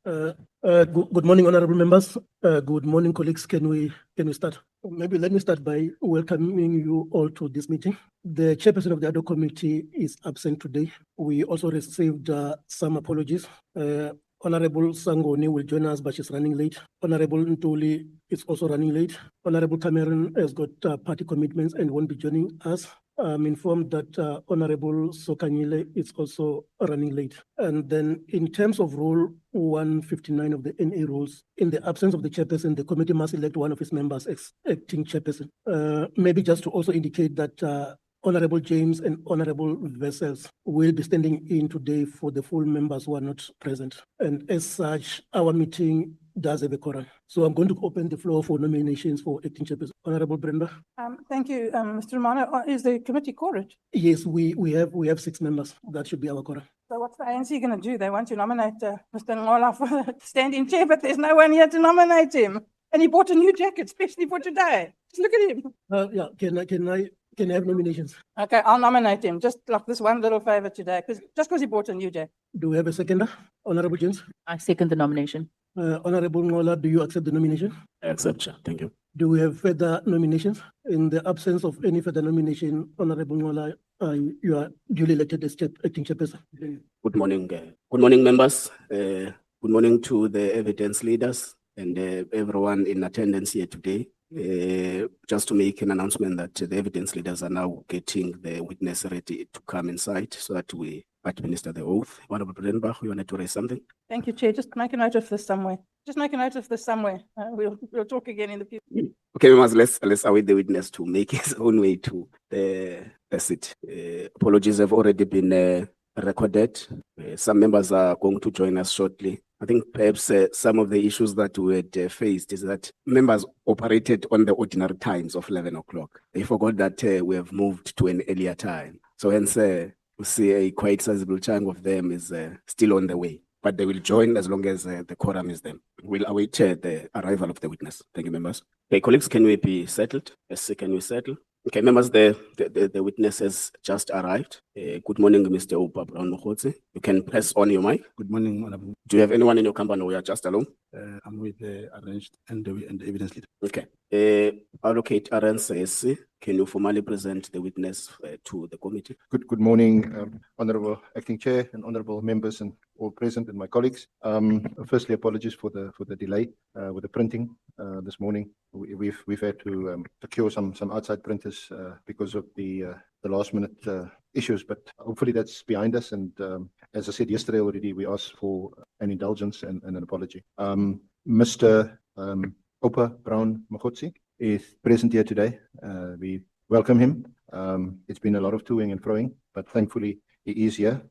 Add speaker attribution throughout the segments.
Speaker 1: Good morning, honorable members. Good morning, colleagues. Can we start? Maybe let me start by welcoming you all to this meeting. The chairperson of the Ad Hoc Committee is absent today. We also received some apologies. Honorable Sangoni will join us, but she's running late. Honorable Ntuli is also running late. Honorable Cameron has got party commitments and won't be joining us. I'm informed that Honorable Sokanyile is also running late. And then in terms of Rule 159 of the NA rules, in the absence of the chairperson, the committee must elect one of its members as acting chairperson. Maybe just to also indicate that Honorable James and Honorable Vessels will be standing in today for the full members who are not present. And as such, our meeting does have a quorum. So I'm going to open the floor for nominations for acting chairperson. Honorable Breytenbach.
Speaker 2: Thank you, Mr. Romano. Is the committee quorate?
Speaker 1: Yes, we have 6 members. That should be our quorum.
Speaker 2: So what's the ANC going to do? They want to nominate Mr. Nhlanhla for standing chair, but there's no one here to nominate him. And he bought a new jacket, especially for today. Just look at him.
Speaker 1: Yeah, can I have nominations?
Speaker 2: Okay, I'll nominate him. Just like this one little favor today, just because he bought a new jacket.
Speaker 1: Do we have a seconder? Honorable James?
Speaker 3: I second the nomination.
Speaker 1: Honorable Nhlanhla, do you accept the nomination?
Speaker 4: I accept, Chair. Thank you.
Speaker 1: Do we have further nominations? In the absence of any further nomination, Honorable Nhlanhla, you are duly elected as acting chairperson.
Speaker 4: Good morning. Good morning, members. Good morning to the evidence leaders and everyone in attendance here today. Just to make an announcement that the evidence leaders are now getting the witness ready to come inside so that we administer the oath. Honorable Breytenbach, you wanted to raise something?
Speaker 2: Thank you, Chair. Just make a note of this somewhere. We'll talk again in the future.
Speaker 4: Okay, members, let's await the witness to make his own way to the seat. Apologies have already been recorded. Some members are going to join us shortly. I think perhaps some of the issues that we had faced is that members operated on the ordinary times of 11 o'clock. They forgot that we have moved to an earlier time. So hence, we see a quite sizable chunk of them is still on the way. But they will join as long as the quorum is there. We'll await the arrival of the witness. Thank you, members. Okay, colleagues, can we be settled? Yes, can we settle? Okay, members, the witness has just arrived. Good morning, Mr. Brown Mogotsi. You can press on your mic.
Speaker 5: Good morning, Honorable.
Speaker 4: Do you have anyone in your company? We are just alone.
Speaker 5: I'm with the arranged and the evidence leader.
Speaker 4: Okay. Allocate RNCSC. Can you formally present the witness to the committee?
Speaker 6: Good morning, Honorable Acting Chair and Honorable members and all present and my colleagues. Firstly, apologies for the delay with the printing this morning. We've had to secure some outside printers because of the last minute issues, but hopefully that's behind us. And as I said yesterday already, we asked for an indulgence and an apology. Mr. Brown Mogotsi is present here today. We welcome him. It's been a lot of toing and froing, but thankfully he is here.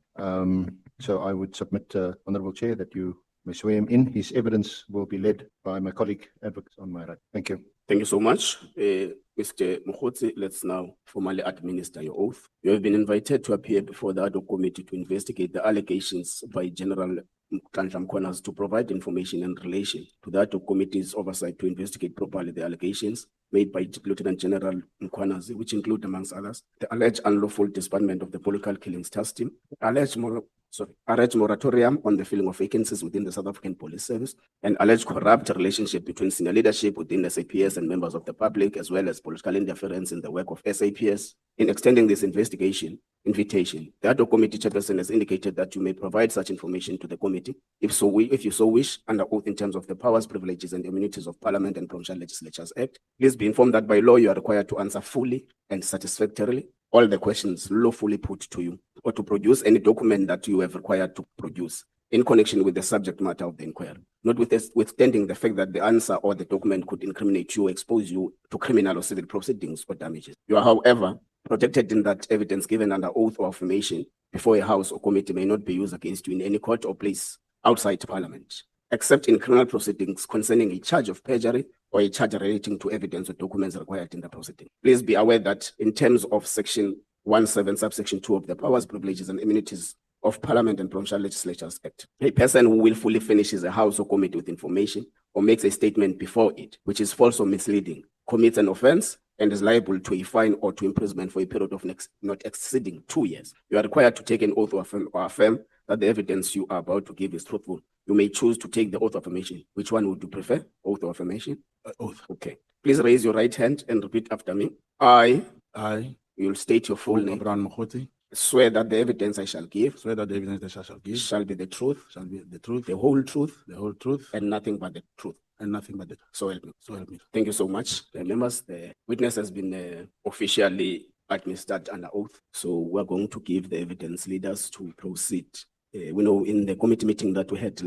Speaker 6: So I would submit, Honourable Chair, that you may swear him in. His evidence will be led by my colleague advocates on my right. Thank you.
Speaker 4: Thank you so much. Mr. Mogotsi, let's now formally administer your oath. You have been invited to appear before the Ad Hoc Committee to investigate the allegations by General Nhlanhla Mkhwanazi to provide information in relation to the Ad Hoc Committee's oversight to investigate properly the allegations made by Lieutenant General Mkhwanazi, which include, amongst others, the alleged unlawful disbandment of the political killings task team, alleged moratorium on the filling of vacancies within the South African Police Service, and alleged corrupt relationship between senior leadership within SAPS and members of the public, as well as political interference in the work of SAPS. In extending this invitation, the Ad Hoc Committee chairperson has indicated that you may provide such information to the committee, if you so wish, under oath in terms of the powers, privileges, and immunities of Parliament and Provincial Legislatures Act. Please be informed that by law you are required to answer fully and satisfactorily all the questions lawfully put to you, or to produce any document that you have required to produce in connection with the subject matter of the inquiry, notwithstanding the fact that the answer or the document could incriminate you, expose you to criminal or civil proceedings or damages. You are, however, protected in that evidence given under oath or affirmation before a house or committee may not be used against you in any court or place outside Parliament, except in criminal proceedings concerning a charge of perjury or a charge relating to evidence or documents required in the proceeding. Please be aware that in terms of Section 17, subsection 2 of the Powers, Privileges, and Immunities of Parliament and Provincial Legislatures Act, a person who willfully finishes a house or committee with information or makes a statement before it, which is false or misleading, commits an offence and is liable to a fine or to imprisonment for a period of not exceeding 2 years. You are required to take an oath or affirm that the evidence you are about to give is truthful, You may choose to take the oath of affirmation. Which one would you prefer? Oath or affirmation?
Speaker 5: Oath.
Speaker 4: Okay. Please raise your right hand and repeat after me. I,
Speaker 5: I,
Speaker 4: you'll state your full name,
Speaker 5: Brown Mogotsi,
Speaker 4: swear that the evidence I shall give
Speaker 5: swear that the evidence that I shall give
Speaker 4: shall be the truth,
Speaker 5: shall be the truth,
Speaker 4: the whole truth,
Speaker 5: the whole truth,
Speaker 4: and nothing but the truth.
Speaker 5: and nothing but the truth.
Speaker 4: So help me.
Speaker 5: So help me.
Speaker 4: Thank you so much. Members, the witness has been officially administered under oath. So we're going to give the evidence leaders to proceed. We know in the committee meeting that we had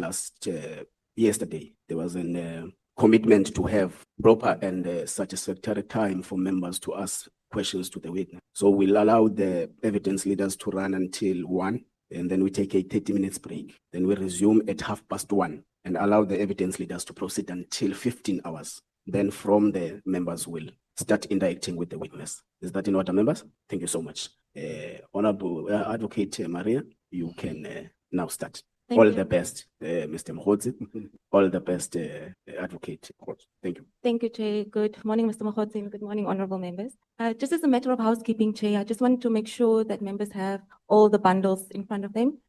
Speaker 4: yesterday, there was a commitment to have proper and satisfactory time for members to ask questions to the witness. So we'll allow the evidence leaders to run until 1, and then we take a 30 minutes break. Then we resume at 1:30 and allow the evidence leaders to proceed until 15 hours. Then from the members will start interacting with the witness. Is that in order, members? Thank you so much. Honorable Advocate Maria, you can now start.
Speaker 3: Thank
Speaker 4: All
Speaker 3: you.
Speaker 4: the best, Mr. Mkhwanazi. All the best, Advocate. Thank you.
Speaker 3: Thank you, Chair. Good morning, Mr. Mogotsi, and good morning, honorable members. Just as a matter of housekeeping, Chair, I just wanted to make sure that members have all the bundles in front of them.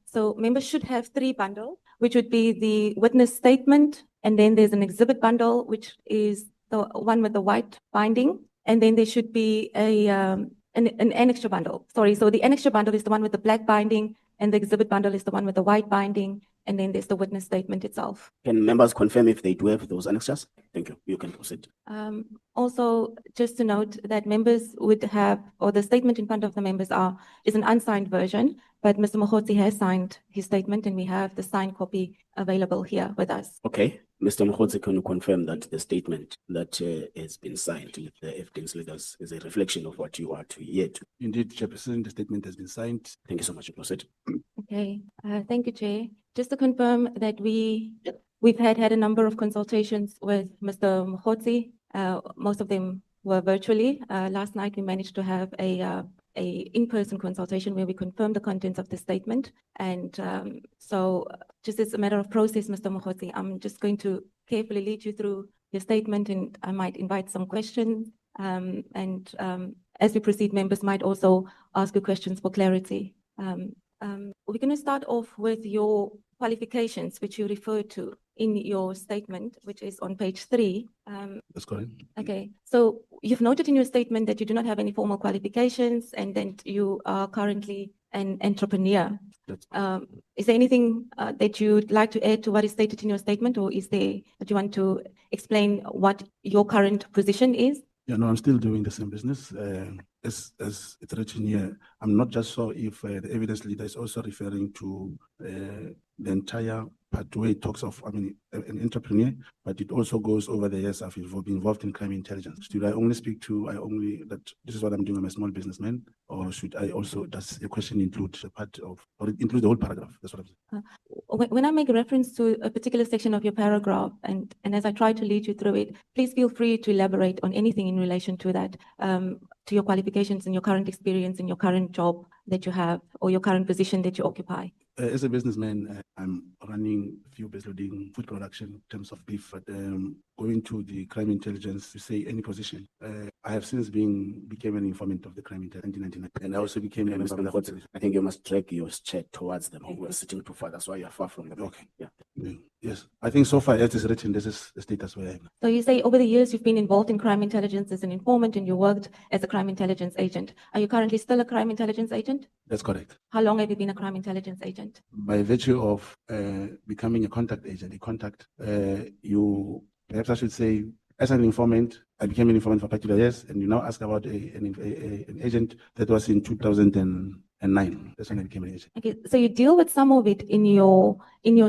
Speaker 3: So members should have 3 bundles, which would be the witness statement, and then there's an exhibit bundle, which is the one with the white binding, and then there should be an annexure bundle. Sorry, so the annexure bundle is the one with the black binding, and the exhibit bundle is the one with the white binding, and then there's the witness statement itself.
Speaker 4: Can members confirm if they do have those annexures? Thank you. You can proceed.
Speaker 3: Also, just to note that members would have, or the statement in front of the members is an unsigned version, but Mr. Mogotsi has signed his statement, and we have the signed copy available here with us.
Speaker 4: Okay. Mr. Mkhwanazi, can you confirm that the statement that has been signed with the evidence leaders is a reflection of what you are to hear to?
Speaker 5: Indeed, Chairperson, the statement has been signed.
Speaker 4: Thank you so much. Proceed.
Speaker 3: Okay, thank you, Chair. Just to confirm that we've had a number of consultations with Mr. Mogotsi. Most of them were virtually. Last night we managed to have a in-person consultation where we confirmed the contents of the statement. And so just as a matter of process, Mr. Mogotsi, I'm just going to carefully lead you through your statement, and I might invite some questions. As we proceed, members might also ask you questions for clarity. We're going to start off with your qualifications, which you referred to in your statement, which is on page 3.
Speaker 5: That's correct.
Speaker 3: Okay, so you've noted in your statement that you do not have any formal qualifications and that you are currently an entrepreneur. Is there anything that you'd like to add to what is stated in your statement, or is there that you want to explain what your current position is?
Speaker 5: Yeah, no, I'm still doing the same business. As it's written here, I'm not just sure if the evidence leader is also referring to the entire part where it talks of, an entrepreneur, but it also goes over the years I've been involved in crime intelligence. Should I only speak to, that this is what I'm doing, I'm a small businessman, or should I also, does the question include the part of, or it include the whole paragraph? That's what I'm saying.
Speaker 3: When I make a reference to a particular section of your paragraph, and as I try to lead you through it, please feel free to elaborate on anything in relation to that, to your qualifications and your current experience and your current job that you have, or your current position that you occupy.
Speaker 5: As a businessman, I'm running a few businesses doing food production in terms of beef, but going to the crime intelligence to say any position. I have since became an informant of the crime intelligence in 1999, and I also became a member of the
Speaker 4: Mkhwanazi, I think you must drag your chair towards them. We're sitting too far. That's why you're far from them.
Speaker 5: Okay.
Speaker 4: Yeah.
Speaker 5: Yes, I think so far as it's written, this is the status where I am.
Speaker 3: So you say over the years you've been involved in crime intelligence as an informant, and you worked as a crime intelligence agent. Are you currently still a crime intelligence agent?
Speaker 5: That's correct.
Speaker 3: How long have you been a crime intelligence agent?
Speaker 5: By virtue of becoming a contact agent, perhaps I should say, as an informant, I became an informant for particular years, and you now ask about an agent that was in 2009. That's when I became an agent.
Speaker 3: Okay, so you deal with some of it in your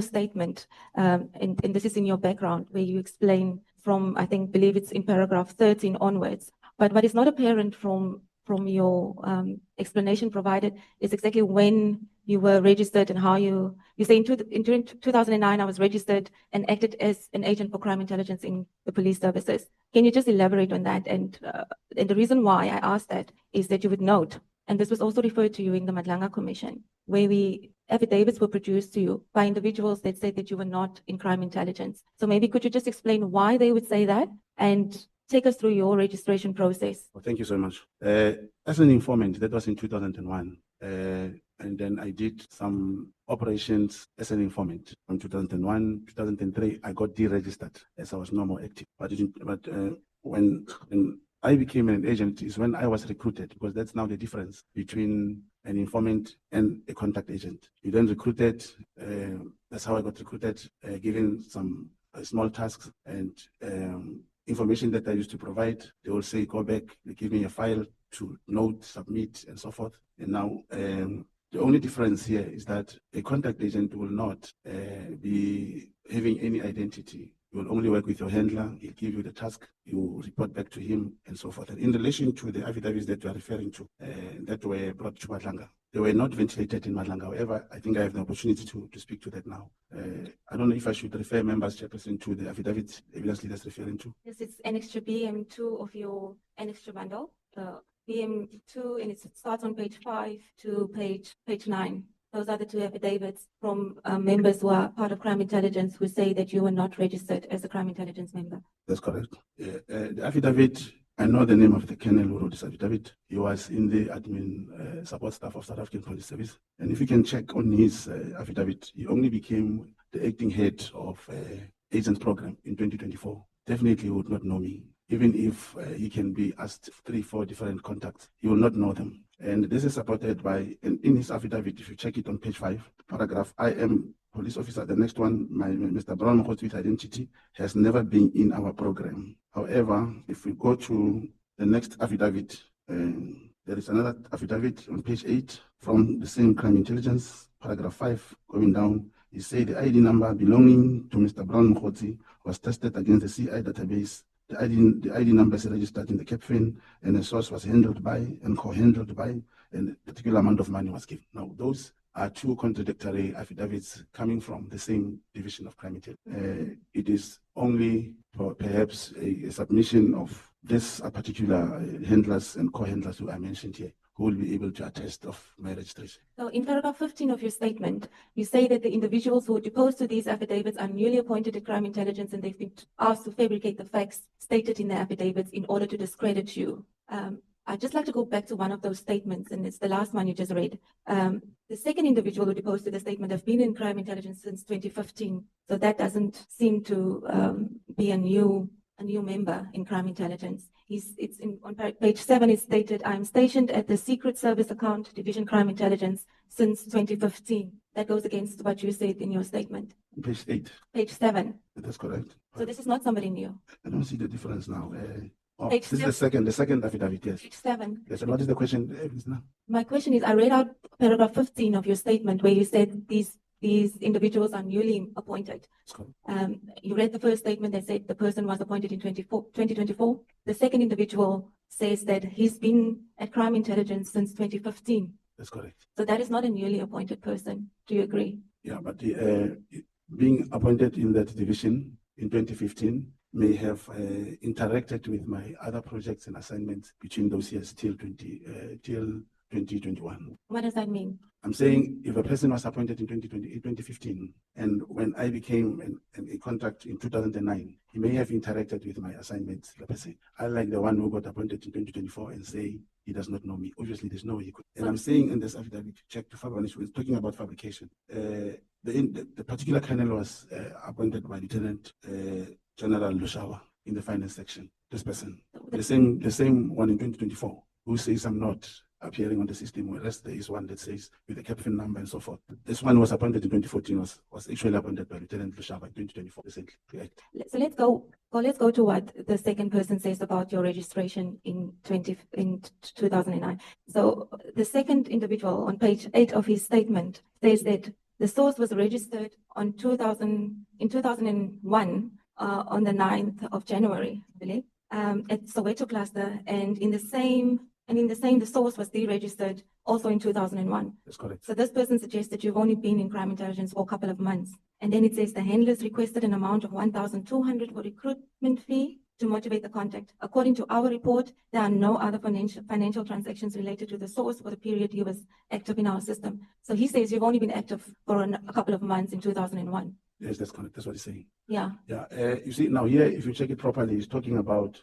Speaker 3: statement, and this is in your background where you explain from, believe it's in paragraph 13 onwards. But what is not apparent from your explanation provided is exactly when you were registered and how you say in 2009 I was registered and acted as an agent for crime intelligence in the police services. Can you just elaborate on that? And the reason why I asked that is that you would note, and this was also referred to you in the Nhlanhla Commission, where affidavits were produced to you by individuals that said that you were not in crime intelligence. So maybe could you just explain why they would say that and take us through your registration process?
Speaker 5: Well, thank you so much. As an informant, that was in 2001. and then I did some operations as an informant. From 2001, 2003, I got deregistered as I was no more active. When I became an agent is when I was recruited, because that's now the difference between an informant and a contact agent. You then recruited, that's how I got recruited, given some small tasks and information that I used to provide. They will say, go back, they give me a file to note, submit, and so forth. And now the only difference here is that a contact agent will not be having any identity. You will only work with your handler. He'll give you the task. You report back to him and so forth. And in relation to the affidavits that you are referring to, that were brought to Nhlanhla, they were not ventilated in Nhlanhla. However, I think I have the opportunity to speak to that now. I don't know if I should refer members, Chairperson, to the affidavit evidence leaders referring to.
Speaker 3: Yes, it's annexure BM2 of your annexure bundle. BM2, and it starts on page 5 to page 9. Those are the two affidavits from members who are part of crime intelligence who say that you were not registered as a crime intelligence member.
Speaker 5: That's correct. The affidavit, I know the name of the colonel who wrote this affidavit. He was in the admin support staff of South African Police Service. And if you can check on his affidavit, he only became the acting head of agents program in 2024. Definitely he would not know me. Even if he can be asked 3-4 different contacts, he will not know them. And this is supported by, in his affidavit, if you check it on page 5, paragraph, I am police officer. The next one, Mr. Brown Mogotsi with identity, has never been in our program. However, if we go to the next affidavit, there is another affidavit on page 8 from the same crime intelligence, paragraph 5, going down. He said the ID number belonging to Mr. Brown Mogotsi was tested against the CI database. The ID number is registered in the CAPFIN, and the source was handled by and co-handled by, and a particular amount of money was given. Now, those are two contradictory affidavits coming from the same division of crime intelligence. It is only perhaps a submission of this particular handlers and co-handlers who I mentioned here, who will be able to attest of my registration.
Speaker 3: So in paragraph 15 of your statement, you say that the individuals who are deposed to these affidavits are newly appointed at crime intelligence and they've been asked to fabricate the facts stated in the affidavits in order to discredit you. I'd just like to go back to one of those statements, and it's the last one you just read. The second individual who deposed to the statement have been in crime intelligence since 2015. So that doesn't seem to be a new member in crime intelligence. On page 7, it's stated, I am stationed at the Secret Service Account Division Crime Intelligence since 2015. That goes against what you said in your statement.
Speaker 5: Page 8.
Speaker 3: Page 7.
Speaker 5: That's correct.
Speaker 3: So this is not somebody new.
Speaker 5: I don't see the difference now.
Speaker 3: Page
Speaker 5: This is the second affidavit, yes.
Speaker 3: Page 7.
Speaker 5: Yes, and what is the question? Now?
Speaker 3: My question is, I read out paragraph 15 of your statement where you said these individuals are newly appointed. You read the first statement that said the person was appointed in 2024. The second individual says that he's been at crime intelligence since 2015.
Speaker 5: That's correct.
Speaker 3: So that is not a newly appointed person. Do you agree?
Speaker 5: Yeah, but being appointed in that division in 2015 may have interacted with my other projects and assignments between those years till 2021.
Speaker 3: What does that mean?
Speaker 5: I'm saying if a person was appointed in 2015, and when I became a contact in 2009, he may have interacted with my assignments, let me say. I like the one who got appointed in 2024 and say he does not know me. Obviously, there's no way he could. And I'm saying in this affidavit, check to fabrication, we're talking about fabrication. The particular colonel was appointed by Lieutenant General Lushawa in the finance section. This person, the same one in 2024, who says I'm not appearing on the system, whereas there is one that says with the CAPFIN number and so forth. This one was appointed in 2014, was actually appointed by Lieutenant Lushawa in 2024.
Speaker 3: So let's go to what the second person says about your registration in 2009. So the second individual on page 8 of his statement says that the source was registered in 2001 on the 9th of January, I believe, at Soweto cluster, and in the same, the source was deregistered also in 2001.
Speaker 5: That's correct.
Speaker 3: So this person suggests that you've only been in crime intelligence for a couple of months. And then it says the handlers requested an amount of 1,200 for recruitment fee to motivate the contact. According to our report, there are no other financial transactions related to the source for the period he was active in our system. So he says you've only been active for a couple of months in 2001.
Speaker 5: Yes, that's correct. That's what he's saying.
Speaker 3: Yeah.
Speaker 5: Yeah. You see, now here, if you check it properly, he's talking about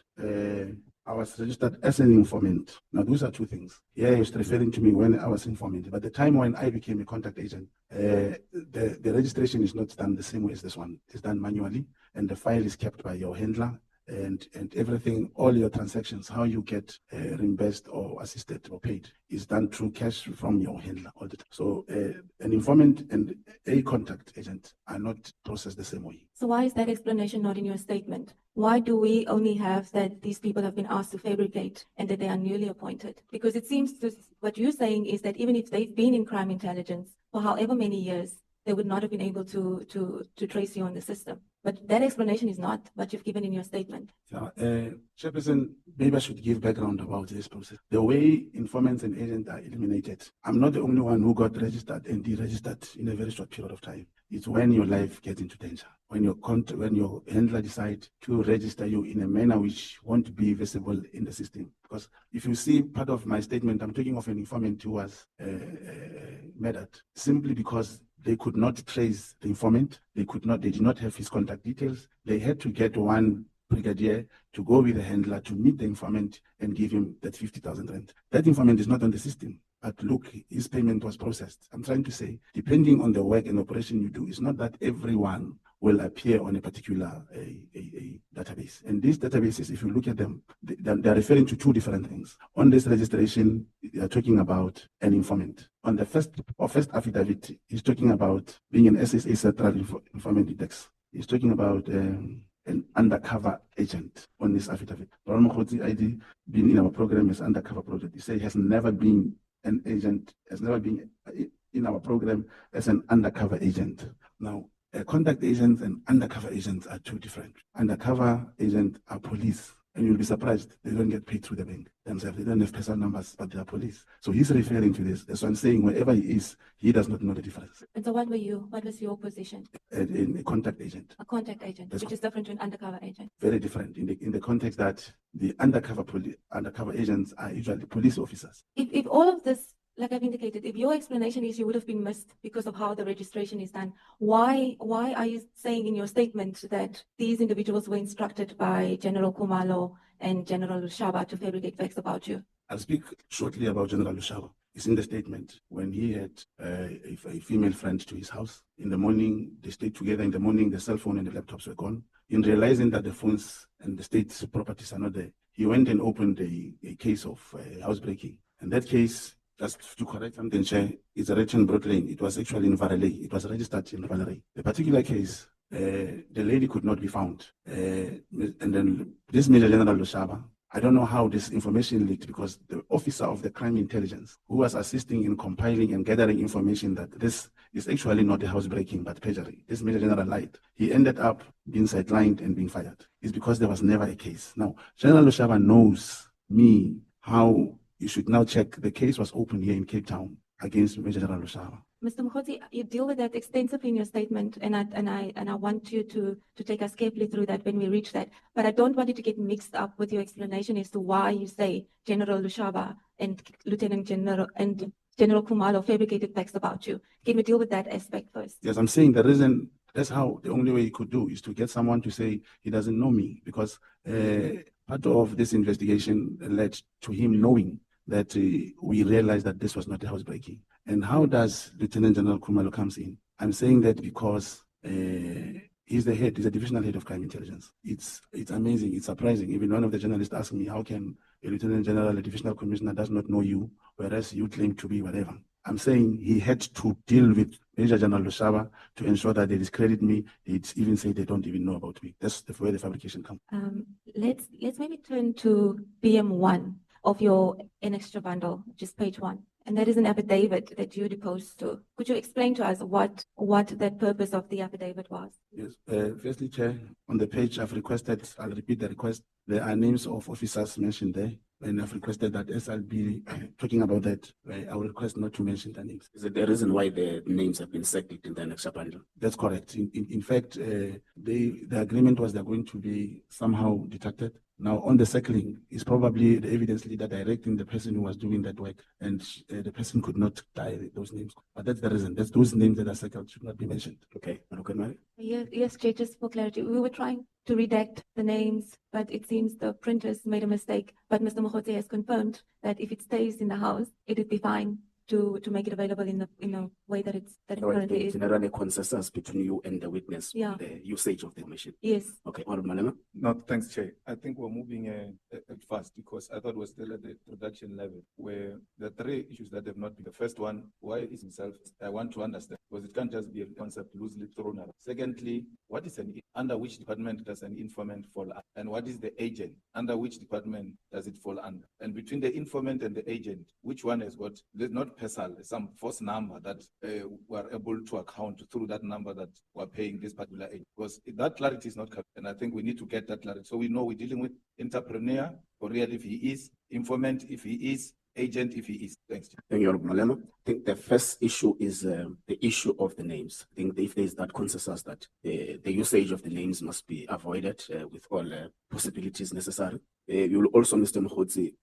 Speaker 5: I was registered as an informant. Now, those are two things. Yeah, he was referring to me when I was informant. But the time when I became a contact agent, the registration is not done the same way as this one. It's done manually, and the file is kept by your handler. And everything, all your transactions, how you get reimbursed or assisted or paid is done through cash from your handler all the time. So an informant and a contact agent are not processed the same way.
Speaker 3: So why is that explanation not in your statement? Why do we only have that these people have been asked to fabricate and that they are newly appointed? Because it seems to, what you're saying is that even if they've been in crime intelligence for however many years, they would not have been able to trace you on the system. But that explanation is not what you've given in your statement.
Speaker 5: Chairperson, maybe I should give background about this process. The way informants and agents are eliminated, I'm not the only one who got registered and deregistered in a very short period of time. It's when your life gets into danger, when your handler decides to register you in a manner which won't be visible in the system. Because if you see part of my statement, I'm talking of an informant who was murdered simply because they could not trace the informant. They did not have his contact details. They had to get one brigadier to go with the handler to meet the informant and give him that 50,000 rand. That informant is not on the system. But look, his payment was processed. I'm trying to say, depending on the work and operation you do, it's not that everyone will appear on a particular database. And these databases, if you look at them, they're referring to two different things. On this registration, they are talking about an informant. On the first affidavit, he's talking about being an SSA Central Informant Index. He's talking about an undercover agent on this affidavit. Brown Mogotsi ID being in our program as undercover project. He said he has never been an agent, has never been in our program as an undercover agent. Now, contact agents and undercover agents are two different. Undercover agents are police, and you'll be surprised they don't get paid through the bank themselves. They don't have personal numbers, but they are police. So he's referring to this. That's why I'm saying wherever he is, he does not know the difference.
Speaker 3: And so what was your position?
Speaker 5: A contact agent.
Speaker 3: A contact agent,
Speaker 5: That's
Speaker 3: which is different to an undercover agent.
Speaker 5: Very different in the context that the undercover agents are usually police officers.
Speaker 3: If all of this, like I've indicated, if your explanation is you would have been missed because of how the registration is done, why are you saying in your statement that these individuals were instructed by General Khumalo and General Lushaba to fabricate facts about you?
Speaker 5: I'll speak shortly about General Lushaba. It's in the statement when he had a female friend to his house. In the morning, they stayed together. In the morning, the cell phone and the laptops were gone. In realizing that the phones and the state's properties are not there, he went and opened a case of housebreaking. And that case, just to correct something, Chair, it's written Broad Lane. It was actually in Vareley. It was registered in Vareley. The particular case, the lady could not be found. And then this Major General Lushaba, I don't know how this information leaked because the officer of the crime intelligence who was assisting in compiling and gathering information that this is actually not a housebreaking but perjury, this Major General lied. He ended up being sidelined and being fired. It's because there was never a case. Now, General Lushaba knows me how you should now check. The case was opened here in Cape Town against Major General Lushaba.
Speaker 3: Mr. Mogotsi, you deal with that extensively in your statement, and I want you to take us carefully through that when we reach that. But I don't want you to get mixed up with your explanation as to why you say General Lushaba and Lieutenant General and General Khumalo fabricated facts about you. Can we deal with that aspect first?
Speaker 5: Yes, I'm saying the reason, that's how the only way he could do is to get someone to say he doesn't know me, because part of this investigation led to him knowing that we realized that this was not a housebreaking. And how does Lieutenant General Khumalo comes in? I'm saying that because he's the head, he's a divisional head of crime intelligence. It's amazing, it's surprising. Even one of the journalists asked me, how can a Lieutenant General, a divisional commissioner does not know you, whereas you claim to be whatever? I'm saying he had to deal with Major General Lushaba to ensure that they discredit me. They even say they don't even know about me. That's where the fabrication comes.
Speaker 3: Let's maybe turn to PM1 of your extra bundle, which is page 1. And that is an affidavit that you deposed to. Could you explain to us what that purpose of the affidavit was?
Speaker 5: Yes. Firstly, Chair, on the page I've requested, I'll repeat the request. There are names of officers mentioned there. And I've requested that as I'll be talking about that, I will request not to mention the names.
Speaker 4: Is it the reason why the names have been circled in the annexure bundle?
Speaker 5: That's correct. In fact, the agreement was they're going to be somehow deducted. Now, on the circling is probably the evidence leader directing the person who was doing that work, and the person could not dial those names. But that's the reason. That's those names that are circled should not be mentioned.
Speaker 4: Okay.
Speaker 3: Yes, Chair, just for clarity, we were trying redact the names, but it seems the printers made a mistake. But Mr. Mogotsi has confirmed that if it stays in the house, it would be fine to make it available in the way that it
Speaker 4: All right,
Speaker 3: currently
Speaker 4: there's
Speaker 3: is.
Speaker 4: generally consensus between you and the witness
Speaker 3: Yeah.
Speaker 4: on the usage of the information.
Speaker 3: Yes.
Speaker 4: Okay, Honorable Malema.
Speaker 7: No, thanks, Chair. I think we're moving fast because I thought we're still at the production level where the three issues that have not been. The first one, why is himself? I want to understand because it can't just be a concept loosely thrown around. Secondly, what is under which department does an informant fall under? And what is the agent? Under which department does it fall under? And between the informant and the agent, which one has got, there's not PESAL, some false number that we're able to account through that number that we're paying this particular agent? Because that clarity is not covered. And I think we need to get that clarity. So we know we're dealing with entrepreneur, or real if he is, informant if he is, agent if he is. Thanks.
Speaker 4: Thank you, Honorable Malema. I think the first issue is the issue of the names. I think if there's that consensus that the usage of the names must be avoided with all possibilities necessary. You will also, Mr. Mogotsi,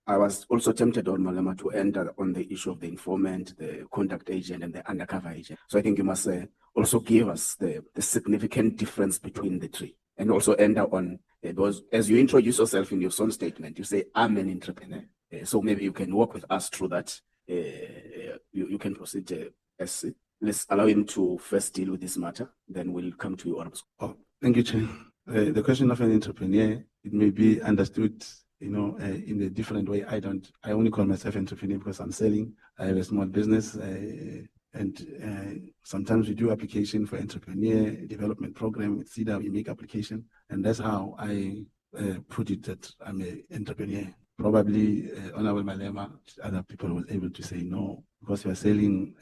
Speaker 4: I was also tempted, Honorable Malema, to enter on the issue of the informant, the contact agent, and the undercover agent. So I think you must also give us the significant difference between the three. And also enter on, because as you introduce yourself in your own statement, you say, I'm an entrepreneur. So maybe you can walk with us through that. You can proceed as let's allow him to first deal with this matter, then we'll come to you, Honorable.
Speaker 5: Oh, thank you, Chair. The question of an entrepreneur, it may be understood, in a different way. I only call myself entrepreneur because I'm selling. I have a small business, and sometimes we do application for entrepreneur development program with CEDA. We make application, and that's how I put it that I'm an entrepreneur. Probably Honorable Malema, other people will be able to say no, because you are selling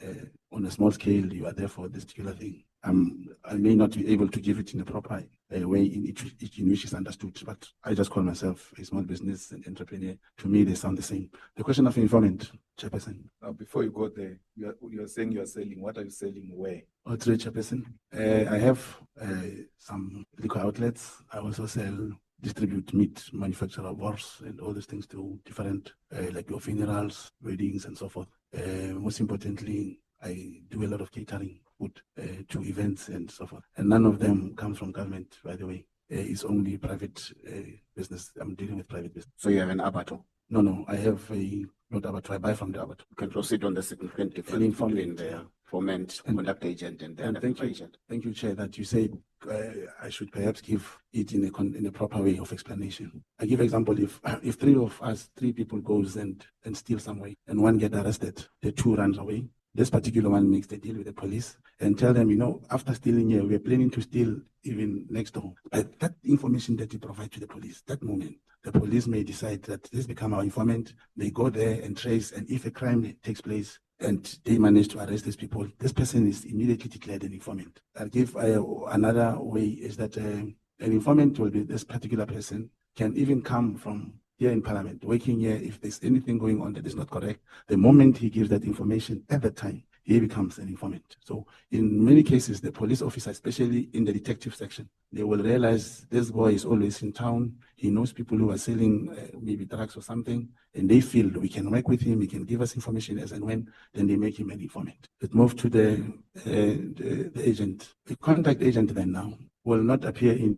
Speaker 5: on a small scale, you are there for this particular thing. I may not be able to give it in a proper way in which is understood, but I just call myself a small business and entrepreneur. To me, they sound the same. The question of informant, Chairperson.
Speaker 7: Now, before you go there, you're saying you're selling. What are you selling? Where?
Speaker 5: Oh, trade, Chairperson. I have some liquor outlets. I also distribute meat, manufacture of wars and all these things to different, like your funerals, weddings, and so forth. Most importantly, I do a lot of catering food to events and so forth. And none of them comes from government, by the way. It's only private business. I'm dealing with private business.
Speaker 4: So you have an abattoir?
Speaker 5: No, I have not abattoir. I buy from the abattoir.
Speaker 4: You can proceed on the significant difference between the informant, contact agent, and the undercover agent.
Speaker 5: Thank you, Chair, that you say I should perhaps give it in a proper way of explanation. I give example, if three people goes and steal somewhere and one get arrested, the two runs away. This particular one makes the deal with the police and tell them, after stealing here, we're planning to steal even next door. But that information that you provide to the police, that moment, the police may decide that this become our informant. They go there and trace, and if a crime takes place and they manage to arrest these people, this person is immediately declared an informant. I'll give another way is that an informant will be this particular person, can even come from here in Parliament, working here. If there's anything going on that is not correct, the moment he gives that information at that time, he becomes an informant. So in many cases, the police officer, especially in the detective section, they will realize this boy is always in town. He knows people who are selling maybe drugs or something, and they feel we can work with him. He can give us information as and when, then they make him an informant. It moves to the agent. The contact agent then now will not appear in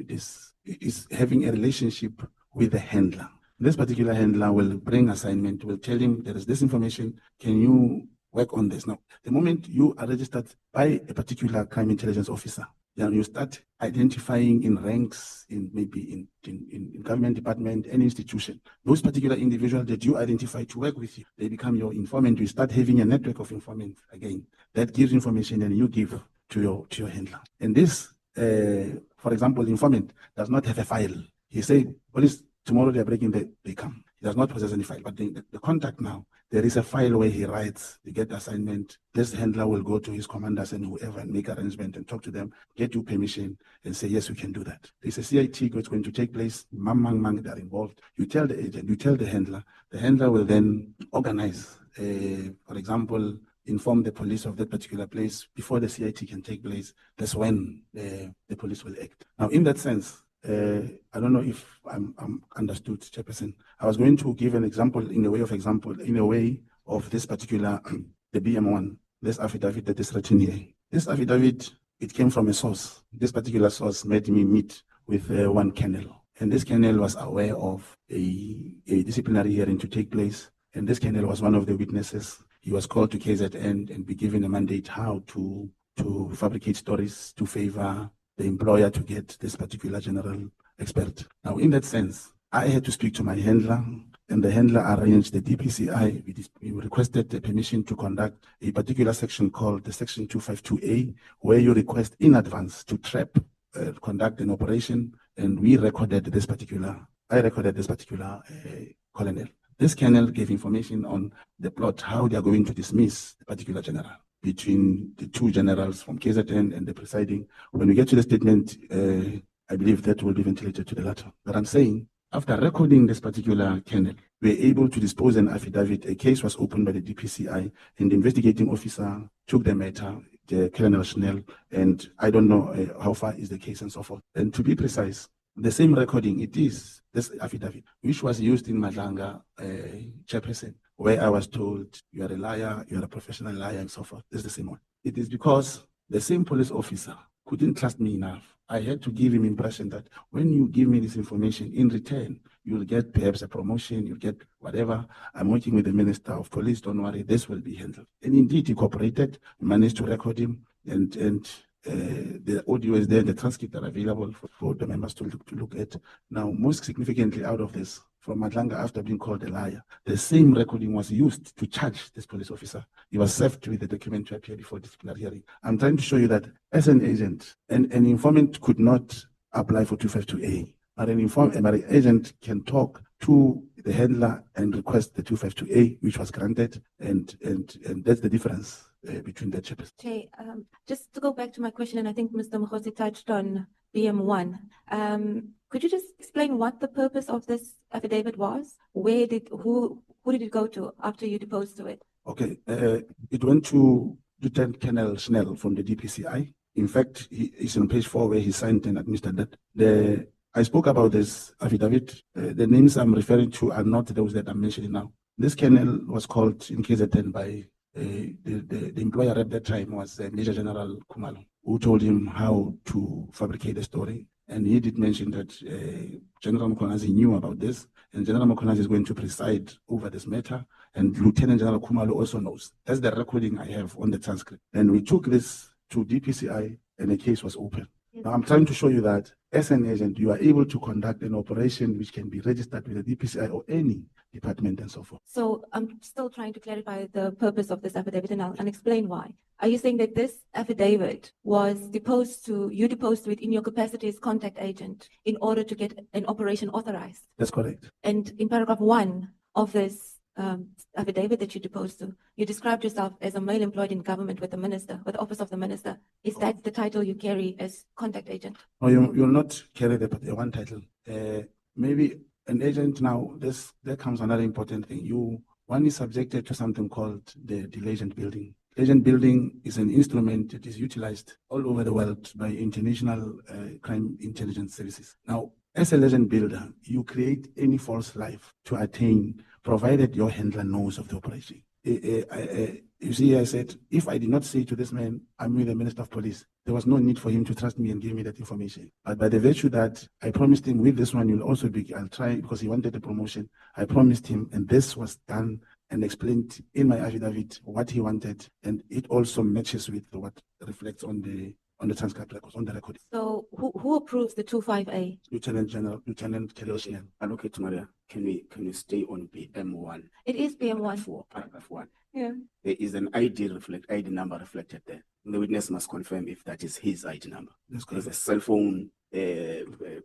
Speaker 5: this is having a relationship with the handler. This particular handler will bring assignment, will tell him there is this information, can you work on this? Now, the moment you are registered by a particular crime intelligence officer, then you start identifying in ranks, in government department, any institution, those particular individuals that you identify to work with you, they become your informant. You start having a network of informants again. That gives information and you give to your handler. And this, for example, informant does not have a file. He said, police, tomorrow they are breaking, they come. He does not possess any file, but the contact now, there is a file where he writes, they get the assignment. This handler will go to his commanders and whoever and make arrangement and talk to them, get you permission and say, yes, we can do that. There's a CIT that's going to take place, they are involved. You tell the agent, you tell the handler will then organize, for example, inform the police of that particular place before the CIT can take place. That's when the police will act. Now, in that sense, I don't know if I'm understood, Chairperson. I was going to give an example in a way of this particular, the BM1, this affidavit that is written here. This affidavit it came from a source. This particular source made me meet with one colonel. And this colonel was aware of a disciplinary hearing to take place. And this colonel was one of the witnesses. He was called to KZN and be given a mandate how to fabricate stories to favor the employer to get this particular general expert. Now, in that sense, I had to speak to my handler, and the handler arranged the DPCI. We requested the permission to conduct a particular section called the Section 252A, where you request in advance to conduct an operation, and I recorded this particular colonel. This colonel gave information on the plot, how they are going to dismiss the particular general between the two generals from KZN and the presiding. When we get to the statement, I believe that will be ventilated to the latter. But I'm saying, after recording this particular colonel, we were able to dispose an affidavit. A case was opened by the DPCI, and the investigating officer took the matter, the Colonel Schnell, and I don't know how far is the case and so forth. And to be precise, the same recording, it is this affidavit, which was used in Nhlanhla chairperson, where I was told, you are a liar, you are a professional liar, and so forth. It's the same one. It is because the same police officer couldn't trust me enough. I had to give him impression that when you give me this information, in return, you'll get perhaps a promotion, you'll get whatever. I'm working with the Minister of Police, don't worry, this will be handled. And indeed, he cooperated, managed to record him, and the audio is there, the transcripts are available for the members to look at. Now, most significantly out of this, from Nhlanhla, after being called a liar, the same recording was used to charge this police officer. He was served with the document to appear before disciplinary hearing. I'm trying to show you that as an agent, an informant could not apply for 252A, but an agent can talk to the handler and request the 252A, which was granted, and that's the difference between the chapters.
Speaker 3: Okay, just to go back to my question, and I think Mr. Mogotsi touched on BM1. Could you just explain what the purpose of this affidavit was? Who did it go to after you deposed to it?
Speaker 5: Okay, it went to Lieutenant Colonel Schnell from the DPCI. In fact, it's on page 4 where he signed and administered that. I spoke about this affidavit. The names I'm referring to are not those that I'm mentioning now. This colonel was called in KZN by the employer at that time was Major General Khumalo, who told him how to fabricate the story. And he did mention that General Mkhwanazi knew about this, and General Mkhwanazi is going to preside over this matter, and Lieutenant General Khumalo also knows. That's the recording I have on the transcript. And we took this to DPCI, and the case was open. Now, I'm trying to show you that as an agent, you are able to conduct an operation which can be registered with the DPCI or any department and so forth.
Speaker 3: So I'm still trying to clarify the purpose of this affidavit, and I'll explain why. Are you saying that this affidavit was deposed to it in your capacity as contact agent in order to get an operation authorized?
Speaker 5: That's correct.
Speaker 3: And in paragraph 1 of this affidavit that you deposed to, you described yourself as a male employed in government with the office of the minister. Is that the title you carry as contact agent?
Speaker 5: No, you'll not carry the one title. Maybe an agent now, there comes another important thing. One is subjected to something called the agent building. Agent building is an instrument that is utilized all over the world by international crime intelligence services. Now, as a legend builder, you create any false life to attain, provided your handler knows of the operation. You see, I said, if I did not say to this man, I'm with the Minister of Police, there was no need for him to trust me and give me that information. But by the virtue that I promised him with this one, you'll also be, I'll try, because he wanted the promotion. I promised him, and this was done and explained in my affidavit what he wanted. And it also matches with what reflects on the transcript records, on the record.
Speaker 3: So who approves the 25A?
Speaker 5: Lieutenant Colonel Schnell.
Speaker 4: Advocate Maria, can we stay on BM1?
Speaker 3: It is BM1.
Speaker 4: Paragraph 1.
Speaker 3: Yeah.
Speaker 4: There is an ID number reflected there. The witness must confirm if that is his ID number.
Speaker 5: That's
Speaker 4: There's
Speaker 5: correct.
Speaker 4: a cell phone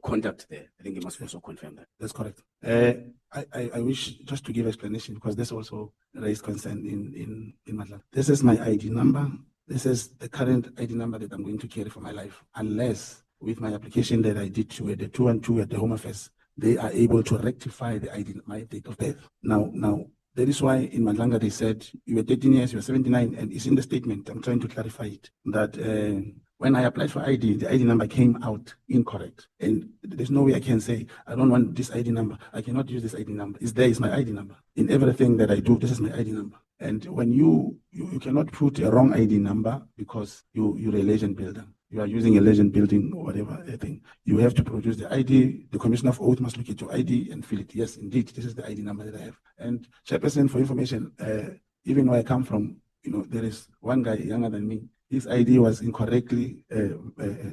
Speaker 4: contact there. I think he must also confirm that.
Speaker 5: That's correct. I wish just to give explanation, because this also raised concern in Nhlanhla. This is my ID number. This is the current ID number that I'm going to carry for my life, unless with my application that I did to the 212 at the Home Affairs, they are able to rectify the ID, my date of birth. Now, that is why in Nhlanhla they said you were 13 years, you were 79, and it's in the statement. I'm trying to clarify it that when I applied for ID, the ID number came out incorrect, and there's no way I can say I don't want this ID number. I cannot use this ID number. It's there, it's my ID number. In everything that I do, this is my ID number. And when you cannot put a wrong ID number because you're a legend builder. you are using a legend building or whatever thing, you have to produce the ID. The Commissioner of Oath must look at your ID and fill it. Yes, indeed, this is the ID number that I have. And Chairperson, for information, even where I come from, there is one guy younger than me. His ID was incorrectly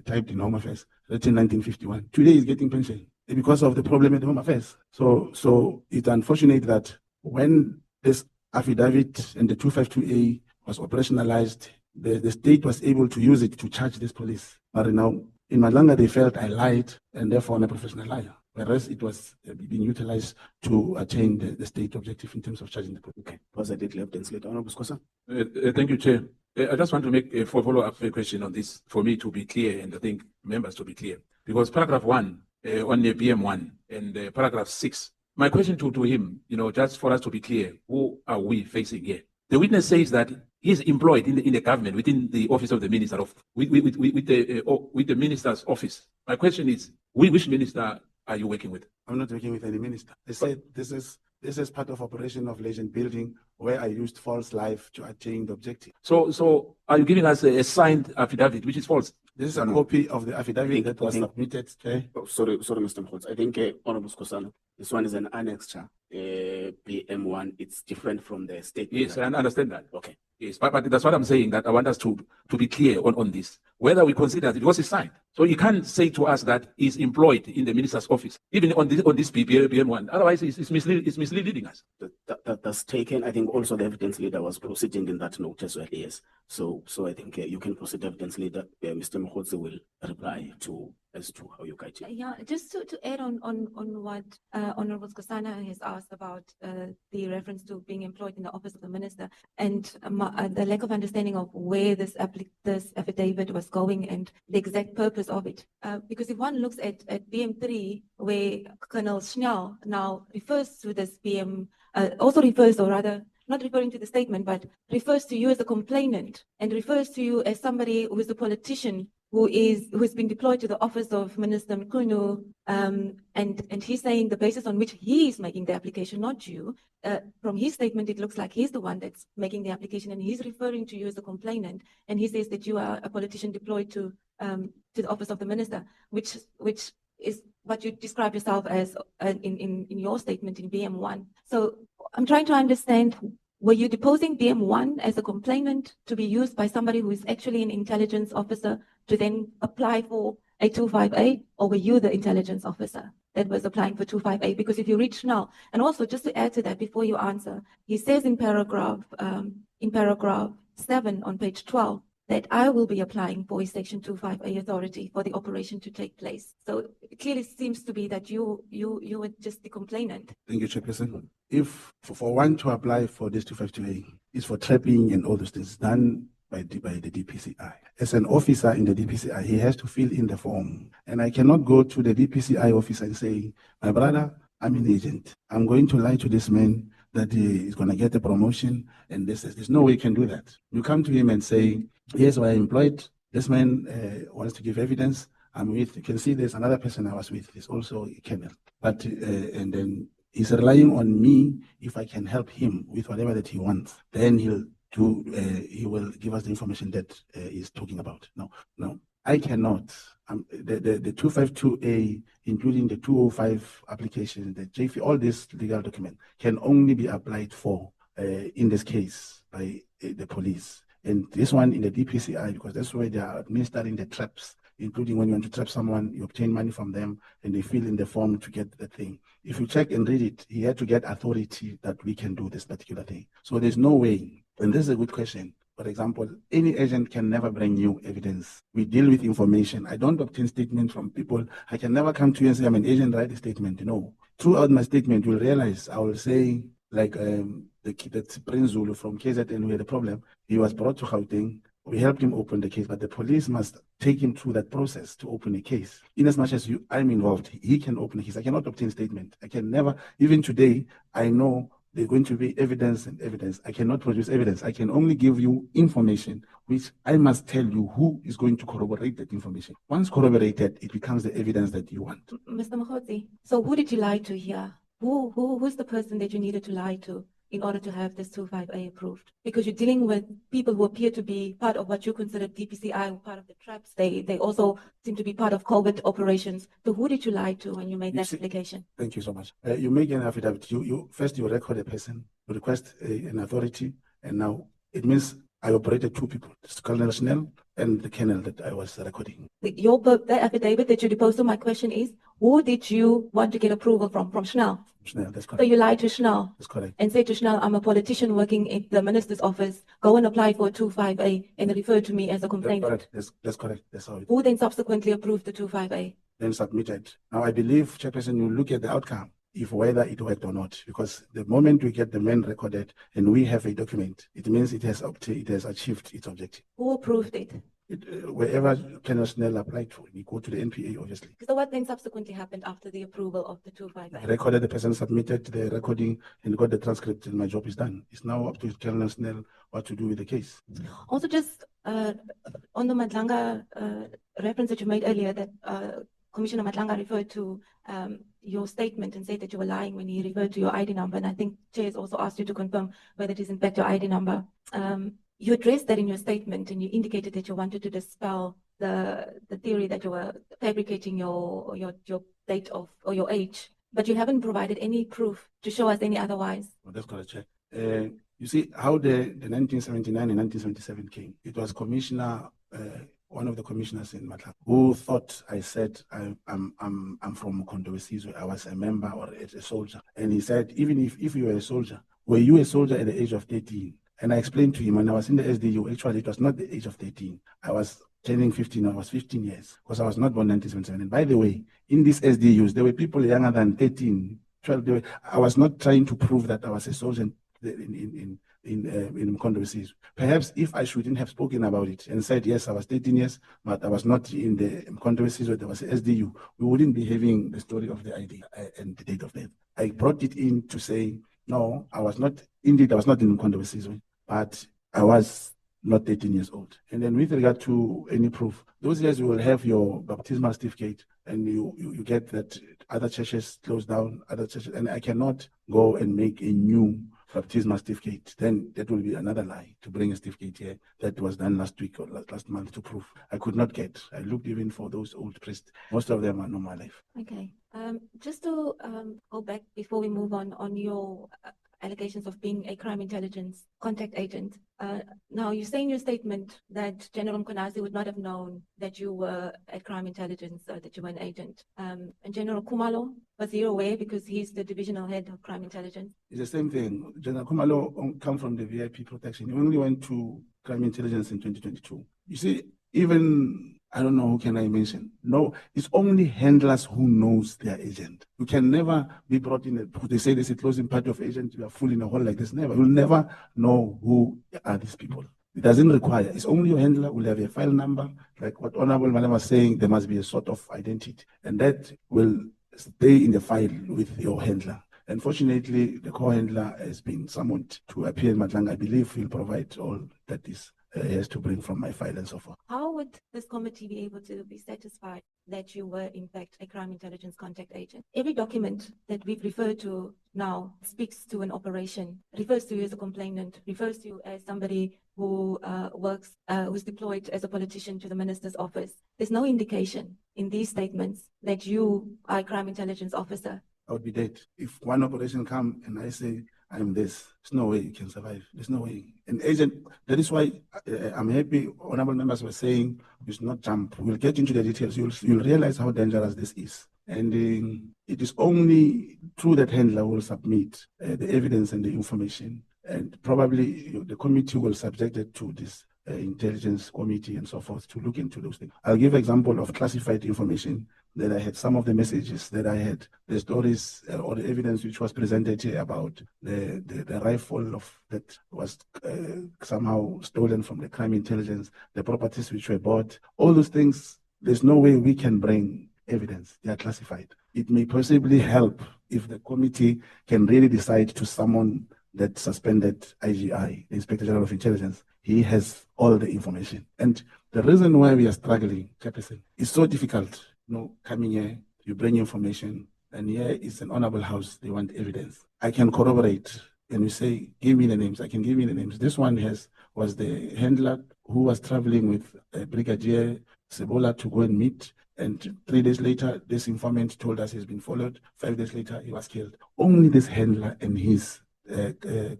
Speaker 5: typed in Home Affairs, written 1951. Today he's getting pension because of the problem at Home Affairs. So it's unfortunate that when this affidavit and the 252A was operationalized, the state was able to use it to charge this police. But now, in Nhlanhla, they felt I lied, and therefore I'm a professional liar. Whereas it was being utilized to attain the state objective in terms of charging the police.
Speaker 4: Okay. Positive evidence later. Honorable Scosa.
Speaker 8: Thank you, Chair. I just want to make a follow-up question on this for me to be clear, and I think members to be clear. Because paragraph 1 on the BM1 and paragraph 6, my question to him, just for us to be clear, who are we facing here? The witness says that he's employed in the government within the office of the minister with the minister's office. My question is, which minister are you working with?
Speaker 5: I'm not working with any minister. They said this is part of operation of legend building where I used false life to attain the objective.
Speaker 8: So are you giving us a signed affidavit which is false?
Speaker 5: This is a copy of the affidavit that was submitted.
Speaker 4: Sorry, Mr. Mkhwanazi. I think Honorable Scosa, this one is an annexure. BM1, it's different from the statement.
Speaker 8: Yes, I understand that.
Speaker 4: Okay.
Speaker 8: Yes, but that's what I'm saying, that I want us to be clear on this, whether we consider it was signed. So you can't say to us that he's employed in the minister's office, even on this BM1. Otherwise, it's misleading us.
Speaker 4: That's taken. I think also the evidence leader was proceeding in that note as well. Yes. So I think you can proceed. Evidence leader, Mr. Mogotsi will reply as to how you guide it.
Speaker 3: Yeah, just to add on what Honorable Skosana has asked about the reference to being employed in the office of the minister and the lack of understanding of where this affidavit was going and the exact purpose of it. Because if one looks at BM3, where Colonel Schnell now refers to this BM, also refers, or rather, not referring to the statement, but refers to you as a complainant and refers to you as somebody who is a politician who's been deployed to the office of Minister Mkhwanazi, and he's saying the basis on which he is making the application, not you. From his statement, it looks like he's the one that's making the application, and he's referring to you as a complainant, and he says that you are a politician deployed to the office of the minister, which is what you describe yourself as in your statement in BM1. So I'm trying to understand, were you deposing BM1 as a complainant to be used by somebody who is actually an intelligence officer to then apply for a 25A, or were you the intelligence officer that was applying for 25A? Because if you reach now, and also just to add to that before you answer, he says in paragraph 7 on page 12, that I will be applying for a Section 25A authority for the operation to take place. So it clearly seems to be that you were just the complainant.
Speaker 5: Thank you, Chairperson. If for one to apply for this 252A is for trapping and all those things done by the DPCI. As an officer in the DPCI, he has to fill in the form. And I cannot go to the DPCI officer and say, my brother, I'm an agent. I'm going to lie to this man that he is going to get a promotion, and there's no way you can do that. You come to him and say, yes, we're employed. This man wants to give evidence. I'm with, you can see there's another person I was with. He's also a colonel. But, and then he's relying on me. If I can help him with whatever that he wants, then he will give us the information that he's talking about. No, I cannot. The 252A, including the 205 application, the JF, all these legal documents can only be applied for, in this case, by the police. And this one in the DPCI, because that's where they are administering the traps, including when you want to trap someone, you obtain money from them, and they fill in the form to get the thing. If you check and read it, he had to get authority that we can do this particular thing. So there's no way, and this is a good question. For example, any agent can never bring new evidence. We deal with information. I don't obtain statements from people. I can never come to you and say, I'm an agent, write a statement. No. Throughout my statement, you'll realize I will say, like the kid that's Prince Zulu from KZN, we had a problem. He was brought to Gauteng. We helped him open the case, but the police must take him through that process to open a case. In as much as I'm involved, he can open a case. I cannot obtain statement. I can never, even today, I know there's going to be evidence and evidence. I cannot produce evidence. I can only give you information, which I must tell you who is going to corroborate that information. Once corroborated, it becomes the evidence that you want.
Speaker 3: Mr. Mogotsi, so who did you lie to here? Who's the person that you needed to lie to in order to have this 25A approved? Because you're dealing with people who appear to be part of what you consider DPCI, or part of the traps. They also seem to be part of COVID operations. So who did you lie to when you made
Speaker 5: You
Speaker 3: that
Speaker 5: see-
Speaker 3: application?
Speaker 5: Thank you so much. You make an affidavit. You first you record a person, you request an authority, and now it means I operated two people, Colonel Snell and the Colonel that I was recording.
Speaker 3: The affidavit that you deposed to, my question is, who did you want to get approval from? From Schnell.
Speaker 5: Snell, that's
Speaker 3: So
Speaker 5: correct.
Speaker 3: you lied to Schnell
Speaker 5: That's correct.
Speaker 3: and said to Schnell, I'm a politician working in the minister's office. Go and apply for a 25A and refer to me as a
Speaker 5: That's
Speaker 3: complainant.
Speaker 5: correct. That's correct. That's how it
Speaker 3: Who then subsequently approved the 25A?
Speaker 5: then submitted. Now I believe, Chairperson, you look at the outcome, if whether it worked or not, because the moment we get the men recorded and we have a document, it means it has achieved its objective.
Speaker 3: Who approved it?
Speaker 5: Wherever Colonel Snell applied for, we go to the NPA, obviously.
Speaker 3: So what then subsequently happened after the approval of the 25A?
Speaker 5: Recorded, the person submitted the recording and got the transcript, and my job is done. It's now up to Colonel Snell what to do with the case.
Speaker 3: Also, just on the Nhlanhla reference that you made earlier, that Commissioner Nhlanhla referred to your statement and said that you were lying when he referred to your ID number. And I think Chair has also asked you to confirm whether it is in fact your ID number. You addressed that in your statement, and you indicated that you wanted to dispel the theory that you were fabricating your date of or your age, but you haven't provided any proof to show us any otherwise.
Speaker 5: Oh, that's correct, Chair. You see how the 1979 and 1977 came. It was Commissioner, one of the commissioners in Matla, who thought I said I'm from Mkhwanazi. I was a member or a soldier, and he said, even if you were a soldier, were you a soldier at the age of 13? And I explained to him when I was in the SDU, actually it was not the age of 13. I was turning 15. I was 15 years because I was not born in 1977. And by the way, in these SDUs, there were people younger than 13, 12. I was not trying to prove that I was a soldier in Mkhwanazi. Perhaps if I shouldn't have spoken about it and said, yes, I was 13 years, but I was not in the Mkhwanazi, where there was a SDU, we wouldn't be having the story of the ID and the date of death. I brought it in to say, no, I was not, indeed, I was not in Mkhwanazi, but I was not 13 years old. And then with regard to any proof, those years you will have your baptismal certificate, and you get that other churches closed down, other churches, and I cannot go and make a new baptismal certificate. Then that will be another lie to bring a certificate here that was done last week or last month to prove. I could not get. I looked even for those old priests. Most of them are not my life.
Speaker 3: Okay. Just to go back before we move on your allegations of being a crime intelligence contact agent. Now, you say in your statement that General Mkhwanazi would not have known that you were at crime intelligence, that you were an agent. And General Khumalo, was he aware because he's the divisional head of crime intelligence?
Speaker 5: It's the same thing. General Khumalo come from the VIP protection. He only went to crime intelligence in 2022. You see, even I don't know who can I mention. No, it's only handlers who knows their agent. You can never be brought in. They say there's a closing party of agent. You are full in a hole like this. Never. You'll never know who are these people. It doesn't require. It's only your handler will have a file number. Like what Honorable Malema was saying, there must be a sort of identity, and that will stay in the file with your handler. Unfortunately, the co-handler has been summoned to appear in Nhlanhla. I believe he'll provide all that is he has to bring from my file and so forth.
Speaker 3: How would this committee be able to be satisfied that you were in fact a crime intelligence contact agent? Every document that we've referred to now speaks to an operation, refers to you as a complainant, refers to you as somebody who who's deployed as a politician to the minister's office. There's no indication in these statements that you are a crime intelligence officer.
Speaker 5: I would be dead. If one operation come and I say, I'm this, there's no way you can survive. There's no way. An agent, that is why I'm happy honorable members were saying, you should not jump. We'll get into the details. You'll realize how dangerous this is. And it is only through that handler will submit the evidence and the information. And probably the committee will subject it to this intelligence committee and so forth to look into those things. I'll give an example of classified information that I had, some of the messages that I had, the stories or the evidence which was presented here about the rifle that was somehow stolen from the crime intelligence, the properties which were bought, all those things, there's no way we can bring evidence. They are classified. It may possibly help if the committee can really decide to summon that suspended IGI, the Inspector General of Intelligence. He has all the information. And the reason why we are struggling, Chairperson, is so difficult. Coming here, you bring information, and here is an honorable house, they want evidence. I can corroborate and you say, give me the names, I can give you the names. This one was the handler who was traveling with Brigadier Sebola to go and meet. And 3 days later, this informant told us he's been followed. 5 days later, he was killed. Only this handler and his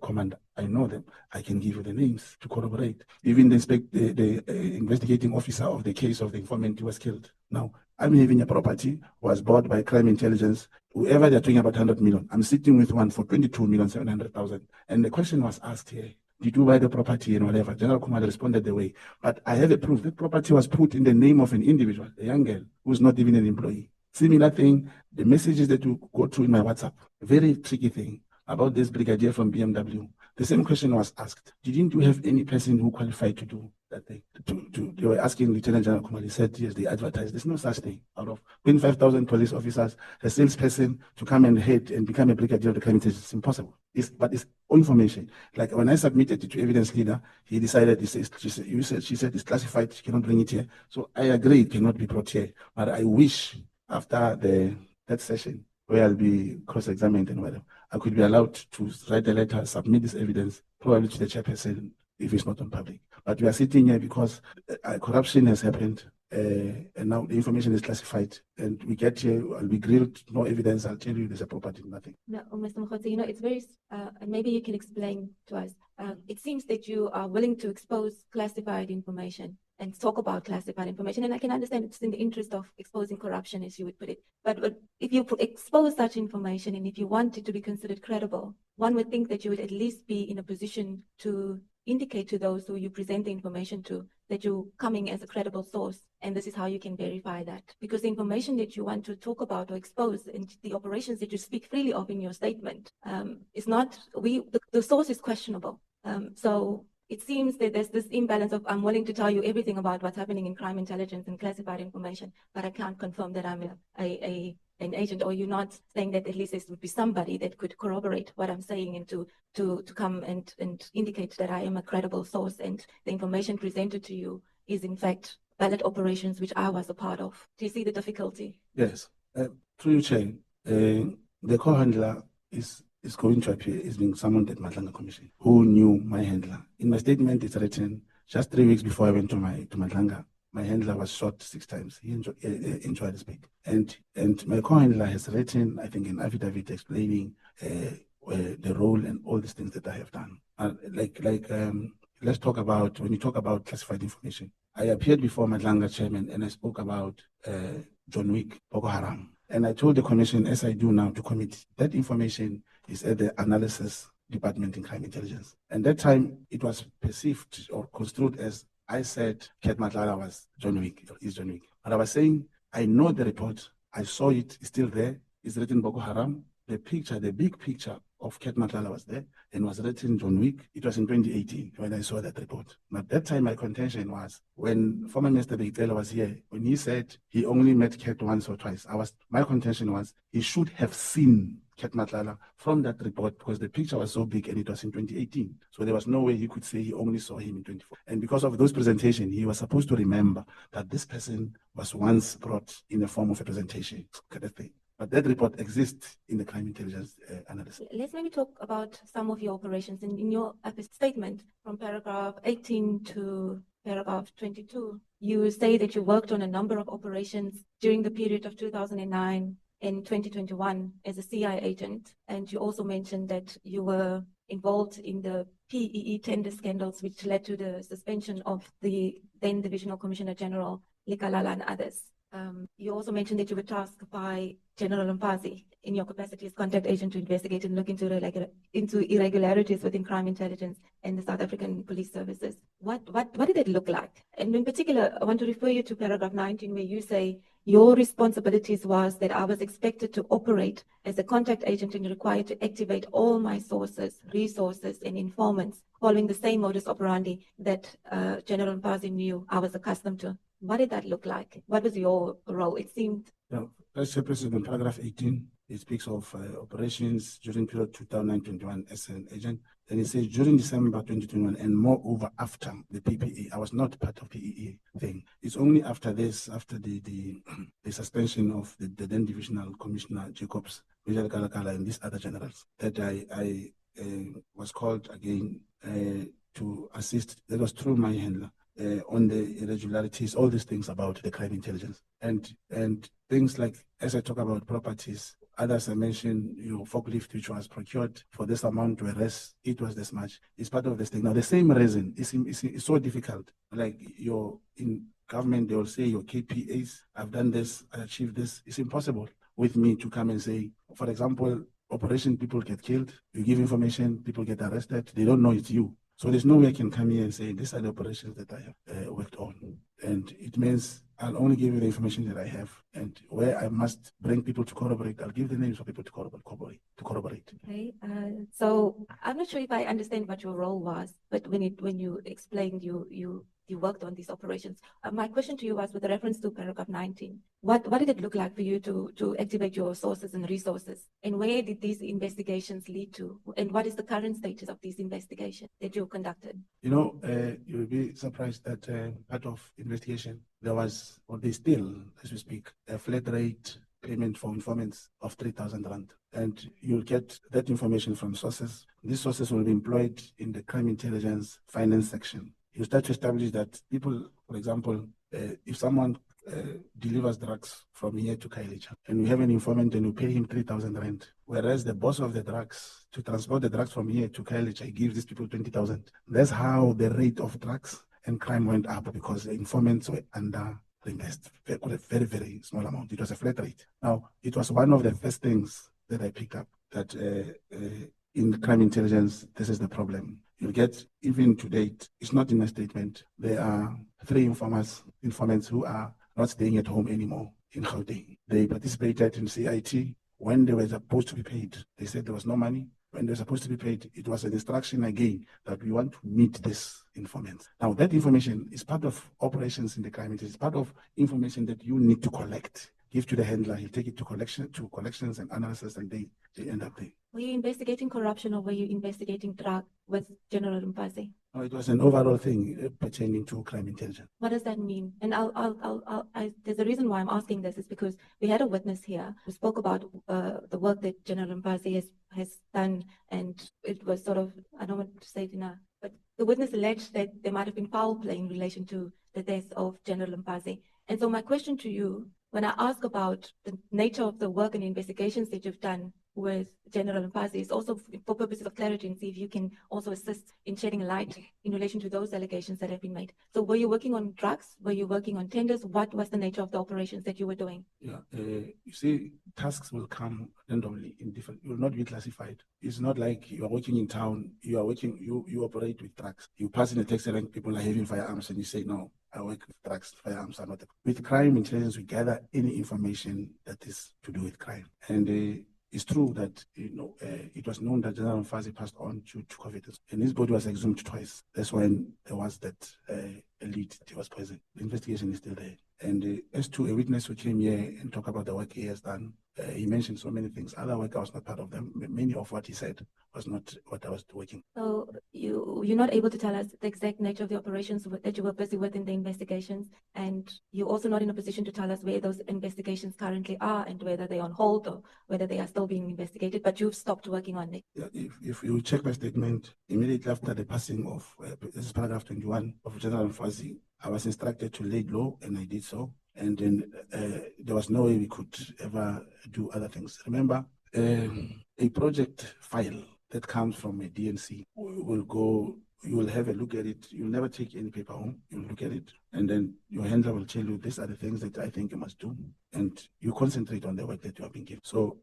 Speaker 5: commander, I know them. I can give you the names to corroborate. Even the investigating officer of the case of the informant who was killed. Now, I'm having a property was bought by crime intelligence. Whoever they're talking about 100 million, I'm sitting with one for 22,700,000. And the question was asked here, did you buy the property and whatever? General Kumar responded the way. But I have a proof that property was put in the name of an individual, a young girl who's not even an employee. Similar thing, the messages that you go through in my WhatsApp, very tricky thing about this brigadier from BMW. The same question was asked. Didn't you have any person who qualified to do that thing? They were asking Lieutenant General Kumar. He said, yes, they advertised. There's no such thing. Out of 25,000 police officers, a salesperson to come and head and become a brigadier of the crime intelligence, it's impossible. But it's information. Like when I submitted it to evidence leader, he decided, she said it's classified, she cannot bring it here. So I agree it cannot be brought here. But I wish after that session, where I'll be cross-examined and whatever, I could be allowed to write a letter, submit this evidence, probably to the chairperson if it's not on public. But we are sitting here because corruption has happened, and now the information is classified, and we get here, I'll be grilled, no evidence, I'll tell you there's a property, nothing.
Speaker 3: No, Mr. Mogotsi, it's very, and maybe you can explain to us. It seems that you are willing to expose classified information and talk about classified information. And I can understand it's in the interest of exposing corruption, as you would put it. But if you expose such information and if you want it to be considered credible, one would think that you would at least be in a position to indicate to those who you present the information to that you're coming as a credible source. And this is how you can verify that. Because the information that you want to talk about or expose and the operations that you speak freely of in your statement is not, the source is questionable. So it seems that there's this imbalance of I'm willing to tell you everything about what's happening in crime intelligence and classified information, but I can't confirm that I'm an agent, or you're not saying that at least there would be somebody that could corroborate what I'm saying and to come and indicate that I am a credible source and the information presented to you is in fact valid operations which I was a part of. Do you see the difficulty?
Speaker 5: Yes. Through you, Chair, the co-handler is going to appear is being summoned at Nhlanhla Commission. Who knew my handler? In my statement, it's written just 3 weeks before I went to Nhlanhla, my handler was shot 6 times. He enjoyed his back. And my co-handler has written, I think, an affidavit explaining the role and all these things that I have done. Let's talk about, when you talk about classified information, I appeared before Nhlanhla chairman and I spoke about John Wick, Boko Haram. And I told the commission, as I do now to committee, that information is at the analysis department in crime intelligence. And that time it was perceived or construed as I said Ket Nhlanhla was John Wick, is John Wick. And I was saying, I know the report, I saw it, it's still there, it's written Boko Haram. The picture, the big picture of Ket Nhlanhla was there and was written John Wick. It was in 2018 when I saw that report. But at that time, my contention was when former Minister Breytenbach was here, when he said he only met Ket once or twice, my contention was he should have seen Ket Nhlanhla from that report because the picture was so big and it was in 2018. So there was no way he could say he only saw him in 24. And because of those presentations, he was supposed to remember that this person was once brought in the form of a presentation, kind of thing. But that report exists in the crime intelligence analysis.
Speaker 3: Let's maybe talk about some of your operations. In your statement from paragraph 18 to paragraph 22, you say that you worked on a number of operations during the period of 2009 and 2021 as a CI agent. And you also mentioned that you were involved in the PEE tender scandals, which led to the suspension of the then Divisional Commissioner General, Nhlanhla and others. You also mentioned that you were tasked by General Mkhwanazi in your capacity as contact agent to investigate and look into irregularities within crime intelligence and the South African police services. What did it look like? And in particular, I want to refer you to paragraph 19, where you say your responsibilities was that I was expected to operate as a contact agent and required to activate all my sources, resources, and informants following the same modus operandi that General Mkhwanazi knew I was accustomed to. What did that look like? What was your role? It seemed...
Speaker 5: As President, paragraph 18, it speaks of operations during period 2009-21 as an agent. Then it says during December 2021 and moreover after the PPE. I was not part of PEE thing. It's only after this, after the suspension of the then Divisional Commissioner Jacobs, Vijay Kalakala, and these other generals, that I was called again to assist. That was through my handler on the irregularities, all these things about the crime intelligence, and things like, as I talk about properties, others I mentioned, forklift which was procured for this amount, whereas it was this much. It's part of this thing. Now the same reason is so difficult. Like in government, they will say your KPIs, I've done this, I achieved this. It's impossible with me to come and say, for example, operation, people get killed, you give information, people get arrested, they don't know it's you. So there's no way I can come here and say, these are the operations that I have worked on. And it means I'll only give you the information that I have. And where I must bring people to corroborate, I'll give the names for people to corroborate.
Speaker 3: Okay, so I'm not sure if I understand what your role was, but when you explained you worked on these operations, my question to you was with reference to paragraph 19. What did it look like for you to activate your sources and resources? And where did these investigations lead to? And what is the current status of these investigations that you conducted?
Speaker 5: You'll be surprised that part of investigation, there was, or they still, as we speak, a flat rate payment for informants of 3,000 rand. And you'll get that information from sources. These sources will be employed in the crime intelligence finance section. You start to establish that people, for example, if someone delivers drugs from here to Khayelitsha, and we have an informant and we pay him 3,000 rand, whereas the boss of the drugs, to transport the drugs from here to Khayelitsha, gives these people 20,000. That's how the rate of drugs and crime went up, because the informants were under invest a very, very small amount. It was a flat rate. Now, it was one of the first things that I picked up, that in crime intelligence, this is the problem. You'll get, even to date, it's not in a statement, there are 3 informants who are not staying at home anymore in Gauteng. They participated in CIT when they were supposed to be paid. They said there was no money. When they were supposed to be paid, it was an instruction again that we want to meet this informant. Now, that information is part of operations in the crime. It is part of information that you need to collect. Give to the handler, he'll take it to collections and analysis, and they end up there.
Speaker 3: Were you investigating corruption, or were you investigating drug with General Mkhwanazi?
Speaker 5: No, it was an overall thing pertaining to crime intelligence.
Speaker 3: What does that mean? And there's a reason why I'm asking this, is because we had a witness here who spoke about the work that General Mkhwanazi has done, and it was sort of, I don't want to say it enough, but the witness alleged that there might have been foul play in relation to the death of General Mkhwanazi. And so my question to you, when I ask about the nature of the work and investigations that you've done with General Mkhwanazi, is also for purposes of clarity, and see if you can also assist in shedding light in relation to those allegations that have been made. So were you working on drugs? Were you working on tenders? What was the nature of the operations that you were doing?
Speaker 5: Yeah, you see, tasks will come randomly in different, you will not be classified. It's not like you are working in town, you operate with drugs. You pass in a taxi rank, people are having firearms, and you say, no, I work with drugs, firearms are not. With crime intelligence, we gather any information that is to do with crime. And it's true that it was known that General Mkhwanazi passed on to COVID, and his body was exhumed twice. That's when there was that lead, he was poisoned. The investigation is still there. And as to a witness who came here and talked about the work he has done, he mentioned so many things. Other work, I was not part of them. Many of what he said was not what I was working.
Speaker 3: So you're not able to tell us the exact nature of the operations that you were busy with in the investigations, and you're also not in a position to tell us where those investigations currently are and whether they're on hold or whether they are still being investigated, but you've stopped working on it.
Speaker 5: Yeah, if you check my statement, immediately after the passing of, this is paragraph 21 of General Mkhwanazi, I was instructed to lay low, and I did so. And then there was no way we could ever do other things. Remember, a project file that comes from a DNC will go, you will have a look at it. You'll never take any paper home. You'll look at it, and then your handler will tell you, these are the things that I think you must do. And you concentrate on the work that you have been given. So,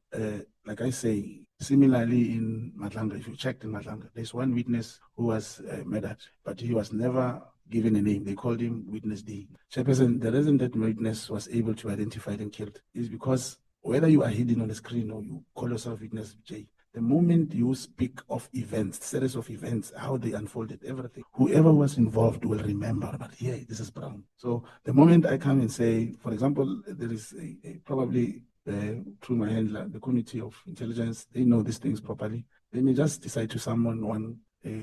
Speaker 5: like I say, similarly in Nhlanhla, if you checked in Nhlanhla, there's one witness who was murdered, but he was never given a name. They called him Witness D. Chairperson, the reason that witness was able to identify and killed is because whether you are hidden on the screen or you call yourself Witness J, the moment you speak of events, series of events, how they unfolded, everything, whoever was involved will remember, but yeah, this is Brown. So the moment I come and say, for example, there is probably through my handler, the Committee of Intelligence, they know these things properly. They may just decide to summon one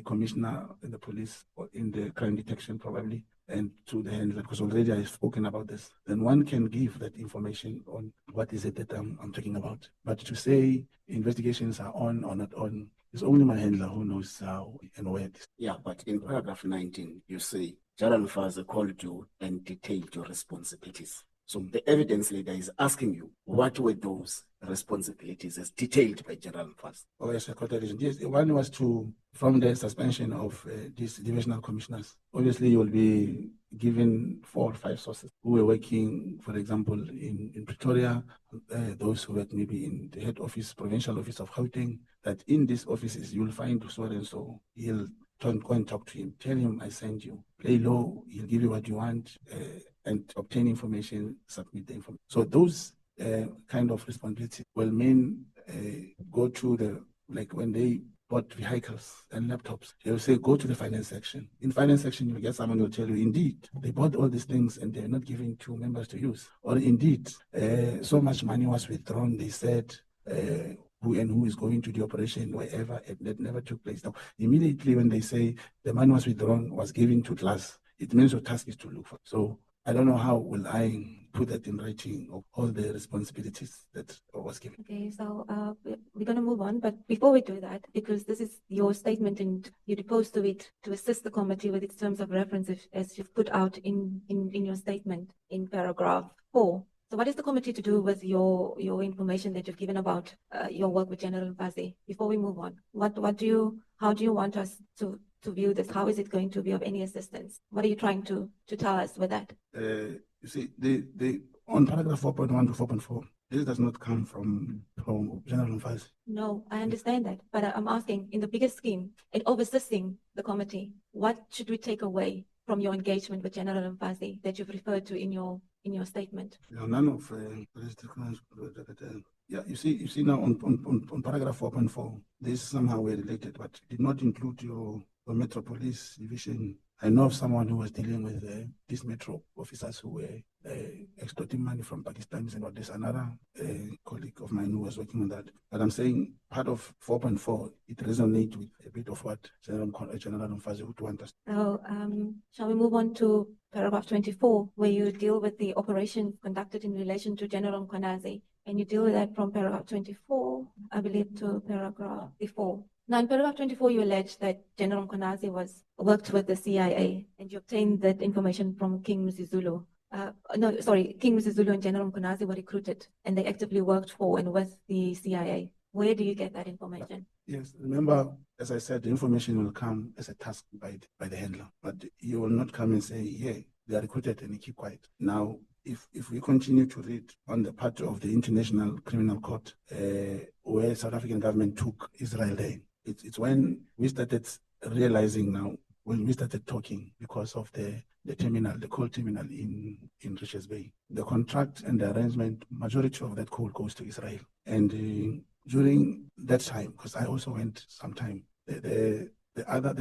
Speaker 5: commissioner in the police or in the crime detection probably, and to the handler, because already I've spoken about this. Then one can give that information on what is it that I'm talking about. But to say investigations are on or not on, It's only my handler who knows how and where this.
Speaker 4: Yeah, but in paragraph 19, you say, General Mkhwanazi called you and detailed your responsibilities. So the evidence leader is asking you, what were those responsibilities as detailed by General Mkhwanazi?
Speaker 5: Oh, yes, yes, one was from the suspension of these divisional commissioners. Obviously, you will be given 4 or 5 sources who were working, for example, in Pretoria, those who work maybe in the head office, provincial office of Gauteng, that in these offices you'll find so and so. He'll go and talk to him, tell him I sent you, play low, he'll give you what you want, and obtain information, submit the information. So those kind of responsibility will mean go to the, like when they bought vehicles and laptops, they'll say, go to the finance section. In finance section, you'll get someone who will tell you, indeed, they bought all these things and they're not giving to members to use. Or indeed, so much money was withdrawn, they said, who is going to the operation wherever, and that never took place. Now, immediately when they say the money was withdrawn, was given to class, it means your task is to look for. So I don't know how will I put that in writing of all the responsibilities that was given.
Speaker 3: Okay, so we're going to move on, but before we do that, because this is your statement and you deposed to it to assist the committee with its terms of reference, as you've put out in your statement in paragraph 4. So what is the committee to do with your information that you've given about your work with General Mkhwanazi? Before we move on, how do you want us to view this? How is it going to be of any assistance? What are you trying to tell us with that?
Speaker 5: You see, the on paragraph 4.1 to 4.4, this does not come from General Mkhwanazi.
Speaker 3: No, I understand that, but I'm asking, in the bigger scheme, in assisting the committee, what should we take away from your engagement with General Mkhwanazi that you've referred to in your statement?
Speaker 5: Yeah, none of yeah, you see now on paragraph 4.4, this somehow were related, but did not include your Metropolis division. I know of someone who was dealing with these metro officers who were extorting money from Pakistanis, and there's another colleague of mine who was working on that. But I'm saying part of 4.4, it resonates with a bit of what General Mkhwanazi would want us.
Speaker 3: So, shall we move on to paragraph 24, where you deal with the operation conducted in relation to General Mkhwanazi, and you deal with that from paragraph 24, I believe, to paragraph 4. Now, in paragraph 24, you allege that General Mkhwanazi worked with the CIA, and you obtained that information from King Mzizulu. King Mzizulu and General Mkhwanazi were recruited, and they actively worked for and with the CIA. Where do you get that information?
Speaker 5: Yes, remember, as I said, the information will come as a task by the handler, but you will not come and say, yeah, they are recruited, and you keep quiet. Now, if we continue to read on the part of the International Criminal Court, where South African government took Israel there, it's when we started realizing now, when we started talking, because of the terminal, the coal terminal in Richards Bay, the contract and the arrangement, majority of that coal goes to Israel. And during that time, because I also went sometime, the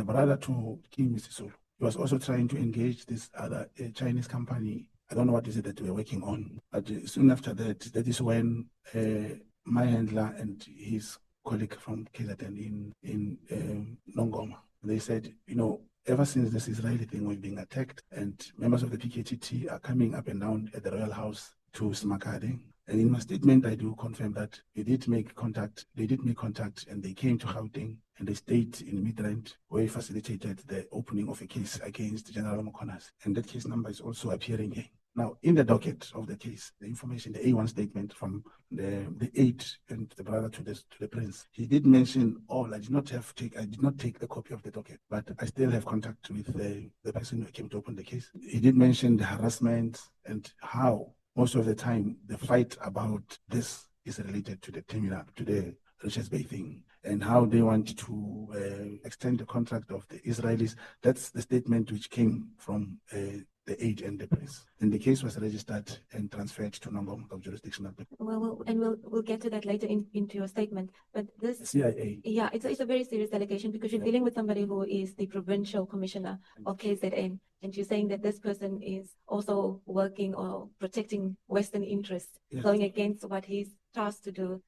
Speaker 5: brother to King Mzizulu, he was also trying to engage this other Chinese company. I don't know what is it that we're working on, but soon after that, that is when my handler and his colleague from KZN in Nongoma, they said, ever since this Israeli thing, we've been attacked, and members of the PKTT are coming up and down at the Royal House to Smakade. And in my statement, I do confirm that they did make contact, and they came to Gauteng, and they stayed in Midrand, where we facilitated the opening of a case against General Mkhwanazi. And that case number is also appearing here. Now, in the docket of the case, the information, the A1 statement from the aide and the brother to the prince, he did mention all. I did not take the copy of the docket, but I still have contact with the person who came to open the case. He did mention the harassment and how most of the time the fight about this is related to the terminal, to the Richards Bay thing, and how they want to extend the contract of the Israelis. That's the statement which came from the aide and the press. And the case was registered and transferred to Nongoma of jurisdictional.
Speaker 3: We'll get to that later into your statement. But this
Speaker 5: CIA.
Speaker 3: Yeah, it's a very serious allegation, because you're dealing with somebody who is the provincial commissioner of KZN, and you're saying that this person is also working or protecting Western interests,
Speaker 5: Yes.
Speaker 3: going against what he's tasked to do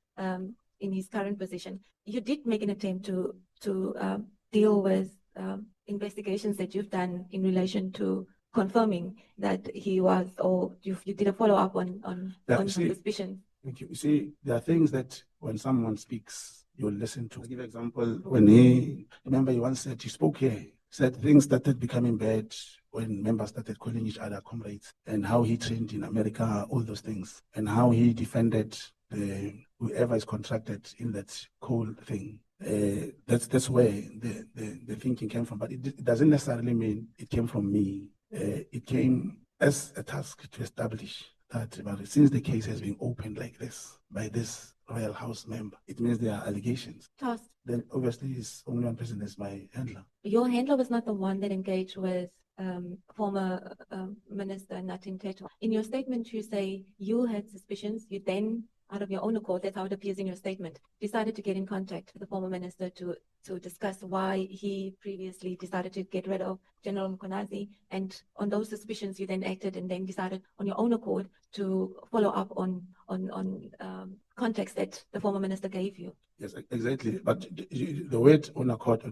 Speaker 3: in his current position. You did make an attempt to deal with investigations that you've done in relation to confirming that he was, or you did a follow-up on
Speaker 5: Yeah,
Speaker 3: your
Speaker 5: see,
Speaker 3: suspicion.
Speaker 5: Thank you. You see, there are things that when someone speaks, you'll listen to. I'll give an example. When he once said, he spoke here, said things started becoming bad when members started calling each other comrades, and how he trained in America, all those things, and how he defended whoever is contracted in that coal thing. That's where the thinking came from, but it doesn't necessarily mean it came from me. It came as a task to establish that since the case has been opened like this by this Royal House member, it means there are allegations.
Speaker 3: Task.
Speaker 5: Then obviously it's only one person as my handler.
Speaker 3: Your handler was not the one that engaged with former Minister Nathi Mthethwa. In your statement, you say you had suspicions. You then, out of your own accord, that's how it appears in your statement, decided to get in contact with the former minister to discuss why he previously decided to get rid of General Mkhwanazi. And on those suspicions, you then acted and then decided on your own accord to follow up on context that the former minister gave you.
Speaker 5: Yes, exactly. But the word on accord,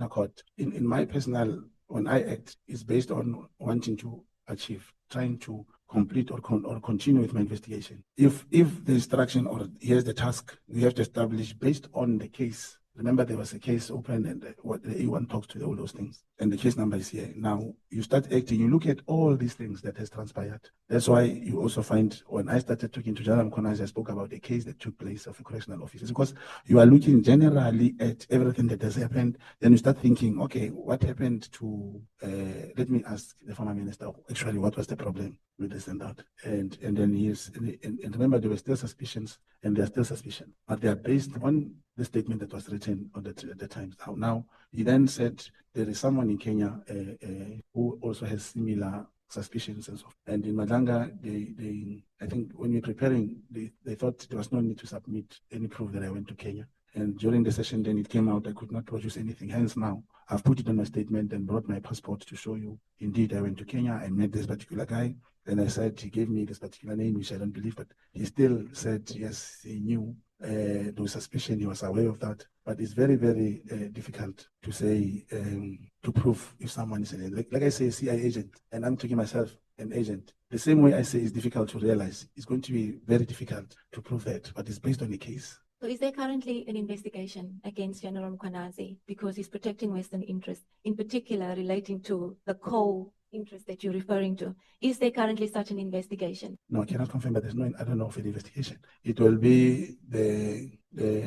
Speaker 5: in my personal, when I act, is based on wanting to achieve, trying to complete or continue with my investigation. If the instruction or here's the task, we have to establish based on the case. Remember, there was a case open, and what the A1 talks to all those things, and the case number is here. Now you start acting, you look at all these things that has transpired. That's why you also find when I started talking to General Mkhwanazi, I spoke about the case that took place of a correctional officer, because you are looking generally at everything that has happened. Then you start thinking, okay, what happened to? Let me ask the former minister. Actually, what was the problem with this and that? And then and remember, there were still suspicions, and there are still suspicions, but they are based on the statement that was written at the time. Now, he then said there is someone in Kenya who also has similar suspicions and so. And in Madanga, I think when we're preparing, they thought there was no need to submit any proof that I went to Kenya. And during the session, then it came out I could not produce anything. Hence, now I've put it on my statement and brought my passport to show you. Indeed, I went to Kenya. I met this particular guy. Then I said he gave me this particular name, which I don't believe, but he still said yes, he knew. There was suspicion, he was aware of that, but it's very, very difficult to say, to prove if someone is an agent. Like I say, a CIA agent, and I'm taking myself an agent. The same way I say it's difficult to realize, it's going to be very difficult to prove that, but it's based on the case.
Speaker 3: So is there currently an investigation against General Mkhwanazi because he's protecting Western interests, in particular relating to the coal interest that you're referring to? Is there currently such an investigation?
Speaker 5: No, I cannot confirm, but there's no, I don't know of an investigation. It will be the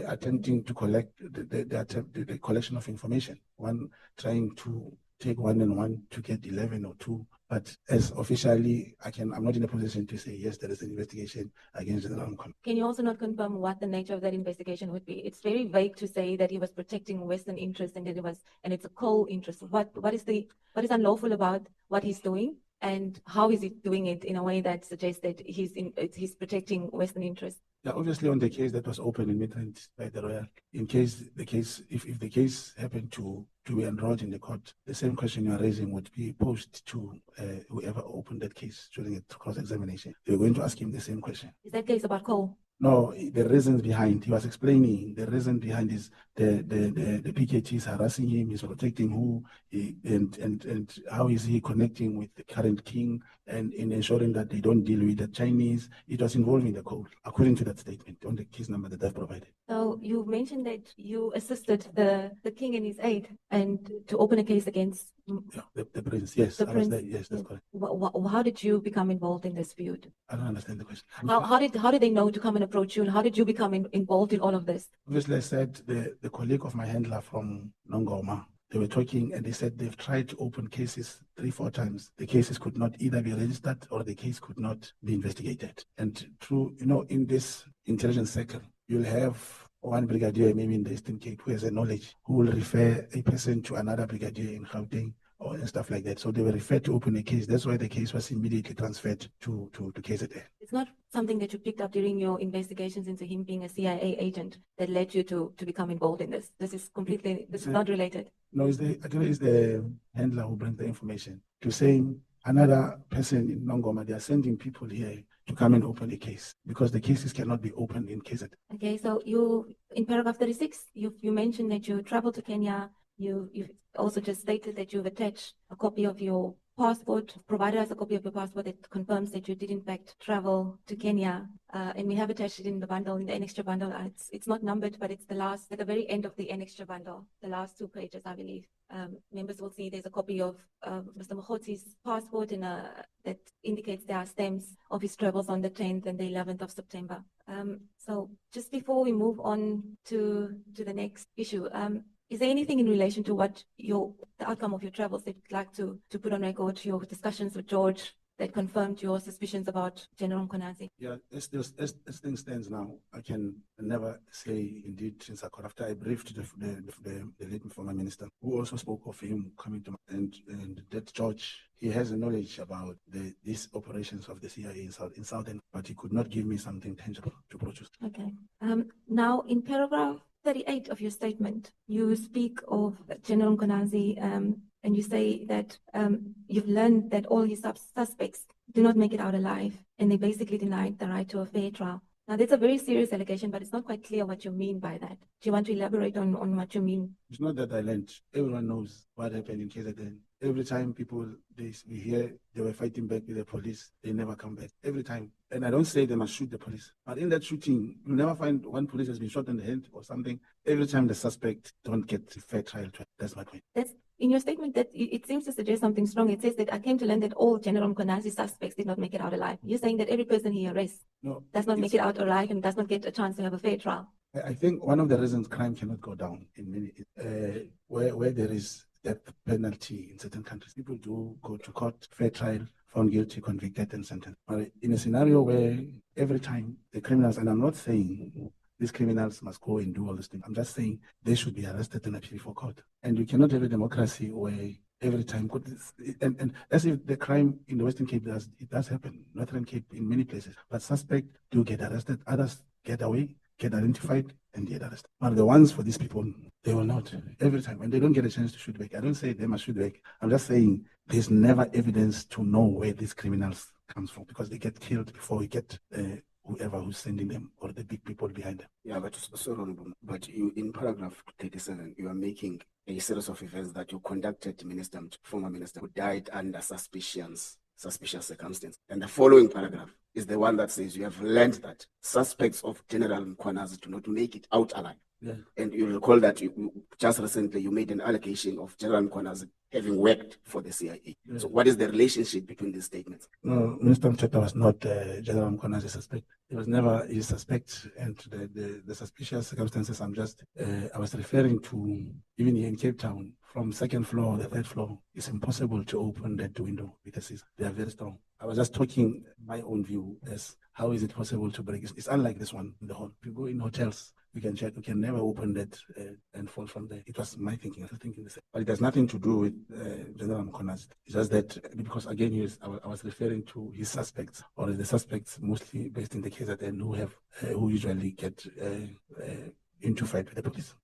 Speaker 5: attempting to collect the collection of information. One trying to take 1 and 1 to get 11 or 2. But as officially, I'm not in a position to say, yes, there is an investigation against General Mkhwanazi.
Speaker 3: Can you also not confirm what the nature of that investigation would be? It's very vague to say that he was protecting Western interests and that it's a coal interest. What is unlawful about what he's doing? And how is he doing it in a way that suggests that he's protecting Western interests?
Speaker 5: Yeah, obviously on the case that was open in Midrand by the Royal, if the case happened to be enrolled in the court, the same question you are raising would be posed to whoever opened that case during a cross-examination. They were going to ask him the same question.
Speaker 3: Is that case about coal?
Speaker 5: No, the reasons behind, he was explaining the reason behind is the PKT is harassing him, he's protecting who, and how is he connecting with the current king and in ensuring that they don't deal with the Chinese. It was involving the coal, according to that statement on the case number that I've provided.
Speaker 3: So you mentioned that you assisted the king and his aide and to open a case against
Speaker 5: the prince. Yes,
Speaker 3: the prince.
Speaker 5: Yes, that's correct.
Speaker 3: How did you become involved in this feud?
Speaker 5: I don't understand the question.
Speaker 3: How did they know to come and approach you, and how did you become involved in all of this?
Speaker 5: Obviously, I said the colleague of my handler from Nongoma, they were talking and they said they've tried to open cases 3-4 times. The cases could not either be registered or the case could not be investigated. And through, in this intelligence circle, you'll have one brigadier, maybe in the Eastern Cape, who has a knowledge, who will refer a person to another brigadier in Gauteng and stuff like that. So they were referred to open a case. That's why the case was immediately transferred to KZN.
Speaker 3: It's not something that you picked up during your investigations into him being a CIA agent that led you to become involved in this. This is not related.
Speaker 5: No, it's the handler who brings the information to saying another person in Nongoma, they are sending people here to come and open a case because the cases cannot be opened in KZN.
Speaker 3: Okay, so you, in paragraph 36, you mentioned that you traveled to Kenya. You've also just stated that you've attached a copy of your passport, provided us a copy of your passport that confirms that you did in fact travel to Kenya. And we have attached it in the bundle, in the annexure bundle. It's not numbered, but it's the last, at the very end of the annexure bundle, the last 2 pages, I believe. Members will see there's a copy of Mr. Mkhotsi's passport and that indicates there are stamps of his travels on the 10th and the 11th of September. So just before we move on to the next issue, is there anything in relation to what the outcome of your travels that you'd like to put on record, your discussions with George, that confirmed your suspicions about General Mkhwanazi?
Speaker 5: Yeah, as things stands now, I can never say indeed since after I briefed the late former minister, who also spoke of him coming to and that George, he has a knowledge about these operations of the CIA in Southern, but he could not give me something tangible to produce.
Speaker 3: Okay. Now in paragraph 38 of your statement, you speak of General Mkhwanazi, and you say that you've learned that all his suspects do not make it out alive, and they basically denied the right to a fair trial. Now, that's a very serious allegation, but it's not quite clear what you mean by that. Do you want to elaborate on what you mean?
Speaker 5: It's not that I learned. Everyone knows what happened in KZN. Every time we hear they were fighting back with the police, they never come back. Every time. And I don't say they must shoot the police. But in that shooting, you'll never find one police has been shot in the head or something. Every time the suspect don't get a fair trial. That's my point.
Speaker 3: That's in your statement that it seems to suggest something strong. It says that I came to learn that all General Mkhwanazi suspects did not make it out alive. You're saying that every person he arrests does not make it out alive and does not get a chance to have a fair trial.
Speaker 5: I think one of the reasons crime cannot go down in many where there is death penalty in certain countries, people do go to court, fair trial, found guilty, convicted, and sentenced. But in a scenario where every time the criminals, and I'm not saying these criminals must go and do all this thing, I'm just saying they should be arrested and appear before court. And you cannot have a democracy where every time, and as if the crime in the Western Cape does happen, Northern Cape in many places, but suspects do get arrested, others get away, get identified, and get arrested. But the ones for these people, they will not. Every time. And they don't get a chance to shoot back. I don't say they must shoot back. I'm just saying there's never evidence to know where these criminals comes from, because they get killed before we get whoever who's sending them or the big people behind them.
Speaker 4: Yeah, but sorry, but you in paragraph 37, you are making a series of events that you conducted former minister who died under suspicious circumstances. And the following paragraph is the one that says you have learned that suspects of General Mkhwanazi do not make it out alive.
Speaker 5: Yeah.
Speaker 4: And you recall that just recently you made an allegation of General Mkhwanazi having worked for the CIA. Yeah. So what is the relationship between these statements?
Speaker 5: No, Minister Mcheta was not General Mkhwanazi suspect. He was never his suspect, and the suspicious circumstances I was referring to, even here in Cape Town, from second floor, the third floor, it's impossible to open that window because they are very strong. I was just talking my own view as how is it possible to break it. It's unlike this one in the hall. People in hotels, we can check, we can never open that and fall from there. It was my thinking, I was thinking the same. But it has nothing to do with General Mkhwanazi. It's just that, because again, I was referring to his suspects, or the suspects mostly based in the KZN who usually get into fight with the police.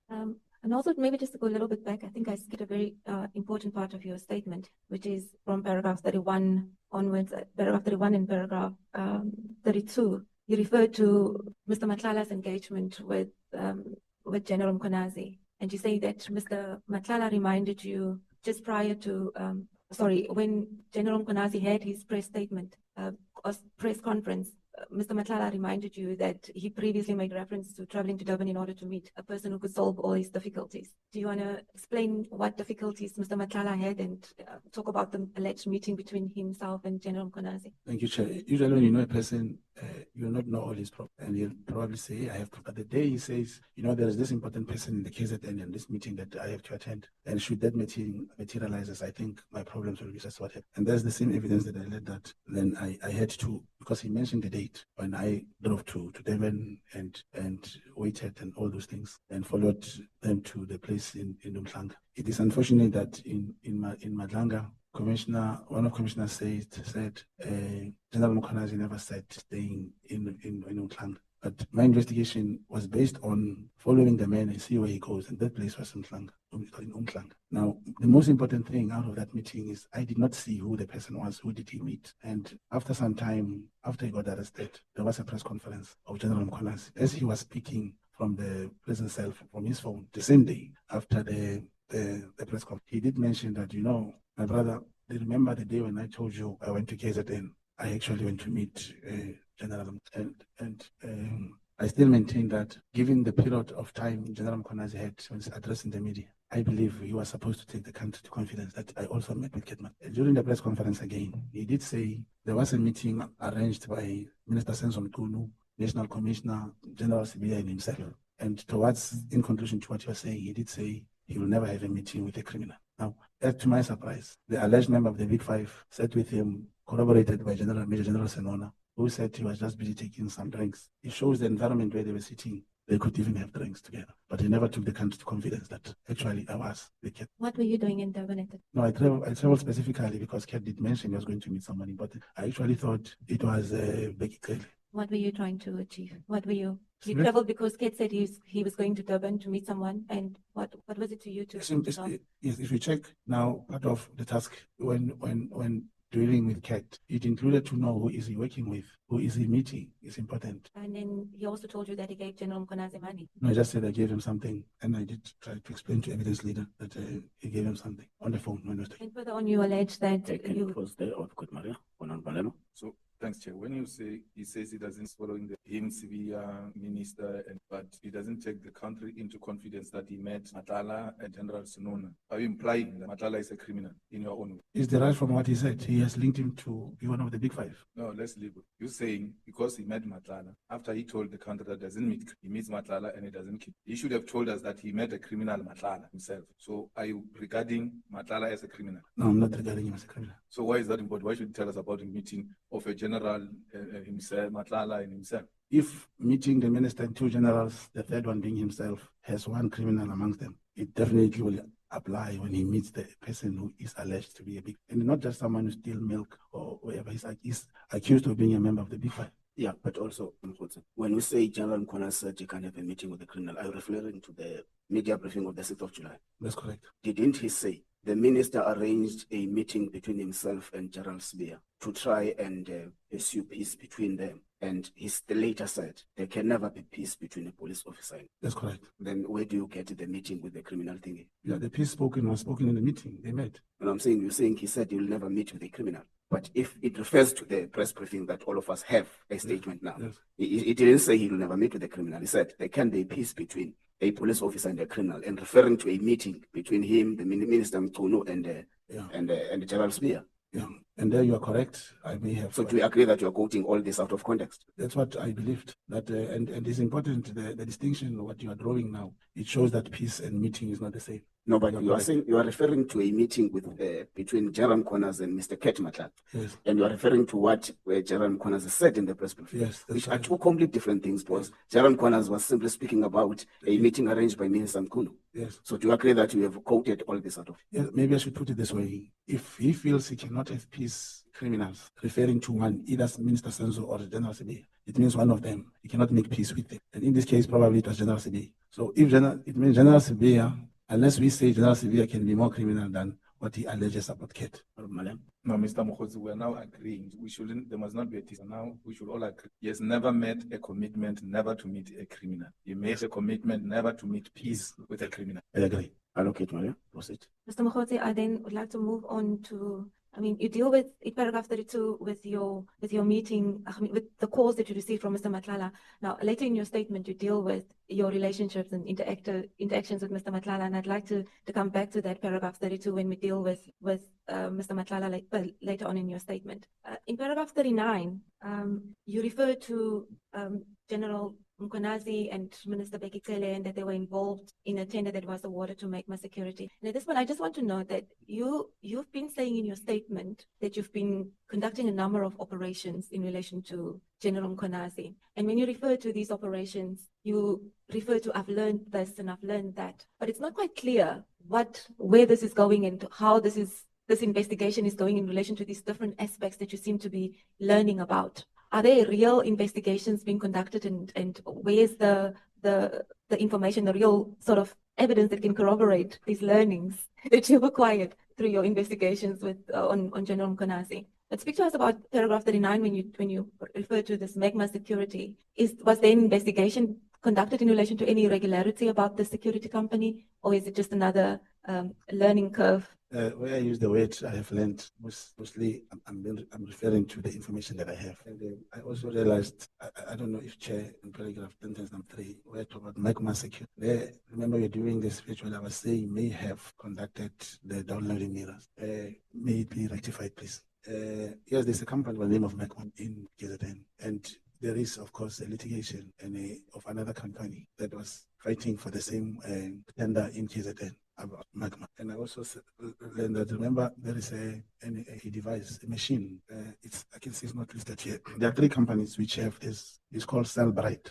Speaker 3: And also, maybe just to go a little bit back, I think I skipped a very important part of your statement, which is from paragraph 31 onwards, paragraph 31 and paragraph 32. You referred to Mr. Matlala's engagement with General Mkhwanazi, and you say that Mr. Matlala reminded you just prior to, when General Mkhwanazi had his press statement, or press conference, Mr. Matlala reminded you that he previously made reference to traveling to Durban in order to meet a person who could solve all his difficulties. Do you want to explain what difficulties Mr. Matlala had and talk about the alleged meeting between himself and General Mkhwanazi?
Speaker 5: Thank you, Chair. Usually when you know a person, you will not know all his problems, and he'll probably say, I have to. But the day he says, there is this important person in the KZN and this meeting that I have to attend, and should that meeting materializes, I think my problems will be just what happened. And that's the same evidence that I led that. Then I had to, because he mentioned the date when I drove to Durban and waited and all those things, and followed them to the place in Nhlanhla. It is unfortunate that in Madlanga, one of commissioners said General Mkhwanazi never said staying in Nhlanhla. But my investigation was based on following the man and see where he goes, and that place was in Nhlanhla. Now, the most important thing out of that meeting is I did not see who the person was, who did he meet. And after some time, after he got arrested, there was a press conference of General Mkhwanazi. As he was speaking from the prison cell, from his phone, the same day after the press conference, he did mention that, my brother, They remember the day when I told you I went to KZN. I actually went to meet General I still maintain that given the period of time General Mkhwanazi had when addressing the media, I believe he was supposed to take the country to confidence that I also met with Ketman. During the press conference again, he did say there was a meeting arranged by Minister Senzo Mkhunu, National Commissioner, General Sibiya and himself. And towards, in conclusion to what you were saying, he did say he will never have a meeting with a criminal. Now, to my surprise, the alleged member of the Big Five sat with him, corroborated by Major General Senona, who said he was just busy taking some drinks. It shows the environment where they were sitting. They could even have drinks together. But he never took the country to confidence that actually I was the cat.
Speaker 3: What were you doing in Durban?
Speaker 5: No, I traveled specifically because Kat did mention he was going to meet somebody, but I actually thought it was Becky Kelly.
Speaker 3: What were you trying to achieve? What were you? You
Speaker 5: Smith?
Speaker 3: traveled because Kate said he was going to Durban to meet someone, and what was it to you to?
Speaker 5: Yes, if you check now, part of the task when dealing with Kat, it included to know who is he working with, who is he meeting. It's important.
Speaker 3: And then he also told you that he gave General Mkhwanazi money.
Speaker 5: No, I just said I gave him something, and I did try to explain to evidence leader that he gave him something on the phone when he was taking.
Speaker 3: And further on, you allege that
Speaker 4: Can
Speaker 3: you.
Speaker 4: close there or good Maria, Honorable Malema.
Speaker 7: So, thanks, Chair. When you say he says he doesn't following him, Sibiya, minister, but he doesn't take the country into confidence that he met Nhlanhla and General Senona, are you implying that Nhlanhla is a criminal in your own way?
Speaker 5: Is derived from what he said. He has linked him to be one of the Big Five.
Speaker 7: No, let's leave it. You're saying because he met Nhlanhla, after he told the country that doesn't meet, he meets Nhlanhla and he doesn't kill. He should have told us that he met a criminal Nhlanhla himself. So are you regarding Nhlanhla as a criminal?
Speaker 5: No, I'm not regarding him as a criminal.
Speaker 7: So why is that important? Why should you tell us about the meeting of a general himself, Nhlanhla and himself?
Speaker 5: If meeting the minister and two generals, the third one being himself, has one criminal amongst them, it definitely will apply when he meets the person who is alleged to be a big, and not just someone who steals milk or whatever. He's accused of being a member of the Big Five.
Speaker 4: Yeah, but also, when we say General Mkhwanazi said you can have a meeting with the criminal, are you referring to the media briefing of the 6th of July?
Speaker 5: That's correct.
Speaker 4: Didn't he say the minister arranged a meeting between himself and General Sibiya to try and pursue peace between them? And he later said there can never be peace between a police officer and.
Speaker 5: That's correct.
Speaker 4: Then where do you get the meeting with the criminal thingy?
Speaker 5: Yeah, the peace was spoken in the meeting. They met.
Speaker 4: And I'm saying, you're saying he said you'll never meet with a criminal. But if it refers to the press briefing that all of us have a statement now,
Speaker 5: Yes.
Speaker 4: He didn't say he will never meet with a criminal. He said there can be peace between a police officer and a criminal, and referring to a meeting between him, the Minister Mkhunu, and General Sibiya.
Speaker 5: Yeah, and there you are correct. I may have.
Speaker 4: So do you agree that you are quoting all this out of context?
Speaker 5: That's what I believed. That and it's important the distinction what you are drawing now. It shows that peace and meeting is not the same.
Speaker 4: No, but
Speaker 5: You're
Speaker 4: you are
Speaker 5: right.
Speaker 4: saying you are referring to a meeting with between General Mkhwanazi and Mr. Ketmatla,
Speaker 5: Yes.
Speaker 4: and you are referring to what General Mkhwanazi said in the press briefing.
Speaker 5: Yes. That's
Speaker 4: Which are
Speaker 5: right.
Speaker 4: two completely different things, because General Mkhwanazi was simply speaking about a meeting arranged by Minister Mkhunu.
Speaker 5: Yes.
Speaker 4: So do you agree that you have quoted all this out of?
Speaker 5: Yeah, maybe I should put it this way. If he feels he cannot have peace criminals, referring to one, either Minister Senzo or General Sibiya, it means one of them. He cannot make peace with them. And in this case, probably it was General Sibiya. So if it means General Sibiya, unless we say General Sibiya can be more criminal than what he alleges about Ket.
Speaker 7: No, Mr. Mogotsi, we are now agreeing. There must not be a teaser. Now we should all agree. He has never made a commitment never to meet a criminal. He made a commitment never to meet peace with a criminal.
Speaker 5: I agree.
Speaker 4: Allocate, Maria. Proceed.
Speaker 3: Mr. Mogotsi, I then would like to move on to, you deal with, in paragraph 32, with your meeting, with the calls that you received from Mr. Nhlanhla. Now, later in your statement, you deal with your relationships and interactions with Mr. Nhlanhla, and I'd like to come back to that paragraph 32 when we deal with Mr. Nhlanhla later on in your statement. In paragraph 39, you refer to General Mkhwanazi and Minister Becky Cele, and that they were involved in a tender that was awarded to Magma Security. Now, this one, I just want to know that you've been saying in your statement that you've been conducting a number of operations in relation to General Mkhwanazi. And when you refer to these operations, you refer to, I've learned this and I've learned that. But it's not quite clear where this is going and how this investigation is going in relation to these different aspects that you seem to be learning about. Are there real investigations being conducted, and where's the information, the real sort of evidence that can corroborate these learnings that you've acquired through your investigations on General Mkhwanazi? But speak to us about paragraph 39 when you refer to this Magma Security. Was there an investigation conducted in relation to any irregularity about the security company, or is it just another learning curve?
Speaker 5: Where I use the word I have learned, mostly I'm referring to the information that I have. And I also realized, I don't know if Chair in paragraph 10.3, where I talk about Mkhwanazi security. There, remember we're doing this virtual, I was saying may have conducted the downloading mirrors. May it be rectified, please. Yes, there's a company by the name of Mkhwanazi in KZN, and there is, of course, a litigation of another company that was fighting for the same tender in KZN about Magma. And I also learned that, remember, there is a device, a machine. I can see it's not listed here. There are 3 companies which have this. It's called Cellbrite.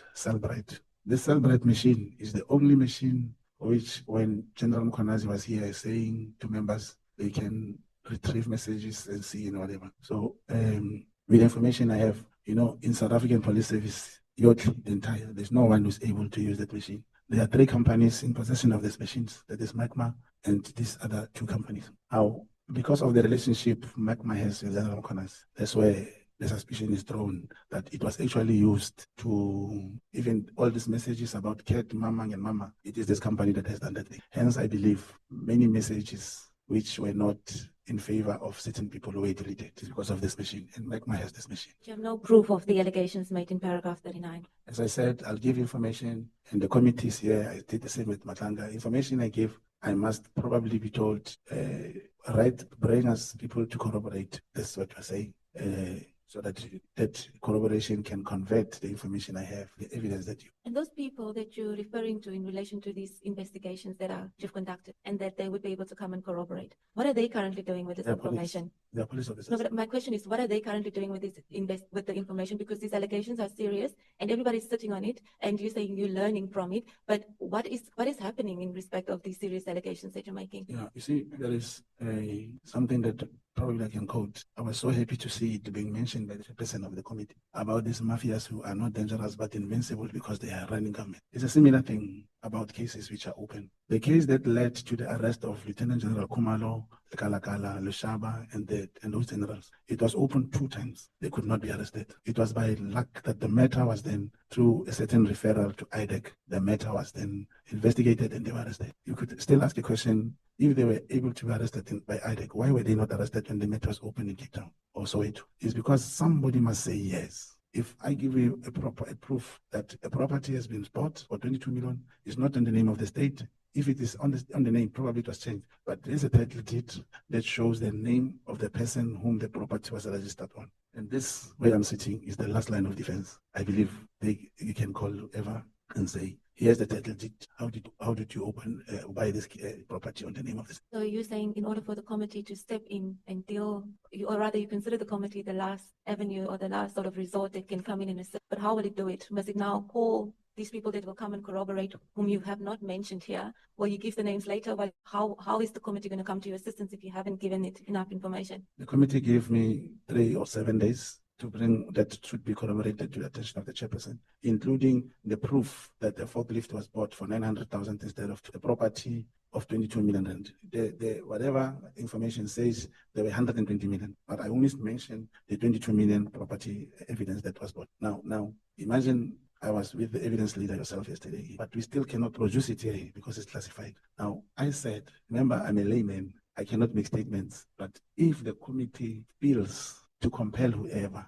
Speaker 5: This Cellbrite machine is the only machine which, when General Mkhwanazi was here saying to members, they can retrieve messages and see and whatever. So with the information I have, in South African Police Service, there's no one who's able to use that machine. There are 3 companies in possession of these machines. That is Magma and these other 2 companies. Now, because of the relationship Magma has with General Mkhwanazi, that's where the suspicion is thrown that it was actually used to, even all these messages about Cat, Mamang and Mama, it is this company that has done that thing. Hence, I believe many messages which were not in favor of certain people who were deleted because of this machine. And Magma has this machine.
Speaker 3: You have no proof of the allegations made in paragraph 39.
Speaker 5: As I said, I'll give information, and the committees here, I did the same with Nhlanhla. Information I give, I must probably be told, bring us people to corroborate. That's what we're saying. So that corroboration can convert the information I have, the evidence that you.
Speaker 3: And those people that you're referring to in relation to these investigations that you've conducted and that they would be able to come and corroborate, what are they currently doing with this information?
Speaker 5: They're police officers.
Speaker 3: No, but my question is, what are they currently doing with this with the information? Because these allegations are serious and everybody's sitting on it and you're saying you're learning from it. But what is happening in respect of these serious allegations that you're making?
Speaker 5: Yeah, you see, there is something that probably I can quote. I was so happy to see it being mentioned by the president of the committee about these mafias who are not dangerous but invincible because they are running government. It's a similar thing about cases which are open. The case that led to the arrest of Lieutenant General Kumalo, Kalakala, Lushaba, and those generals, it was open 2 times. They could not be arrested. It was by luck that the matter was then, through a certain referral to IDEC, the matter was then investigated and they were arrested. You could still ask a question, if they were able to be arrested by IDEC, why were they not arrested when the matter was open in Cape Town or Soweto? It's because somebody must say yes. If I give you a proof that a property has been bought for 22 million, it's not in the name of the state. If it is on the name, probably it was changed. But there is a title deed that shows the name of the person whom the property was registered on. And this, where I'm sitting, is the last line of defense. I believe you can call whoever and say, here's the title deed. How did you buy this property on the name of this?
Speaker 3: So you're saying in order for the committee to step in and deal, or rather you consider the committee the last avenue or the last sort of resort that can come in and assist. But how will it do it? Must it now call these people that will come and corroborate, whom you have not mentioned here? Will you give the names later? But how is the committee going to come to your assistance if you haven't given it enough information?
Speaker 5: The committee gave me 3 or 7 days to bring that should be corroborated to the attention of the chairperson, including the proof that the forklift was bought for 900,000 instead of the property of 22 million rand. The whatever information says there were 120 million, but I only mentioned the 22 million property evidence that was bought. Now imagine I was with the evidence leader yourself yesterday, but we still cannot produce it here because it's classified. Now, I said, remember, I'm a layman. I cannot make statements, but if the committee feels to compel whoever,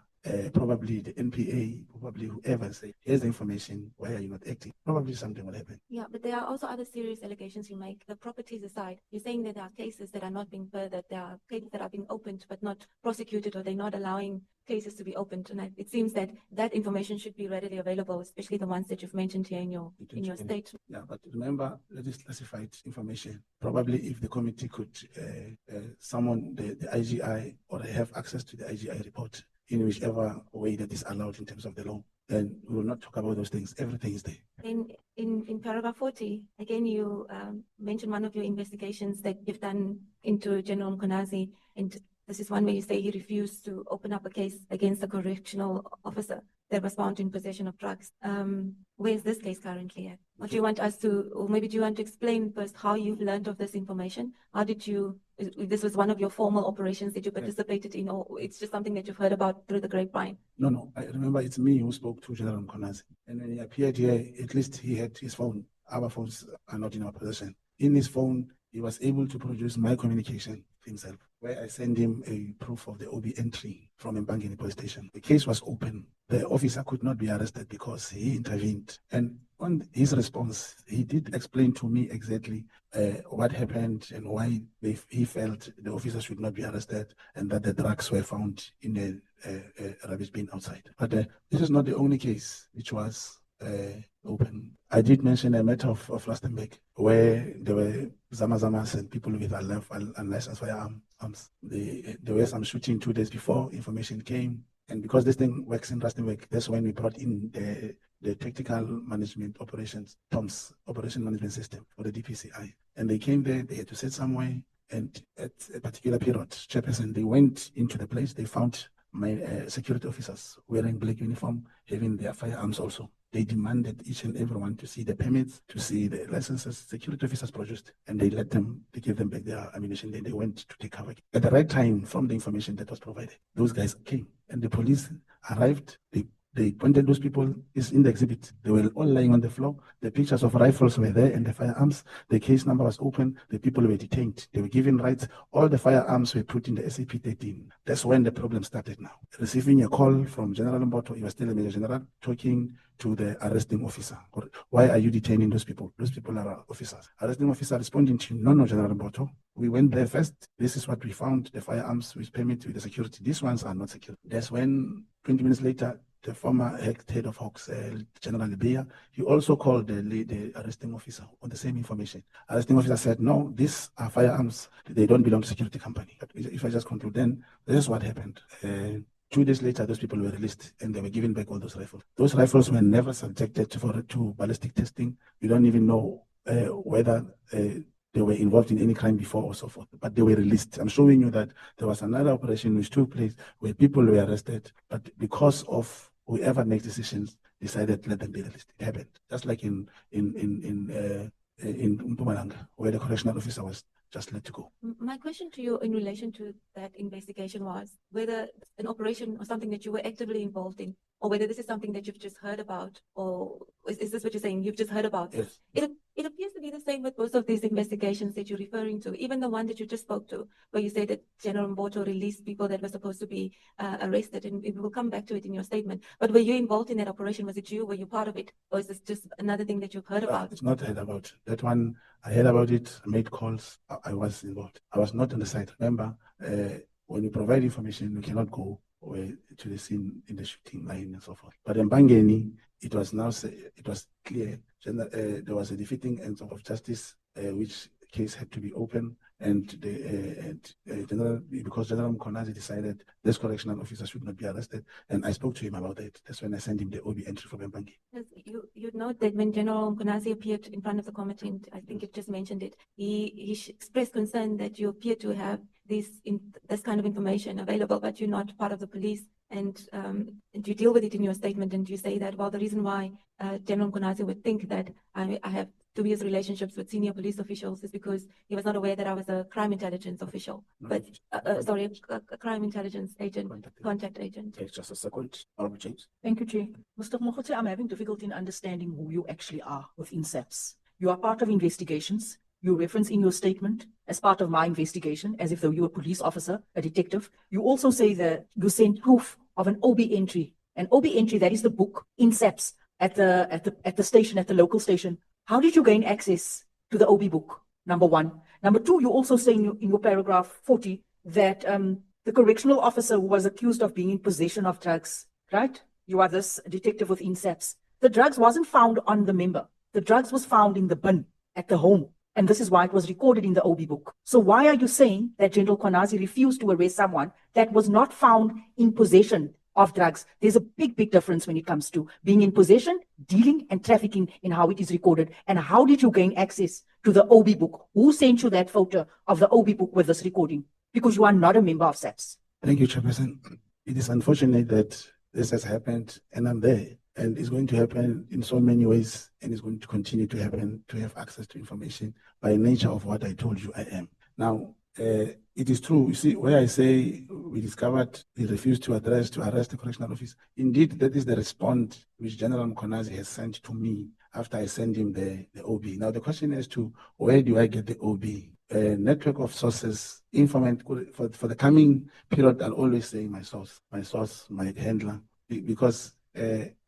Speaker 5: probably the NPA, probably whoever, say, here's the information, why are you not acting? Probably something will happen.
Speaker 3: Yeah, but there are also other serious allegations you make. The properties aside, you're saying that there are cases that are not being furthered, there are cases that are being opened but not prosecuted, or they're not allowing cases to be opened. And it seems that that information should be readily available, especially the ones that you've mentioned here in your statement.
Speaker 5: Yeah, but remember, that is classified information. Probably if the committee could summon the IGI or have access to the IGI report in whichever way that is allowed in terms of the law, then we will not talk about those things. Everything is there.
Speaker 3: In paragraph 40, again, you mentioned one of your investigations that you've done into General Mkhwanazi, and this is one where you say he refused to open up a case against a correctional officer that was found in possession of drugs. Where's this case currently at? Or do you want us to, or maybe do you want to explain first how you've learned of this information? How did you, this was one of your formal operations that you participated in, or it's just something that you've heard about through the grapevine?
Speaker 5: No, I remember it's me who spoke to General Mkhwanazi. And when he appeared here, at least he had his phone. Our phones are not in our possession. In his phone, he was able to produce my communication himself, where I sent him a proof of the OB entry from Mbangeni police station. The case was open. The officer could not be arrested because he intervened. And on his response, he did explain to me exactly what happened and why he felt the officer should not be arrested and that the drugs were found in a rubbish bin outside. But this is not the only case which was open. I did mention a matter of Rustenburg where there were Zamazamas and people with unlicensed firearms. There were some shooting 2 days before information came. And because this thing works in Rustenburg, that's when we brought in the tactical management operations, TOMS, operation management system for the DPCI. And they came there, they had to sit somewhere. And at a particular period, Chairperson, they went into the place, they found my security officers wearing black uniform, having their firearms also. They demanded each and everyone to see the permits, to see the licenses security officers produced, and they gave them back their ammunition. Then they went to take cover. At the right time, from the information that was provided, those guys came and the police arrived. They pointed those people is in the exhibit. They were all lying on the floor. The pictures of rifles were there and the firearms. The case number was open. The people were detained. They were given rights. All the firearms were put in the SAP 13. That's when the problem started now. Receiving a call from General Mboto, he was still a Major General, talking to the arresting officer. Why are you detaining those people? Those people are officers. Arresting officer responding to no, General Mboto. We went there first. This is what we found. The firearms with permit with the security. These ones are not secure. That's when 20 minutes later, the former head of Hawks, General Lebeya, he also called the arresting officer on the same information. Arresting officer said, no, these are firearms. They don't belong to security company. But if I just conclude, then this is what happened. 2 days later, those people were released and they were given back all those rifles. Those rifles were never subjected to ballistic testing. We don't even know whether they were involved in any crime before or so forth, but they were released. I'm showing you that there was another operation which took place where people were arrested, but because of whoever makes decisions decided let them be released. It happened. Just like in Mpumalanga, where the correctional officer was just let to go.
Speaker 3: My question to you in relation to that investigation was whether an operation or something that you were actively involved in, or whether this is something that you've just heard about, or is this what you're saying? You've just heard about?
Speaker 5: Yes.
Speaker 3: It appears to be the same with both of these investigations that you're referring to, even the one that you just spoke to, where you said that General Mboto released people that were supposed to be arrested, and we will come back to it in your statement. But were you involved in that operation? Was it you? Were you part of it? Or is this just another thing that you've heard about?
Speaker 5: It's not heard about. That one, I heard about it, made calls, I was involved. I was not on the site. Remember, when you provide information, you cannot go to the scene in the shooting line and so forth. But in Mbangeni, it was clear there was a defeating end of justice, which case had to be open, and because General Mkhwanazi decided this correctional officer should not be arrested, and I spoke to him about that. That's when I sent him the OB entry from Mbangi.
Speaker 3: You note that when General Mkhwanazi appeared in front of the committee, and I think you've just mentioned it, he expressed concern that you appear to have this kind of information available, but you're not part of the police. And you deal with it in your statement, and you say that, well, the reason why General Mkhwanazi would think that I have dubious relationships with senior police officials is because he was not aware that I was a crime intelligence official, but sorry, a crime intelligence agent, contact agent.
Speaker 4: Okay, just a second. Honorable James.
Speaker 9: Thank you, Chair. Mr. Mogotsi, I'm having difficulty in understanding who you actually are within SAPS. You are part of investigations. You reference in your statement, as part of my investigation, as if though you were a police officer, a detective. You also say that you sent proof of an OB entry. An OB entry, that is the book in SAPS at the station, at the local station. How did you gain access to the OB book? Number one. Number two, you also say in your paragraph 40 that the correctional officer who was accused of being in possession of drugs, right? You are this detective within SAPS. The drugs wasn't found on the member. The drugs was found in the bin at the home. And this is why it was recorded in the OB book. So why are you saying that General Mkhwanazi refused to arrest someone that was not found in possession of drugs? There's a big difference when it comes to being in possession, dealing, and trafficking in how it is recorded. And how did you gain access to the OB book? Who sent you that photo of the OB book with this recording? Because you are not a member of SAPS.
Speaker 5: Thank you, Chairperson. It is unfortunate that this has happened, and I'm there. and it's going to happen in so many ways, and it's going to continue to happen, to have access to information by nature of what I told you I am. Now, it is true, you see, where I say we discovered he refused to arrest the correctional officer. Indeed, that is the response which General Mkhwanazi has sent to me after I sent him the OB. Now, the question is to where do I get the OB? A network of sources, informant, for the coming period, I'll always say my source, my handler, because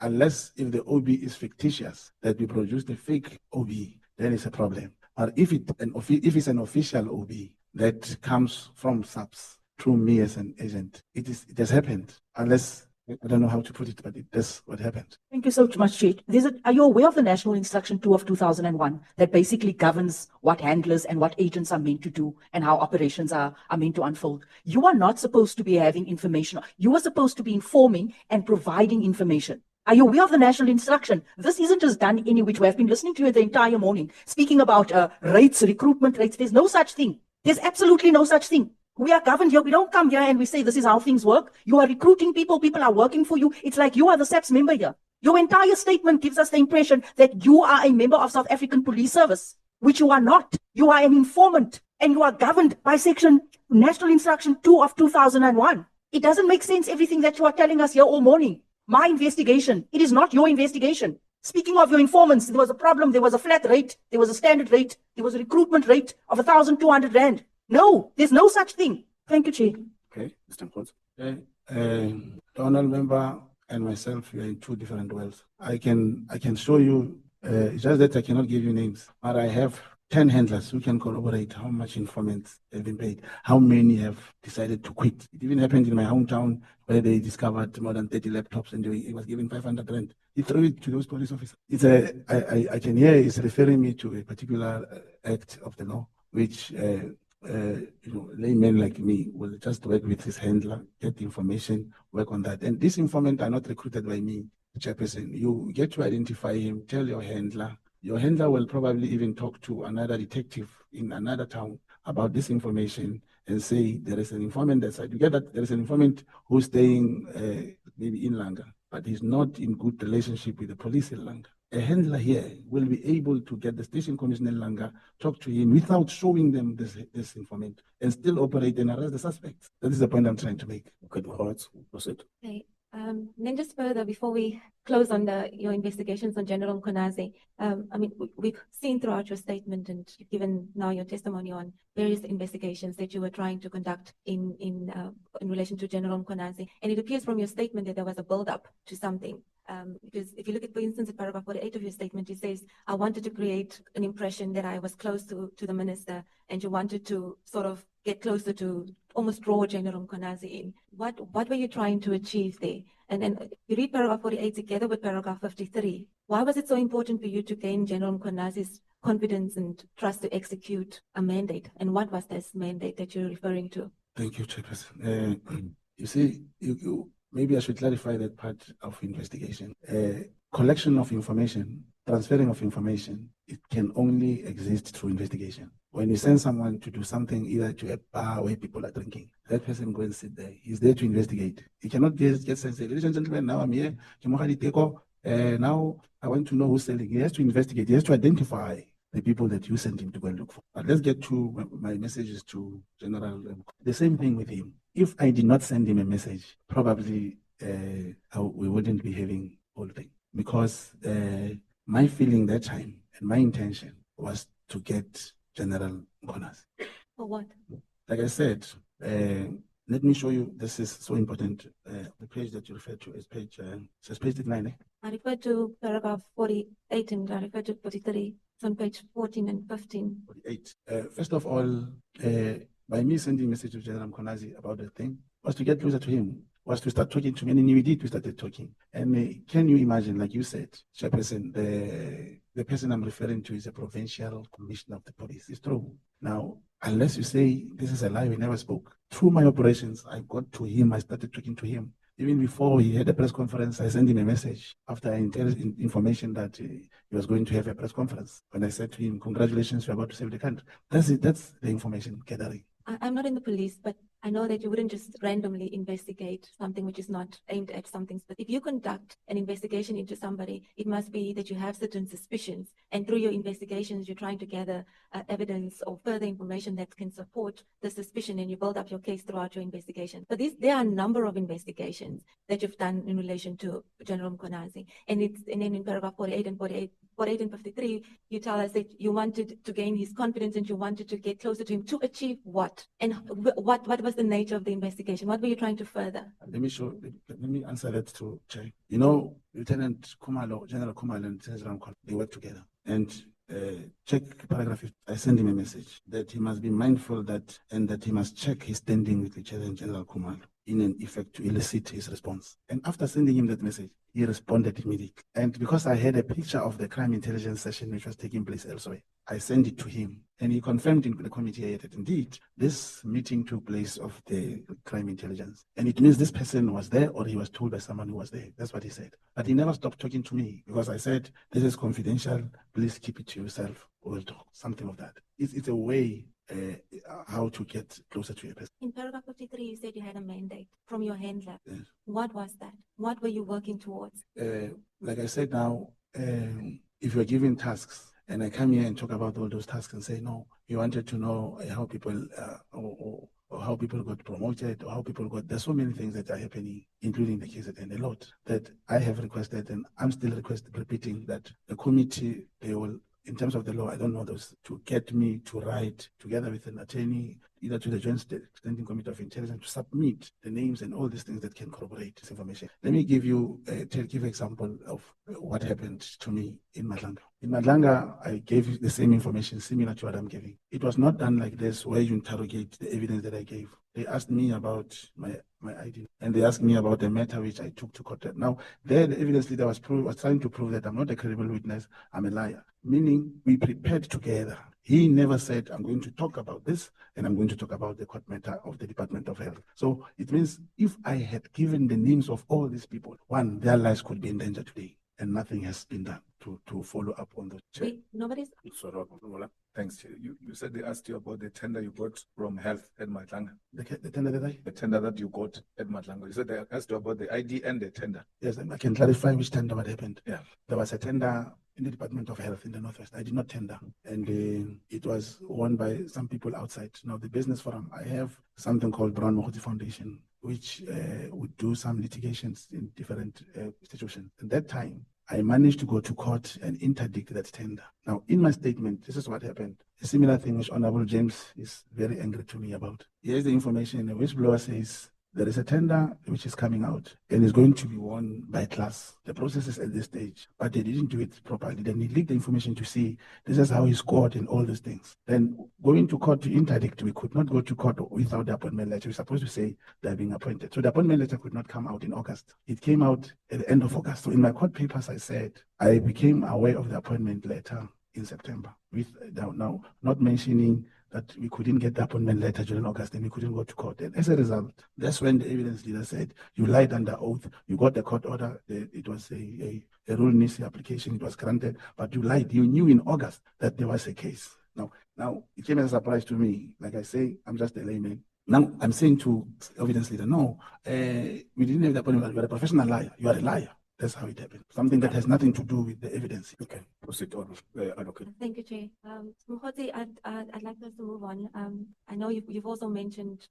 Speaker 5: unless if the OB is fictitious, that we produce the fake OB, then it's a problem. But if it's an official OB that comes from SAPS through me as an agent, it has happened. Unless I don't know how to put it, but that's what happened.
Speaker 9: Thank you so much, Chair. Are you aware of the National Instruction 2 of 2001 that basically governs what handlers and what agents are meant to do and how operations are meant to unfold? You are not supposed to be having information. You are supposed to be informing and providing information. Are you aware of the National Instruction? This isn't just done any which way. I've been listening to you the entire morning, speaking about rates, recruitment rates. There's no such thing. There's absolutely no such thing. We are governed here. We don't come here and we say this is how things work. You are recruiting people. People are working for you. It's like you are the SAPS member here. Your entire statement gives us the impression that you are a member of South African Police Service, which you are not. You are an informant and you are governed by National Instruction 2 of 2001. It doesn't make sense, everything that you are telling us here all morning. My investigation, it is not your investigation. Speaking of your informants, there was a problem. There was a flat rate. There was a standard rate. There was a recruitment rate of 1,200 Rand. No, there's no such thing. Thank you, Chair.
Speaker 4: Okay, Mr. Mkhwanazi.
Speaker 5: The honourable member and myself, we are in two different worlds. I can show you, just that I cannot give you names, but I have 10 handlers who can corroborate how much informants have been paid, how many have decided to quit. It even happened in my hometown where they discovered more than 30 laptops and he was given 500 Rand. He threw it to those police officers. I can hear it's referring me to a particular act of the law, which laymen like me will just work with his handler, get the information, work on that. And these informants are not recruited by me, Chairperson. You get to identify him, tell your handler. Your handler will probably even talk to another detective in another town about this information and say there is an informant that side. You get that there is an informant who's staying maybe in Langa, but he's not in good relationship with the police in Langa. A handler here will be able to get the station commissioner in Langa, talk to him without showing them this informant and still operate and arrest the suspects. That is the point I'm trying to make.
Speaker 4: Okay, Mkhwanazi, proceed.
Speaker 3: Okay. Then just further, before we close on your investigations on General Mkhwanazi, we've seen throughout your statement and you've given now your testimony on various investigations that you were trying to conduct in relation to General Mkhwanazi. And it appears from your statement that there was a build-up to something. Because if you look at, for instance, at paragraph 48 of your statement, it says, I wanted to create an impression that I was close to the minister, and you wanted to sort of get closer to almost draw General Mkhwanazi in. What were you trying to achieve there? And then you read paragraph 48 together with paragraph 53. Why was it so important for you to gain General Mkhwanazi's confidence and trust to execute a mandate? And what was this mandate that you're referring to?
Speaker 5: Thank you, Chairperson. You see, maybe I should clarify that part of investigation. Collection of information, transferring of information, it can only exist through investigation. When you send someone to do something, either to a bar where people are drinking, that person go and sit there. He's there to investigate. He cannot just get and say, ladies and gentlemen, now I'm here. Now I want to know who's selling. He has to investigate. He has to identify the people that you sent him to go and look for. But let's get to my messages to General. The same thing with him. If I did not send him a message, probably we wouldn't be having all thing. Because my feeling that time and my intention was to get General Mkhwanazi.
Speaker 3: For what?
Speaker 5: Like I said, let me show you. This is so important. The page that you referred to is page 9. Eh?
Speaker 3: I referred to paragraph 48 and I referred to 43. It's on page 14 and 15.
Speaker 5: 48. First of all, by me sending a message to General Mkhwanazi about the thing was to get closer to him, was to start talking to me, and we started talking. And can you imagine, like you said, Chairperson, the person I'm referring to is a provincial commissioner of the police. It's true. Now, unless you say this is a lie, we never spoke. Through my operations, I got to him, I started talking to him. Even before he had a press conference, I sent him a message after I intelligent information that he was going to have a press conference. When I said to him, congratulations, you're about to save the country. That's it. That's the information gathering.
Speaker 3: I'm not in the police, but I know that you wouldn't just randomly investigate something which is not aimed at something. But if you conduct an investigation into somebody, it must be that you have certain suspicions. And through your investigations, you're trying to gather evidence or further information that can support the suspicion, and you build up your case throughout your investigation. But there are a number of investigations that you've done in relation to General Mkhwanazi. And then in paragraph 48 and 53, you tell us that you wanted to gain his confidence and you wanted to get closer to him to achieve what? And what was the nature of the investigation? What were you trying to further?
Speaker 5: Let me answer that to Chair. You know, Lieutenant Khumalo, General Khumalo and Lieutenant Khumalo, they work together. And check paragraph 50. I sent him a message that he must be mindful that he must check his standing with Lieutenant General Khumalo in an effect to elicit his response. And after sending him that message, he responded immediately. And because I had a picture of the crime intelligence session which was taking place elsewhere, I sent it to him. And he confirmed in the committee that indeed this meeting took place of the crime intelligence. And it means this person was there, or he was told by someone who was there. That's what he said. But he never stopped talking to me because I said, this is confidential. Please keep it to yourself. We'll talk. Something of that. It's a way how to get closer to a person.
Speaker 3: In paragraph 53, you said you had a mandate from your handler.
Speaker 5: Yes.
Speaker 3: What was that? What were you working towards?
Speaker 5: Like I said now, if you're given tasks, and I come here and talk about all those tasks and say, no, you wanted to know how people or how people got promoted, or how people got, there's so many things that are happening, including the case and a lot that I have requested, and I'm still repeating that the committee, they will, in terms of the law, I don't know those, to get me to write together with an attorney, either to the Joint Standing Committee of Intelligence, to submit the names and all these things that can corroborate this information. Let me give you give example of what happened to me in Nhlanhla. In Nhlanhla, I gave the same information similar to what I'm giving. It was not done like this, where you interrogate the evidence that I gave. They asked me about my ID, and they asked me about the matter which I took to court. Now, there the evidence leader was trying to prove that I'm not a credible witness, I'm a liar, meaning we prepared together. He never said, I'm going to talk about this, and I'm going to talk about the court matter of the Department of Health. So it means if I had given the names of all these people, one, their lives could be in danger today, and nothing has been done to follow up on those.
Speaker 3: Wait, nobody's.
Speaker 7: Thanks, Chair. You said they asked you about the tender you got from Health at Nhlanhla.
Speaker 5: The tender that
Speaker 7: The tender that you got at Nhlanhla. You said they asked you about the ID and the tender.
Speaker 5: Yes, and I can clarify which tender what happened.
Speaker 7: Yeah.
Speaker 5: There was a tender in the Department of Health in the Northwest. I did not tender, and it was won by some people outside. Now, the business forum, I have something called Brown Mogotsi Foundation, which would do some litigations in different institutions. At that time, I managed to go to court and interdict that tender. Now, in my statement, this is what happened. A similar thing which Honorable James is very angry to me about. Here's the information. The whistleblower says there is a tender which is coming out and is going to be won by class. The process is at this stage, but they didn't do it properly. Then he leaked the information to see this is how he scored and all these things. Then going to court to interdict, we could not go to court without the appointment letter. We're supposed to say they're being appointed. So the appointment letter could not come out in August. It came out at the end of August. So in my court papers, I said I became aware of the appointment letter in September, with now not mentioning that we couldn't get the appointment letter during August and we couldn't go to court. And as a result, that's when the evidence leader said, you lied under oath, you got the court order, it was a rule NISI application, it was granted, but you lied. You knew in August that there was a case. Now it came as a surprise to me. Like I say, I'm just a layman. Now I'm saying to evidence leader, no, we didn't have the appointment, you're a professional liar, you are a liar. That's how it happened. Something that has nothing to do with the evidence.
Speaker 4: Okay, proceed on.
Speaker 3: Thank you, Chair. Mkhwanazi, I'd like us to move on. I know you've also mentioned,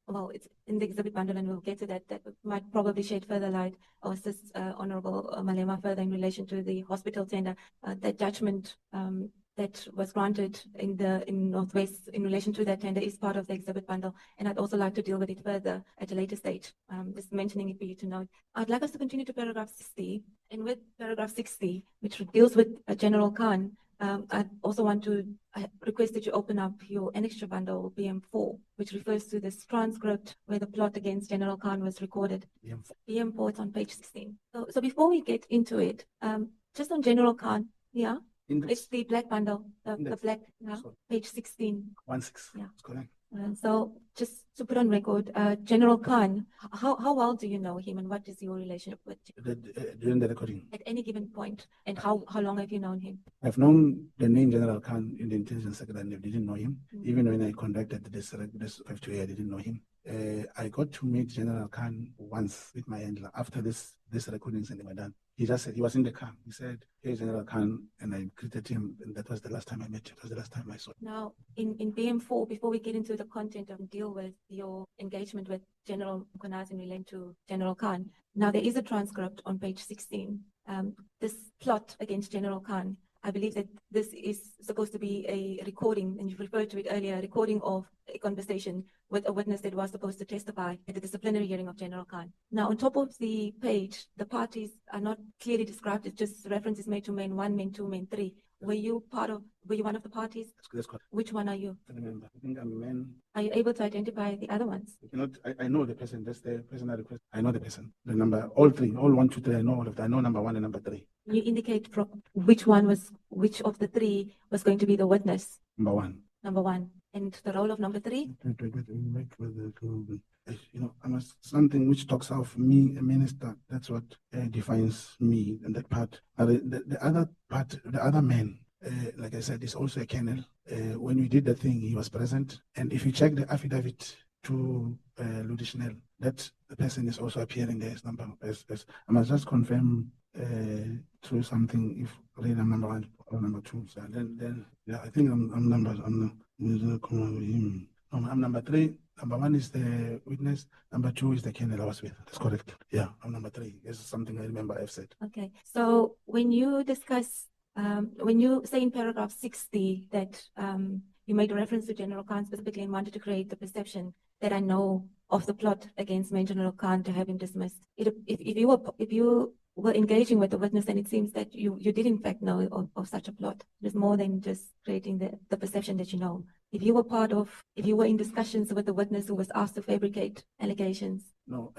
Speaker 3: well, it's in the exhibit bundle, and we'll get to that. That might probably shed further light or assist Honorable Malema further in relation to the hospital tender. That judgment that was granted in Northwest in relation to that tender is part of the exhibit bundle, and I'd also like to deal with it further at a later stage. Just mentioning it for you to know. I'd like us to continue to paragraph 60, and with paragraph 60, which deals with General Khan, I also want to request that you open up your annexure bundle BM4, which refers to this transcript where the plot against General Khan was recorded. BM4, it's on page 16. So before we get into it, just on General Khan, yeah. It's the black bundle, the black, page 16.
Speaker 5: 16,
Speaker 3: yeah.
Speaker 5: that's correct.
Speaker 3: So just to put on record, General Khan, how well do you know him and what is your relationship with him?
Speaker 5: During the recording?
Speaker 3: At any given point, and how long have you known him?
Speaker 5: I've known the name General Khan in the intelligence sector, and I didn't know him. Even when I conducted this 5-2A, I didn't know him. I got to meet General Khan once with my handler after this recordings and they were done. He just said, he was in the car. He said, "Hey, General Khan," and I greeted him, and that was the last time I met him. It was the last time I saw him.
Speaker 3: Now, in BM4, before we get into the content and deal with your engagement with General Mkhwanazi in relation to General Khan, now there is a transcript on page 16. This plot against General Khan, I believe that this is supposed to be a recording, and you referred to it earlier, a recording of a conversation with a witness that was supposed to testify at the disciplinary hearing of General Khan. Now, on top of the page, the parties are not clearly described. It's just references made to men 1, men 2, men 3. Were you one of the parties?
Speaker 5: That's correct.
Speaker 3: Which one are you?
Speaker 5: I remember. I think I'm a man.
Speaker 3: Are you able to identify the other ones?
Speaker 5: I know the person. That's the person I request. I know the person. The number, all 3, all 1, 2, 3. I know all of that. I know number 1 and number 3.
Speaker 3: You indicate which of the 3 was going to be the witness?
Speaker 5: Number 1.
Speaker 3: Number 1. And the role of number 3?
Speaker 5: Something which talks of me, a minister. That's what defines me in that part. The other part, the other man, like I said, is also a colonel. When we did the thing, he was present. And if you check the affidavit to Ludishnell, that the person is also appearing there as number. I must just confirm through something if really I'm number 1 or number 2. So then yeah, I think I'm number 3. Number 1 is the witness. Number 2 is the colonel I was with. That's correct. Yeah, I'm number 3. This is something I remember I've said.
Speaker 3: Okay. So when you discuss, when you say in paragraph 60 that you made a reference to General Khan specifically and wanted to create the perception that I know of the plot against Major General Khan to have him dismissed. If you were engaging with the witness, then it seems that you did in fact know of such a plot. There's more than just creating the perception that you know. If you were in discussions with the witness who was asked to fabricate allegations.
Speaker 5: No,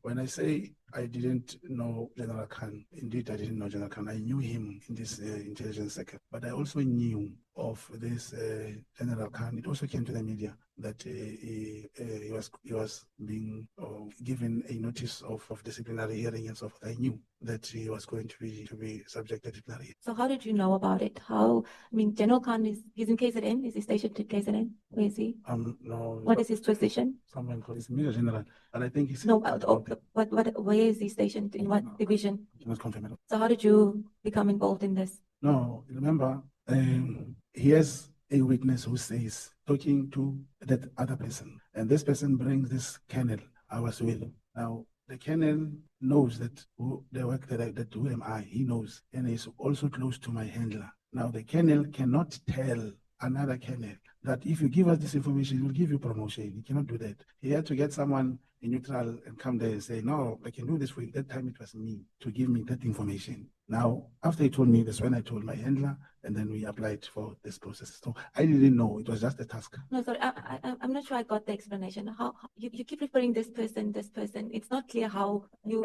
Speaker 5: when I say I didn't know General Khan, indeed I didn't know General Khan. I knew him in this intelligence sector, but I also knew of this General Khan. It also came to the media that he was being given a notice of disciplinary hearing and so forth. I knew that he was going to be subject to disciplinary.
Speaker 3: So how did you know about it? General Khan he's in KZN. Is he stationed in KZN? Where is he?
Speaker 5: No.
Speaker 3: What is his position?
Speaker 5: Someone called his Major General, and I think he's
Speaker 3: no. Where is he stationed? In what division?
Speaker 5: Not confirmed.
Speaker 3: So how did you become involved in this?
Speaker 5: No, remember, he has a witness who says talking to that other person, and this person brings this colonel I was with. Now the colonel knows that the work that who am I? He knows, and he's also close to my handler. Now the colonel cannot tell another colonel that if you give us this information, we'll give you promotion. He cannot do that. He had to get someone in neutral and come there and say, "No, I can do this for you." That time it was me to give me that information. Now, after he told me this, when I told my handler, and then we applied for this process. So I didn't know. It was just a task.
Speaker 3: No, sorry, I'm not sure I got the explanation. How you keep referring this person. It's not clear how you.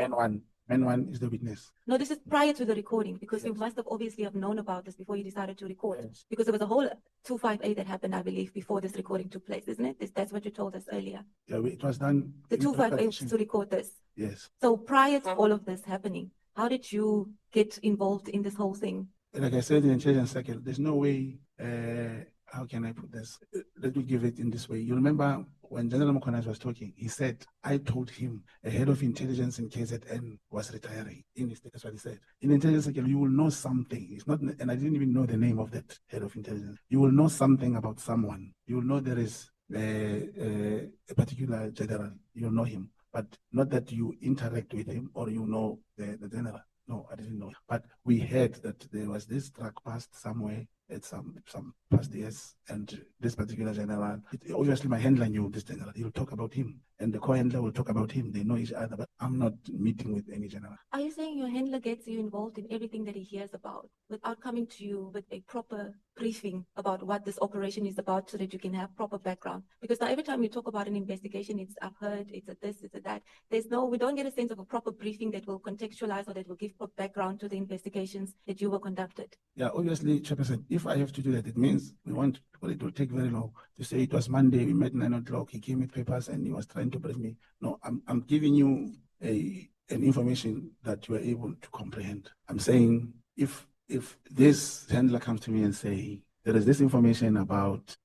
Speaker 5: Man one is the witness.
Speaker 3: No, this is prior to the recording, because you must have obviously have known about this before you decided to record.
Speaker 5: Yes.
Speaker 3: Because there was a whole 258 that happened, I believe, before this recording took place, isn't it? That's what you told us earlier.
Speaker 5: Yeah, it was done.
Speaker 3: The 258 was to record this.
Speaker 5: Yes.
Speaker 3: So prior to all of this happening, how did you get involved in this whole thing?
Speaker 5: Like I said in the intelligence cycle, there's no way, how can I put this? Let me give it in this way. You remember when General Mkhwanazi was talking, he said, I told him a head of intelligence in KZN was retiring. That's what he said. In the intelligence cycle, you will know something. It's not, and I didn't even know the name of that head of intelligence. You will know something about someone. You will know there is a particular general. You'll know him, but not that you interact with him or you know the general. No, I didn't know. But we heard that there was this truck passed somewhere at some past years, and this particular general, obviously my handler knew this general. He'll talk about him, and the co-handler will talk about him. They know each other, but I'm not meeting with any general.
Speaker 3: Are you saying your handler gets you involved in everything that he hears about without coming to you with a proper briefing about what this operation is about so that you can have proper background? Because now every time you talk about an investigation, it's I've heard, it's a this, it's a that. We don't get a sense of a proper briefing that will contextualize or that will give proper background to the investigations that you were conducted.
Speaker 5: Yeah, obviously, Chairperson, if I have to do that, it means it will take very long to say it was Monday, we met 9 o'clock, he gave me papers and he was trying to brief me. No, I'm giving you an information that you are able to comprehend. I'm saying if this handler comes to me and say, there is this information about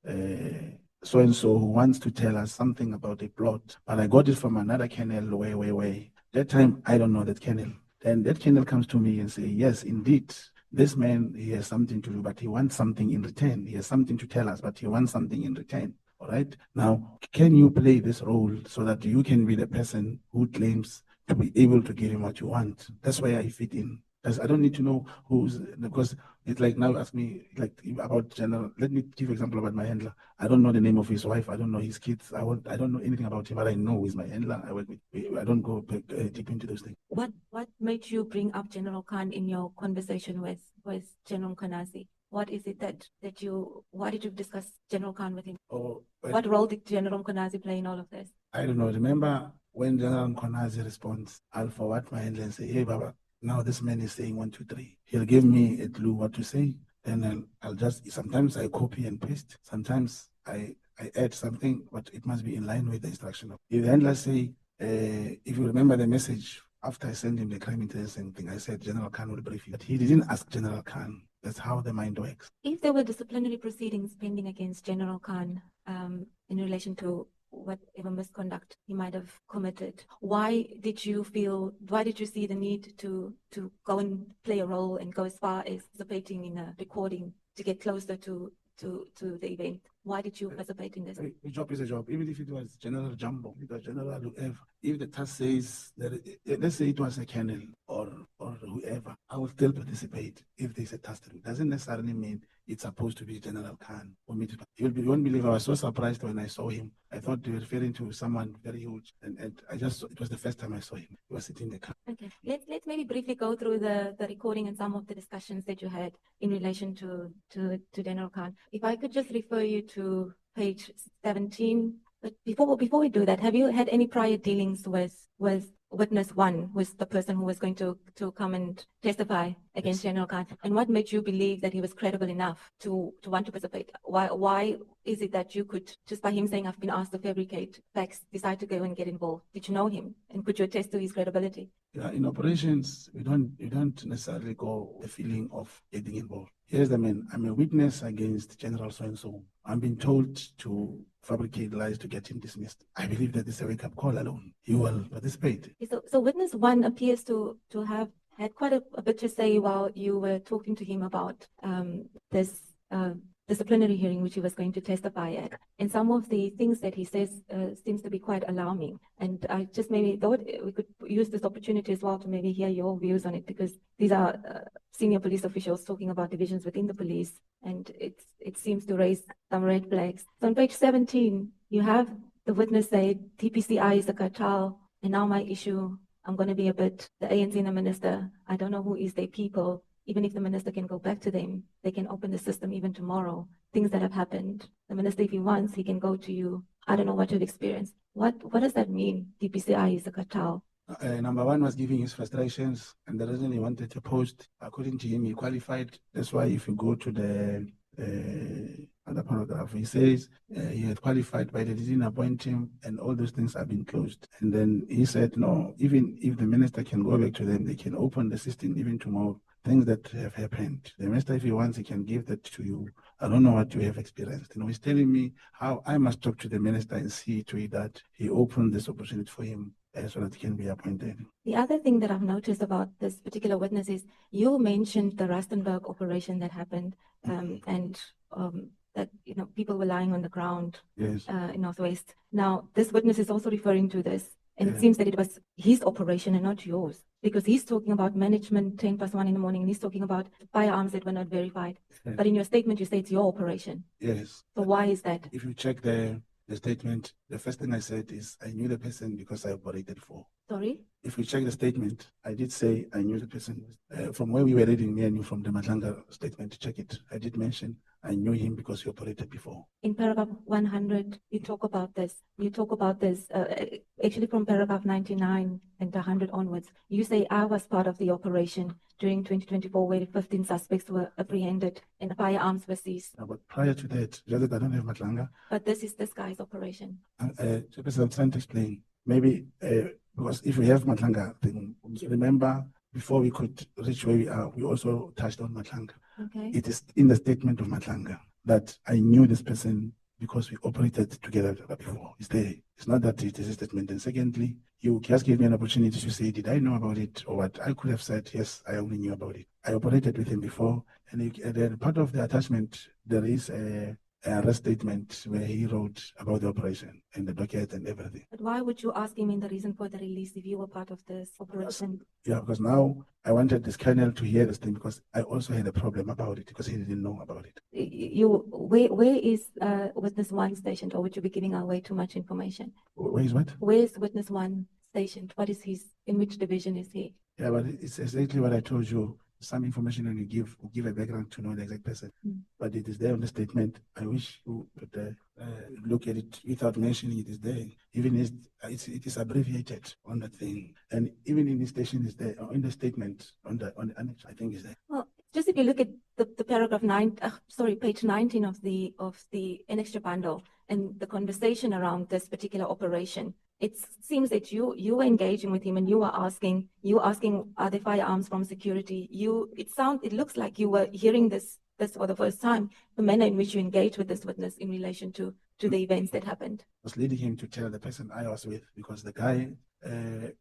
Speaker 5: so-and-so who wants to tell us something about a plot, but I got it from another kennel way. That time, I don't know that kennel. Then that kennel comes to me and say, yes, indeed, this man, he has something to do, but he wants something in return. He has something to tell us, but he wants something in return. All right. Now, can you play this role so that you can be the person who claims to be able to give him what you want? That's where I fit in. I don't need to know who's, because it's like now ask me like about general. Let me give example about my handler. I don't know the name of his wife. I don't know his kids. I don't know anything about him, but I know he's my handler. I work with. I don't go deep into those things.
Speaker 3: What made you bring up General Khan in your conversation with General Mkhwanazi? What is it why did you discuss General Khan with him?
Speaker 5: Oh,
Speaker 3: What role did General Mkhwanazi play in all of this?
Speaker 5: I don't know. Remember when General Mkhwanazi responds, I'll forward my handler and say, hey, Baba, now this man is saying 1, 2, 3. He'll give me a clue what to say. Then I'll just, sometimes I copy and paste. Sometimes I add something, but it must be in line with the instruction. If the handler say, if you remember the message, after I sent him the crime intelligence thing, I said General Khan will brief you. But he didn't ask General Khan. That's how the mind works.
Speaker 3: If there were disciplinary proceedings pending against General Khan in relation to whatever misconduct he might have committed, why did you see the need to go and play a role and go as far as participating in a recording to get closer to the event? Why did you participate in this?
Speaker 5: A job is a job. Even if it was General Jumbo, because General whoever, if the task says that, let's say it was a colonel or whoever, I will still participate if there's a task. It doesn't necessarily mean it's supposed to be General Khan for me to. You won't believe I was so surprised when I saw him. I thought they were referring to someone very huge, and it was the first time I saw him. He was sitting in the car.
Speaker 3: Okay, let's maybe briefly go through the recording and some of the discussions that you had in relation to General Khan. If I could just refer you to page 17. But before we do that, have you had any prior dealings with witness 1, who is the person who was going to come and testify against General Khan? And what made you believe that he was credible enough to want to participate? Why is it that you could, just by him saying I've been asked to fabricate facts, decide to go and get involved? Did you know him, and could you attest to his credibility?
Speaker 5: Yeah, in operations, you don't necessarily go the feeling of getting involved. Here's the man. I'm a witness against General so-and-so. I'm being told to fabricate lies to get him dismissed. I believe that this is a wake-up call alone. You will participate.
Speaker 3: So witness 1 appears to have had quite a bit to say while you were talking to him about this disciplinary hearing which he was going to testify at. And some of the things that he says seems to be quite alarming. And I just maybe thought we could use this opportunity as well to maybe hear your views on it, because these are senior police officials talking about divisions within the police, and it seems to raise some red flags. So on page 17, you have the witness say, TPCI is a cartel, and now my issue, I'm going to be a bit, the ANC and the minister, I don't know who is their people. Even if the minister can go back to them, they can open the system even tomorrow. Things that have happened. The minister, if he wants, he can go to you. I don't know what you've experienced. What does that mean? DPCI is a cartel.
Speaker 5: Number 1 was giving his frustrations, and the reason he wanted to post, according to him, he qualified. That's why if you go to the other paragraph, he says he had qualified, but they didn't appoint him, and all those things have been closed. And then he said, no, even if the minister can go back to them, they can open the system even tomorrow. Things that have happened. The minister, if he wants, he can give that to you. I don't know what you have experienced. He's telling me how I must talk to the minister and see to it that he opened this opportunity for him so that he can be appointed.
Speaker 3: The other thing that I've noticed about this particular witness is you mentioned the Rustenburg operation that happened, and that people were lying on the ground.
Speaker 5: Yes.
Speaker 3: In Northwest. Now, this witness is also referring to this. And it seems that it was his operation and not yours, because he's talking about management 10+1 in the morning, and he's talking about firearms that were not verified.
Speaker 5: Yes.
Speaker 3: But in your statement, you say it's your operation.
Speaker 5: Yes.
Speaker 3: So why is that?
Speaker 5: If you check the statement, the first thing I said is I knew the person because I operated for.
Speaker 3: Sorry?
Speaker 5: If you check the statement, I did say I knew the person. From where we were reading, me and you from the Nhlanhla statement, check it. I did mention I knew him because he operated before.
Speaker 3: In paragraph 100, you talk about this. You talk about this, actually from paragraph 99 and 100 onwards. You say I was part of the operation during 2024 where 15 suspects were apprehended and firearms were seized.
Speaker 5: But prior to that, I don't have Nhlanhla.
Speaker 3: But this is this guy's operation.
Speaker 5: I'm trying to explain. Maybe because if we have Nhlanhla, then remember before we could reach where we are, we also touched on Nhlanhla.
Speaker 3: Okay.
Speaker 5: It is in the statement of Nhlanhla that I knew this person because we operated together before. It's there. It's not that it is a statement. And secondly, you just gave me an opportunity to say, did I know about it or what? I could have said, yes, I only knew about it. I operated with him before. And then part of the attachment, there is a arrest statement where he wrote about the operation and the docket and everything.
Speaker 3: But why would you ask him in the reason for the release if you were part of this operation?
Speaker 5: Yeah, because now I wanted this colonel to hear this thing because I also had a problem about it because he didn't know about it.
Speaker 3: Where is witness one stationed, or would you be giving away too much information?
Speaker 5: Where is what?
Speaker 3: Where is witness one stationed? What is in which division is he?
Speaker 5: Yeah, but it's exactly what I told you. Some information when you give a background to know the exact person. But it is there on the statement. I wish you could look at it without mentioning it is there. Even it is abbreviated on the thing. And even in the station is there, or in the statement, on the annex, I think is there.
Speaker 3: Well, just if you look at the paragraph page 19 of the annexure bundle and the conversation around this particular operation, it seems that you were engaging with him and you were asking, are there firearms from security? It looks like you were hearing this for the first time, the manner in which you engaged with this witness in relation to the events that happened.
Speaker 5: I was leading him to tell the person I was with because the guy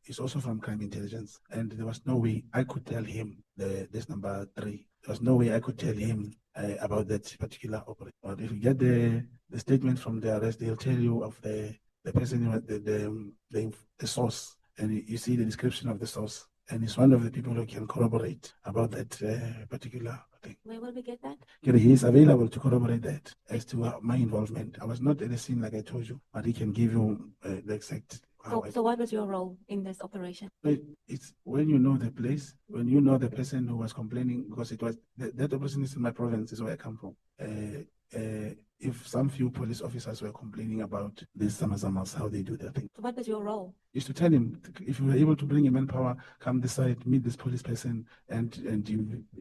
Speaker 5: is also from crime intelligence, and there was no way I could tell him this number 3. There was no way I could tell him about that particular operation. But if you get the statement from the arrest, they'll tell you of the person, the source, and you see the description of the source, and it's one of the people who can corroborate about that particular thing.
Speaker 3: Where will we get that?
Speaker 5: He is available to corroborate that as to my involvement. I was not at the scene like I told you, but he can give you the exact.
Speaker 3: So what was your role in this operation?
Speaker 5: It's when you know the place, when you know the person who was complaining, because it was that operation is in my province, is where I come from. If some few police officers were complaining about these Samazamas, how they do their thing.
Speaker 3: So what was your role?
Speaker 5: Is to tell him, if you were able to bring a manpower, come this side, meet this police person, and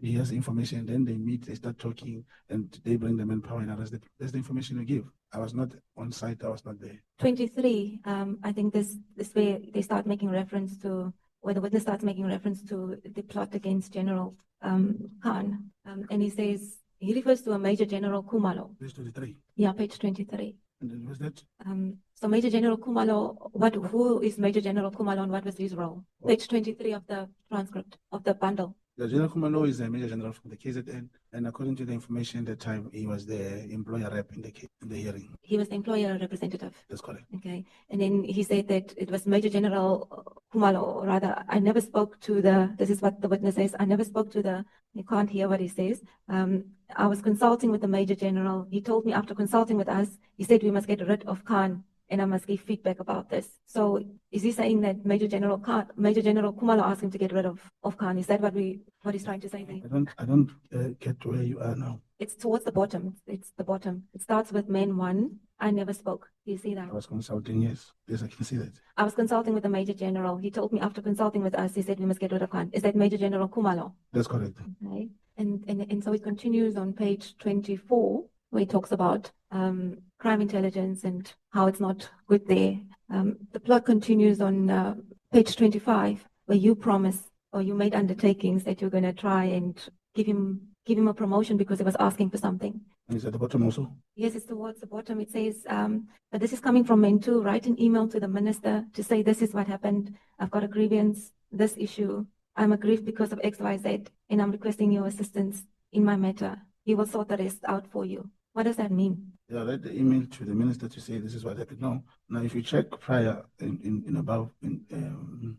Speaker 5: he has information, then they meet, they start talking, and they bring the manpower and arrest them. That's the information we give. I was not on site, I was not there.
Speaker 3: 23, I think this where they start making reference to, where the witness starts making reference to the plot against General Khan. And he says, he refers to a Major General Khumalo.
Speaker 5: Page 23.
Speaker 3: Yeah, page 23.
Speaker 5: And then was that?
Speaker 3: So Major General Khumalo, who is Major General Khumalo and what was his role? Page 23 of the transcript of the bundle.
Speaker 5: The General Khumalo is a Major General from the KZN, and according to the information at the time, he was the employer rep in the hearing.
Speaker 3: He was the employer representative.
Speaker 5: That's correct.
Speaker 3: Okay. And then he said that it was Major General Khumalo, or rather, I never spoke to this is what the witness says, I never spoke to you can't hear what he says. I was consulting with the Major General. He told me after consulting with us, he said we must get rid of Khan and I must give feedback about this. So is he saying that Major General Khumalo asked him to get rid of Khan? Is that what he's trying to say there?
Speaker 5: I don't get to where you are now.
Speaker 3: It's towards the bottom. It's the bottom. It starts with main 1. I never spoke. Do you see that?
Speaker 5: I was consulting, yes. Yes, I can see that.
Speaker 3: I was consulting with the Major General. He told me after consulting with us, he said we must get rid of Khan. Is that Major General Khumalo?
Speaker 5: That's correct.
Speaker 3: Okay. And so it continues on page 24, where he talks about crime intelligence and how it's not good there. The plot continues on page 25, where you promise or you made undertakings that you're going to try and give him a promotion because he was asking for something.
Speaker 5: And it's at the bottom also?
Speaker 3: Yes, it's towards the bottom. It says, but this is coming from men 2. Write an email to the minister to say this is what happened. I've got a grievance, this issue. I'm aggrieved because of X, Y, Z, and I'm requesting your assistance in my matter. He will sort the rest out for you. What does that mean?
Speaker 5: Yeah, write the email to the minister to say this is what happened. Now if you check prior in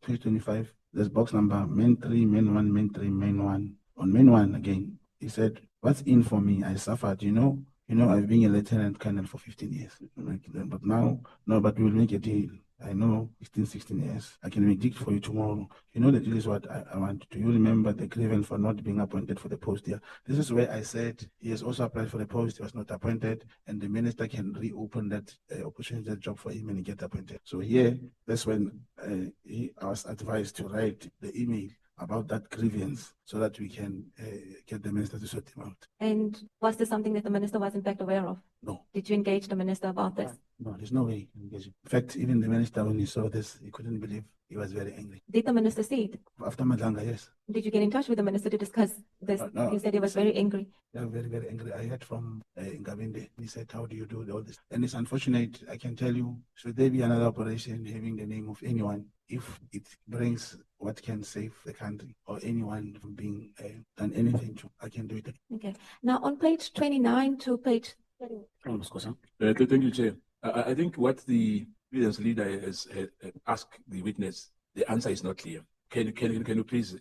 Speaker 5: page 25, there's box number main 3, main 1, main 3, main 1. On main 1 again, he said, what's in for me? I suffered, I've been a lieutenant colonel for 15 years. But now, but we will make a deal. I know 16 years. I can make it for you tomorrow. The deal is what I want. Do you remember the grievance for not being appointed for the post here? This is where I said he has also applied for the post. He was not appointed, and the minister can reopen that opportunity, that job for him, and he get appointed. So here, that's when I was advised to write the email about that grievance so that we can get the minister to sort him out.
Speaker 3: And was this something that the minister was in fact aware of?
Speaker 5: No,
Speaker 3: Did you engage the minister about this?
Speaker 5: no, there's no way you can engage him. In fact, even the minister, when he saw this, he couldn't believe. He was very angry.
Speaker 3: Did the minister see it?
Speaker 5: After Nhlanhla, yes.
Speaker 3: Did you get in touch with the minister to discuss this?
Speaker 5: No.
Speaker 3: You said he was very angry.
Speaker 5: They are very, very angry. I heard from Ngabinde. He said, how do you do all this? And it's unfortunate, I can tell you, should there be another operation having the name of anyone, if it brings what can save the country or anyone from being done anything to, I can do it.
Speaker 3: Okay. Now on page 29 to page 30.
Speaker 8: Thank you, Chair. I think what the evidence leader has asked the witness, the answer is not clear. Can you please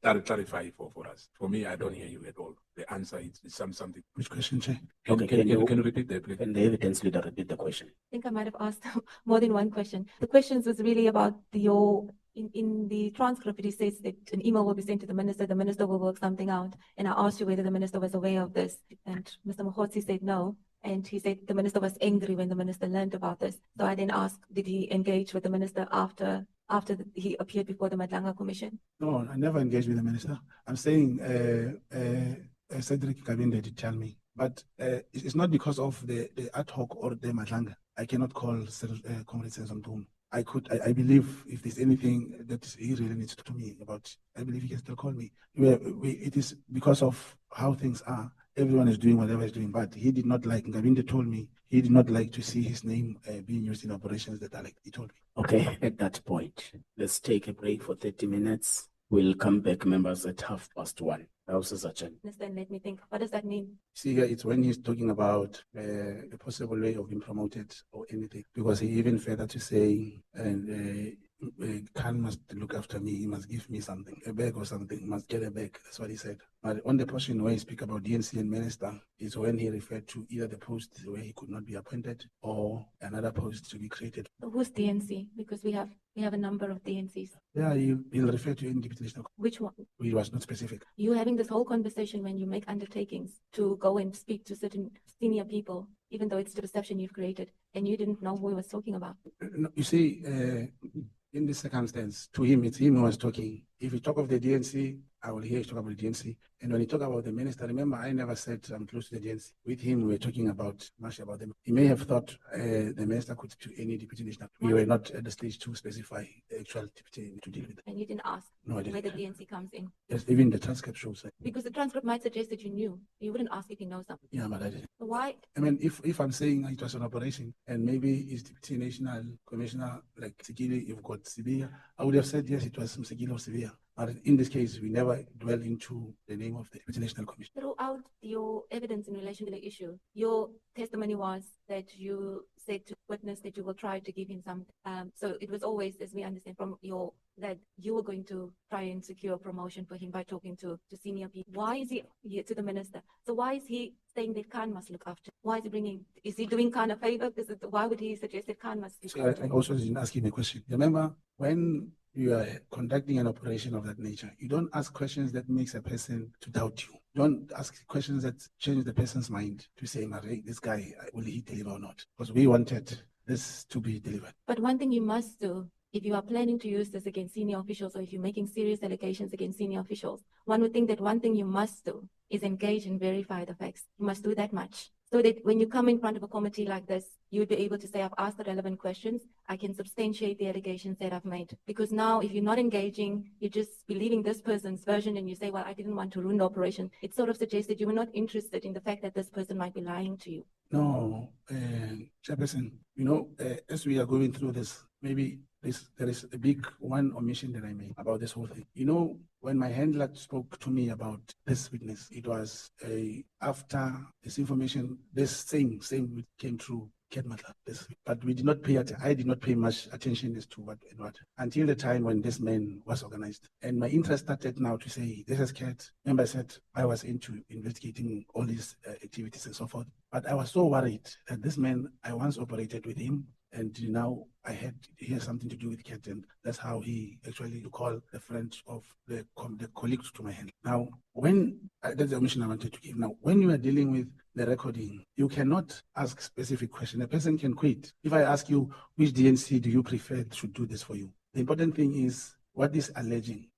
Speaker 8: clarify for us? For me, I don't hear you at all. The answer is something.
Speaker 5: Which question, Chair?
Speaker 8: Can you repeat that, please?
Speaker 4: Can the evidence leader repeat the question?
Speaker 3: I think I might have asked more than one question. The questions was really about your, in the transcript, it says that an email will be sent to the minister will work something out. And I asked you whether the minister was aware of this. And Mr. Mogotsi said no. And he said the minister was angry when the minister learned about this. So I then asked, did he engage with the minister after he appeared before the Nhlanhla Commission?
Speaker 5: No, I never engaged with the minister. I'm saying Cedric Kabinde did tell me. But it's not because of the ad hoc or the Nhlanhla. I cannot call Comrade Senzomdum. I believe if there's anything that he really needs to me about, I believe he can still call me. It is because of how things are. Everyone is doing whatever he's doing, but he did not like, Ngabinde told me, he did not like to see his name being used in operations that are like, he told me.
Speaker 4: Okay, at that point, let's take a break for 30 minutes. We'll come back, members, at 1:30.
Speaker 3: Understand, let me think. What does that mean?
Speaker 5: See here, it's when he's talking about a possible way of being promoted or anything, because he even further to say, Khan must look after me, he must give me something, a bag or something, he must get a bag. That's what he said. But on the portion where he speak about DNC and minister, is when he referred to either the post where he could not be appointed or another post to be created.
Speaker 3: So who's DNC? Because we have a number of DNCs.
Speaker 5: Yeah, he'll refer to any deputy national.
Speaker 3: Which one?
Speaker 5: It was not specific.
Speaker 3: You having this whole conversation when you make undertakings to go and speak to certain senior people, even though it's the perception you've created, and you didn't know who he was talking about.
Speaker 5: No, you see, in this circumstance, to him, it's him who was talking. If you talk of the DNC, I will hear you talk about the DNC. And when you talk about the minister, remember, I never said I'm close to the DNC. With him, we were talking much about them. He may have thought the minister could speak to any deputy national. We were not at the stage to specify the actual deputy to deal with.
Speaker 3: And you didn't ask
Speaker 5: No, I
Speaker 3: where
Speaker 5: didn't.
Speaker 3: the DNC comes in.
Speaker 5: Yes, even the transcript shows that.
Speaker 3: Because the transcript might suggest that you knew. You wouldn't ask if you know something.
Speaker 5: Yeah, but I didn't.
Speaker 3: So why?
Speaker 5: I mean, if I'm saying it was an operation and maybe it's deputy national commissioner like Sigili, you've got Sibia, I would have said yes, it was Sigili or Sibia. But in this case, we never dwell into the name of the deputy national commissioner.
Speaker 3: Throughout your evidence in relation to the issue, your testimony was that you said to witness that you will try to give him some. So it was always, as we understand from that you were going to try and secure a promotion for him by talking to senior people. Why is he here to the minister? So why is he saying that Khan must look after? Why is he doing Khan a favor? Why would he suggest that Khan must look
Speaker 5: So
Speaker 3: after?
Speaker 5: I also didn't ask him a question. Remember, when you are conducting an operation of that nature, you don't ask questions that makes a person to doubt you. Don't ask questions that change the person's mind to say, this guy, will he deliver or not? Because we wanted this to be delivered.
Speaker 3: But one thing you must do, if you are planning to use this against senior officials or if you're making serious allegations against senior officials, one would think that one thing you must do is engage and verify the facts. You must do that much. So that when you come in front of a committee like this, you would be able to say, I've asked the relevant questions. I can substantiate the allegations that I've made. Because now, if you're not engaging, you're just believing this person's version and you say, well, I didn't want to ruin the operation. It sort of suggests that you were not interested in the fact that this person might be lying to you.
Speaker 5: No, Chairperson, as we are going through this, maybe there is a big one omission that I made about this whole thing. When my handler spoke to me about this witness, it was after this information, this same came through but we did not I did not pay much attention as to what until the time when this man was organized. And my interest started now to say, this is Cat. Remember I said I was into investigating all these activities and so forth. But I was so worried that this man, I once operated with him, and now he has something to do with Cat, and that's how he actually called the friend of the colleague to my hand. Now, that's the omission I wanted to give. Now, when you are dealing with the recording, you cannot ask specific questions. A person can quit. If I ask you, which DNC do you prefer should do this for you? The important thing is what is alleging.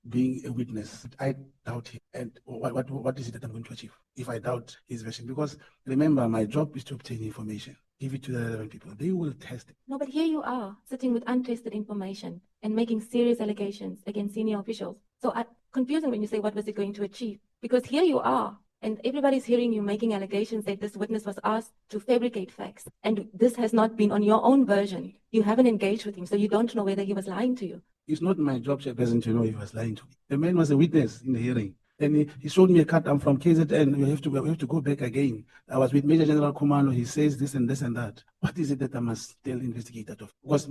Speaker 5: being a witness. I doubt him. And what is it that I'm going to achieve if I doubt his version? Because remember, my job is to obtain information, give it to the relevant people. They will test it.
Speaker 3: No, but here you are sitting with untested information and making serious allegations against senior officials. So confusing when you say what was it going to achieve? Because here you are, and everybody's hearing you making allegations that this witness was asked to fabricate facts. And this has not been on your own version. You haven't engaged with him, so you don't know whether he was lying to you.
Speaker 5: It's not my job, Chairperson, to know if he was lying to me. The man was a witness in the hearing. And he showed me a cut. I'm from KZN. We have to go back again. I was with Major General Kumalo. He says this and this and that. What is it that I must still investigate that of? Because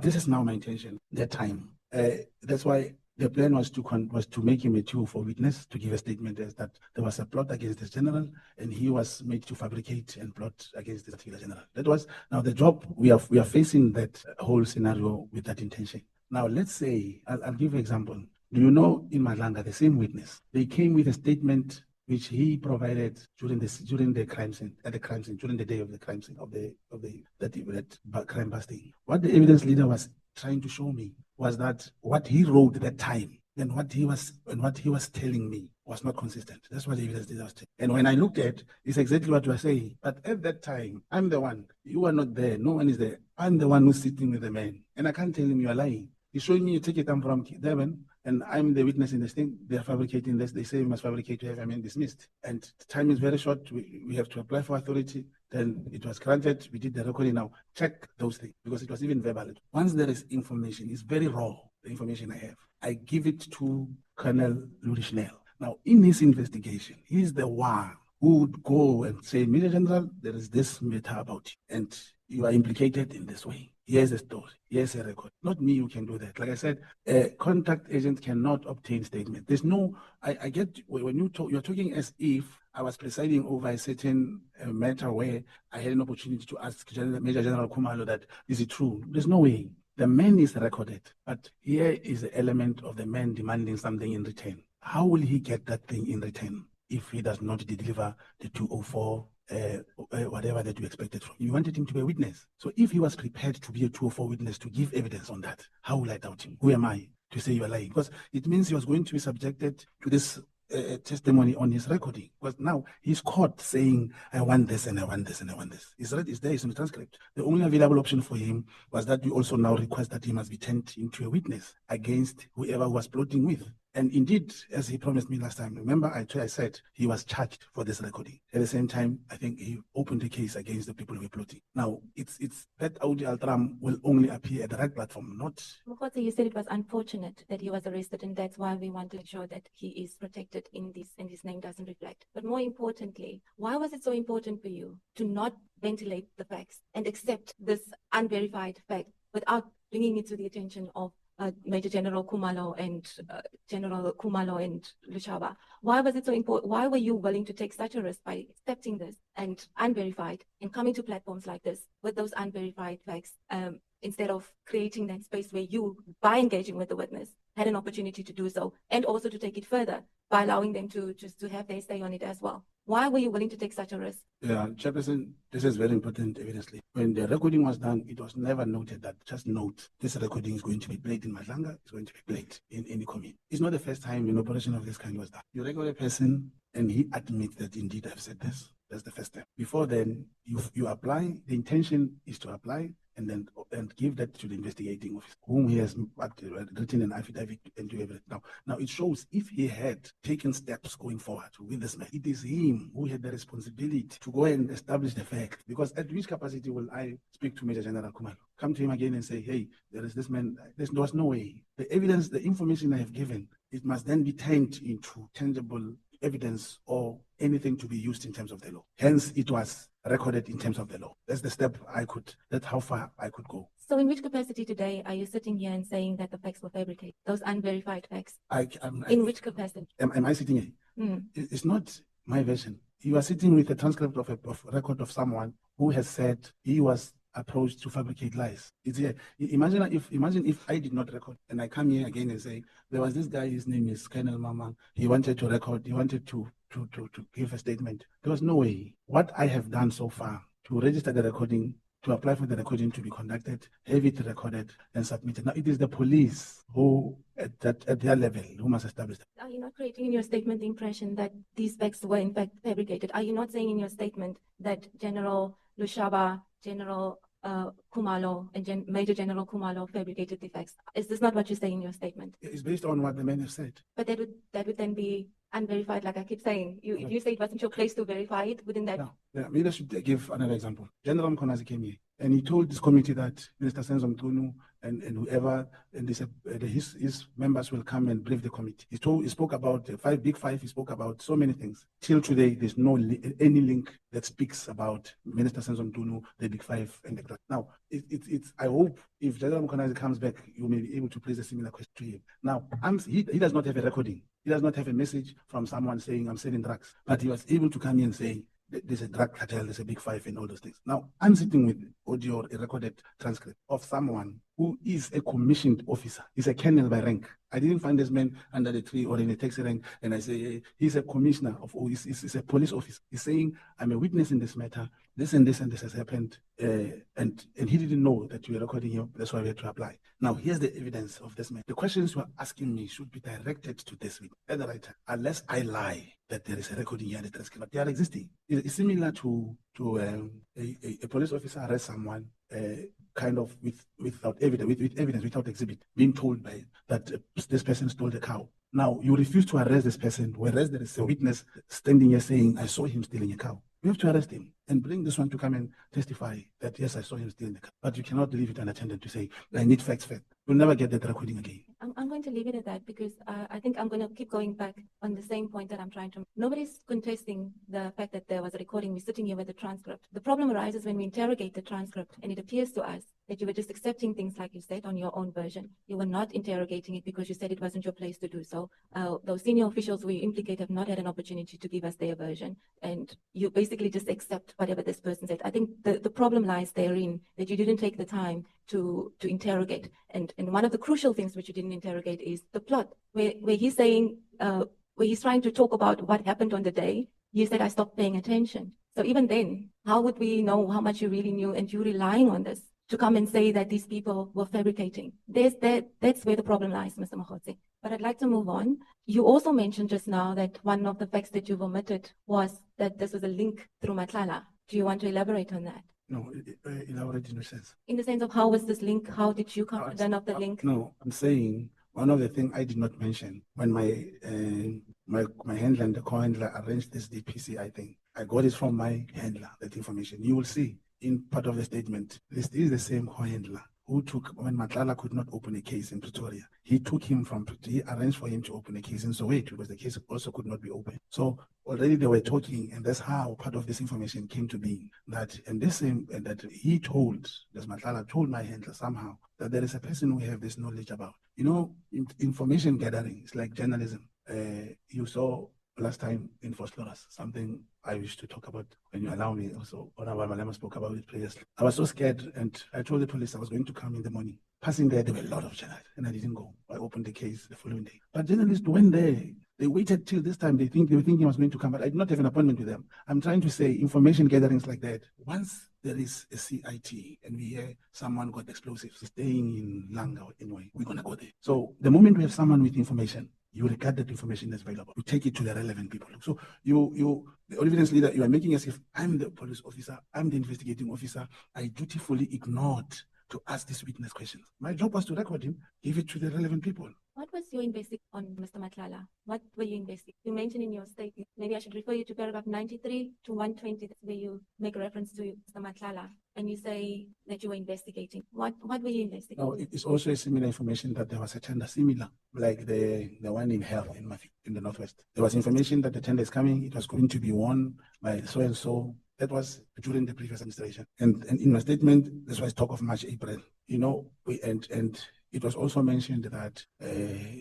Speaker 5: this is now my intention, that time. That's why the plan was to make him a tool for witness, to give a statement as that there was a plot against this general, and he was made to fabricate and plot against this particular general. That was now the job. We are facing that whole scenario with that intention. Now, let's say, I'll give you an example. Do you know in Nhlanhla, the same witness, they came with a statement which he provided during the crime scene, during the day of the crime scene, that crime busting. What the evidence leader was trying to show me was that what he wrote at that time and what he was telling me was not consistent. That's what the evidence leader was telling. And when I looked at, it's exactly what you are saying. But at that time, I'm the one. You are not there. No one is there. I'm the one who's sitting with the man. And I can't tell him you are lying. He's showing me you take it, I'm from Devon, and I'm the witness in this thing. They're fabricating this. They say we must fabricate to have a man dismissed. And the time is very short. We have to apply for authority. Then it was granted. We did the recording. Now check those things because it was even verbal. Once there is information, it's very raw, the information I have. I give it to Colonel Lurishnell. Now, in his investigation, he's the one who would go and say, Major General, there is this matter about you, and you are implicated in this way. Here's a story. Here's a record. Not me who can do that. Like I said, a contact agent cannot obtain statement. There's no, I get, when you're talking as if I was presiding over a certain matter where I had an opportunity to ask Major General Kumalo that, is it true? There's no way. The man is recorded, but here is the element of the man demanding something in return. How will he get that thing in return if he does not deliver the 204 whatever that you expected from him? You wanted him to be a witness. So if he was prepared to be a 204 witness to give evidence on that, how will I doubt him? Who am I to say you are lying? Because it means he was going to be subjected to this testimony on his recording. Because now he's caught saying, I want this and I want this and I want this. It's there, it's in the transcript. The only available option for him was that you also now request that he must be turned into a witness against whoever he was plotting with. And indeed, as he promised me last time, remember I said he was charged for this recording. At the same time, I think he opened a case against the people who were plotting. Now, it's that audio altram will only appear at the right platform, not...
Speaker 3: Mogotsi, you said it was unfortunate that he was arrested, and that's why we want to ensure that he is protected in this, and his name doesn't reflect. But more importantly, why was it so important for you to not ventilate the facts and accept this unverified fact without bringing it to the attention of Major General Kumalo and General Kumalo and Lushaba? Why was it so important? Why were you willing to take such a risk by accepting this and unverified and coming to platforms like this with those unverified facts instead of creating that space where you, by engaging with the witness, had an opportunity to do so and also to take it further by allowing them to have their say on it as well? Why were you willing to take such a risk?
Speaker 5: Yeah, Chairperson, this is very important, evidently. When the recording was done, it was never noted that, just note, this recording is going to be played in Nhlanhla, it's going to be played in any committee. It's not the first time an operation of this kind was done. You record a person and he admits that indeed I've said this. That's the first step. Before then, you apply, the intention is to apply and give that to the investigating officer, whom he has written an affidavit and do everything. Now it shows if he had taken steps going forward with this man, it is him who had the responsibility to go and establish the fact. Because at which capacity will I speak to Major General Kumalo? Come to him again and say, hey, there is this man. There was no way. The evidence, the information I have given, it must then be turned into tangible evidence or anything to be used in terms of the law. Hence, it was recorded in terms of the law. That's the step that's how far I could go.
Speaker 3: So in which capacity today are you sitting here and saying that the facts were fabricated, those unverified facts? In which capacity?
Speaker 5: Am I sitting here? It's not my version. You are sitting with a transcript of a record of someone who has said he was approached to fabricate lies. It's here. Imagine if I did not record and I come here again and say, there was this guy, his name is Colonel Mama. He wanted to record, he wanted to give a statement. There was no way. What I have done so far to register the recording to apply for the recording to be conducted, have it recorded and submitted. Now, it is the police who, at their level, who must establish that.
Speaker 3: Are you not creating in your statement the impression that these facts were in fact fabricated? Are you not saying in your statement that General Lushaba, General Khumalo, and Major General Khumalo fabricated the facts? Is this not what you say in your statement?
Speaker 5: It's based on what the men have said.
Speaker 3: But that would then be unverified, like I keep saying. If you say it wasn't your place to verify it, wouldn't that?
Speaker 5: Yeah, maybe I should give another example. General Mkhwanazi came here and he told this committee that Minister Senzo Mtunu and whoever, and they said his members will come and brief the committee. He spoke about the big five, he spoke about so many things. Till today, there's no any link that speaks about Minister Senzo Mtunu, the big five, and the class. Now, I hope if General Mkhwanazi comes back, you may be able to place a similar question to him. Now, he does not have a recording. He does not have a message from someone saying, I'm selling drugs. But he was able to come here and say, there's a drug cartel, there's a big five and all those things. Now, I'm sitting with audio, a recorded transcript of someone who is a commissioned officer. He's a colonel by rank. I didn't find this man under the tree or in a taxi rank and I say, hey, he's a commissioner of, he's a police officer. He's saying, I'm a witness in this matter. This and this and this has happened. And he didn't know that you were recording him. That's why we had to apply. Now, here's the evidence of this man. The questions you are asking me should be directed to this week at the right time, unless I lie that there is a recording here that transcript. They are existing. It's similar to a police officer arrests someone kind of without evidence, with evidence, without exhibit, being told by that this person stole the cow. Now, you refuse to arrest this person, whereas there is a witness standing here saying, I saw him stealing a cow. You have to arrest him and bring this one to come and testify that, yes, I saw him stealing the cow. But you cannot leave it unattended to say, I need facts. You'll never get that recording again.
Speaker 3: I'm going to leave it at that because I think I'm going to keep going back on the same point that I'm trying to. Nobody's contesting the fact that there was a recording. We're sitting here with the transcript. The problem arises when we interrogate the transcript and it appears to us that you were just accepting things like you said on your own version. You were not interrogating it because you said it wasn't your place to do so. Those senior officials who you implicate have not had an opportunity to give us their version. And you basically just accept whatever this person said. I think the problem lies therein that you didn't take the time to interrogate. And one of the crucial things which you didn't interrogate is the plot, where he's saying, where he's trying to talk about what happened on the day. You said, I stopped paying attention. So even then, how would we know how much you really knew and you relying on this to come and say that these people were fabricating? That's where the problem lies, Mr. Mogotsi. But I'd like to move on. You also mentioned just now that one of the facts that you've omitted was that this was a link through Nhlanhla. Do you want to elaborate on that?
Speaker 5: No, elaborate in a sense.
Speaker 3: In the sense of how was this link? How did you come to learn of the link?
Speaker 5: No, I'm saying one of the things I did not mention when my handler and the co-handler arranged this DPC, I think I got it from my handler, that information. You will see in part of the statement, this is the same co-handler who took, when Nhlanhla could not open a case in Pretoria, he took him he arranged for him to open a case in Soweto because the case also could not be opened. So already they were talking, and that's how part of this information came to be. That that he told, that Nhlanhla told my handler somehow that there is a person who have this knowledge about. You know, information gathering is like journalism. You saw last time in Foslorus, something I wish to talk about when you allow me. Also, Honorable Malema spoke about it previously. I was so scared, and I told the police I was going to come in the morning. Passing there were a lot of journalists, and I didn't go. I opened the case the following day. But journalists went there. They waited till this time. They were thinking I was going to come, but I did not have an appointment with them. I'm trying to say information gatherings like that. Once there is a CIT and we hear someone got explosives staying in Langa or anyway, we're gonna go there. So the moment we have someone with information, you regard that information as valuable. You take it to the relevant people. So the evidence leader, you are making as if I'm the police officer, I'm the investigating officer. I dutifully ignored to ask this witness questions. My job was to record him, give it to the relevant people.
Speaker 3: What was your investigation on Mr. Nhlanhla? What were you investigating? You mentioned in your statement, maybe I should refer you to paragraph 93 to 120, that's where you make a reference to Mr. Nhlanhla, and you say that you were investigating. What were you investigating?
Speaker 5: No, it is also a similar information that there was a tender similar, like the one in Hell in the Northwest. There was information that the tender is coming, it was going to be won by so-and-so. That was during the previous administration. And in my statement, this was talk of March, April. You know, and it was also mentioned that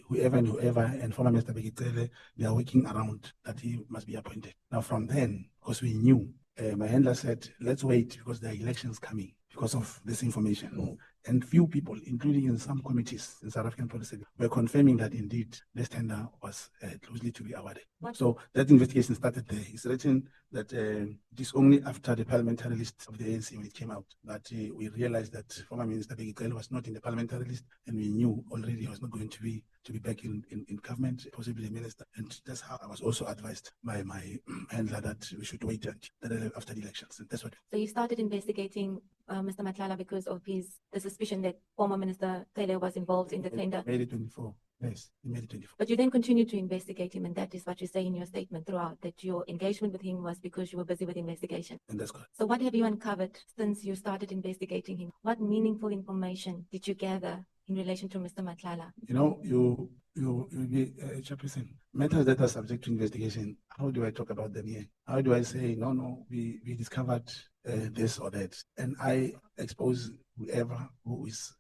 Speaker 5: whoever, and former Minister Bekitele, they are working around that he must be appointed. Now from then, because we knew, my handler said, let's wait because there are elections coming because of this information. And few people, including in some committees in South African policy, were confirming that indeed this tender was closely to be awarded. So that investigation started there. It's written that it is only after the parliamentary list of the ANC when it came out that we realized that former Minister Bekele was not in the parliamentary list, and we knew already he was not going to be back in government, possibly a minister. And that's how I was also advised by my handler that we should wait until after the elections. And that's what.
Speaker 3: So you started investigating Mr. Nhlanhla because of the suspicion that former Minister Bekele was involved in the tender.
Speaker 5: Made it 24. Yes, he made it 24.
Speaker 3: But you then continued to investigate him, and that is what you say in your statement throughout, that your engagement with him was because you were busy with investigation.
Speaker 5: And that's correct.
Speaker 3: So what have you uncovered since you started investigating him? What meaningful information did you gather in relation to Mr. Nhlanhla?
Speaker 5: You know, you be Chairperson. Matters that are subject to investigation, how do I talk about them here? How do I say, no, we discovered this or that, and I expose whoever who is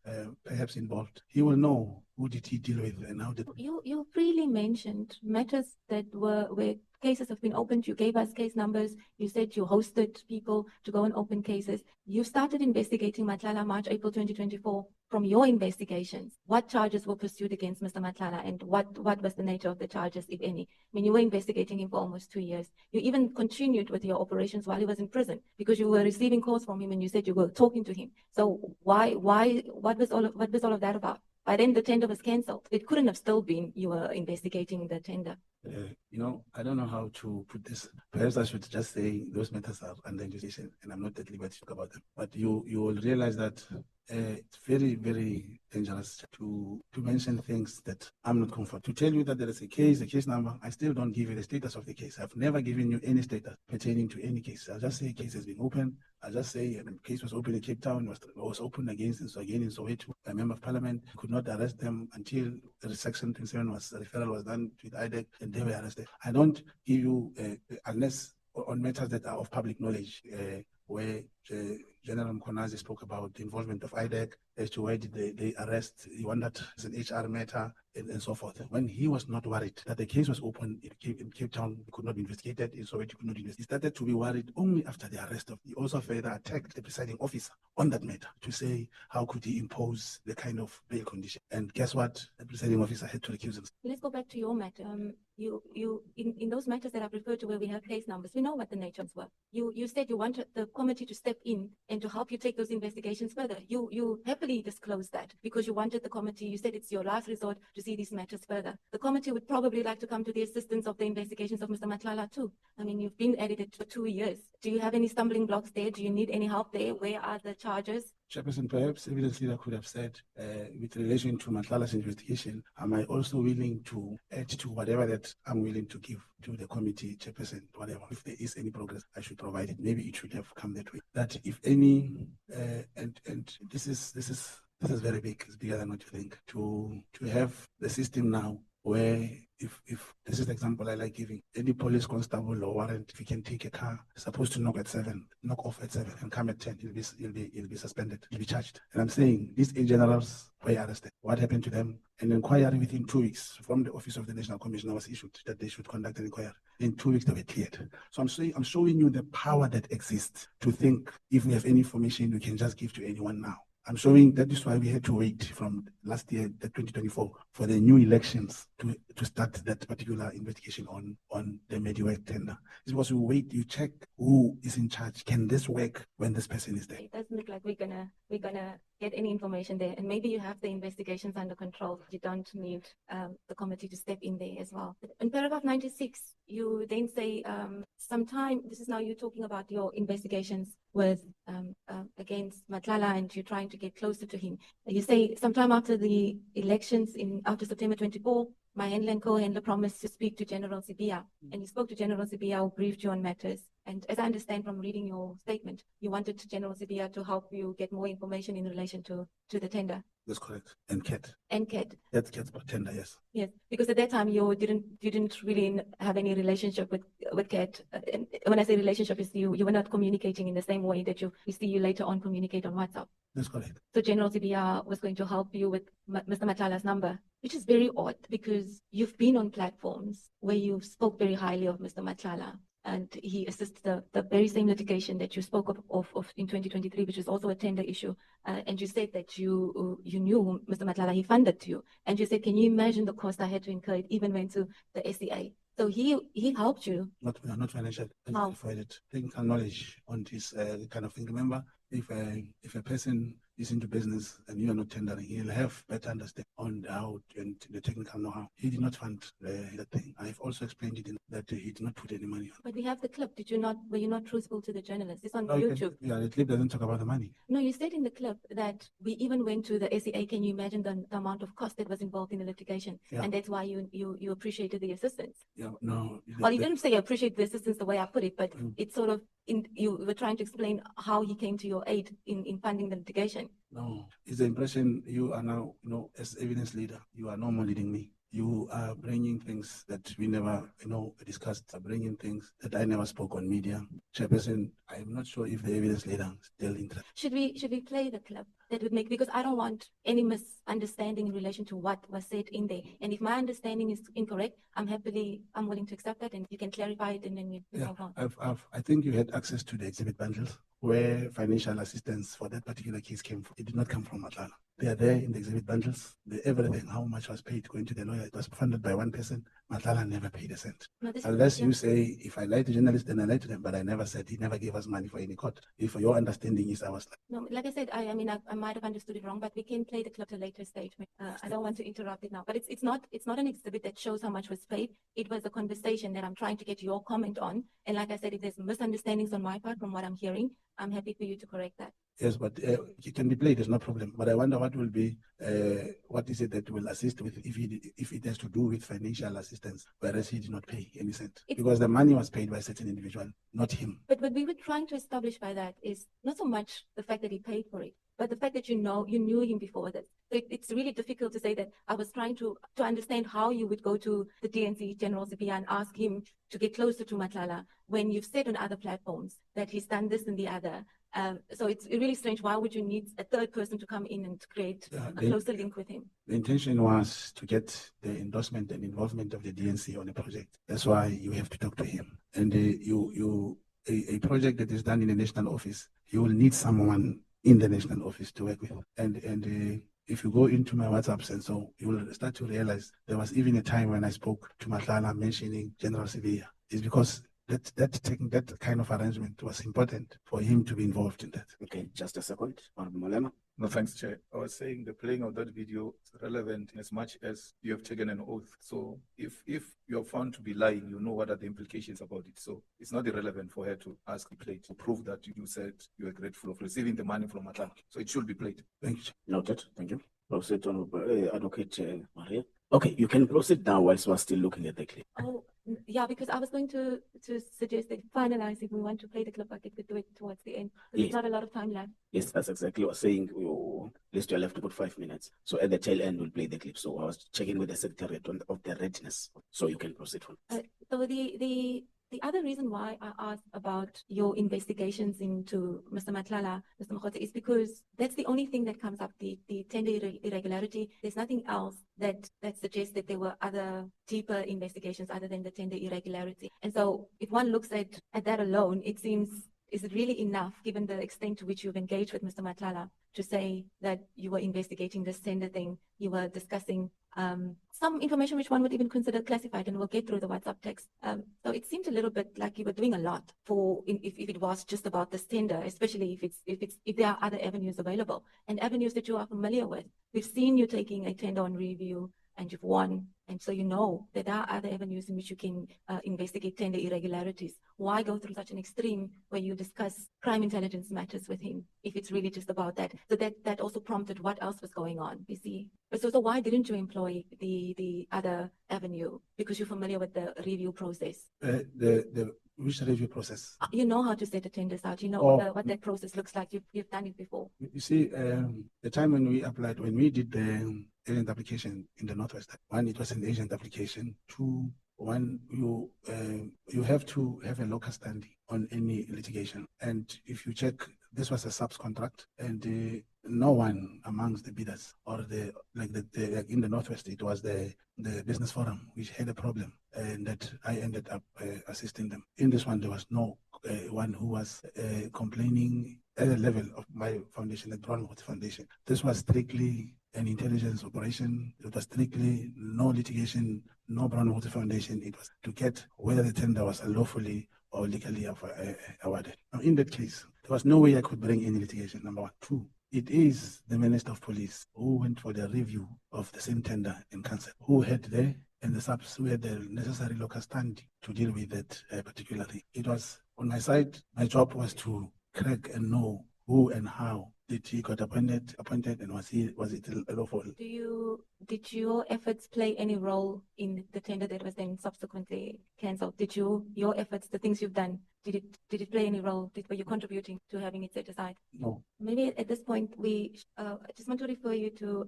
Speaker 5: perhaps involved? He will know who did he deal with and how did.
Speaker 3: You freely mentioned matters that were where cases have been opened. You gave us case numbers. You said you hosted people to go and open cases. You started investigating Nhlanhla March, April 2024. From your investigations, what charges were pursued against Mr. Nhlanhla, and what was the nature of the charges, if any? I mean, you were investigating him for almost 2 years. You even continued with your operations while he was in prison because you were receiving calls from him and you said you were talking to him. So what was all of that about? By then the tender was cancelled. It couldn't have still been you were investigating the tender.
Speaker 5: You know, I don't know how to put this. Perhaps I should just say those matters are under investigation and I'm not at liberty to talk about them. But you will realize that it's very, very dangerous to mention things that I'm not comfortable. To tell you that there is a case number, I still don't give you the status of the case. I've never given you any status pertaining to any case. I'll just say a case has been opened. I'll just say a case was opened in Cape Town, was opened against and so again in Soweto. A member of parliament could not arrest them until the Section 27 referral was done to the IDEC and they were arrested. I don't give you, unless on matters that are of public knowledge, where General Mkhwanazi spoke about the involvement of IDEC as to why did they arrest, he wanted as an HR matter and so forth. When he was not worried that the case was open in Cape Town, it could not be investigated, in Soweto could not investigate. He started to be worried only after the arrest of, he also further attacked the presiding officer on that matter to say, how could he impose the kind of bail condition? And guess what? The presiding officer had to recuse himself.
Speaker 3: Let's go back to your matter. In those matters that I've referred to where we have case numbers, we know what the natures were. You said you wanted the committee to step in and to help you take those investigations further. You happily disclosed that because you wanted the committee, you said it's your last resort to see these matters further. The committee would probably like to come to the assistance of the investigations of Mr. Nhlanhla too. I mean, you've been at it for 2 years. Do you have any stumbling blocks there? Do you need any help there? Where are the charges?
Speaker 5: Chairperson, perhaps evidence leader could have said, with relation to Nhlanhla's investigation, am I also willing to add to whatever that I'm willing to give to the committee, Chairperson, whatever. If there is any progress, I should provide it. Maybe it should have come that way. That if any, and this is very big. It's bigger than what you think. To have the system now where if this is the example I like giving, any police constable or warrant, if you can take a car, supposed to knock off at 7 and come at 10, you'll be suspended, you'll be charged. And I'm saying these generals were arrested. What happened to them? An inquiry within 2 weeks from the Office of the National Commissioner was issued that they should conduct an inquiry. In 2 weeks they were cleared. So I'm showing you the power that exists to think if we have any information we can just give to anyone now. I'm showing that is why we had to wait from last year, the 2024, for the new elections to start that particular investigation on the Mediwork tender. It's because you wait, you check who is in charge. Can this work when this person is there?
Speaker 3: It doesn't look like we're gonna get any information there, and maybe you have the investigations under control. You don't need the committee to step in there as well. In paragraph 96, you then say sometime. This is now you're talking about your investigations with against Nhlanhla, and you're trying to get closer to him. You say sometime after the elections after September 24, my handler and co-handler promised to speak to General Sibia, and you spoke to General Sibia, who briefed you on matters. And as I understand from reading your statement, you wanted General Sibia to help you get more information in relation to the tender.
Speaker 5: That's correct. And CAT.
Speaker 3: And CAT.
Speaker 5: That's CAT's tender, yes.
Speaker 3: Yes, because at that time you didn't really have any relationship with CAT. And when I say relationship, is you were not communicating in the same way that we see you later on communicate on WhatsApp.
Speaker 5: That's correct.
Speaker 3: So General Sibia was going to help you with Mr. Nhlanhla's number, which is very odd because you've been on platforms where you spoke very highly of Mr. Nhlanhla. and he assists the very same litigation that you spoke of in 2023, which is also a tender issue. And you said that you knew Mr. Nhlanhla, he funded you. And you said, can you imagine the cost I had to incur? It even went to the SCA. So he helped you.
Speaker 5: Not financial,
Speaker 3: How?
Speaker 5: provided technical knowledge on this kind of thing. Remember, if a person is into business and you are not tendering, he'll have better understanding on how and the technical know-how. He did not fund that thing. I've also explained it in that he did not put any money on.
Speaker 3: But we have the clip. Were you not truthful to the journalist? It's on
Speaker 5: No, you
Speaker 3: YouTube.
Speaker 5: yeah, the clip doesn't talk about the money.
Speaker 3: No, you said in the clip that we even went to the SCA. Can you imagine the amount of cost that was involved in the litigation?
Speaker 5: Yeah.
Speaker 3: And that's why you appreciated the assistance.
Speaker 5: Yeah, no.
Speaker 3: Well, you didn't say appreciate the assistance the way I put it, but
Speaker 5: Mm.
Speaker 3: it's sort of you were trying to explain how he came to your aid in funding the litigation.
Speaker 5: No, it's the impression you are now, as evidence leader, you are no more leading me. You are bringing things that we never, discussed, bringing things that I never spoke on media. Chairperson, I'm not sure if the evidence leader is still interested.
Speaker 3: Should we play the clip? That would make, because I don't want any misunderstanding in relation to what was said in there. And if my understanding is incorrect, I'm willing to accept that, and you can clarify it, and then we
Speaker 5: Yeah,
Speaker 3: move on.
Speaker 5: I think you had access to the exhibit bundles where financial assistance for that particular case came from. It did not come from Nhlanhla. They are there in the exhibit bundles. Everything, how much was paid going to the lawyer, it was funded by one person. Nhlanhla never paid a cent.
Speaker 3: No, this is-
Speaker 5: Unless
Speaker 3: yeah.
Speaker 5: you say, if I lie to journalists, then I lie to them. But I never said he never gave us money for any court. If your understanding is I was like,
Speaker 3: No, like I said, I mean, I might have understood it wrong, but we can play the clip at a later stage. I don't want to interrupt it now, but it's not an exhibit that shows how much was paid. It was a conversation that I'm trying to get your comment on. And like I said, if there's misunderstandings on my part from what I'm hearing, I'm happy for you to correct that.
Speaker 5: yes, but it can be played, there's no problem. But I wonder what will be, what is it that will assist with if it has to do with financial assistance, whereas he did not pay any cent. Because the money was paid by a certain individual, not him.
Speaker 3: But what we were trying to establish by that is not so much the fact that he paid for it, but the fact that you knew him before that. So it's really difficult to say that I was trying to understand how you would go to the DNC General CPI and ask him to get closer to Nhlanhla when you've said on other platforms that he's done this and the other. So it's really strange. Why would you need a third person to come in and create a closer link with him?
Speaker 5: The intention was to get the endorsement and involvement of the DNC on a project. That's why you have to talk to him. And a project that is done in a national office, you will need someone in the national office to work with. And if you go into my WhatsApps and so, you will start to realize there was even a time when I spoke to Nhlanhla mentioning General Sevilla. It's because that kind of arrangement was important for him to be involved in that.
Speaker 4: Okay, just a second. Honorable Malema.
Speaker 7: No, thanks, Chair. I was saying the playing of that video is relevant in as much as you have taken an oath. So if you're found to be lying, you know what are the implications about it. So it's not irrelevant for her to ask the plate to prove that you said you are grateful of receiving the money from Nhlanhla. So it should be played.
Speaker 5: Thank you.
Speaker 4: Noted. Thank you. Proceed, Honorable Advocate Maria. Okay, you can proceed now whilst we're still looking at the clip.
Speaker 3: Oh, yeah, because I was going to suggest that finalize if we want to play the clip, I could do it towards the end.
Speaker 4: Yes.
Speaker 3: There's not a lot of time left.
Speaker 4: Yes, that's exactly what I was saying. At least you're left to put 5 minutes. So at the tail end, we'll play the clip. So I was checking with the Secretariat of the readiness. So you can proceed.
Speaker 3: So the other reason why I asked about your investigations into Mr. Nhlanhla, Mr. Mogotsi, is because that's the only thing that comes up, the tender irregularity. There's nothing else that suggests that there were other deeper investigations other than the tender irregularity. And so if one looks at that alone, it seems, is it really enough, given the extent to which you've engaged with Mr. Nhlanhla, to say that you were investigating this tender thing, you were discussing some information which one would even consider classified, and we'll get through the WhatsApp text. So it seemed a little bit like you were doing a lot if it was just about this tender, especially if there are other avenues available and avenues that you are familiar with. We've seen you taking a tender on review and you've won. And so you know that there are other avenues in which you can investigate tender irregularities. Why go through such an extreme where you discuss crime intelligence matters with him if it's really just about that? So that also prompted what else was going on, you see. So why didn't you employ the other avenue? Because you're familiar with the review process.
Speaker 5: Which review process?
Speaker 3: You know how to set the tenders out. You know what that process looks like. You've done it before.
Speaker 5: You see, the time when we applied, when we did the agent application in the Northwest, one, it was an agent application. Two, one, you have to have a local standing on any litigation. And if you check, this was a SAPS contract, and no one amongst the bidders or like in the Northwest, it was the business forum which had a problem, and that I ended up assisting them. In this one, there was no one who was complaining at the level of my foundation, the Brown Mogotsi Foundation. This was strictly an intelligence operation. It was strictly no litigation, no Brown Mogotsi Foundation. It was to get whether the tender was unlawfully or legally awarded. Now, in that case, there was no way I could bring any litigation, number one. Two, it is the Minister of Police who went for the review of the same tender in council, who had and the SAPS who had the necessary local stand to deal with that particular thing. It was on my side, my job was to crack and know who and how did he got appointed, and was it lawful?
Speaker 3: Did your efforts play any role in the tender that was then subsequently cancelled? Did your efforts, the things you've done, did it play any role? Were you contributing to having it set aside?
Speaker 5: No.
Speaker 3: Maybe at this point I just want to refer you to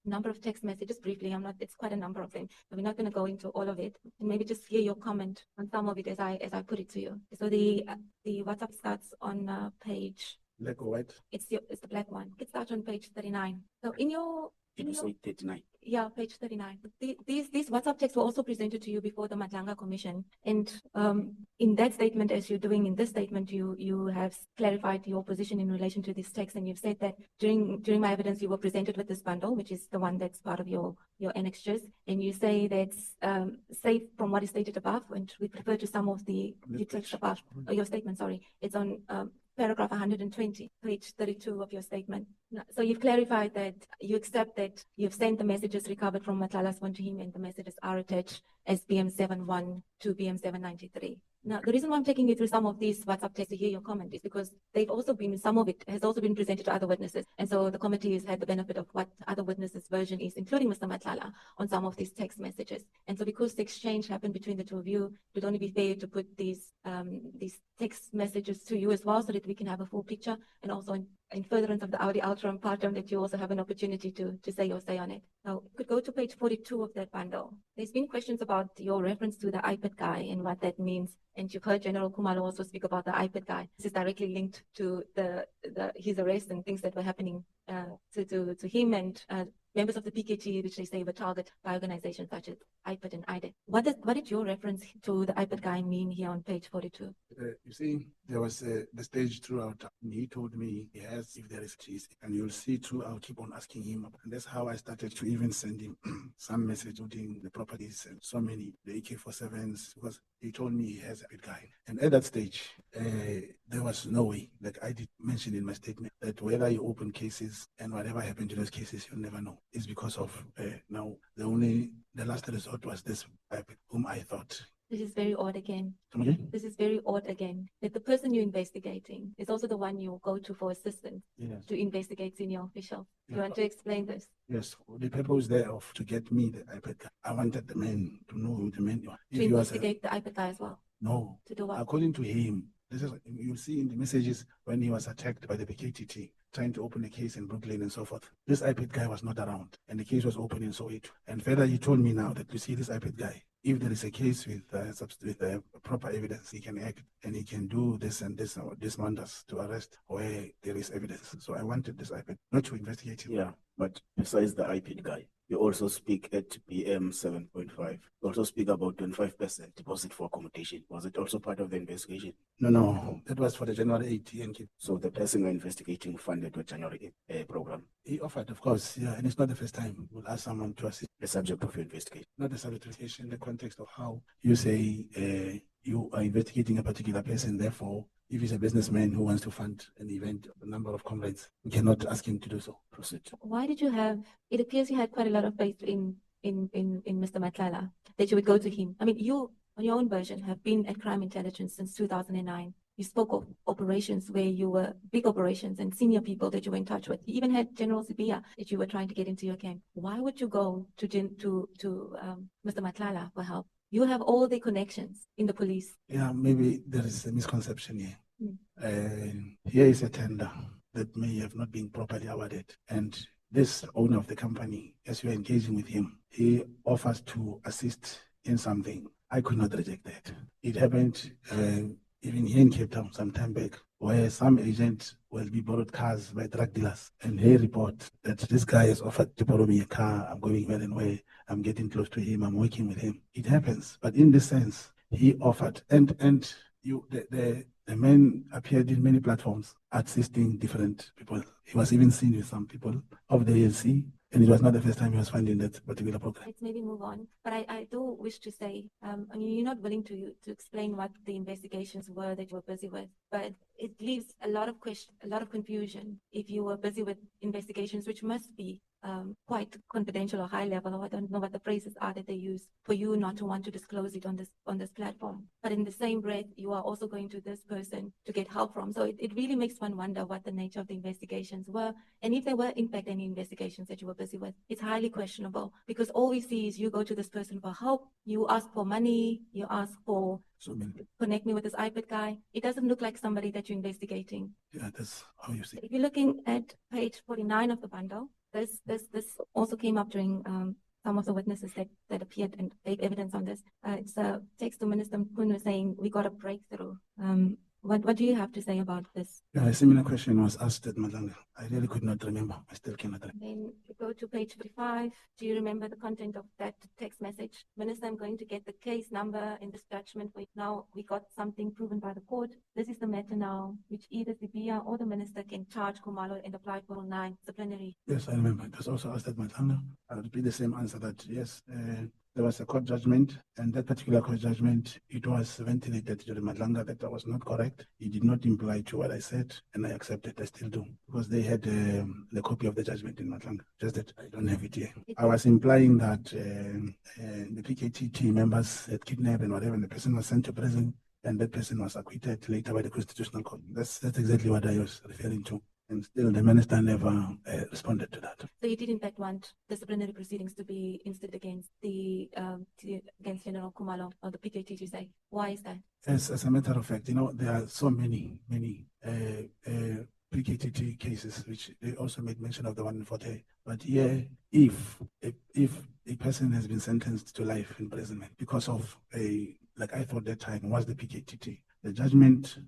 Speaker 3: number of text messages briefly. It's quite a number of them, but we're not going to go into all of it. And maybe just hear your comment on some of it as I put it to you. So the WhatsApp starts on page.
Speaker 5: Black or white?
Speaker 3: It's the black one. It starts on page 39. So in your
Speaker 4: Did you say 39?
Speaker 3: Yeah, page 39. These WhatsApp texts were also presented to you before the Nhlanhla Commission. And in that statement, as you're doing in this statement, you have clarified your position in relation to this text. And you've said that during my evidence, you were presented with this bundle, which is the one that's part of your annexures. And you say that's safe from what is stated above. And we refer to some of the text above, your statement, sorry. It's on paragraph 120, page 32 of your statement. So you've clarified that you accept that you've sent the messages recovered from Nhlanhla's phone to him, and the messages are attached as BM71 to BM793. Now, the reason why I'm taking you through some of these WhatsApp texts to hear your comment is because some of it has also been presented to other witnesses. And so the committee has had the benefit of what other witnesses' version is, including Mr. Nhlanhla, on some of these text messages. And so because the exchange happened between the two of you, it would only be fair to put these text messages to you as well, so that we can have a full picture, and also in furtherance of the Audi Ultra and Partum, that you also have an opportunity to say your say on it. Now, you could go to page 42 of that bundle. There's been questions about your reference to the iPad guy and what that means. And you've heard General Khumalo also speak about the iPad guy. This is directly linked to his arrest and things that were happening to him and members of the PKT, which they say were targeted by organizations such as iPad and IDEC. What did your reference to the iPad guy mean here on page 42?
Speaker 5: You see, there was the stage throughout. He told me he has, if there is cheese, and you'll see through, I'll keep on asking him. And that's how I started to even send him some message holding the properties and so many, the AK-47s, because he told me he has a big guy. And at that stage, there was no way, like I did mention in my statement, that whether you open cases and whatever happened to those cases, you'll never know. It's because of now the last resort was this whom I thought.
Speaker 3: This is very odd again.
Speaker 5: Okay.
Speaker 3: This is very odd again. That the person you're investigating is also the one you go to for assistance to investigate senior officials. Do you want to explain this?
Speaker 5: Yes, the purpose thereof to get me the iPad guy. I wanted the man to know who the man was.
Speaker 3: To investigate the iPad guy as well?
Speaker 5: No.
Speaker 3: To do what?
Speaker 5: According to him, this is you'll see in the messages when he was attacked by the PKTT, trying to open a case in Brooklyn and so forth. This iPad guy was not around, and the case was open in Soweto. And further, he told me now that you see this iPad guy, if there is a case with proper evidence, he can act and he can do this and this or this wonders to arrest where there is evidence. So I wanted this iPad, not to investigate him.
Speaker 4: Yeah, but besides the iPad guy, you also speak at BM 7.5. You also speak about 25% deposit for accommodation. Was it also part of the investigation?
Speaker 5: No, that was for the January 18.
Speaker 4: So the person you're investigating funded the January program?
Speaker 5: He offered, of course, yeah, and it's not the first time we'll ask someone to assist.
Speaker 4: The subject of your investigation?
Speaker 5: Not the subject of investigation, in the context of how you say you are investigating a particular person, therefore, if he's a businessman who wants to fund an event of a number of comrades, we cannot ask him to do so. Proceed.
Speaker 3: Why did you have, it appears you had quite a lot of faith in Mr. Nhlanhla, that you would go to him. I mean, you, on your own version, have been at crime intelligence since 2009. You spoke of operations where you were, big operations and senior people that you were in touch with. You even had General Sibia that you were trying to get into your camp. Why would you go to Mr. Nhlanhla for help? You have all the connections in the police.
Speaker 5: Yeah, maybe there is a misconception here. Here is a tender that may have not been properly awarded. And this owner of the company, as you're engaging with him, he offers to assist in something. I could not reject that. It happened even here in Cape Town some time back, where some agent will be borrowed cars by drug dealers, and they report that this guy has offered to borrow me a car, I'm going where and where, I'm getting close to him, I'm working with him. It happens, but in this sense, he offered, and the man appeared in many platforms assisting different people. He was even seen with some people of the ANC, and it was not the first time he was funding that particular program.
Speaker 3: Let's maybe move on. But I do wish to say, I mean, you're not willing to explain what the investigations were that you were busy with, but it leaves a lot of confusion if you were busy with investigations which must be quite confidential or high level, or I don't know what the phrases are that they use for you not to want to disclose it on this platform. But in the same breath, you are also going to this person to get help from. So it really makes one wonder what the nature of the investigations were, and if there were in fact any investigations that you were busy with. It's highly questionable, because all we see is you go to this person for help, you ask for money, you ask for connect me with this iPad guy. It doesn't look like somebody that you're investigating.
Speaker 5: Yeah, that's how you see it.
Speaker 3: If you're looking at page 49 of the bundle, this also came up during some of the witnesses that appeared and gave evidence on this. It's a text to Minister Mkhwanazi saying we got a breakthrough. What do you have to say about this?
Speaker 5: Yeah, a similar question was asked at Nhlanhla. I really could not remember. I still cannot remember.
Speaker 3: Then you go to page 55. Do you remember the content of that text message? Minister, I'm going to get the case number in this judgment. Now we got something proven by the court. This is the matter now, which either Sibia or the minister can charge Khumalo and apply for 9 disciplinary.
Speaker 5: Yes, I remember. It was also asked at Nhlanhla. I would be the same answer that yes, there was a court judgment, and that particular court judgment, it was ventilated during Nhlanhla that was not correct. It did not imply to what I said, and I accepted. I still do, because they had the copy of the judgment in Nhlanhla, just that I don't have it here. I was implying that the PKTT members had kidnapped and whatever, and the person was sent to prison, and that person was acquitted later by the Constitutional Court. That's exactly what I was referring to. And still, the minister never responded to that.
Speaker 3: So you did in fact want disciplinary proceedings to be instituted against against General Khumalo or the PKT, you say. Why is that?
Speaker 5: As a matter of fact, you know, there are so many PKTT cases which they also made mention of the one in Fort Hare. But yeah, if a person has been sentenced to life imprisonment because of like I thought that time was the PKTT. The judgment,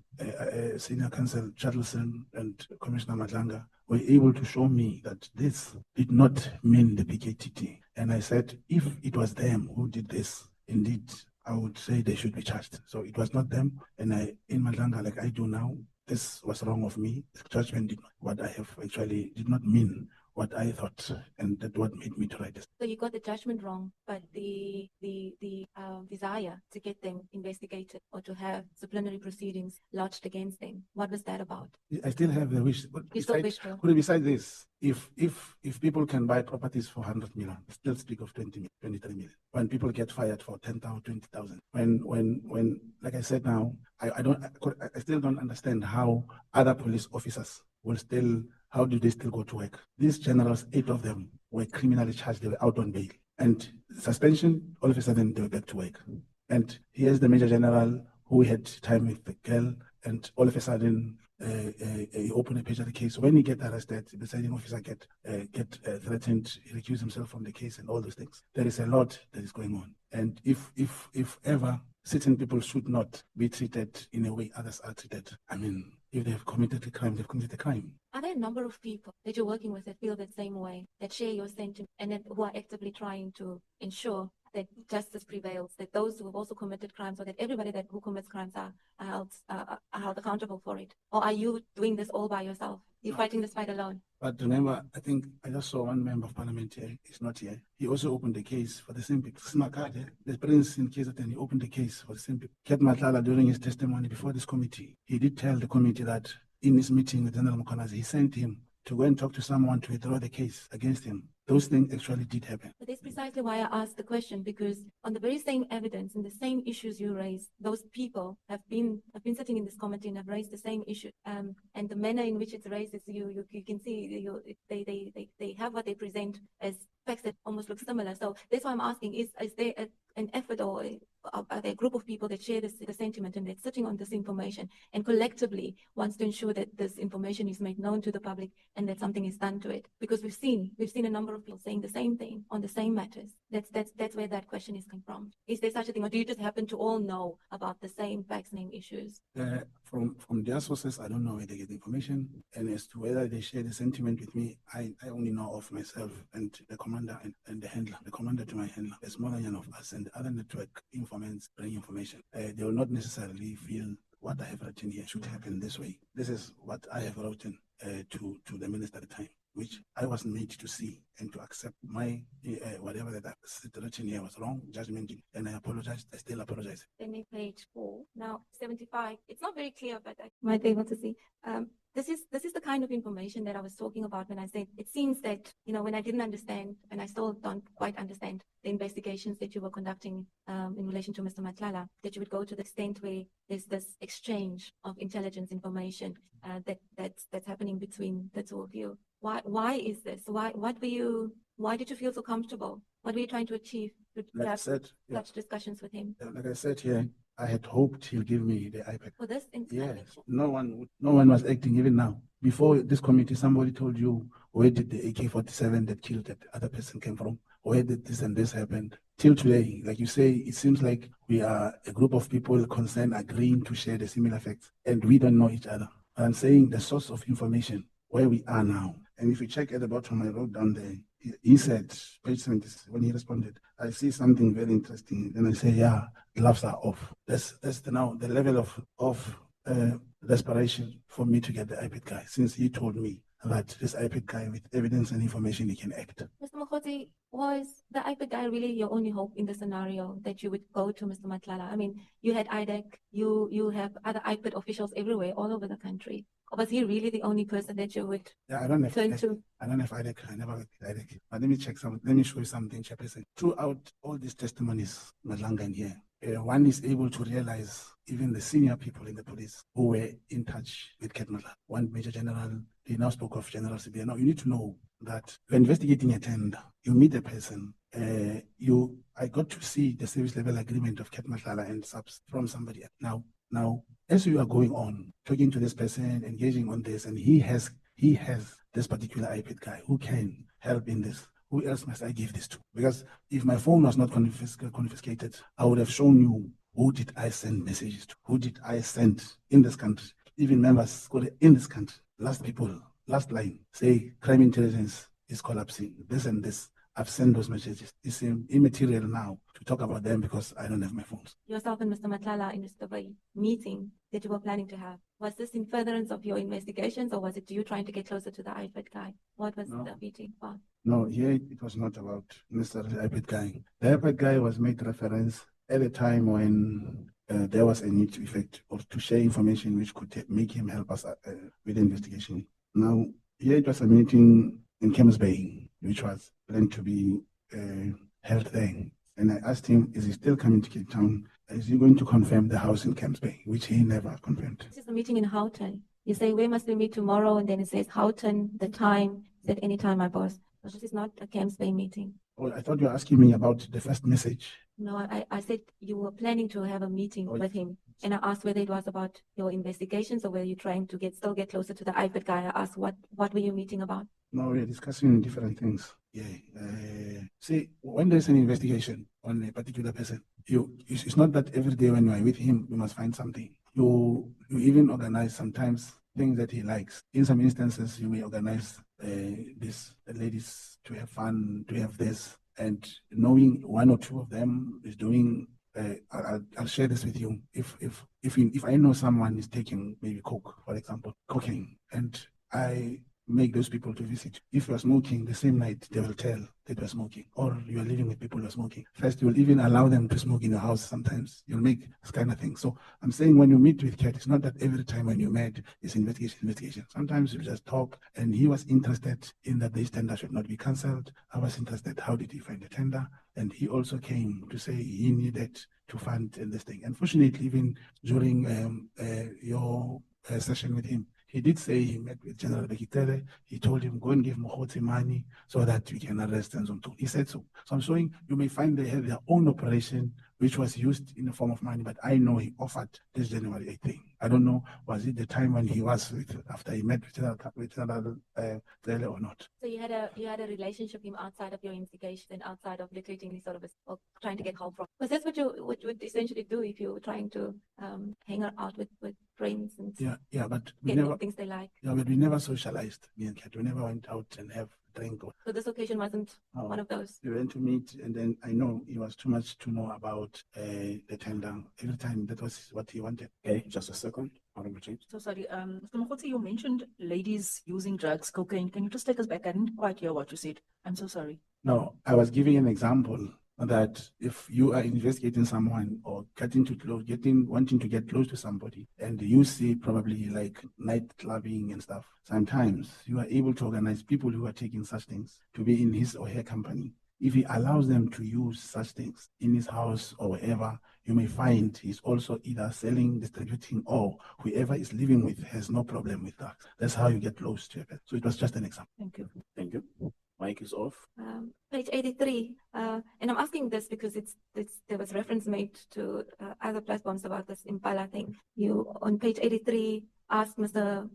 Speaker 5: Senior Counsel Charleson and Commissioner Nhlanhla were able to show me that this did not mean the PKTT. And I said, if it was them who did this, indeed, I would say they should be charged. So it was not them. And in Nhlanhla, like I do now, this was wrong of me. The judgment did not, what I have actually did not mean what I thought, and that what made me to write this.
Speaker 3: So you got the judgment wrong, but the desire to get them investigated or to have disciplinary proceedings lodged against them, what was that about?
Speaker 5: I still have the wish. But
Speaker 3: You still wish to?
Speaker 5: besides this, if people can buy properties for 100 million, still speak of 20 million, 23 million. When people get fired for 10,000, 20,000. When like I said now, I still don't understand how other police officers will still, how do they still go to work? These generals, 8 of them were criminally charged. They were out on bail. And suspension, all of a sudden they were back to work. And here's the Major General who had time with the girl, and all of a sudden he opened a page of the case. When he get arrested, the deciding officer get threatened, he recused himself from the case and all those things. There is a lot that is going on. And if ever certain people should not be treated in a way others are treated, I mean, if they have committed a crime, they've committed a crime.
Speaker 3: Are there a number of people that you're working with that feel the same way, that share your sentiment, and that who are actively trying to ensure that justice prevails, that those who have also committed crimes, or that everybody who commits crimes are held accountable for it? Or are you doing this all by yourself? You're fighting this fight alone?
Speaker 5: But remember, I think I just saw one member of parliament here. He's not here. He also opened the case for the same people. The prince in KZN, he opened the case for the same people. Ket Matlala, during his testimony before this committee, he did tell the committee that in his meeting with Nhlanhla Mkhwanazi, he sent him to go and talk to someone to withdraw the case against him. Those things actually did happen.
Speaker 3: But that's precisely why I asked the question, because on the very same evidence and the same issues you raised, those people have been sitting in this committee and have raised the same issue. And the manner in which it's raised is you can see they have what they present as facts that almost look similar. So that's why I'm asking: is there an effort, or are there a group of people that share the sentiment and they're sitting on this information and collectively wants to ensure that this information is made known to the public and that something is done to it? Because we've seen a number number of people saying the same thing on the same matters. That's where that question is coming from. Is there such a thing, or do you just happen to all know about the same facts, name issues?
Speaker 5: From their sources, I don't know where they get the information. And as to whether they share the sentiment with me, I only know of myself and the commander and the handler, the commander to my handler. There's more than enough of us, and the other network informants bring information. They will not necessarily feel what I have written here should happen this way. This is what I have written to the minister at the time, which I was made to see and to accept my whatever that I've written here was wrong, judgment, and I apologize. I still apologize.
Speaker 3: Then page 4, now 75. It's not very clear, but I might be able to see. This is the kind of information that I was talking about when I said it seems that, you know, when I didn't understand, and I still don't quite understand the investigations that you were conducting in relation to Mr. Nhlanhla, that you would go to the extent where there's this exchange of intelligence information that's happening between the two of you. Why is this? Why did you feel so comfortable? What were you trying to achieve to
Speaker 5: Like I
Speaker 3: have
Speaker 5: said, yeah,
Speaker 3: such discussions with him?
Speaker 5: like I said here, I had hoped he'll give me the iPad.
Speaker 3: For this
Speaker 5: Yeah,
Speaker 3: information?
Speaker 5: no one was acting even now. Before this committee, somebody told you where did the AK-47 that killed that other person came from? Where did this and this happen? Till today, like you say, it seems like we are a group of people concerned agreeing to share the similar facts, and we don't know each other. I'm saying the source of information, where we are now. And if you check at the bottom, I wrote down there, he said, page 70, when he responded, I see something very interesting. And I say, yeah, gloves are off. That's now the level of desperation for me to get the iPad guy, since he told me that this iPad guy with evidence and information, he can act.
Speaker 3: Mr. Mogotsi, was the iPad guy really your only hope in the scenario that you would go to Mr. Nhlanhla? I mean, you had IDEC, you have other iPad officials everywhere, all over the country. Or was he really the only person that you would
Speaker 5: Yeah, I don't have
Speaker 3: turn
Speaker 5: IDEC.
Speaker 3: to?
Speaker 5: I don't have IDEC. I never worked with IDEC. But let me check something. Let me show you something, Chairperson. Throughout all these testimonies, Nhlanhla in here, one is able to realize even the senior people in the police who were in touch with Nhlanhla. One Major General, he now spoke of General Sibia. Now, you need to know that you're investigating a tender. You meet a person. I got to see the service level agreement of Nhlanhla and SAPS from somebody else. Now, as you are going on, talking to this person, engaging on this, and he has this particular iPad guy who can help in this. Who else must I give this to? Because if my phone was not confiscated, I would have shown you who did I send messages to, who did I send in this country, even members in this country. Last line, say crime intelligence is collapsing, this and this. I've sent those messages. It's immaterial now to talk about them because I don't have my phones.
Speaker 3: Yourself and Mr. Nhlanhla in the meeting that you were planning to have, was this in furtherance of your investigations, or was it you trying to get closer to the iPad guy? What was the meeting for?
Speaker 5: No, here it was not about Mr. iPad guy. The iPad guy was made reference at a time when there was a need to effect or to share information which could make him help us with the investigation. Now, here it was a meeting in Camps Bay, which was planned to be held there. And I asked him, is he still coming to Cape Town? Is he going to confirm the house in Camps Bay, which he never confirmed.
Speaker 3: This is a meeting in Houghton. You say, where must we meet tomorrow? And then it says Houghton, the time, said anytime, my boss. But this is not a Camps Bay meeting.
Speaker 5: Oh, I thought you were asking me about the first message.
Speaker 3: No, I said you were planning to have a meeting with him. And I asked whether it was about your investigations or whether you're trying to still get closer to the iPad guy. I asked what were you meeting about?
Speaker 5: No, we're discussing different things. Yeah. See, when there's an investigation on a particular person, it's not that every day when you are with him, you must find something. You even organize sometimes things that he likes. In some instances, you may organize these ladies to have fun, to have this, and knowing one or two of them is doing. I'll share this with you. If I know someone is taking maybe coke, for example, cocaine, and I make those people to visit. If you are smoking the same night, they will tell that you are smoking, or you are living with people who are smoking. First, you will even allow them to smoke in your house. Sometimes you'll make this kind of thing. So I'm saying when you meet with Kat, it's not that every time when you met is investigation. Sometimes you just talk, and he was interested in that this tender should not be cancelled. I was interested, how did he find the tender? And he also came to say he needed to fund this thing. Unfortunately, even during your session with him, he did say he met with General Bekitere. He told him, go and give Mogotsi money so that we can arrest Nzonto. He said so. So I'm showing you may find they have their own operation which was used in the form of money, but I know he offered this January 18th. I don't know, was it the time when he was after he met with another or not?
Speaker 3: So you had a relationship with him outside of your investigation and outside of locating this sort of or trying to get help from. Because that's what you would essentially do if you're trying to hang out with friends and
Speaker 5: Yeah, but we
Speaker 3: get
Speaker 5: never,
Speaker 3: things they like.
Speaker 5: yeah, but we never socialized, me and Kat. We never went out and have drink.
Speaker 3: So this occasion wasn't one of those.
Speaker 5: We went to meet, and then I know he was too much to know about the tender. Every time that was what he wanted.
Speaker 4: Okay, just a second. Honorable James.
Speaker 9: So sorry, Mr. Mogotsi, you mentioned ladies using drugs, cocaine. Can you just take us back? I didn't quite hear what you said. I'm so sorry.
Speaker 5: No, I was giving an example that if you are investigating someone or wanting to get close to somebody, and you see probably like night clubbing and stuff, sometimes you are able to organize people who are taking such things to be in his or her company. If he allows them to use such things in his house or wherever, you may find he's also either selling, distributing, or whoever is living with has no problem with that. That's how you get close to it. So it was just an example.
Speaker 9: Thank you.
Speaker 4: Thank you. Mic is off.
Speaker 3: Page 83, and I'm asking this because there was reference made to other platforms about this Impala thing. You, on page 83, asked Mr.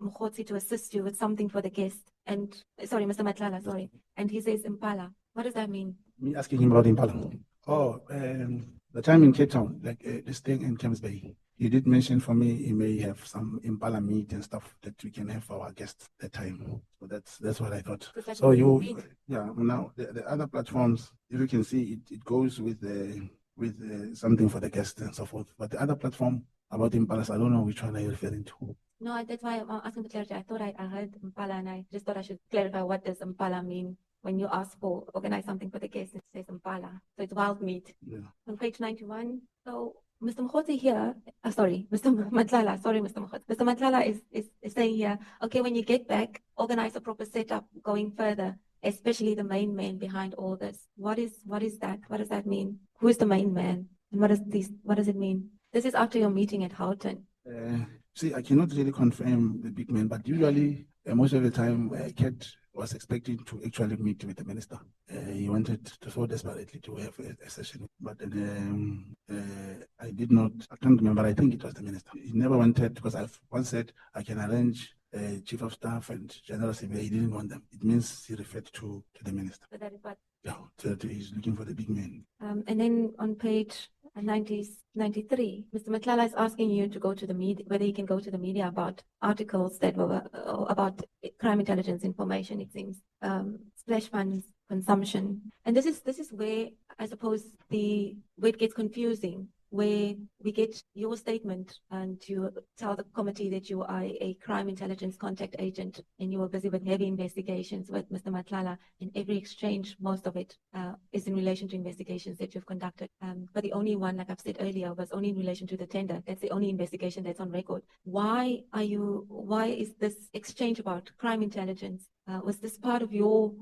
Speaker 3: Mogotsi to assist you with something for the guest. And, sorry, Mr. Nhlanhla, sorry. And he says Impala. What does that mean?
Speaker 5: Me asking him about Impala. Oh, the time in Cape Town, like this thing in Thames Bay, he did mention for me he may have some Impala meat and stuff that we can have for our guests that time. So that's what I thought. So now the other platforms, if you can see, it goes with something for the guests and so forth. But the other platform about Impalas, I don't know which one are you referring to.
Speaker 3: No, that's why I'm asking for clarity. I thought I heard Impala, and I just thought I should clarify what does Impala mean. When you ask for organize something for the guests, it says Impala. So it's wild meat.
Speaker 5: Yeah.
Speaker 3: On page 91. So Mr. Mogotsi here, Mr. Nhlanhla, sorry, Mr. Mogotsi. Mr. Nhlanhla is saying here, okay, when you get back, organize a proper setup going further, especially the main man behind all this. What is that? What does that mean? Who is the main man? And what does it mean? This is after your meeting at Houghton.
Speaker 5: See, I cannot really confirm the big man, but usually, most of the time, Kat was expecting to actually meet with the minister. He wanted to so desperately to have a session, but I did not. I can't remember. I think it was the minister. He never wanted, because I've once said I can arrange chief of staff and general secretary. He didn't want them. It means he referred to the minister.
Speaker 3: So that is what.
Speaker 5: Yeah, so that he's looking for the big man.
Speaker 3: And then on page 93, Mr. Nhlanhla is asking you to go to the media, whether you can go to the media about articles that were about crime intelligence information, it seems, splash funds, consumption. And this is where I suppose where it gets confusing, where we get your statement and you tell the committee that you are a crime intelligence contact agent and you are busy with heavy investigations with Mr. Nhlanhla, and every exchange, most of it is in relation to investigations that you've conducted. But the only one, like I've said earlier, was only in relation to the tender. That's the only investigation that's on record. Why is this exchange about crime intelligence? Was this part of your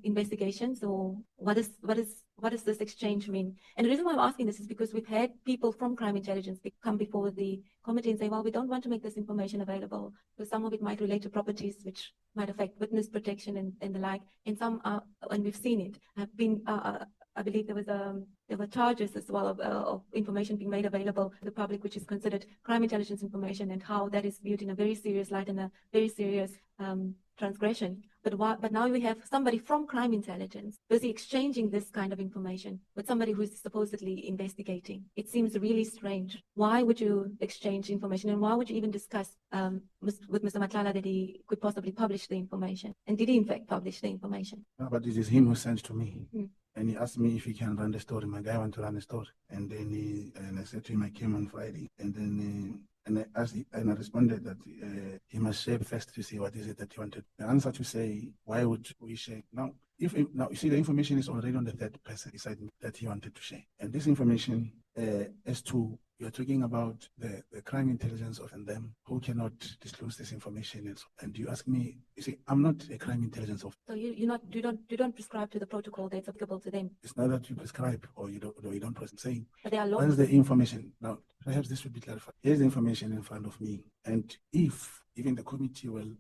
Speaker 3: investigations, or what does this exchange mean? And the reason why I'm asking this is because we've had people from crime intelligence come before the committee and say, well, we don't want to make this information available because some of it might relate to properties which might affect witness protection and the like. And some are, and we've seen it, have been, I believe there were charges as well of information being made available to the public, which is considered crime intelligence information, and how that is viewed in a very serious light and a very serious transgression. But now we have somebody from crime intelligence busy exchanging this kind of information with somebody who is supposedly investigating. It seems really strange. Why would you exchange information, and why would you even discuss with Mr. Nhlanhla that he could possibly publish the information? And did he in fact publish the information?
Speaker 5: No, but it is him who sent to me.
Speaker 3: Mm.
Speaker 5: And he asked me if he can run the story. My guy wanted to run the story. And then I said to him, I came on Friday. And then I responded that he must share first to see what is it that he wanted. The answer to say, why would we share? Now, now you see the information is already on the third person beside me that he wanted to share. And this information, as to you're talking about the crime intelligence of them who cannot disclose this information. And you ask me, you see, I'm not a crime intelligence officer.
Speaker 3: So you don't prescribe to the protocol that's applicable to them.
Speaker 5: It's not that you prescribe or you don't prescribe. Saying,
Speaker 3: But there are laws.
Speaker 5: once the information, now perhaps this would be clarified. Here's the information in front of me. And if even the committee will,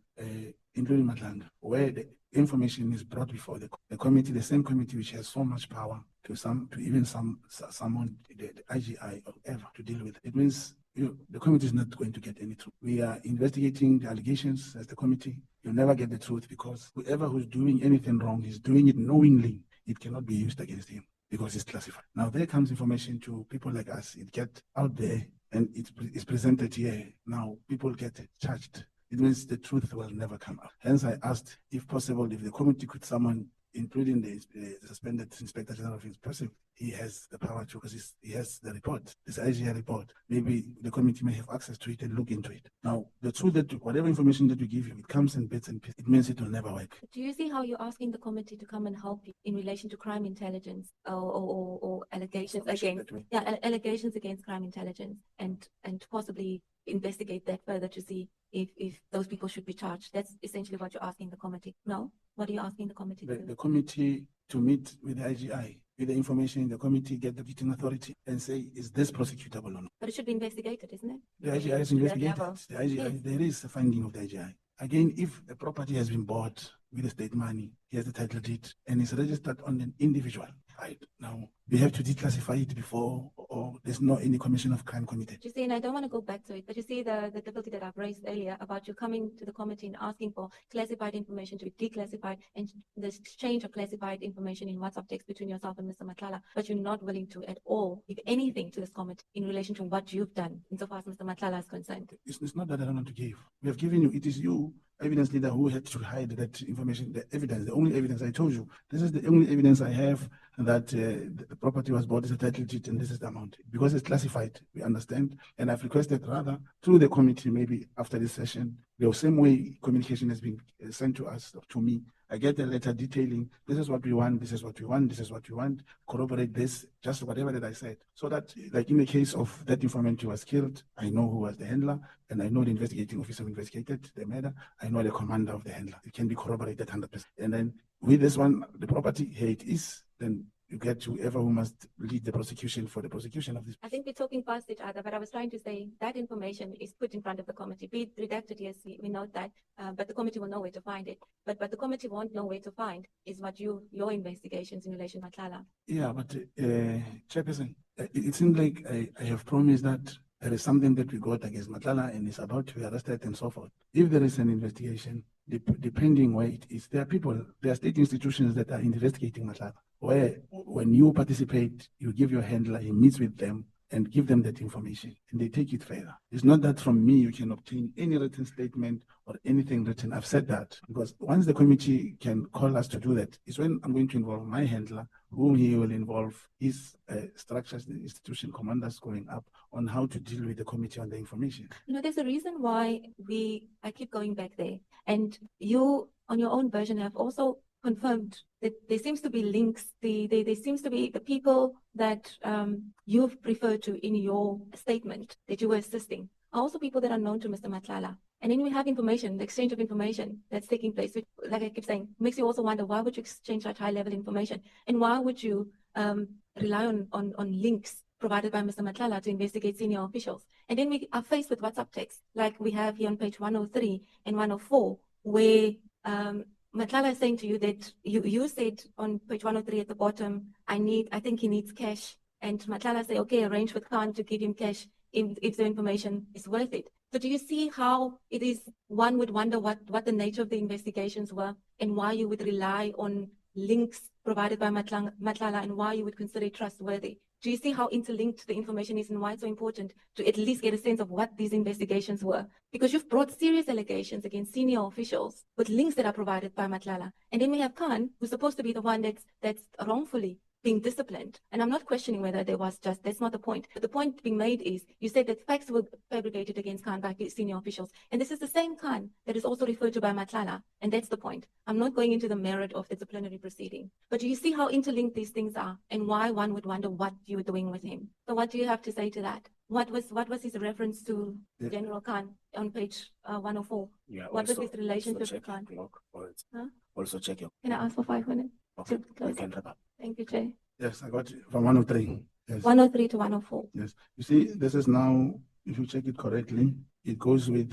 Speaker 5: including Nhlanhla, where the information is brought before the committee, the same committee which has so much power to someone, the IGI or whoever to deal with. It means the committee is not going to get any truth. We are investigating the allegations as the committee. You'll never get the truth because whoever who's doing anything wrong is doing it knowingly. It cannot be used against him because it's classified. Now there comes information to people like us. It gets out there and it's presented here. Now people get charged. It means the truth will never come out. Hence I asked, if possible, if the committee could summon, including the suspended Inspector General of Police, he has the power to, because he has the report, this IGI report. Maybe the committee may have access to it and look into it. Now, the truth that whatever information that we give you, it comes in bits and pieces. It means it will never work.
Speaker 3: Do you see how you're asking the committee to come and help you in relation to crime intelligence or allegations against allegations against crime intelligence and possibly investigate that further to see if those people should be charged? That's essentially what you're asking the committee. No? What are you asking the committee to do?
Speaker 5: The committee to meet with the IGI, with the information in the committee, get the Visiting Authority and say, is this prosecutable or not?
Speaker 3: But it should be investigated, isn't it?
Speaker 5: The IGI is
Speaker 3: To that
Speaker 5: investigated.
Speaker 3: level.
Speaker 5: The IGI,
Speaker 3: Yes.
Speaker 5: there is a finding of the IGI. Again, if a property has been bought with the state money, he has the title deed, and is registered on an individual. Right now, we have to declassify it before, or there's no any commission of crime committed.
Speaker 3: You see, and I don't want to go back to it, but you see the difficulty that I've raised earlier about you coming to the committee and asking for classified information to be declassified and the exchange of classified information in WhatsApp text between yourself and Mr. Nhlanhla, but you're not willing to at all give anything to this committee in relation to what you've done insofar as Mr. Nhlanhla is concerned.
Speaker 5: It's not that I don't want to give. We have given you, it is you, evidence leader, who had to hide that information, the evidence, the only evidence I told you. This is the only evidence I have that the property was bought as a title deed and this is the amount. Because it's classified, we understand. And I've requested rather through the committee, maybe after this session, the same way communication has been sent to us, to me, I get a letter detailing, this is what we want, this is what we want, this is what we want, corroborate this, just whatever that I said. So that, like in the case of that informant who was killed, I know who was the handler, and I know the investigating officer who investigated the murder, I know the commander of the handler. It can be corroborated 100%. And then with this one, the property, here it is, then you get whoever who must lead the prosecution for the prosecution of this.
Speaker 3: I think we're talking past each other, but I was trying to say that information is put in front of the committee. Be it redacted, yes, we note that, but the committee will know where to find it. But the committee won't know where to find is what your investigations in relation to Nhlanhla.
Speaker 5: Yeah, but Chairperson, it seems like I have promised that there is something that we got against Nhlanhla and is about to be arrested and so forth. If there is an investigation, depending where it is, there are state institutions that are investigating Nhlanhla, where when you participate, you give your handler, he meets with them and give them that information and they take it further. It's not that from me you can obtain any written statement or anything written. I've said that because once the committee can call us to do that, is when I'm going to involve my handler, whom he will involve his structures, the institution commanders going up on how to deal with the committee on the information.
Speaker 3: You know, there's a reason why I keep going back there. And you, on your own version, have also confirmed that there seems to be links. There seems to be the people that you've referred to in your statement that you were assisting are also people that are known to Mr. Nhlanhla. And then we have information, the exchange of information that's taking place, which, like I keep saying, makes you also wonder, why would you exchange such high-level information? And why would you rely on links provided by Mr. Nhlanhla to investigate senior officials? And then we are faced with WhatsApp text, like we have here on page 103 and 104, where Nhlanhla is saying to you that you said on page 103 at the bottom, I think he needs cash. And Nhlanhla say, okay, arrange with Khan to give him cash if the information is worth it. So do you see how it is, one would wonder what the nature of the investigations were and why you would rely on links provided by Nhlanhla and why you would consider it trustworthy? Do you see how interlinked the information is and why it's so important to at least get a sense of what these investigations were? Because you've brought serious allegations against senior officials with links that are provided by Nhlanhla. And then we have Khan, who's supposed to be the one that's wrongfully being disciplined. And I'm not questioning whether there was just, that's not the point. But the point being made is, you said that facts were fabricated against Khan by senior officials. And this is the same Khan that is also referred to by Nhlanhla. And that's the point. I'm not going into the merit of the disciplinary proceeding. But do you see how interlinked these things are and why one would wonder what you were doing with him? So what do you have to say to that? What was his reference to General Khan on page 104?
Speaker 4: Yeah,
Speaker 3: What was
Speaker 4: also-
Speaker 3: his relationship
Speaker 4: also
Speaker 3: with
Speaker 4: check your
Speaker 3: Khan?
Speaker 4: clock, or
Speaker 3: Huh?
Speaker 4: Also check your.
Speaker 3: Can I ask for 5 minutes?
Speaker 4: Okay,
Speaker 3: to close
Speaker 4: you can
Speaker 3: it?
Speaker 4: wrap up.
Speaker 3: Thank you, Chair.
Speaker 5: Yes, I got it from 103. Yes.
Speaker 3: 103 to 104.
Speaker 5: Yes. You see, this is now, if you check it correctly, it goes with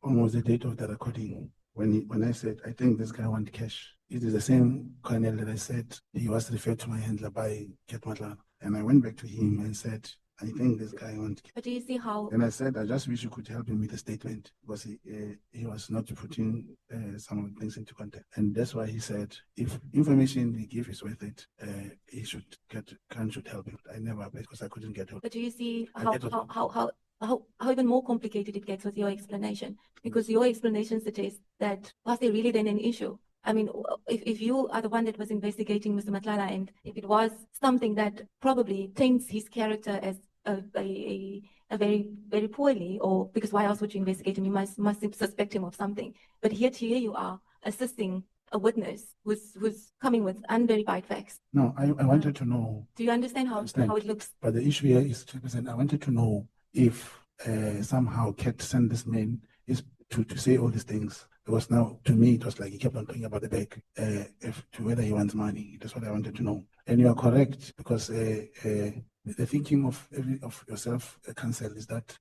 Speaker 5: almost the date of the recording. When I said, I think this guy wants cash. it is the same colonel that I said he was referred to my handler by Nhlanhla. And I went back to him and said, I think this guy wants.
Speaker 3: But do you see how?
Speaker 5: And I said, I just wish you could help him with a statement because he was not putting some of the things into context. And that's why he said, if information he give is worth it, he should should help him. I never applied because I couldn't get help.
Speaker 3: But do you see
Speaker 5: I
Speaker 3: how
Speaker 5: get what-
Speaker 3: how even more complicated it gets with your explanation? Because your explanation suggests that was there really then an issue? I mean, if you are the one that was investigating Mr. Nhlanhla, and if it was something that probably taints his character as a very, very poorly, or because why else would you investigate him? You must suspect him of something. But here you are assisting a witness who's coming with unverified facts.
Speaker 5: No, I wanted to know,
Speaker 3: Do you understand how it looks?
Speaker 5: but the issue here is, Chairperson, I wanted to know if somehow Kat sent this man is to say all these things. Because now, to me, it was like he kept on talking about the bag, to whether he wants money. That's what I wanted to know. And you are correct, because the thinking of yourself, Council, is that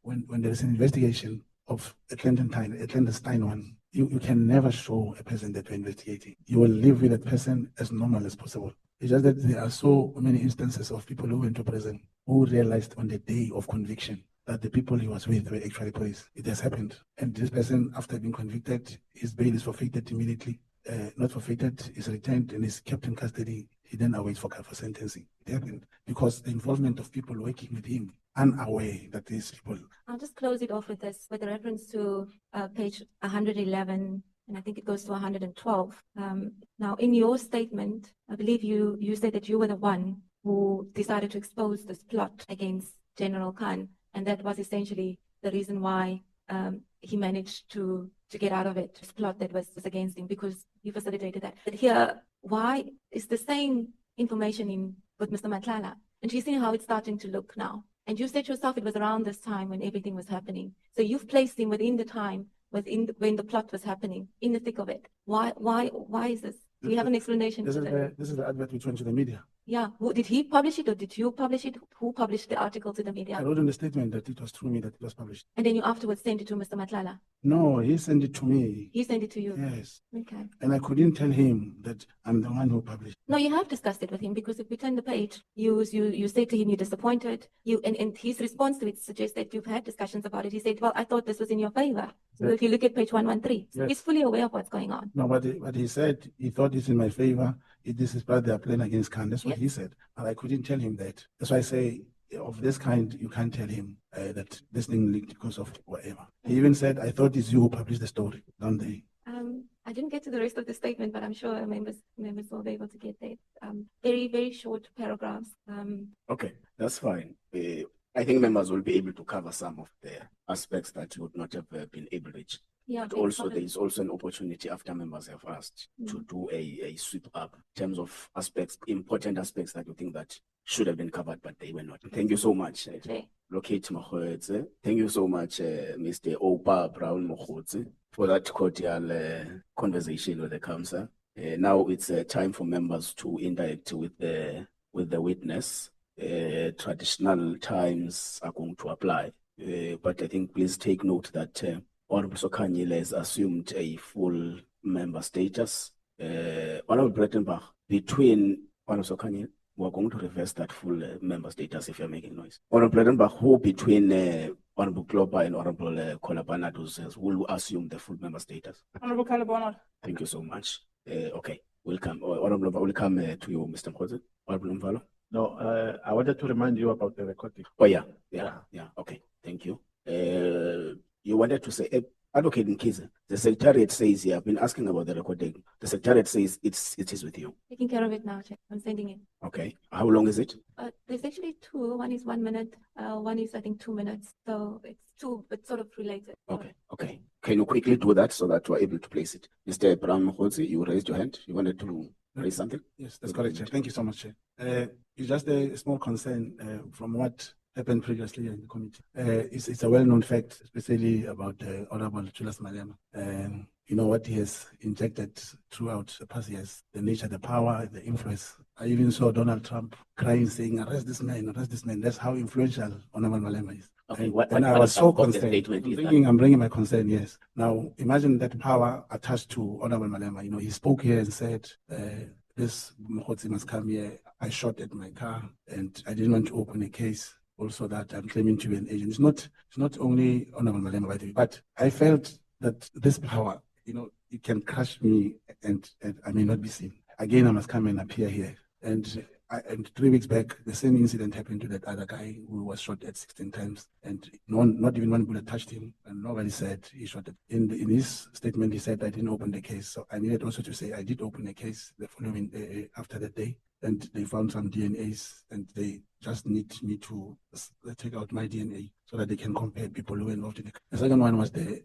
Speaker 5: when there is an investigation of a clandestine one, you can never show a person that you're investigating. You will live with that person as normal as possible. It's just that there are so many instances of people who went to prison who realized on the day of conviction that the people he was with were actually police. It has happened. And this person, after being convicted, his bail is forfeited immediately. Not forfeited, is returned and is kept in custody. He then awaits for sentencing. It happened because the involvement of people working with him, unaware that these people.
Speaker 3: I'll just close it off with this, with a reference to page 111, and I think it goes to 112. Now, in your statement, I believe you said that you were the one who decided to expose this plot against General Khan, and that was essentially the reason why he managed to get out of it, this plot that was against him, because you facilitated that. But here, why is the same information in with Mr. Nhlanhla? And she's seeing how it's starting to look now. And you said yourself it was around this time when everything was happening. So you've placed him within the time, when the plot was happening, in the thick of it. Why is this? Do you have an explanation
Speaker 5: This
Speaker 3: for that?
Speaker 5: is the advert which went to the media.
Speaker 3: Yeah. Did he publish it, or did you publish it? Who published the article to the media?
Speaker 5: I wrote in the statement that it was through me that it was published.
Speaker 3: And then you afterwards sent it to Mr. Nhlanhla.
Speaker 5: No, he sent it to me.
Speaker 3: He sent it to you.
Speaker 5: Yes.
Speaker 3: Okay.
Speaker 5: And I couldn't tell him that I'm the one who published.
Speaker 3: No, you have discussed it with him, because if we turn the page, you said to him you're disappointed. And his response to it suggests that you've had discussions about it. He said, well, I thought this was in your favor. So
Speaker 5: Yes.
Speaker 3: if you look at page 113,
Speaker 5: Yes.
Speaker 3: he's fully aware of what's going on.
Speaker 5: No, but he said he thought it's in my favor. This is part they are playing against Khan. That's what
Speaker 3: Yes.
Speaker 5: he said. And I couldn't tell him that. That's why I say, of this kind, you can't tell him that this thing leaked because of whatever. He even said, I thought it's you who published the story, don't they?
Speaker 3: I didn't get to the rest of the statement, but I'm sure members will be able to get that. Very, very short paragraphs.
Speaker 4: Okay, that's fine. I think members will be able to cover some of the aspects that you would not have been able to reach.
Speaker 3: Yeah,
Speaker 4: But
Speaker 3: very
Speaker 4: also,
Speaker 3: solid.
Speaker 4: there is also an opportunity after members have asked to do a sweep up in terms of aspects, important aspects that you think that should have been covered, but they were not. Thank you so much.
Speaker 3: Okay.
Speaker 4: Locate Mkhwanazi. Thank you so much, Mr. Opa Brown Mogotsi, for that cordial conversation with the council. Now it's time for members to interact with the witness. Traditional times are going to apply, but I think please take note that Honorable Sokanyile has assumed a full member status. Honorable Breytenbach, between Honorable Sokanyile, we're going to reverse that full member status if you're making noise. Honorable Breytenbach, who between Honorable Klopa and Honorable Kolabanados will assume the full member status?
Speaker 2: Honorable Calabonard.
Speaker 4: Thank you so much. Okay, welcome. Honorable, we'll come to you, Mr. Mkhwanazi. Honorable Mvalo.
Speaker 10: No, I wanted to remind you about the recording.
Speaker 4: Oh, yeah. Okay, thank you. You wanted to say, Advocate Nkiza, the Secretariat says, I've been asking about the recording. The Secretariat says it is with you.
Speaker 3: Taking care of it now, Chair. I'm sending it.
Speaker 4: Okay. How long is it?
Speaker 3: There's actually two. One is 1 minute. One is, I think, 2 minutes. So it's two, but sort of related.
Speaker 4: Okay. Can you quickly do that so that we're able to place it? Mr. Brown Mogotsi, you raised your hand. You wanted to raise something?
Speaker 5: Yes, that's correct, Chair. Thank you so much, Chair. It's just a small concern from what happened previously in the committee. It's a well-known fact, especially about Honorable Julius Malema. You know what he has injected throughout the past years, the nature, the power, the influence. I even saw Donald Trump crying, saying, arrest this man, arrest this man. That's how influential Honorable Malema is.
Speaker 4: Okay,
Speaker 5: And I was so
Speaker 4: of the
Speaker 5: concerned.
Speaker 4: statement is that?
Speaker 5: I'm bringing my concern, yes. Now, imagine that power attached to Honorable Malema. You know, he spoke here and said, this Mogotsi must come here. I shot at my car and I didn't want to open a case. Also that I'm claiming to be an agent. It's not only Honorable Malema, by the way, but I felt that this power, you know, it can crush me and I may not be seen. Again, I must come and appear here. And 3 weeks back, the same incident happened to that other guy who was shot at 16 times, and not even one bullet touched him, and nobody said he shot it. In his statement, he said, I didn't open the case. So I needed also to say I did open a case the following after that day, and they found some DNAs, and they just need me to take out my DNA so that they can compare people who were involved in it. The second one was the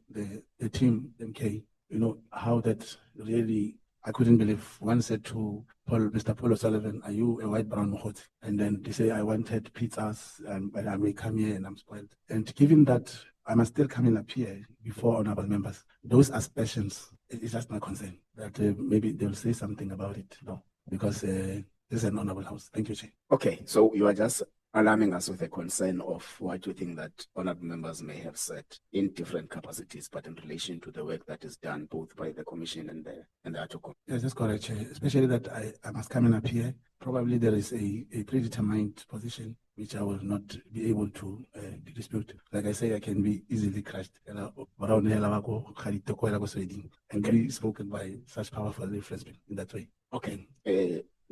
Speaker 5: team, MK, you know, how that really, I couldn't believe. One said to Mr. Paul O'Sullivan, are you a white Brown Mogotsi? And then they say, I wanted pizzas, but I may come here and I'm spoiled. And given that I must still come and appear before honorable members, those aspersions, it's just my concern that maybe they'll say something about it. No, because this is an honorable house. Thank you, Chair.
Speaker 4: Okay, so you are just alarming us with a concern of what you think that honorable members may have said in different capacities, but in relation to the work that is done both by the commission and the Ad Hoc Committee.
Speaker 5: Yes, that's correct, Chair. Especially that I must come and appear. Probably there is a predetermined position which I will not be able to dispute. Like I say, I can be easily crushed and be spoken by such powerful reference in that way.
Speaker 4: Okay,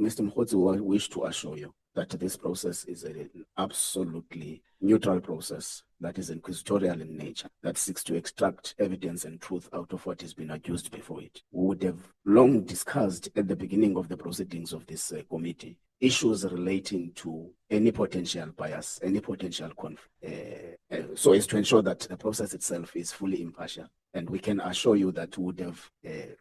Speaker 4: Mr. Mogotsi, we wish to assure you that this process is an absolutely neutral process that is inquisitorial in nature, that seeks to extract evidence and truth out of what has been accused before it. We would have long discussed at the beginning of the proceedings of this committee issues relating to any potential bias, any potential conflict, so as to ensure that the process itself is fully impartial. And we can assure you that we would have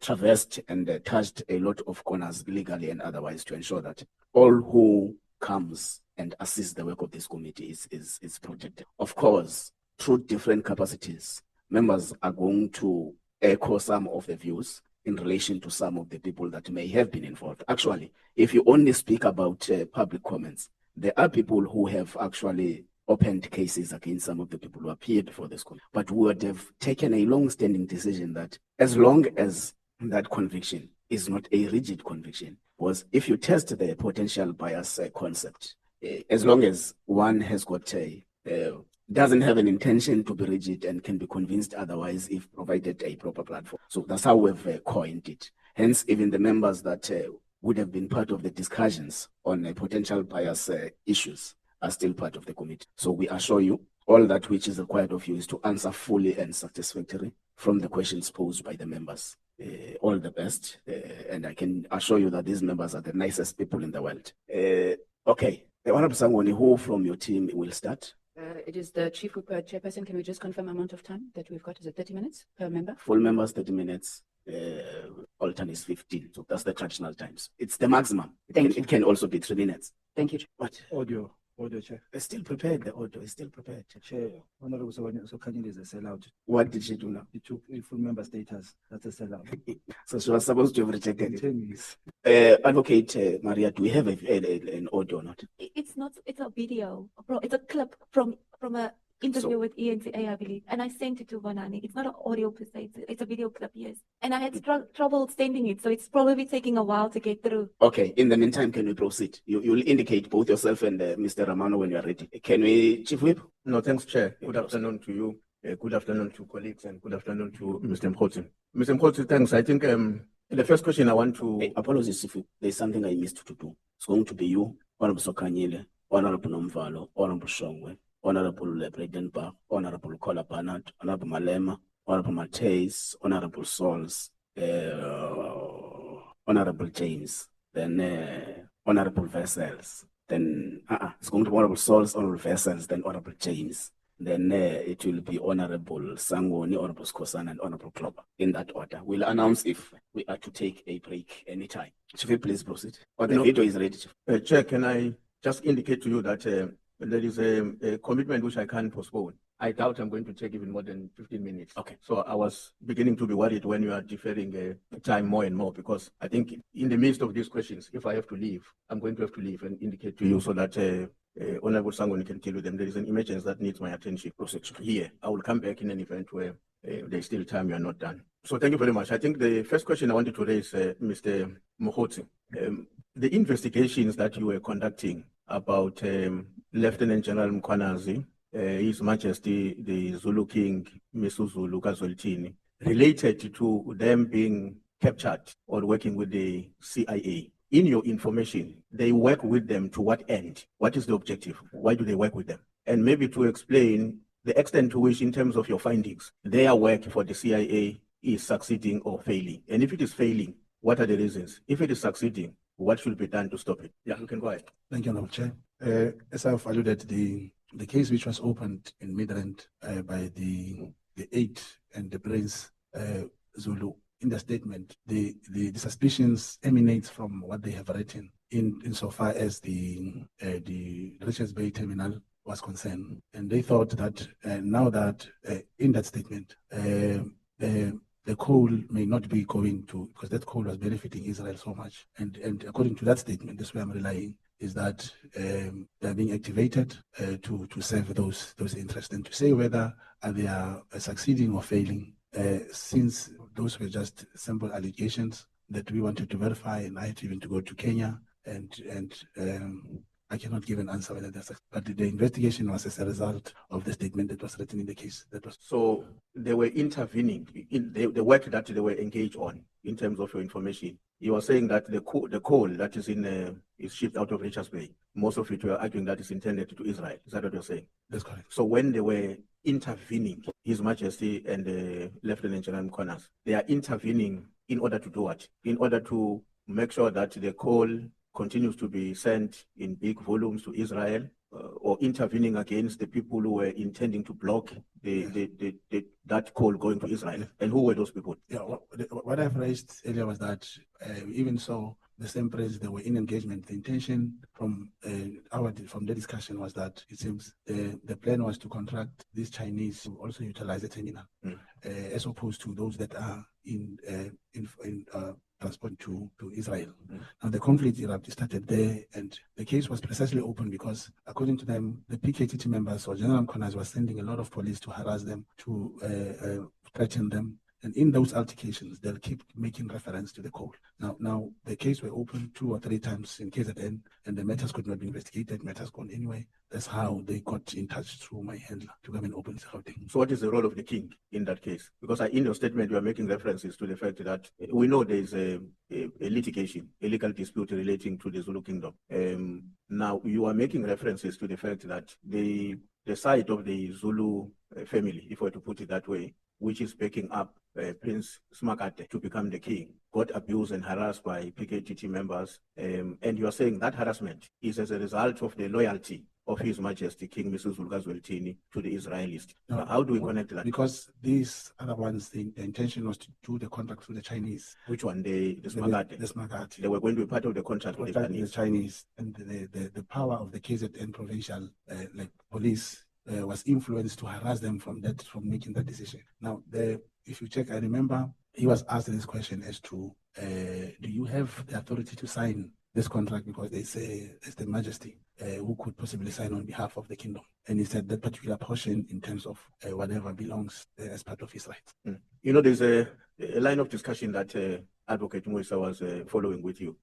Speaker 4: traversed and touched a lot of corners legally and otherwise to ensure that all who comes and assists the work of this committee is protected. Of course, through different capacities, members are going to echo some of the views in relation to some of the people that may have been involved. Actually, if you only speak about public comments, there are people who have actually opened cases against some of the people who appeared before this committee. But we would have taken a long-standing decision that as long as that conviction is not a rigid conviction, was if you test the potential bias concept, as long as one has got doesn't have an intention to be rigid and can be convinced otherwise if provided a proper platform. So that's how we've coined it. Hence, even the members that would have been part of the discussions on potential bias issues are still part of the committee. So we assure you all that which is required of you is to answer fully and satisfactorily from the questions posed by the members. All the best, and I can assure you that these members are the nicest people in the world. Okay, Honorable Sangoni, who from your team will start?
Speaker 11: It is the Chief Whip Chairperson. Can we just confirm amount of time that we've got? Is it 30 minutes per member?
Speaker 4: Full members 30 minutes, alternates 15. So that's the traditional times. It's the maximum. It can also be 3 minutes.
Speaker 11: Thank you.
Speaker 4: What?
Speaker 10: Audio, Chair.
Speaker 4: It's still prepared. The audio is still prepared.
Speaker 10: Chair, Honorable Sokanyile is a sellout.
Speaker 4: What did she do now?
Speaker 10: He took a full member status. That's a sellout.
Speaker 4: So she was supposed to have rejected it.
Speaker 10: 10 years.
Speaker 4: Advocate Maria, do we have an audio or not?
Speaker 3: It's not, it's a video, it's a clip from a interview with ENCA, I believe. And I sent it to Bonani. It's not an audio per se, it's a video clip, yes. And I had trouble sending it, so it's probably taking a while to get through.
Speaker 4: Okay, in the meantime, can we proceed? You'll indicate both yourself and Mr. Romano when you are ready. Can we, Chief Whip?
Speaker 10: No, thanks, Chair. Good afternoon to you. Good afternoon to colleagues and good afternoon to Mr. Mkhwanazi. Mr. Mkhwanazi, thanks. I think the first question I want to...
Speaker 4: apologies, Chief Whip. There's something I missed to do. It's going to be you, Honorable Sokanyile, Honorable Nomvalo, Honorable Shongwe, Honorable Breytenbach, Honorable Kola Barnard, Honorable Malema, Honorable Mateus, Honorable Sols, Honorable James, then Honorable Vessels, then it's going to be Honorable Sols, Honorable Vessels, then Honorable James. Then it will be Honorable Sangoni, Honorable Skosana, and Honorable Kloba in that order. We'll announce if we are to take a break anytime. Chief, please proceed. Or the video is ready.
Speaker 10: Chair, can I just indicate to you that there is a commitment which I can't postpone. I doubt I'm going to take even more than 15 minutes.
Speaker 4: Okay.
Speaker 10: So I was beginning to be worried when you are deferring time more and more, because I think in the midst of these questions, if I have to leave, I'm going to have to leave and indicate to you so that Honorable Sangoni can deal with them. There is an emergency that needs my attention here. I will come back in an event where there's still time you are not done. So thank you very much. I think the first question I wanted to raise, Mr. Mogotsi, the investigations that you were conducting about Lieutenant General Mkhwanazi, His Majesty the Zulu King, Misuzulu KwaZulu-Natal, related to them being captured or working with the CIA. In your information, they work with them to what end? What is the objective? Why do they work with them? And maybe to explain the extent to which, in terms of your findings, their work for the CIA is succeeding or failing. And if it is failing, what are the reasons? If it is succeeding, what should be done to stop it? Yeah, you can go ahead.
Speaker 5: Thank you, Honorable Chair. As I've alluded, the case which was opened in Midrand by the 8 and the Prince Zulu, in the statement, the suspicions emanate from what they have written insofar as the Richards Bay terminal was concerned. And they thought that now that in that statement, the coal may not be going to, because that coal was benefiting Israel so much. And according to that statement, that's where I'm relying, is that they're being activated to serve those interests. And to say whether they are succeeding or failing, since those were just simple allegations that we wanted to verify, and I had even to go to Kenya, and I cannot give an answer whether that's, but the investigation was as a result of the statement that was written in the case. That was
Speaker 10: so they were intervening in the work that they were engaged on. In terms of your information, you are saying that the coal that is is shipped out of Richards Bay, most of it you are arguing that is intended to Israel. Is that what you're saying?
Speaker 5: That's correct.
Speaker 10: So when they were intervening, His Majesty and Lieutenant General Mkhwanazi, they are intervening in order to do what? In order to make sure that the coal continues to be sent in big volumes to Israel, or intervening against the people who were intending to block that coal going to Israel. And who were those people?
Speaker 5: Yeah, what I've raised earlier was that even so, the same phrase, they were in engagement. The intention from the discussion was that it seems the plan was to contract these Chinese to also utilize the terminal, as opposed to those that are in transport to Israel. Now the conflict started there, and the case was precisely open because, according to them, the PKTT members or General Mkhwanazi was sending a lot of police to harass them, to threaten them. And in those altercations, they'll keep making reference to the coal. Now the case were open 2 or 3 times in KZN, and the matters could not be investigated. Matters gone anyway. That's how they got in touch through my handler to come and open the whole thing.
Speaker 10: So what is the role of the king in that case? Because in your statement, you are making references to the fact that we know there is a litigation, a legal dispute relating to the Zulu kingdom. Now you are making references to the fact that the side of the Zulu family, if I were to put it that way, which is backing up Prince Smakate to become the king, got abused and harassed by PKTT members. And you are saying that harassment is as a result of the loyalty of His Majesty King Misuzulu KwaZulu-Natal to the Israelis.
Speaker 5: No,
Speaker 10: how do we connect that?
Speaker 5: Because these other ones, the intention was to do the contract with the Chinese.
Speaker 10: Which one? The Smakate?
Speaker 5: The Smakate.
Speaker 10: They were going to be part of the contract with the
Speaker 5: Chinese. And the power of the KZN provincial, like police, was influenced to harass them from making that decision. Now, if you check, I remember he was asked this question as to, do you have the authority to sign this contract, because they say it's the Majesty who could possibly sign on behalf of the kingdom. And he said that particular portion in terms of whatever belongs as part of his rights.
Speaker 10: You know, there's a line of discussion that Advocate Moisa was following with you.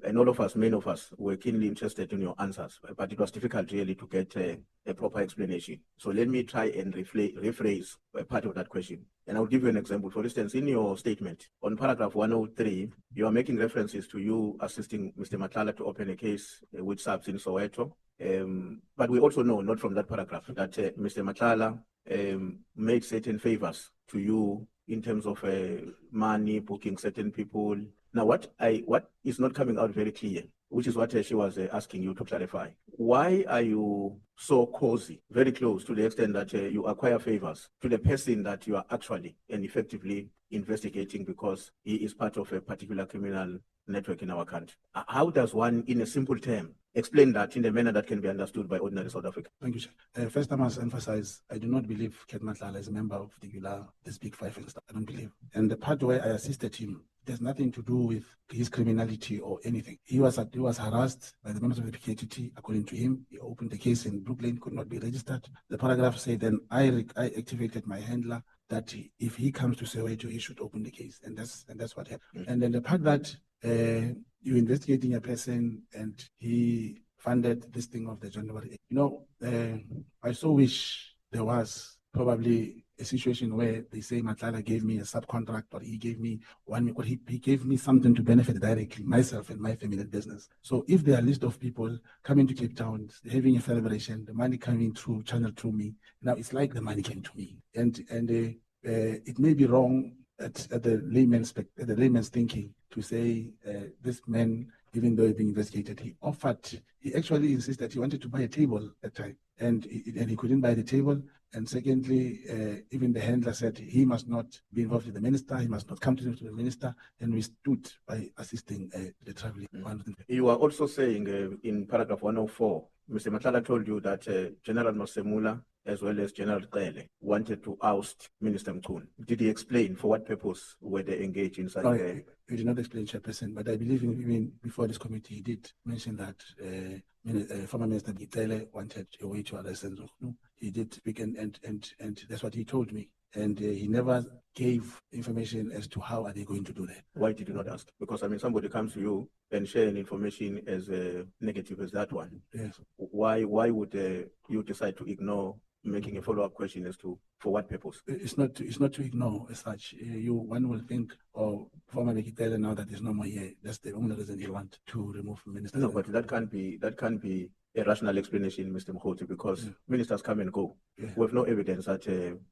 Speaker 10: And all of us, many of us, were keenly interested in your answers, but it was difficult really to get a proper explanation. So let me try and rephrase part of that question. And I'll give you an example. For instance, in your statement on paragraph 103, you are making references to you assisting Mr. Nhlanhla to open a case with SAPS in Soweto. But we also know, not from that paragraph, that Mr. Nhlanhla made certain favors to you in terms of money, booking certain people. Now, what is not coming out very clear, which is what she was asking you to clarify. Why are you so cozy, very close, to the extent that you acquire favors to the person that you are actually and effectively investigating because he is part of a particular criminal network in our country? How does one, in a simple term, explain that in a manner that can be understood by ordinary South Africa?
Speaker 5: Thank you, Chair. First, I must emphasize, I do not believe Ket Nhlanhla is a member of the Big Five and stuff. I don't believe. And the part where I assisted him It has nothing to do with his criminality or anything. He was harassed by the members of the PKTT. According to him, he opened the case in Brooklyn, could not be registered. The paragraph said, then I activated my handler that if he comes to Soweto, he should open the case, and that's what happened. And then the part that you're investigating a person and he funded this thing of the January. I so wish there was probably a situation where they say Nhlanhla gave me a subcontract, or he gave me he gave me something to benefit directly myself and my family and business. So if there are a list of people coming to Cape Town, having a celebration, the money coming through channel through me, now it's like the money came to me. And it may be wrong at the layman's thinking to say this man, even though he's being investigated, he actually insisted he wanted to buy a table at the time, and he couldn't buy the table. And secondly, even the handler said he must not be involved with the minister, he must not come to the minister, and we stood by assisting the traveling.
Speaker 10: You are also saying in paragraph 104, Mr. Nhlanhla told you that General Nosemula as well as General Qele wanted to oust Minister Mkhwanazi. Did he explain for what purpose were they engaged in such a...
Speaker 5: He did not explain, Chairperson, but I believe even before this committee, he did mention that former Minister Qele wanted a way to arrest Nzulu. He did speak, and that's what he told me. And he never gave information as to how are they going to do that.
Speaker 10: Why did you not ask? Because, I mean, somebody comes to you and share an information as negative as that one.
Speaker 5: Yes.
Speaker 10: Why would you decide to ignore making a follow-up question as to for what purpose?
Speaker 5: It's not to ignore as such. One will think, oh, former Qele now that is no more here. That's the only reason you want to remove minister.
Speaker 10: No, but that can't be a rational explanation, Mr. Mkhwanazi, because ministers come and go. We have no evidence that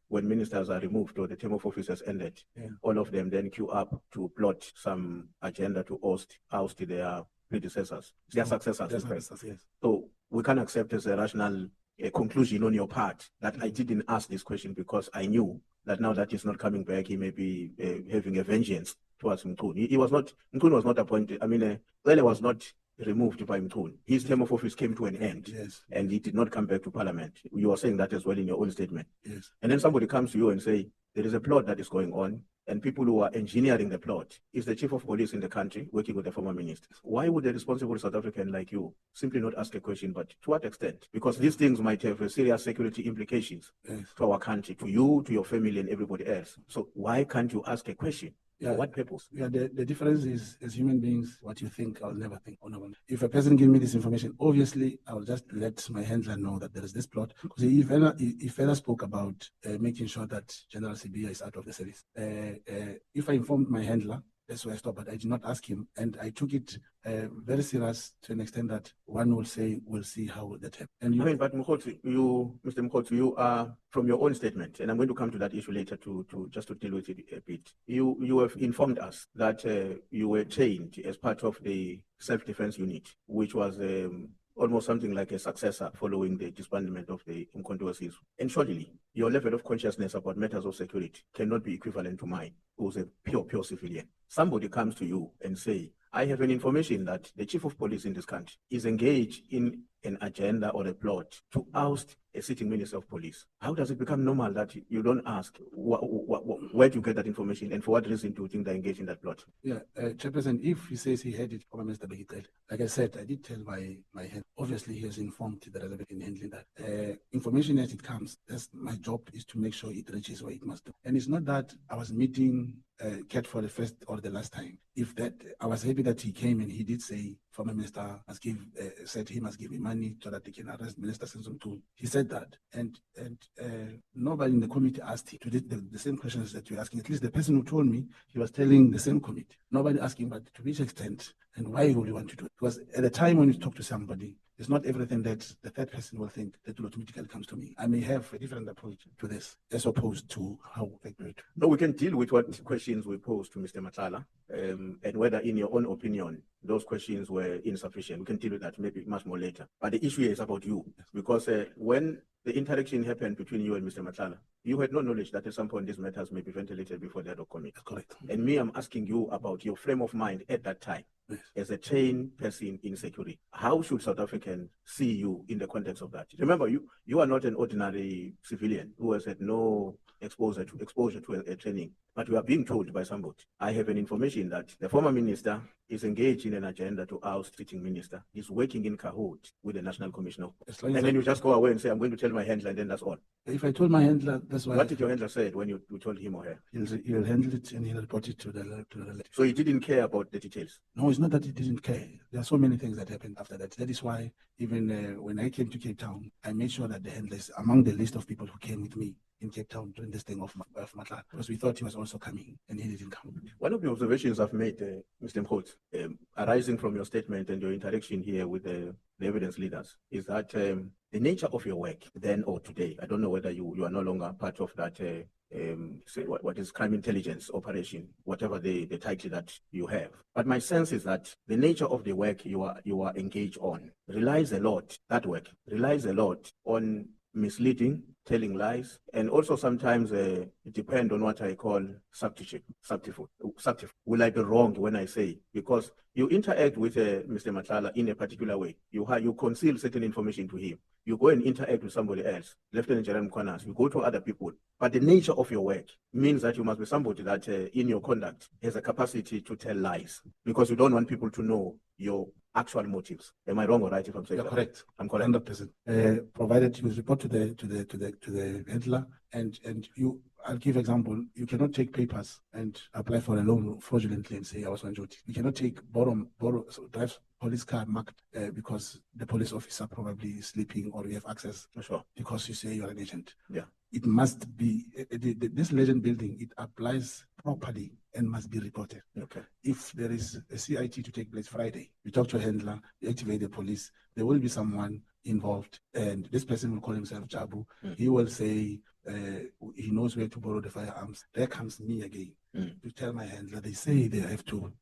Speaker 10: when ministers are removed or the term of office has ended, all of them then queue up to plot some agenda to oust their predecessors, their successors.
Speaker 5: Yes.
Speaker 10: So we can't accept as a rational conclusion on your part that I didn't ask this question because I knew that now that he's not coming back, he may be having a vengeance towards Mkhwanazi. Mkhwanazi was not appointed. I mean, Qele was not removed by Mkhwanazi. His term of office came to an end, and he did not come back to parliament. You are saying that as well in your own statement.
Speaker 5: Yes.
Speaker 10: And then somebody comes to you and say, there is a plot that is going on, and people who are engineering the plot is the chief of police in the country working with the former ministers. Why would a responsible South African like you simply not ask a question, but to what extent? Because these things might have serious security implications to our country, to you, to your family, and everybody else. So why can't you ask a question? For what purpose?
Speaker 5: The difference is, as human beings, what you think, I'll never think. If a person gives me this information, obviously, I'll just let my handler know that there is this plot. Because he further spoke about making sure that General Sibia is out of the service. If I informed my handler, that's where I stopped, but I did not ask him. And I took it very serious to an extent that one will say, we'll see how that happens.
Speaker 10: But Mkhwanazi, Mr. Mkhwanazi, you are from your own statement, and I'm going to come to that issue later to deal with it a bit. You have informed us that you were trained as part of the self-defense unit, which was almost something like a successor following the disbandment of the Inconsistencies. And surely, your level of consciousness about matters of security cannot be equivalent to mine, who's a pure civilian. Somebody comes to you and say, I have an information that the chief of police in this country is engaged in an agenda or a plot to oust a sitting minister of police. How does it become normal that you don't ask where do you get that information and for what reason do you think they're engaged in that plot?
Speaker 5: Chairperson, if he says he had it from Mr. Qele, like I said, I did tell my head. Obviously, he has informed the relevant in handling that. Information as it comes, that's my job is to make sure it reaches where it must do. And it's not that I was meeting Cat for the first or the last time. If that, I was happy that he came and he did say, former minister said he must give me money so that they can arrest Minister Senzumtu. He said that, and nobody in the committee asked him to the same questions that you're asking. At least the person who told me, he was telling the same committee. Nobody asking, but to which extent and why would you want to do it? Because at the time when you talk to somebody, it's not everything that the third person will think that will automatically comes to me. I may have a different approach to this as opposed to how they do it.
Speaker 10: No, we can deal with what questions we posed to Mr. Nhlanhla, and whether, in your own opinion, those questions were insufficient. We can deal with that maybe much more later. But the issue is about you, because when the interaction happened between you and Mr. Nhlanhla, you had no knowledge that at some point these matters may be ventilated before the Ad Hoc Committee.
Speaker 5: That's correct.
Speaker 10: And me, I'm asking you about your frame of mind at that time.
Speaker 5: Yes.
Speaker 10: As a trained person in security. How should South Africans see you in the context of that? Remember, you are not an ordinary civilian who has had no exposure to a training but we are being told by somebody. I have an information that the former minister is engaged in an agenda to oust sitting minister. He's working in cahoot with the National Commission of.
Speaker 5: As long as
Speaker 10: And then you just go away and say, I'm going to tell my handler, and then that's all.
Speaker 5: if I told my handler, that's why
Speaker 10: What did your handler say when you told him or her?
Speaker 5: he'll handle it and he'll report it to the
Speaker 10: So he didn't care about the details.
Speaker 5: No, it's not that he didn't care. There are so many things that happened after that. That is why even when I came to Cape Town, I made sure that the handler is among the list of people who came with me in Cape Town during this thing of Nhlanhla, because we thought he was also coming and he didn't come.
Speaker 10: One of the observations I've made, Mr. Mkhwanazi, arising from your statement and your interaction here with the evidence leaders, is that the nature of your work then or today, I don't know whether you are no longer part of that say what is crime intelligence operation, whatever the title that you have. But my sense is that the nature of the work you are engaged on relies a lot, that work relies a lot on misleading, telling lies, and also sometimes depend on what I call subterfuge. Will I be wrong when I say, because you interact with Mr. Nhlanhla in a particular way, you conceal certain information to him, you go and interact with somebody else, Lieutenant General Mkhwanazi, you go to other people, but the nature of your work means that you must be somebody that in your conduct has a capacity to tell lies, because you don't want people to know your actual motives. Am I wrong or right if I'm saying
Speaker 5: You're
Speaker 10: that?
Speaker 5: correct.
Speaker 10: I'm correct.
Speaker 5: 100%. Provided you report to the handler, and you. I'll give example. You cannot take papers and apply for a loan fraudulently and say I was on duty. You cannot drive police car marked because the police officer probably is sleeping or you have access because you say you are an agent.
Speaker 10: Yeah.
Speaker 5: It must be this legend building. It applies properly and must be reported.
Speaker 10: Okay.
Speaker 5: If there is a CIT to take place Friday, you talk to a handler, you activate the police, there will be someone involved, and this person will call himself Jabu. He will say he knows where to borrow the firearms. There comes me again to tell my handler, they say they have to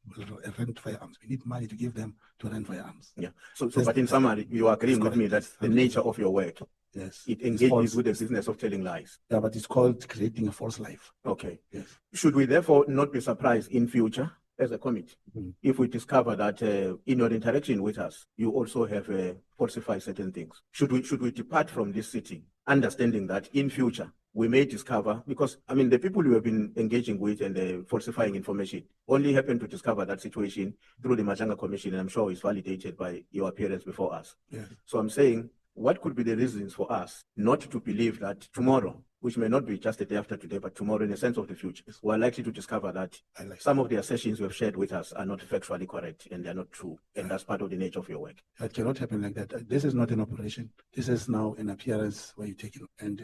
Speaker 5: rent firearms. We need money to give them to rent firearms.
Speaker 10: Yeah. So but in summary, you are agreeing with me that the nature of your work,
Speaker 5: yes,
Speaker 10: it engages with the business of telling lies.
Speaker 5: Yeah, but it's called creating a false life.
Speaker 10: Okay.
Speaker 5: Yes.
Speaker 10: Should we therefore not be surprised in future as a committee if we discover that in your interaction with us, you also have falsified certain things? Should we depart from this sitting, understanding that in future we may discover, because I mean the people you have been engaging with and falsifying information only happen to discover that situation through the Nhlanhla Commission, and I'm sure it's validated by your appearance before us.
Speaker 5: Yes. So
Speaker 10: I'm saying, what could be the reasons for us not to believe that tomorrow, which may not be just the day after today, but tomorrow in the sense of the future, we're likely to discover that some of the assertions you have shared with us are not factually correct and they're not true. And that's part of the nature of your work.
Speaker 5: It cannot happen like that. This is not an operation. This is now an appearance where you take it. And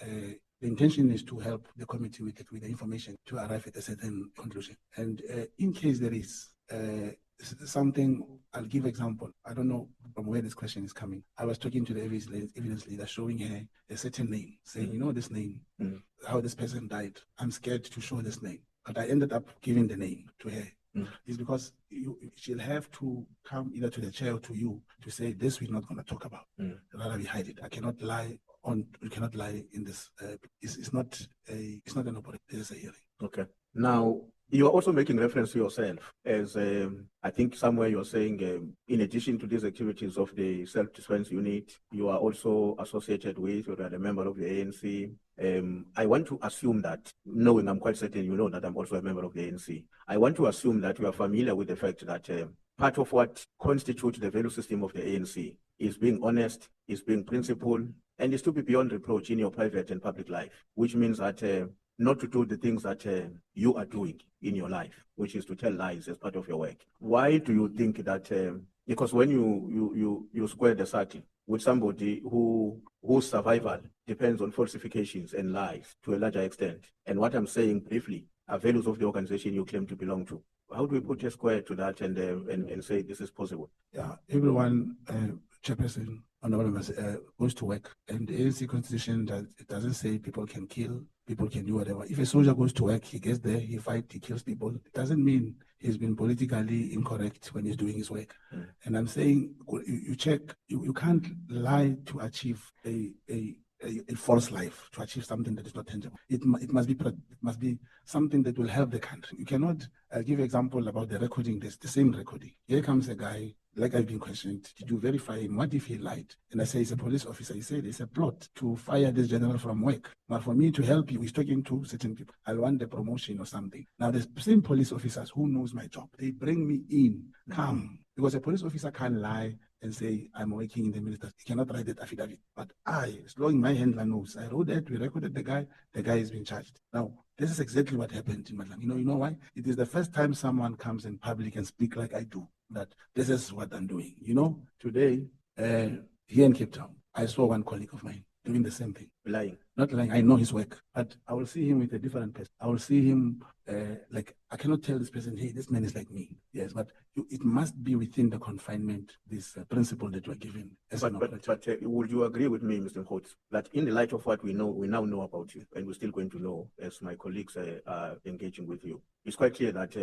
Speaker 5: the intention is to help the committee with the information to arrive at a certain conclusion. And in case there is something, I'll give example. I don't know from where this question is coming. I was talking to the evidence leader, showing her a certain name, saying, you know this name, how this person died. I'm scared to show this name. But I ended up giving the name to her. It's because she'll have to come either to the chair or to you to say, this we're not going to talk about. Rather we hide it. I cannot lie you cannot lie in this. It's not an operation. It's a hearing.
Speaker 10: Okay. Now, you are also making reference to yourself as I think somewhere you're saying, in addition to these activities of the self-defense unit, you are also associated with, or are a member of the ANC. I want to assume that, knowing I'm quite certain you know that I'm also a member of the ANC, I want to assume that you are familiar with the fact that part of what constitutes the value system of the ANC is being honest, is being principled, and is to be beyond reproach in your private and public life, which means that not to do the things that you are doing in your life, which is to tell lies as part of your work. Why do you think that, because when you square the circle with somebody whose survival depends on falsifications and lies to a larger extent, and what I'm saying briefly are values of the organization you claim to belong to, how do we put a square to that and say this is possible?
Speaker 5: Yeah, everyone, chairperson, goes to work, and the ANC constitution it doesn't say people can kill, people can do whatever. If a soldier goes to work, he gets there, he fights, he kills people. It doesn't mean he's been politically incorrect when he's doing his work. And I'm saying, you check, you can't lie to achieve a false life, to achieve something that is not tangible. It must be something that will help the country. You cannot give example about the recording, the same recording. Here comes a guy like I've been questioned, did you verify him? What if he lied? And I say, he's a police officer. He said, it's a plot to fire this general from work. But for me to help you, he's talking to certain people. I want the promotion or something. Now, the same police officers who knows my job, they bring me in, come. Because a police officer can't lie and say, I'm working in the ministry. He cannot write that affidavit. But as long as my handler knows, I wrote that, we recorded the guy has been charged. Now, this is exactly what happened in Madlam. You know why? It is the first time someone comes in public and speak like I do, that this is what I'm doing. You know, today, here in Cape Town, I saw one colleague of mine doing the same thing.
Speaker 10: Lying.
Speaker 5: Not lying, I know his work, but I will see him with a different person. I will see him like, I cannot tell this person, hey, this man is like me. Yes, but it must be within the confinement, this principle that we're given.
Speaker 10: But would you agree with me, Mr. Mkhwanazi, that in the light of what we now know about you, and we're still going to know as my colleagues are engaging with you, it's quite clear that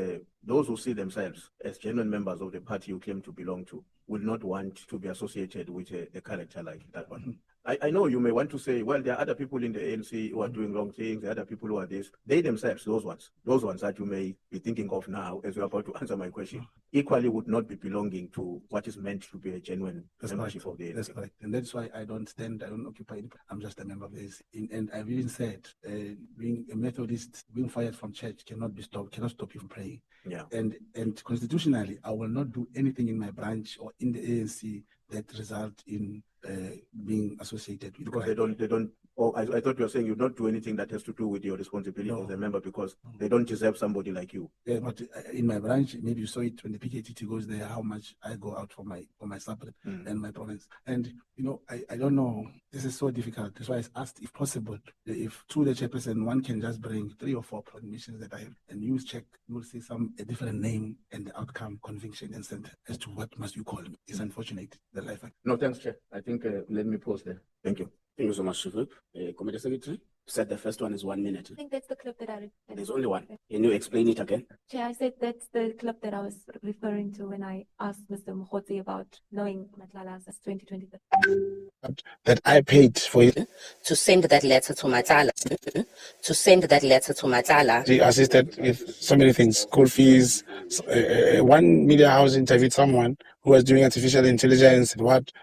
Speaker 10: those who see themselves as genuine members of the party you claim to belong to will not want to be associated with a character like that one. I know you may want to say, well, there are other people in the ANC who are doing wrong things, there are other people who are this. They themselves, those ones that you may be thinking of now as you're about to answer my question, equally would not be belonging to what is meant to be a genuine membership of the ANC.
Speaker 5: That's correct. And that's why I don't occupy, I'm just a member of the ANC. And I've even said, being a Methodist, being fired from church cannot stop you from praying.
Speaker 10: Yeah.
Speaker 5: And constitutionally, I will not do anything in my branch or in the ANC that result in being associated with.
Speaker 10: Because they don't. Oh, I thought you were saying you don't do anything that has to do with your responsibility as a member, because they don't deserve somebody like you.
Speaker 5: Yeah, but in my branch, maybe you saw it when the PKTT goes there, how much I go out for my separate and my province. And you know, I don't know. This is so difficult. That's why I asked, if possible, if through the chairperson one can just bring 3 or 4 permissions that I have, and you check, you will see a different name and the outcome, conviction, and sentence as to what must you call me. It's unfortunate the life.
Speaker 10: No, thanks, Chair. I think let me pause there. Thank you.
Speaker 4: Thank you so much, Shivip. Committee Secretary said the first one is 1 minute.
Speaker 3: I think that's the clip that I.
Speaker 4: There's only one. Can you explain it again?
Speaker 3: Chair, I said that's the clip that I was referring to when I asked Mr. Mogotsi about knowing Nhlanhla since 2023.
Speaker 12: That I paid for it.
Speaker 13: To send that letter to Nhlanhla. To send that letter to Nhlanhla.
Speaker 12: She assisted with so many things, school fees. One media house interviewed someone who was doing artificial intelligence,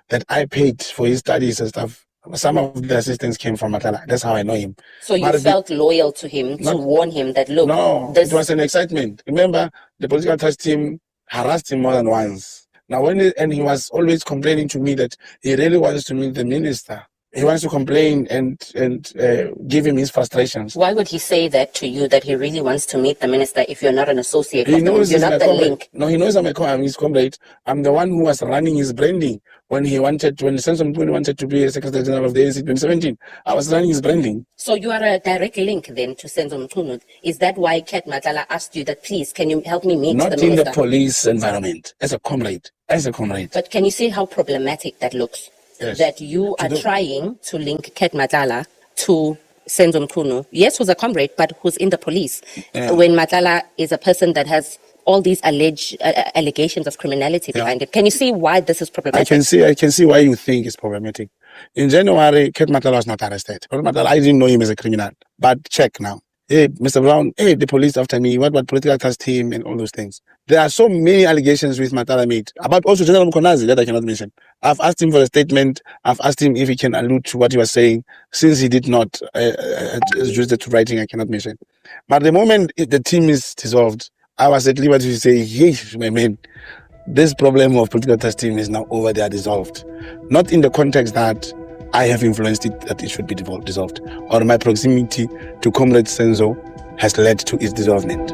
Speaker 12: that I paid for his studies and stuff. Some of the assistants came from Nhlanhla. That's how I know him.
Speaker 13: So you felt loyal to him to warn him that, look.
Speaker 12: No, it was an excitement. Remember, the political trust team harassed him more than once. Now, and he was always complaining to me that he really wants to meet the minister. He wants to complain and give him his frustrations.
Speaker 13: Why would he say that to you, that he really wants to meet the minister if you're not an associate?
Speaker 12: He knows
Speaker 13: you're not the link.
Speaker 12: No, he knows I'm his comrade. I'm the one who was running his branding when Senzo Mkhwanazi wanted to be a Secretary General of the ANC in 2017. I was running his branding.
Speaker 13: So you are a direct link then to Senzo Mkhwanazi. Is that why Kat Nhlanhla asked you that, please, can you help me meet the minister?
Speaker 12: Not in the police environment, as a comrade. But
Speaker 13: can you see how problematic that looks? Yes. That you are trying to link Kat Nhlanhla to Senzo Mkhwanazi. Yes, who's a comrade, but who's in the police. Yeah. When Nhlanhla is a person that has all these alleged allegations of criminality behind it. Can you see why this is problematic?
Speaker 12: I can see why you think it's problematic. In January, Kat Nhlanhla was not arrested. I didn't know him as a criminal. But check now. Hey, Mr. Brown, hey, the police after me, what about political trust team and all those things. There are so many allegations with Nhlanhla made about also General Mkhwanazi that I cannot mention. I've asked him for a statement. I've asked him if he can allude to what he was saying. Since he did not use it to writing, I cannot mention. But the moment the team is dissolved, I was at liberty to say, hey, my man, this problem of political trust team is now over, they are dissolved. Not in the context that I have influenced it, that it should be dissolved, or my proximity to Comrade Senzo has led to its dissolvement.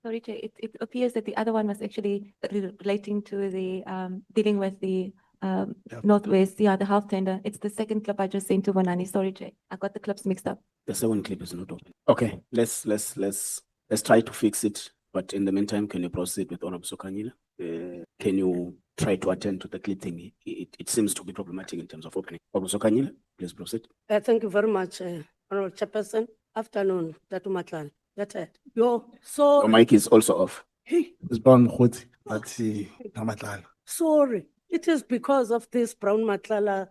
Speaker 3: Sorry, Chair, it appears that the other one was actually relating to the dealing with the Northwest, the health tender. It's the second clip I just sent to Bonani. Sorry, Chair, I got the clips mixed up.
Speaker 4: The second clip is not open. Okay, let's try to fix it. But in the meantime, can you proceed with Honorable Sokanyile? Can you try to attend to the clip thing? It seems to be problematic in terms of opening. Honorable Sokanyile, please proceed.
Speaker 14: Thank you very much, Honorable Chairperson. Afternoon, Datu Matlan.
Speaker 4: Your mic is also off.
Speaker 5: It's Brown Mogotsi, but Nhlanhla.
Speaker 14: Sorry, it is because of this Brown Mogotsi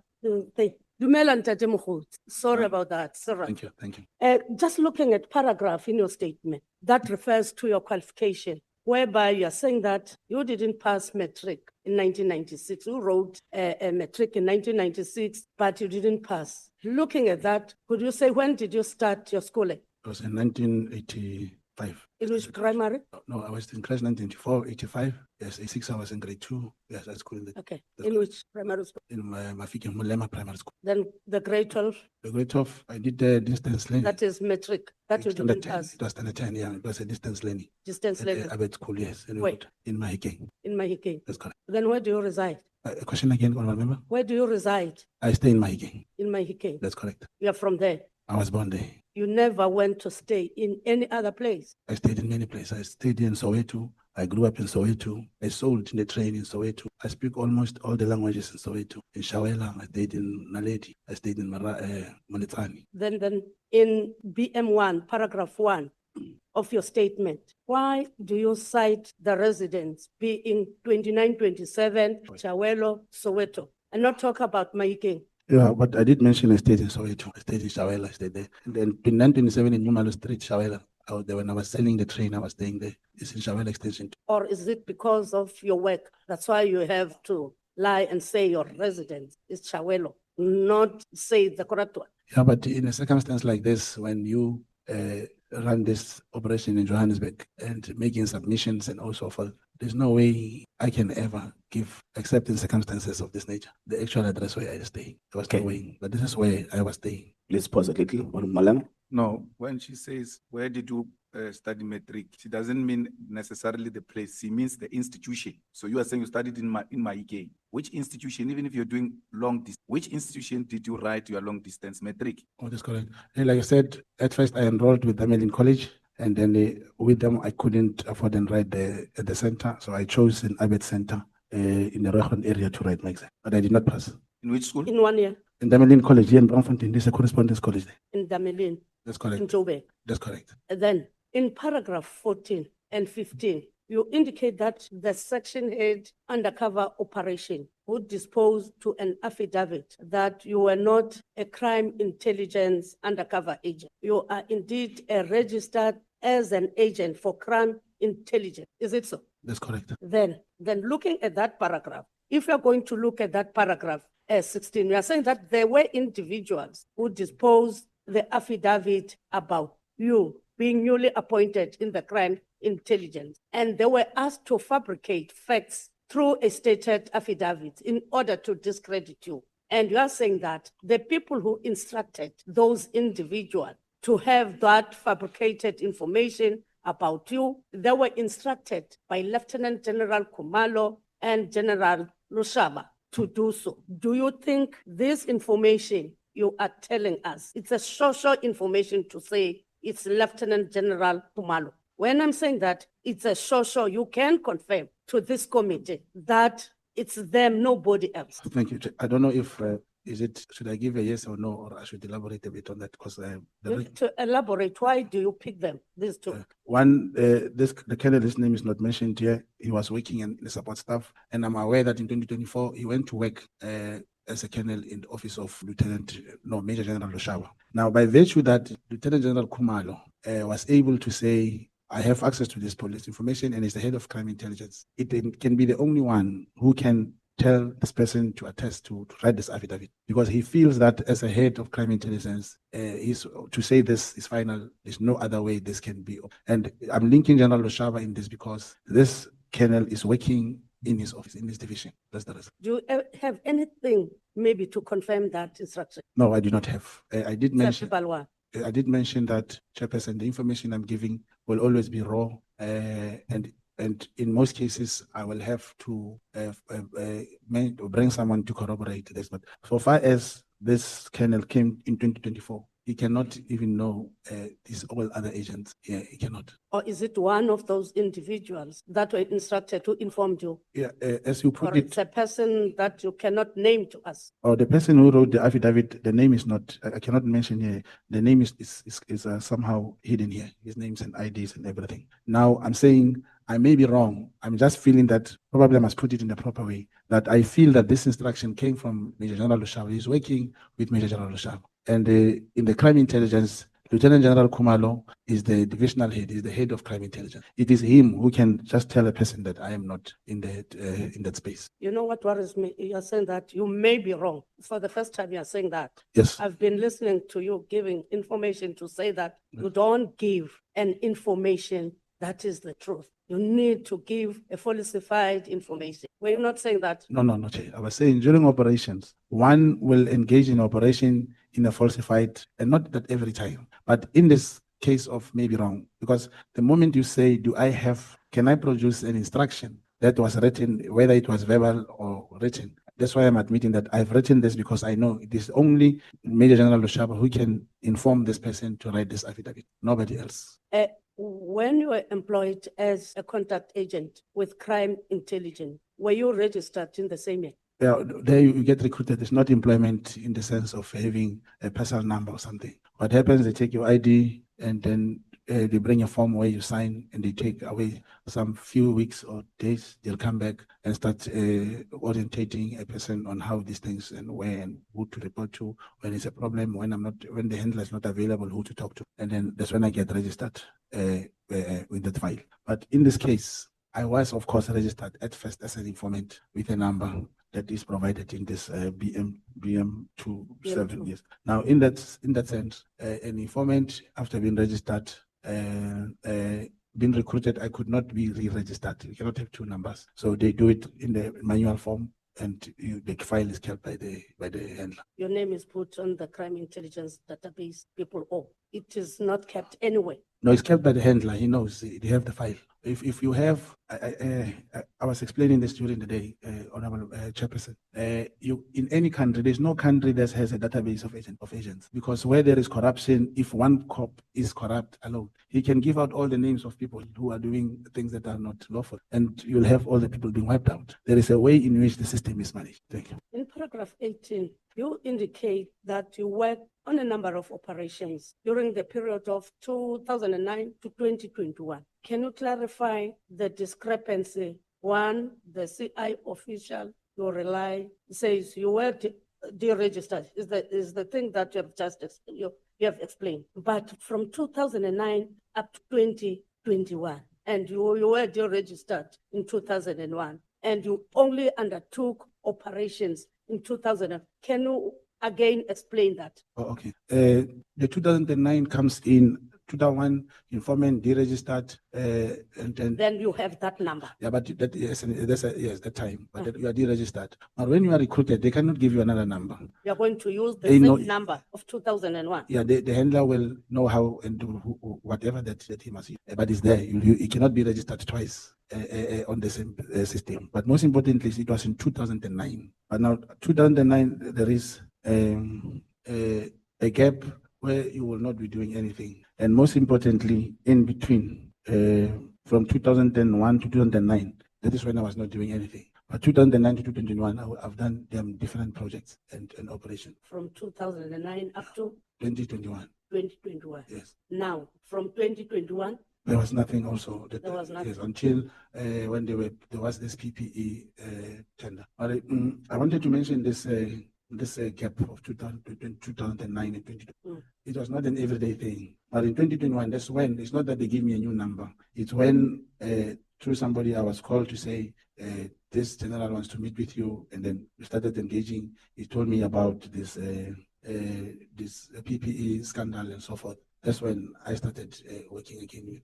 Speaker 14: thing. Dumela Ntate Mogotsi. Sorry about that. Sorry.
Speaker 5: Thank you.
Speaker 14: Just looking at paragraph in your statement that refers to your qualification, whereby you are saying that you didn't pass matric in 1996? Who wrote a matric in 1996, but you didn't pass? Looking at that, could you say, when did you start your schooling?
Speaker 5: It was in 1985.
Speaker 14: In which primary?
Speaker 5: No, I was in class 1984, 85. Yes, 86 I was in grade 2. Yes, I school in the,
Speaker 14: Okay. In which primary school?
Speaker 5: in Nhlanhla Malema primary school.
Speaker 14: Then the grade 12,
Speaker 5: The grade 12, I did distance learning.
Speaker 14: that is matric, that you
Speaker 5: Standard
Speaker 14: didn't
Speaker 5: 10.
Speaker 14: pass.
Speaker 5: It was standard 10, yeah. It was a distance learning.
Speaker 14: Distance
Speaker 5: At
Speaker 14: learning
Speaker 5: Abed School, yes. In
Speaker 14: Wait.
Speaker 5: Mahikeng.
Speaker 14: in Mahikeng.
Speaker 5: That's correct.
Speaker 14: Then where do you reside?
Speaker 5: A question again, Honourable Member?
Speaker 14: Where do you reside?
Speaker 5: I stay in Mahikeng.
Speaker 14: In Mahikeng.
Speaker 5: That's correct.
Speaker 14: You are from there.
Speaker 5: I was born there.
Speaker 14: You never went to stay in any other place.
Speaker 5: I stayed in many places. I stayed in Soweto. I grew up in Soweto. I sold in the train in Soweto. I speak almost all the languages in Soweto. In Shawela, I stayed in Naledi. I stayed in Monetani.
Speaker 14: Then in BM1, paragraph 1 of your statement, why do you cite the residents being 2927, Chawelo, Soweto, and not talk about Mahikeng?
Speaker 5: Yeah, but I did mention I stayed in Soweto. I stayed in Shawela. I stayed there. And then in 1927 in Numalo Street, Shawela. I was there when I was selling the train. I was staying there. It's in Shawela Extension.
Speaker 14: Or is it because of your work? That's why you have to lie and say your residence is Chawelo, not say the correct one.
Speaker 5: Yeah, but in a circumstance like this, when you run this operation in Johannesburg and making submissions and also forth, there's no way I can ever give, except in circumstances of this nature, the actual address where I stay. There was no way, but this is where I was staying.
Speaker 4: Please pause a little. Malema.
Speaker 7: No, when she says, where did you study matric, she doesn't mean necessarily the place. She means the institution. So you are saying you studied in Mahikeng. Which institution, even if you're doing long distance, which institution did you write your long distance matric?
Speaker 5: Oh, that's correct. And like I said, at first I enrolled with them in college, and then with them I couldn't afford and write at the center, so I chose an Abed Center in the Rohan area to write my exam, but I did not pass.
Speaker 7: In which school?
Speaker 14: In 1 year.
Speaker 5: In Damelin College here in Brownfontein, there's a correspondence college there.
Speaker 14: In Damelin.
Speaker 5: That's correct.
Speaker 14: In Joburg.
Speaker 5: That's correct.
Speaker 14: And then in paragraph 14 and 15, you indicate that the section head undercover operation would dispose to an affidavit that you were not a crime intelligence undercover agent. You are indeed registered as an agent for crime intelligence. Is it so?
Speaker 5: That's correct.
Speaker 14: Then looking at that paragraph, if you're going to look at that paragraph 16, we are saying that there were individuals who disposed the affidavit about you being newly appointed in the crime intelligence, and they were asked to fabricate facts through a stated affidavit in order to discredit you. And you are saying that the people who instructed those individuals to have that fabricated information about you, they were instructed by Lieutenant General Kumalo and General Lushaba to do so. Do you think this information you are telling us, it's a social information to say it's Lieutenant General Kumalo? When I'm saying that it's a social, you can confirm to this committee that it's them, nobody else.
Speaker 5: Thank you. I don't know if, should I give a yes or no, or I should elaborate a bit on that? Because
Speaker 14: To elaborate, why do you pick them, these two?
Speaker 5: One, the colonel's name is not mentioned here. He was working in the support staff, and I'm aware that in 2024 he went to work as a colonel in the office of Major General Lushaba. Now, by virtue that Lieutenant General Kumalo was able to say, I have access to this police information and is the head of crime intelligence, it can be the only one who can tell this person to attest to write this affidavit, because he feels that as a head of crime intelligence, to say this is final. There's no other way this can be. And I'm linking General Lushaba in this because this colonel is working in his office, in his division. That's the reason.
Speaker 14: Do you have anything maybe to confirm that instruction?
Speaker 5: No, I do not have. I did mention
Speaker 14: Balwa.
Speaker 5: I did mention that, Chairperson, the information I'm giving will always be raw, and in most cases, I will have to bring someone to corroborate this. But so far as this colonel came in 2024, he cannot even know these all other agents. Yeah, he cannot.
Speaker 14: Or is it one of those individuals that were instructed to inform you?
Speaker 5: Yeah, as you put
Speaker 14: Or
Speaker 5: it,
Speaker 14: it's a person that you cannot name to us?
Speaker 5: or the person who wrote the affidavit, the name is not, I cannot mention here. The name is somehow hidden here, his names and IDs and everything. Now, I'm saying I may be wrong. I'm just feeling that probably I must put it in the proper way, that I feel that this instruction came from Major General Lushaba. He's working with Major General Lushaba. And in the crime intelligence, Lieutenant General Kumalo is the divisional head, is the head of crime intelligence. It is him who can just tell a person that I am not in that space.
Speaker 14: You know what worries me? You're saying that you may be wrong. For the first time, you're saying that.
Speaker 5: Yes.
Speaker 14: I've been listening to you giving information to say that you don't give an information that is the truth. You need to give a falsified information. Were you not saying that?
Speaker 5: No, Chair. I was saying during operations, one will engage in operation in a falsified, and not that every time, but in this case of maybe wrong, because the moment you say, can I produce an instruction that was written, whether it was verbal or written? That's why I'm admitting that I've written this, because I know it is only Major General Lushaba who can inform this person to write this affidavit, nobody else.
Speaker 14: When you were employed as a contact agent with crime intelligence, were you registered in the same year?
Speaker 5: Yeah, there you get recruited. It's not employment in the sense of having a personal number or something. What happens, they take your ID and then they bring a form where you sign, and they take away some few weeks or days. They'll come back and start orientating a person on how these things and where and who to report to, when it's a problem, when the handler is not available, who to talk to. And then that's when I get registered with that file. But in this case, I was, of course, registered at first as an informant with a number that is provided in this BM27. Yes. Now, in that sense, an informant, after being registered, being recruited, I could not be re-registered. You cannot have two numbers, so they do it in the manual form, and the file is kept by the handler.
Speaker 14: Your name is put on the crime intelligence database. People, it is not kept anywhere.
Speaker 5: No, it's kept by the handler. He knows they have the file. If you have, I was explaining this during the day, Honorable Chairperson. In any country, there's no country that has a database of agents, because where there is corruption, if one cop is corrupt alone, he can give out all the names of people who are doing things that are not lawful, and you'll have all the people being wiped out. There is a way in which the system is managed. Thank you.
Speaker 14: In paragraph 18, you indicate that you worked on a number of operations during the period of 2009 to 2021. Can you clarify the discrepancy? One, the CI official you rely says you were deregistered is the thing that you have just you have explained. But from 2009 up to 2021, and you were deregistered in 2001, and you only undertook operations in 2000. Can you again explain that?
Speaker 5: Oh, okay. The 2009 comes in 2001, informant deregistered, and
Speaker 14: then you have that number.
Speaker 5: Yeah, but yes, that time. But that you are deregistered. But when you are recruited, they cannot give you another number.
Speaker 14: You are going to use the same number of 2001.
Speaker 5: Yeah, the handler will know how and do whatever that he must use. But it's there. You cannot be registered twice on the same system. But most importantly, it was in 2009. But now 2009, there is a gap where you will not be doing anything. And most importantly, in between, from 2001 to 2009, that is when I was not doing anything. But 2009 to 2021, I've done them different projects and operations.
Speaker 14: From 2009 up to
Speaker 5: 2021.
Speaker 14: 2021.
Speaker 5: Yes.
Speaker 14: Now, from 2021,
Speaker 5: there was nothing also.
Speaker 14: There was nothing.
Speaker 5: Yes, until when there was this PPE tender. But I wanted to mention this gap of 2009 and 2022. It was not an everyday thing. But in 2021, that's when, it's not that they give me a new number. It's when, through somebody, I was called to say, this general wants to meet with you. And then we started engaging. He told me about this PPE scandal and so forth. That's when I started working again with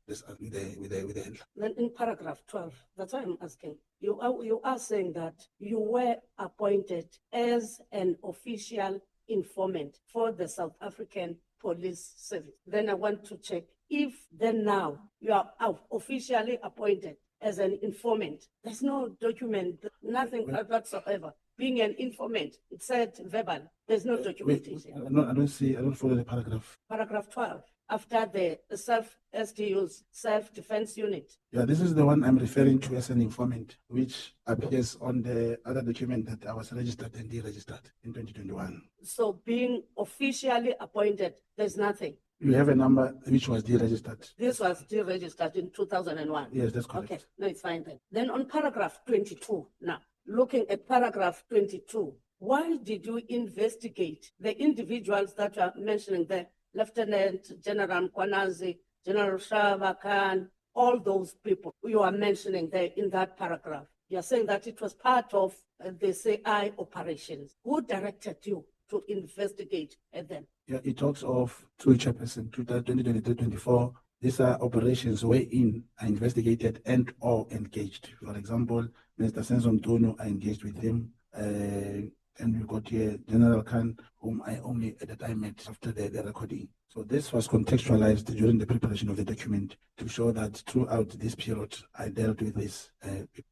Speaker 5: the handler.
Speaker 14: Then in paragraph 12, that's why I'm asking. You are saying that you were appointed as an official informant for the South African Police Service. Then I want to check if then now you are officially appointed as an informant. There's no document, nothing whatsoever. Being an informant, it said verbal. There's no documentation.
Speaker 5: I don't follow the paragraph.
Speaker 14: Paragraph 12, after the SDU's self-defense unit.
Speaker 5: Yeah, this is the one I'm referring to as an informant, which appears on the other document that I was registered and deregistered in 2021.
Speaker 14: So being officially appointed, there's nothing.
Speaker 5: You have a number which was deregistered.
Speaker 14: This was deregistered in 2001.
Speaker 5: Yes, that's correct.
Speaker 14: Okay, no, it's fine then. Then on paragraph 22, now, looking at paragraph 22, why did you investigate the individuals that are mentioning there Lieutenant General Mkhwanazi, General Shava Khan, all those people you are mentioning there in that paragraph. You are saying that it was part of the CI operations. Who directed you to investigate them?
Speaker 5: Yeah, it talks of through Chairperson 2023-24. These are operations wherein I investigated and or engaged. For example, Mr. Senzo Mkhwanazi, I engaged with him. And we got here General Khan, whom I only at the time met after the recording. So this was contextualized during the preparation of the document to show that throughout this period, I dealt with this.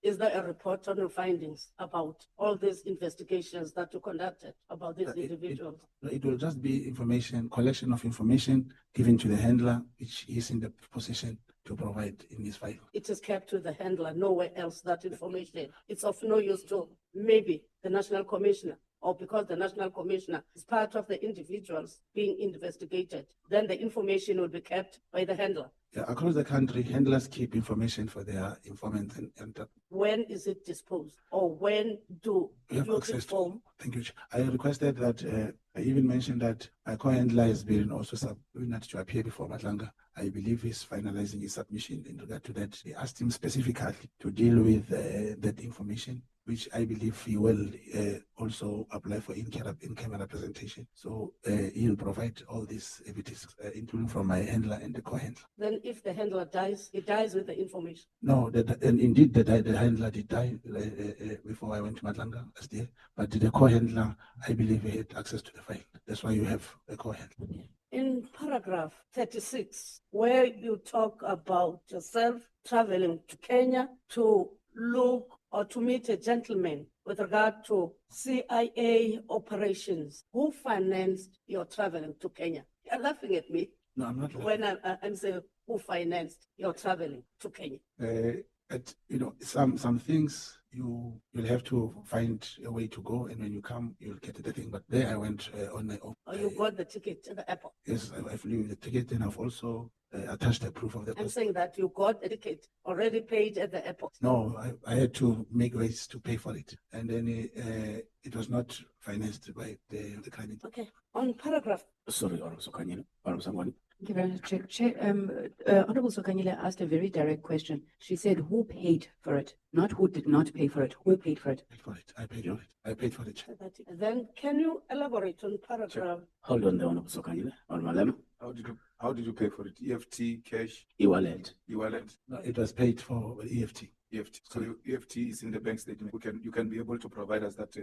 Speaker 14: Is there a report on your findings about all these investigations that you conducted about these individuals?
Speaker 5: It will just be information, collection of information given to the handler, which is in the position to provide in this file.
Speaker 14: It is kept to the handler, nowhere else that information. It's of no use to maybe the National Commissioner, or because the National Commissioner is part of the individuals being investigated, then the information will be kept by the handler.
Speaker 5: Yeah, across the country, handlers keep information for their informants and
Speaker 14: When is it disposed, or when do
Speaker 5: we have
Speaker 14: you
Speaker 5: access to?
Speaker 14: inform?
Speaker 5: Thank you. I requested that I even mentioned that my co-handler has been also subpoenaed to appear before Nhlanhla. I believe he's finalizing his submission in regard to that. They asked him specifically to deal with that information, which I believe he will also apply for in-camera presentation. So he'll provide all these evidence, including from my handler and the co-handler.
Speaker 14: Then if the handler dies, he dies with the information.
Speaker 5: No, and indeed the handler did die before I went to Nhlanhla last year, but the co-handler, I believe he had access to the file. That's why you have a co-handler.
Speaker 14: In paragraph 36, where you talk about yourself traveling to Kenya to look or to meet a gentleman with regard to CIA operations, who financed your traveling to Kenya? You're laughing at me.
Speaker 5: No, I'm not.
Speaker 14: When I'm saying who financed your traveling to Kenya?
Speaker 5: Some things you'll have to find a way to go, and when you come, you'll get the thing. But there I went on my own.
Speaker 14: Or you got the ticket to the airport?
Speaker 5: Yes, I flew with the ticket, and I've also attached a proof of the
Speaker 14: I'm
Speaker 5: cost.
Speaker 14: saying that you got the ticket already paid at the airport.
Speaker 5: No, I had to make ways to pay for it, and then it was not financed by the crime.
Speaker 14: Okay. On paragraph.
Speaker 4: Sorry, Honorable Sokanyile. Honorable Sangwani.
Speaker 11: Thank you very much, Chair. Honorable Sokanyile asked a very direct question. She said, who paid for it? Not who did not pay for it. Who paid for it?
Speaker 5: I paid for it. I paid for it.
Speaker 14: Then can you elaborate on paragraph?
Speaker 4: Hold on there, Honorable Sokanyile. Honorable Malema.
Speaker 7: How did you pay for it? EFT, cash?
Speaker 4: E-wallet.
Speaker 7: E-wallet.
Speaker 5: No, it was paid for EFT.
Speaker 7: EFT. So your EFT is in the bank statement. You can be able to provide us that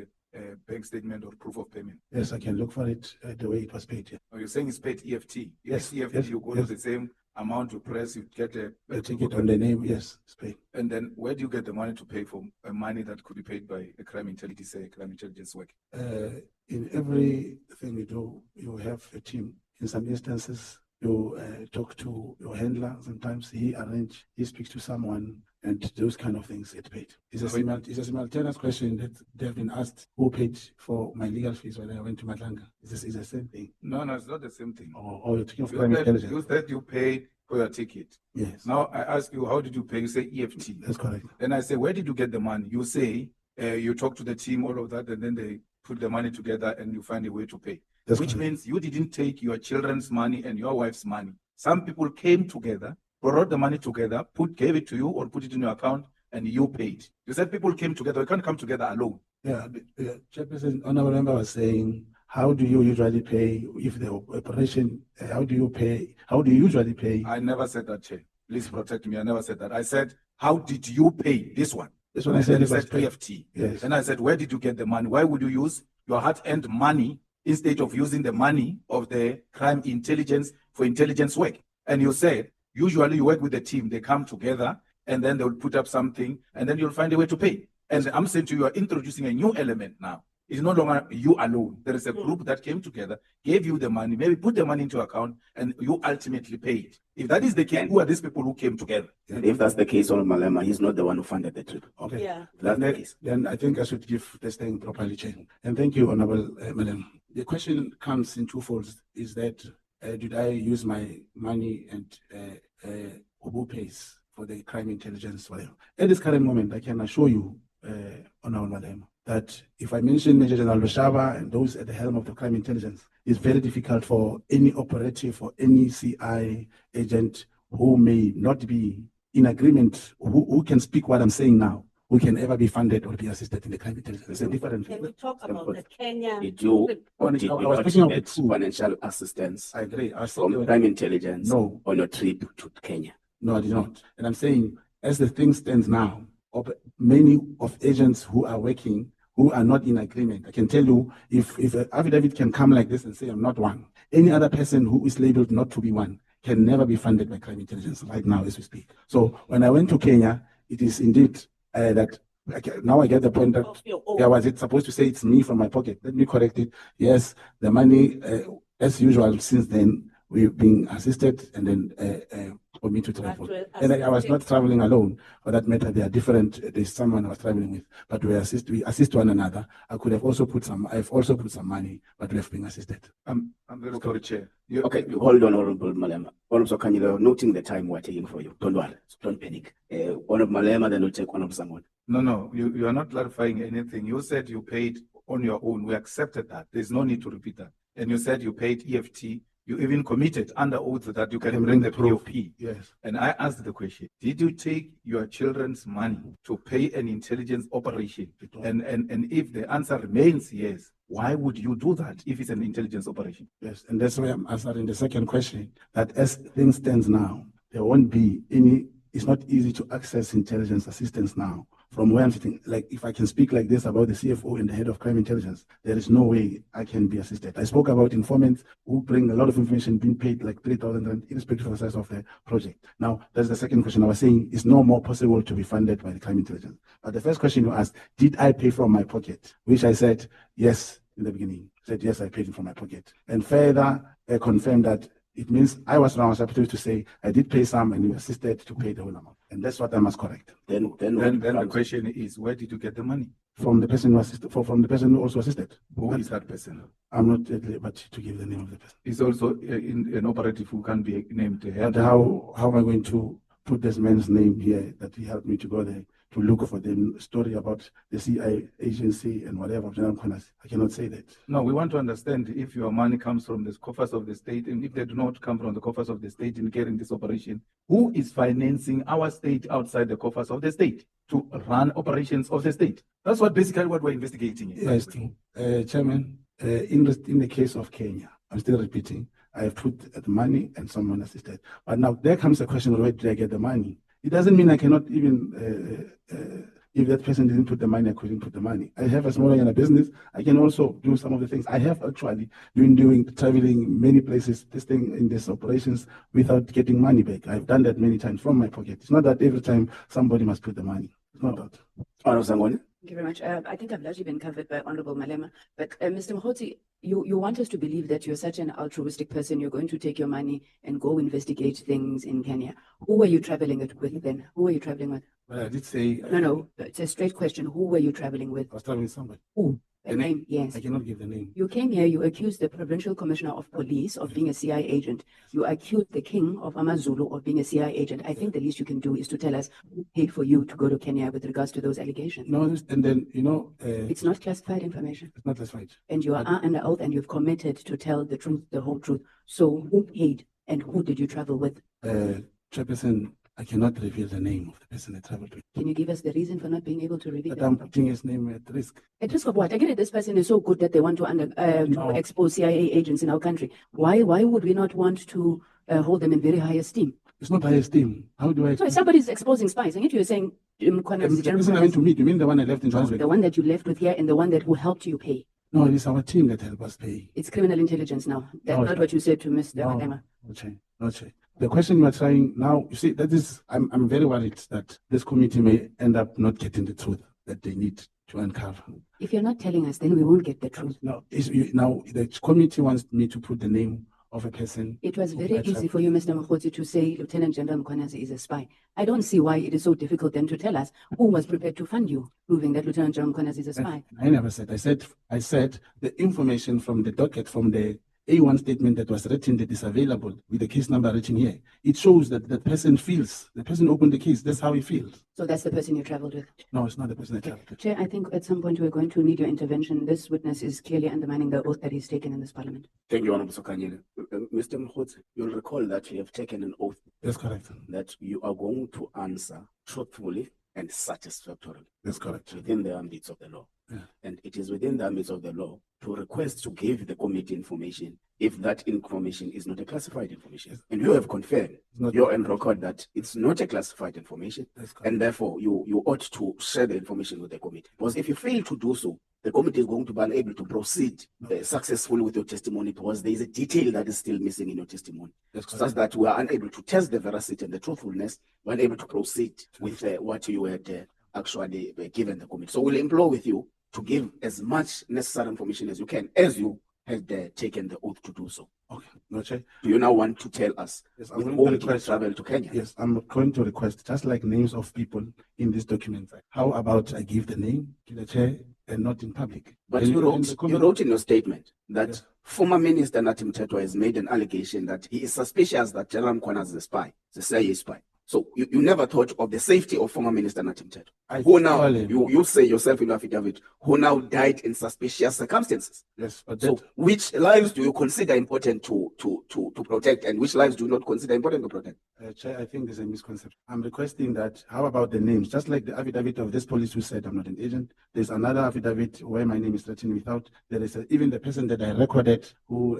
Speaker 7: bank statement or proof of payment.
Speaker 5: Yes, I can look for it the way it was paid. Yeah.
Speaker 7: Oh, you're saying it's paid EFT. If
Speaker 5: Yes,
Speaker 7: it's EFT,
Speaker 5: yes,
Speaker 7: you go
Speaker 5: yes.
Speaker 7: to the same amount you press, you get
Speaker 5: A ticket on the name. Yes, it's paid.
Speaker 7: And then where do you get the money to pay for money that could be paid by a crime intelligence work?
Speaker 5: In everything we do, you have a team. In some instances, you talk to your handler. Sometimes he speaks to someone, and those kind of things get paid. It's a simultaneous question that they've been asked who paid for my legal fees when I went to Nhlanhla. It's the same thing.
Speaker 7: No, it's not the same thing.
Speaker 5: Or you're talking of crime intelligence.
Speaker 7: You said you paid for your ticket.
Speaker 5: Yes.
Speaker 7: Now I ask you, how did you pay? You say EFT.
Speaker 5: That's correct.
Speaker 7: Then I say, where did you get the money? You say you talk to the team, all of that, and then they put the money together and you find a way to pay. Which means you didn't take your children's money and your wife's money. Some people came together, brought the money together, gave it to you or put it in your account, and you paid. You said people came together. You can't come together alone.
Speaker 5: Yeah, Chairperson, Honorable Member was saying, how do you usually pay if the operation? How do you pay? How do you usually pay?
Speaker 7: I never said that, Chair. Please protect me. I never said that. I said, how did you pay this one?
Speaker 5: This one I said it was
Speaker 7: EFT.
Speaker 5: Yes.
Speaker 7: And I said, where did you get the money? Why would you use your hard-earned money instead of using the money of the crime intelligence for intelligence work? And you said, usually you work with the team, they come together and then they'll put up something and then you'll find a way to pay. And I'm saying to you, are introducing a new element now. It's no longer you alone. There is a group that came together, gave you the money, maybe put the money into your account, and you ultimately paid. If that is the case, who are these people who came together?
Speaker 4: And if that's the case, Honorable Malema, he's not the one who funded the trip.
Speaker 5: Okay.
Speaker 14: Yeah.
Speaker 4: That's the case.
Speaker 5: Then I think I should give this thing properly changed. And thank you, Honorable Malema. The question comes in two folds. Is that did I use my money and who pays for the crime intelligence? Whatever. At this current moment, I can assure you, Honorable Malema, that if I mention Major General Lushaba and those at the helm of the crime intelligence, it's very difficult for any operative or any CI agent who may not be in agreement, who can speak what I'm saying now, who can ever be funded or be assisted in the crime intelligence. It's a different
Speaker 14: Can we talk about the Kenya?
Speaker 4: Did you
Speaker 5: I was
Speaker 4: not
Speaker 5: speaking of the
Speaker 4: get
Speaker 5: two.
Speaker 4: financial assistance
Speaker 5: I agree. I
Speaker 4: from
Speaker 5: said,
Speaker 4: crime intelligence
Speaker 5: no,
Speaker 4: on your trip to Kenya?
Speaker 5: no, I did not. And I'm saying, as the thing stands now, many of agents who are working, who are not in agreement, I can tell you, if an affidavit can come like this and say, I'm not one, any other person who is labeled not to be one can never be funded by crime intelligence right now as we speak. So when I went to Kenya, it is indeed that now I get the point that was it supposed to say it's me from my pocket? Let me correct it. Yes, the money, as usual, since then, we've been assisted and then for me to travel. And I was not traveling alone. For that matter, they are different. There's someone I was traveling with, but we assist one another. I've also put some money, but we have been assisted.
Speaker 7: I'm very sorry, Chair.
Speaker 4: Okay, hold on, Honorable Malema. Honorable Kanyile, noting the time we're taking for you. Don't worry, don't panic. Honorable Malema, then we'll take Honorable Sangoni.
Speaker 7: No, you are not clarifying anything. You said you paid on your own. We accepted that. There's no need to repeat that. And you said you paid EFT. You even committed under oath that you can bring the POP.
Speaker 5: Yes.
Speaker 7: And I asked the question, did you take your children's money to pay an intelligence operation? And if the answer remains yes, why would you do that if it's an intelligence operation?
Speaker 5: Yes, and that's why I'm answering the second question, that as things stands now, there won't be any, it's not easy to access intelligence assistance now. From where I'm sitting, like if I can speak like this about the CFO and the head of crime intelligence, there is no way I can be assisted. I spoke about informants who bring a lot of information being paid like 3,000 rand, irrespective of the size of the project. Now, that's the second question. I was saying it's no more possible to be funded by the crime intelligence. But the first question you asked, did I pay from my pocket? Which I said, yes, in the beginning. I said, yes, I paid it from my pocket. And further, I confirmed that it means I was happy to say I did pay some and you assisted to pay the whole amount. And that's what I must correct.
Speaker 7: Then the question is, where did you get the money?
Speaker 5: From the person who assisted, from the person who also assisted.
Speaker 7: Who is that person?
Speaker 5: I'm not at liberty to give the name of the person.
Speaker 7: He's also an operative who can be named.
Speaker 5: But how am I going to put this man's name here that he helped me to go there to look for the story about the CI agency and whatever? I cannot say that.
Speaker 7: No, we want to understand if your money comes from the coffers of the state, and if they do not come from the coffers of the state in carrying this operation, who is financing our state outside the coffers of the state to run operations of the state? That's basically what we're investigating.
Speaker 5: Yes, Chairman, in the case of Kenya, I'm still repeating, I have put the money and someone assisted. But now there comes the question, where did I get the money? It doesn't mean I cannot even, if that person didn't put the money, I couldn't put the money. I have a smaller business. I can also do some of the things. I have actually been traveling many places, testing in these operations without getting money back. I've done that many times from my pocket. It's not that every time somebody must put the money. It's not that.
Speaker 11: Thank you very much. I think I've largely been covered by Honorable Malema. But Mr. Mogotsi, you want us to believe that you're such an altruistic person. You're going to take your money and go investigate things in Kenya. Who were you traveling with then? Who were you traveling with?
Speaker 5: Well, I did say...
Speaker 11: No, it's a straight question. Who were you traveling with?
Speaker 5: I was traveling with somebody.
Speaker 11: Who? The name, yes.
Speaker 5: I cannot give the name.
Speaker 11: You came here, you accused the Provincial Commissioner of Police of being a CI agent. You accused the King of AmaZulu of being a CI agent. I think the least you can do is to tell us who paid for you to go to Kenya with regards to those allegations.
Speaker 5: No, and then,
Speaker 11: it's not classified information.
Speaker 5: It's not classified.
Speaker 11: And you are under oath and you've committed to tell the truth, the whole truth. So who paid and who did you travel with?
Speaker 5: Chairperson, I cannot reveal the name of the person I traveled with.
Speaker 11: Can you give us the reason for not being able to reveal
Speaker 5: that? I'm putting his name at risk.
Speaker 11: At risk of what? I get it. This person is so good that they want to expose CIA agents in our country. Why would we not want to hold them in very high esteem?
Speaker 5: It's not high esteem. How do I?
Speaker 11: So if somebody's exposing spies, and yet you're saying Mkhwanazi,
Speaker 5: the person I went to meet. You mean the one I left in Johannesburg?
Speaker 11: The one that you left with here, and the one that who helped you pay.
Speaker 5: No, it is our team that helped us pay.
Speaker 11: It's criminal intelligence now. That's not what you said to Mr. Malema.
Speaker 5: Not the question we're trying now, you see, that is, I'm very worried that this committee may end up not getting the truth that they need to uncover.
Speaker 11: If you're not telling us, then we won't get the truth.
Speaker 5: No, now the committee wants me to put the name of a person.
Speaker 11: It was very easy for you, Mr. Mogotsi, to say Lieutenant General Mkhwanazi is a spy. I don't see why it is so difficult then to tell us who was prepared to fund you, proving that Lieutenant General Mkhwanazi is a spy.
Speaker 5: I never said. I said the information from the docket, from the A1 statement that was written that is available with the case number written here. It shows that the person feels, the person opened the case, that's how he feels.
Speaker 11: So that's the person you traveled with?
Speaker 5: No, it's not the person I traveled with.
Speaker 11: Chair, I think at some point we're going to need your intervention. This witness is clearly undermining the oath that he's taken in this parliament.
Speaker 4: Thank you, Honorable Sokanyile. Mr. Mkhwanazi, you'll recall that you have taken an oath
Speaker 5: That's correct.
Speaker 4: that you are going to answer truthfully and satisfactorily
Speaker 5: That's correct.
Speaker 4: within the ambits of the law.
Speaker 5: Yeah.
Speaker 4: And it is within the ambits of the law to request to give the committee information if that information is not a classified information.
Speaker 5: Yes.
Speaker 4: And you have confirmed,
Speaker 5: not-
Speaker 4: you're on record that it's not a classified information,
Speaker 5: That's correct.
Speaker 4: and therefore you ought to share the information with the committee. Because if you fail to do so, the committee is going to be unable to proceed successfully with your testimony because there is a detail that is still missing in your testimony.
Speaker 5: That's correct.
Speaker 4: Such that we are unable to test the veracity and the truthfulness, we're unable to proceed with what you had actually given the committee. So we'll implore with you to give as much necessary information as you can, as you had taken the oath to do so.
Speaker 5: Okay, no, Chair.
Speaker 4: Do you now want to tell us
Speaker 5: Yes,
Speaker 4: with
Speaker 5: I'm
Speaker 4: whom
Speaker 5: going
Speaker 4: did
Speaker 5: to
Speaker 4: you
Speaker 5: request.
Speaker 4: travel to Kenya?
Speaker 5: Yes, I'm going to request, just like names of people in this document. How about I give the name to the chair and not in public?
Speaker 4: But
Speaker 5: Then-
Speaker 4: you
Speaker 5: then the
Speaker 4: wrote
Speaker 5: comment-
Speaker 4: in your statement that
Speaker 5: Yes.
Speaker 4: former Minister Nathi Mthethwa has made an allegation that he is suspicious that General Mkhwanazi is a spy, the CIA spy. So you never thought of the safety of former Minister Nathi Mthethwa,
Speaker 5: I
Speaker 4: who now,
Speaker 5: told him-
Speaker 4: you say yourself in your affidavit, who now died in suspicious circumstances.
Speaker 5: Yes, but
Speaker 4: So
Speaker 5: that,
Speaker 4: which lives do you consider important to protect, and which lives do you not consider important to protect?
Speaker 5: Chair, I think there's a misconception. I'm requesting that, how about the names? Just like the affidavit of this police who said I'm not an agent, there's another affidavit where my name is written without, there is even the person that I recorded who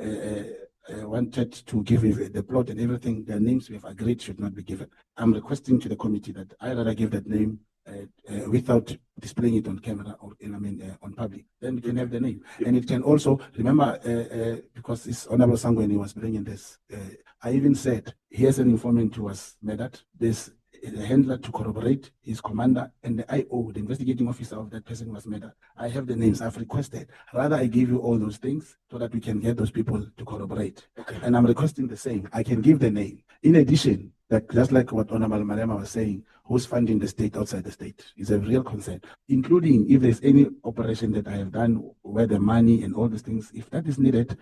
Speaker 5: wanted to give the plot and everything, their names we have agreed should not be given. I'm requesting to the committee that I rather give that name without displaying it on camera or on public. Then we can have the name. And it can also, remember, because this Honorable Sangweni was bringing this, I even said, here's an informant who was murdered. There's a handler to corroborate, his commander, and the IO, the investigating officer of that person was murdered. I have the names I've requested. Rather, I give you all those things so that we can get those people to corroborate.
Speaker 4: Okay.
Speaker 5: And I'm requesting the same. I can give the name. In addition, that just like what Honorable Malema was saying, who's funding the state outside the state is a real concern, including if there's any operation that I have done where the money and all these things, if that is needed,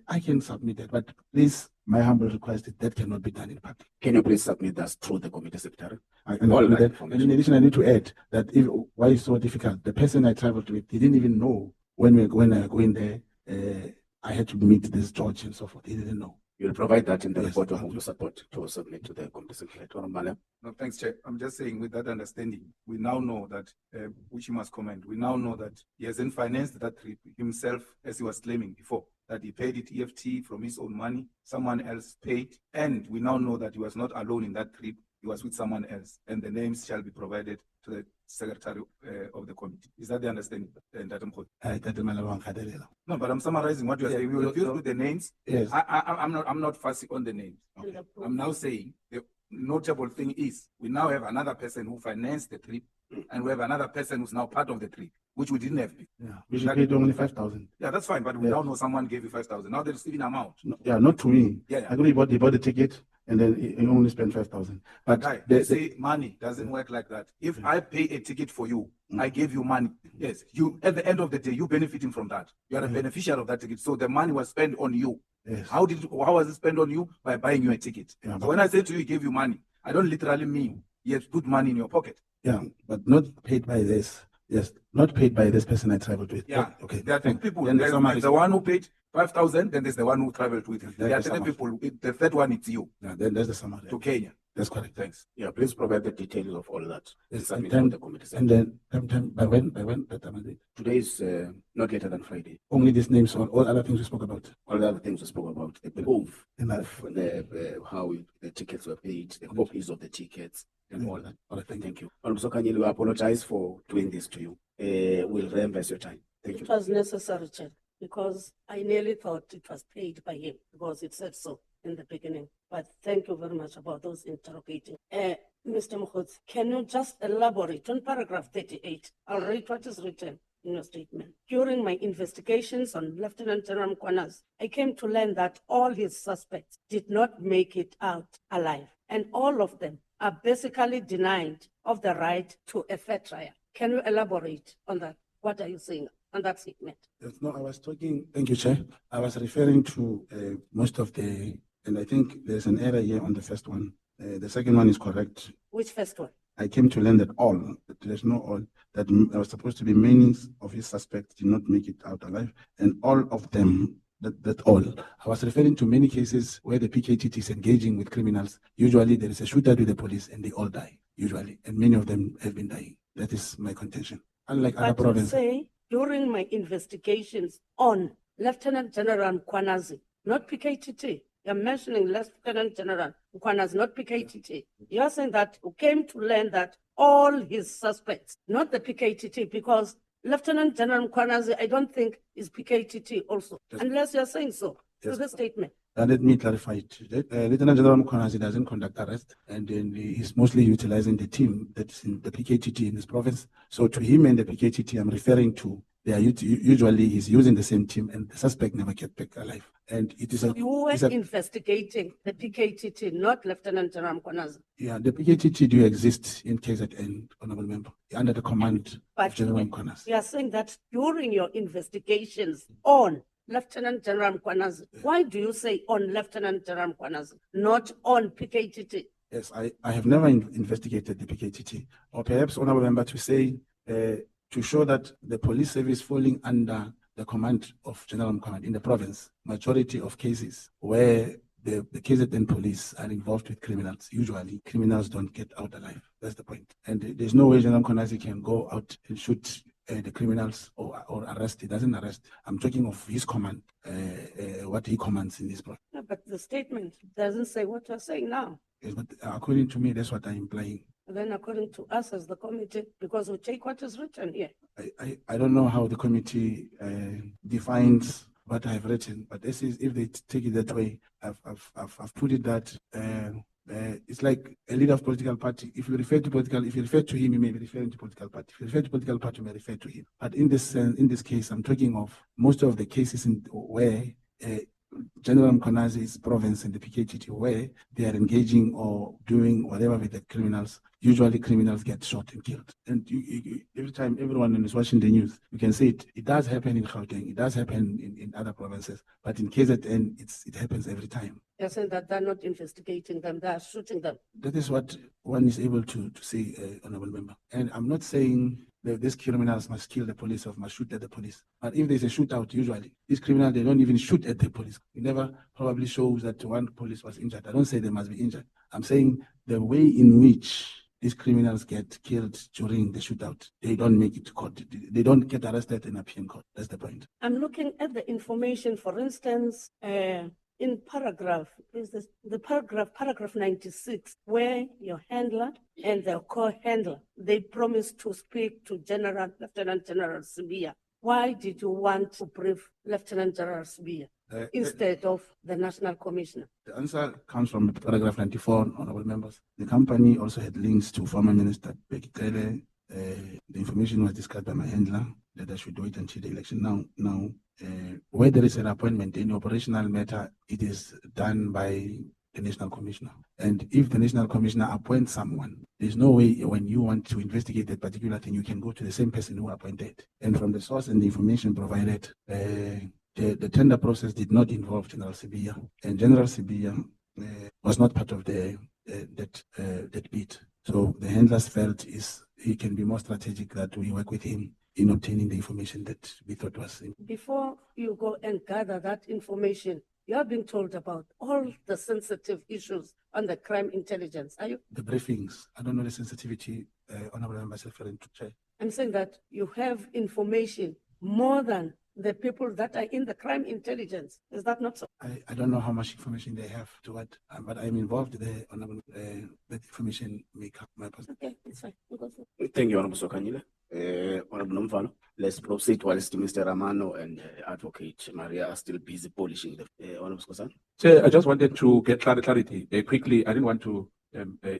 Speaker 5: I can submit it. But please, my humble request is that cannot be done in public.
Speaker 4: Can you please submit that through the committee secretary?
Speaker 5: I can
Speaker 4: All
Speaker 5: do
Speaker 4: that
Speaker 5: that. And
Speaker 4: information.
Speaker 5: in addition, I need to add that why it's so difficult, the person I traveled with, he didn't even know when I go in there, I had to meet this judge and so forth. He didn't know.
Speaker 4: You'll provide that in the
Speaker 5: Yes,
Speaker 4: report of
Speaker 5: thank
Speaker 4: whom
Speaker 5: you.
Speaker 4: to support to submit to the committee secretary. Honorable Malema.
Speaker 7: No, thanks, Chair. I'm just saying with that understanding, we now know that, which he must comment, we now know that he hasn't financed that trip himself as he was claiming before, that he paid it EFT from his own money, someone else paid, and we now know that he was not alone in that trip, he was with someone else, and the names shall be provided to the secretary of the committee. Is that the understanding? No, but I'm summarizing what you are saying. We will refuse with the names.
Speaker 5: Yes.
Speaker 7: I'm not fussy on the names.
Speaker 5: Okay.
Speaker 7: I'm now saying the notable thing is we now have another person who financed the trip, and we have another person who's now part of the trip, which we didn't have.
Speaker 5: Yeah, we should pay only 5,000.
Speaker 7: Yeah, that's fine, but we
Speaker 5: Yeah.
Speaker 7: now know someone gave you 5,000. Now they're receiving amount.
Speaker 5: No, yeah, not to me.
Speaker 7: Yeah, yeah.
Speaker 5: I agree, he bought the ticket and then he only spent 5,000. But
Speaker 7: Guy,
Speaker 5: the-
Speaker 7: they say money doesn't work like that. If I pay a ticket for you, I gave you money. Yes, you at the end of the day, you benefiting from that. You are a beneficiary of that ticket. So the money was spent on you.
Speaker 5: yes.
Speaker 7: How was it spent on you? By buying you a ticket.
Speaker 5: Yeah,
Speaker 7: So
Speaker 5: but-
Speaker 7: when I say to you, he gave you money, I don't literally mean he has put money in your pocket.
Speaker 5: Yeah, but not paid by this. Yes, not paid by this person I traveled with.
Speaker 7: Yeah.
Speaker 5: Okay.
Speaker 7: There are two
Speaker 5: Fine.
Speaker 7: people.
Speaker 5: Then the
Speaker 7: There's
Speaker 5: summary is-
Speaker 7: the one who paid 5,000, then there's the one who traveled with him. There are
Speaker 5: the
Speaker 7: three
Speaker 5: summary.
Speaker 7: people. The third one, it's you
Speaker 5: Yeah, then there's the summary.
Speaker 7: to Kenya.
Speaker 5: That's correct.
Speaker 7: Thanks.
Speaker 4: Yeah, please provide the details of all that. And
Speaker 5: Yes,
Speaker 4: submit
Speaker 5: and
Speaker 4: to the committee
Speaker 5: And
Speaker 4: secretary.
Speaker 5: then, by when that time is it?
Speaker 4: Today is not later than Friday.
Speaker 5: Only these names or all other things we spoke about.
Speaker 4: All the other things we spoke about, the proof
Speaker 5: And that,
Speaker 4: of how the tickets were paid, the copies of the tickets, and all that.
Speaker 5: all right, thank you.
Speaker 4: Thank you. Honorable Sokanyile, we apologize for doing this to you. We'll reimburse your time. Thank you.
Speaker 14: It was necessary, Chair, because I nearly thought it was paid by him because it said so in the beginning. But thank you very much about those interrogating. Mr. Mogotsi, can you just elaborate on paragraph 38? I'll read what is written in your statement. During my investigations on Lieutenant General Mkhwanazi, I came to learn that all his suspects did not make it out alive, and all of them are basically denied of the right to a fair trial. Can you elaborate on that? What are you saying? on that statement?
Speaker 5: Yes, no, I was talking, thank you, Chair. I was referring to most of the, and I think there's an error here on the first one. The second one is correct.
Speaker 14: Which first one?
Speaker 5: I came to learn that there's no all, that there was supposed to be many of his suspects did not make it out alive, and all of them, that all. I was referring to many cases where the PKTT is engaging with criminals. Usually there is a shootout with the police and they all die, usually, and many of them have been dying. That is my contention. Unlike other
Speaker 14: But you
Speaker 5: provinces.
Speaker 14: say, during my investigations on Lieutenant General Mkhwanazi, not PKTT, you're mentioning Lieutenant General Mkhwanazi, not PKTT. You're saying that you came to learn that all his suspects, not the PKTT, because Lieutenant General Mkhwanazi, I don't think is PKTT also, unless you're saying so, to the statement.
Speaker 5: Let me clarify it. Lieutenant General Mkhwanazi doesn't conduct arrest, and then he's mostly utilizing the team that's in the PKTT in this province. So to him and the PKTT, I'm referring to, they are usually he's using the same team, and the suspect never get back alive. And it is
Speaker 14: You were investigating the PKTT, not Lieutenant General Mkhwanazi.
Speaker 5: Yeah, the PKTT do exist in KZN, Honorable Member, under the command of General Mkhwanazi.
Speaker 14: You are saying that during your investigations on Lieutenant General Mkhwanazi, why do you say on Lieutenant General Mkhwanazi, not on PKTT?
Speaker 5: Yes, I have never investigated the PKTT, or perhaps, Honorable Member, to say, to show that the police service falling under the command of General Mkhwanazi in the province, majority of cases where the KZN police are involved with criminals, usually criminals don't get out alive. That's the point. And there's no way General Mkhwanazi can go out and shoot the criminals or arrest. He doesn't arrest. I'm talking of his command, what he commands in this province.
Speaker 14: No, but the statement doesn't say what you're saying now.
Speaker 5: Yes, but according to me, that's what I'm implying.
Speaker 14: And then according to us as the committee, because we take what is written here.
Speaker 5: I don't know how the committee defines what I've written, but this is, if they take it that way, I've put it that it's like a leader of political party. If you refer to him, you may be referring to political party. If you refer to political party, you may refer to him. But in this case, I'm talking of most of the cases where General Mkhwanazi's province and the PKTT, where they are engaging or doing whatever with the criminals, usually criminals get shot and killed. And every time everyone is watching the news, you can see it does happen in Gauteng, it does happen in other provinces, but in KZN, it happens every time.
Speaker 14: You're saying that they're not investigating them, they're shooting them.
Speaker 5: That is what one is able to say, Honorable Member. And I'm not saying that these criminals must kill the police or must shoot at the police. But if there's a shootout, usually, these criminals, they don't even shoot at the police. It never probably shows that one police was injured. I don't say they must be injured. I'm saying the way in which these criminals get killed during the shootout, they don't make it to court. They don't get arrested and appear in court. That's the point.
Speaker 14: I'm looking at the information, for instance, in paragraph, is this the paragraph 96, where your handler and the co-handler, they promised to speak to Lieutenant General Sibia. Why did you want to brief Lieutenant General Sibia instead of the National Commissioner?
Speaker 5: The answer comes from paragraph 94, Honorable Members. The company also had links to former Minister Becky Cele. The information was discussed by my handler that I should wait until the election. Now, where there is an appointment in operational matter, it is done by the National Commissioner. And if the National Commissioner appoints someone, there's no way when you want to investigate that particular thing, you can go to the same person who appointed. And from the source and the information provided, the tender process did not involve General Sibia, and General Sibia was not part of that bid. So the handlers felt he can be more strategic, that we work with him in obtaining the information that we thought was.
Speaker 14: Before you go and gather that information, you are being told about all the sensitive issues on the crime intelligence, are you?
Speaker 5: The briefings, I don't know the sensitivity, Honorable Member is referring to, Chair.
Speaker 14: I'm saying that you have information more than the people that are in the crime intelligence. Is that not so?
Speaker 5: I don't know how much information they have to what, but I'm involved there, Honorable, that information may come my person.
Speaker 14: Okay, it's fine.
Speaker 4: Thank you, Honorable Sokanyile. Honorable Nomvalo, let's proceed whilst Mr. Ramano and Advocate Maria are still busy polishing the Honorable Skosan.
Speaker 8: So I just wanted to get clarity quickly. I didn't want to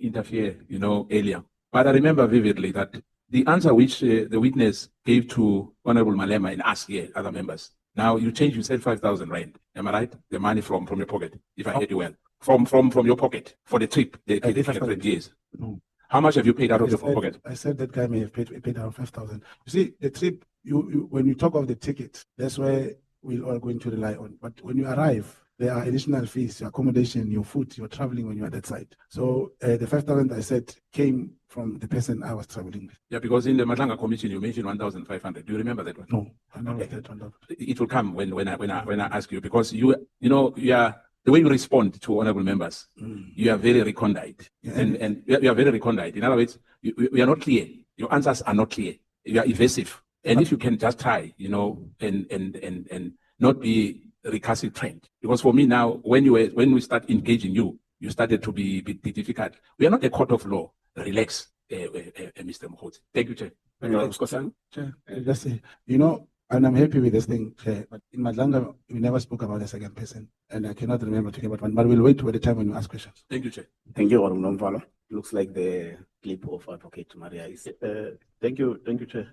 Speaker 8: interfere, earlier, but I remember vividly that the answer which the witness gave to Honorable Malema and us here, other members. Now you changed, you said 5,000 rand. Am I right? The money from your pocket, if I heard you well. From your pocket for the trip, the 500 years.
Speaker 5: No.
Speaker 8: How much have you paid out of your pocket?
Speaker 5: I said that guy may have paid around 5,000. You see, the trip, when you talk of the ticket, that's where we're all going to rely on. But when you arrive, there are additional fees, your accommodation, your food, your traveling when you're at that site. So the 5,000 I said came from the person I was traveling with.
Speaker 8: Yeah, because in the Nhlanhla Commission, you mentioned 1,500. Do you remember that one?
Speaker 5: No, I never said 1,000.
Speaker 8: It will come when I ask you, because you are the way you respond to honorable members, you are very recondite.
Speaker 5: Yeah.
Speaker 8: And you are very recondite. In other words, you are not clear. Your answers are not clear. You are evasive. And if you can just try, and not be recalcitrant. Because for me now, when we start engaging you started to be difficult. We are not a court of law. Relax, Mr. Mogotsi. Thank you, Chair.
Speaker 5: Chair, just say, and I'm happy with this thing, Chair, but in Nhlanhla, we never spoke about the second person, and I cannot remember talking about one, but we'll wait till the time when you ask questions.
Speaker 8: Thank you, Chair.
Speaker 4: Thank you, Honorable Nomvalo. Looks like the clip of Advocate Maria is.
Speaker 10: Thank you, Chair.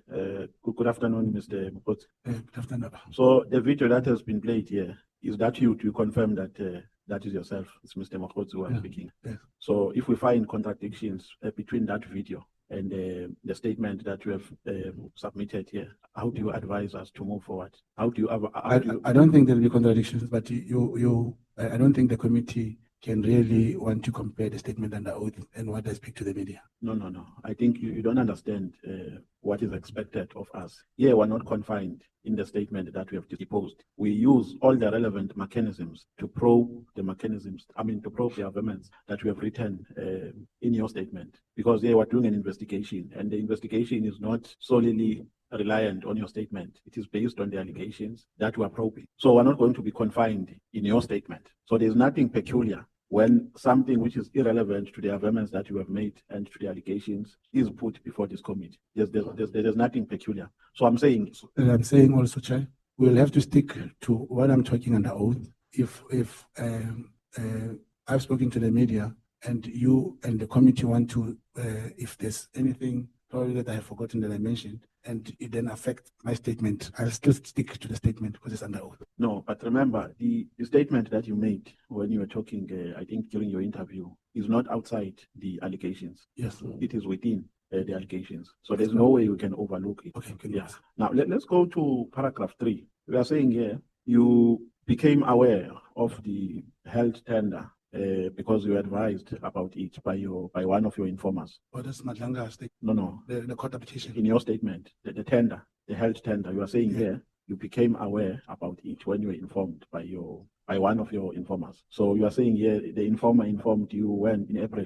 Speaker 10: Good afternoon, Mr. Mogotsi.
Speaker 5: Good afternoon.
Speaker 10: So the video that has been played here, is that you to confirm that that is yourself? It's Mr. Mogotsi who is speaking.
Speaker 5: Yes.
Speaker 10: So if we find contradictions between that video and the statement that you have submitted here, how do you advise us to move forward? I
Speaker 5: don't think there'll be contradictions, but I don't think the committee can really want to compare the statement under oath and what I speak to the media.
Speaker 10: No. I think you don't understand what is expected of us. Here, we're not confined in the statement that we have deposed. We use all the relevant mechanisms to probe the arguments that we have written in your statement. Because here we're doing an investigation, and the investigation is not solely reliant on your statement. It is based on the allegations that we are probing. So we're not going to be confined in your statement. So there's nothing peculiar when something which is irrelevant to the arguments that you have made and to the allegations is put before this committee. There's nothing peculiar. So I'm saying
Speaker 5: also, Chair, we'll have to stick to what I'm talking under oath. If I've spoken to the media and you and the committee want to, if there's anything probably that I have forgotten that I mentioned, and it then affects my statement, I'll still stick to the statement because it's under oath.
Speaker 10: No, but remember, the statement that you made when you were talking, I think during your interview, is not outside the allegations.
Speaker 5: Yes.
Speaker 10: It is within the allegations. So there's no way we can overlook it.
Speaker 5: Okay, good.
Speaker 10: Yes. Now, let's go to paragraph 3. We are saying here, you became aware of the held tender because you were advised about it by one of your informers.
Speaker 5: Oh, that's Nhlanhla statement.
Speaker 10: No.
Speaker 5: The court application.
Speaker 10: In your statement, the tender, the held tender, you are saying here, you became aware about it when you were informed by one of your informers. So you are saying here, the informer informed you when in April.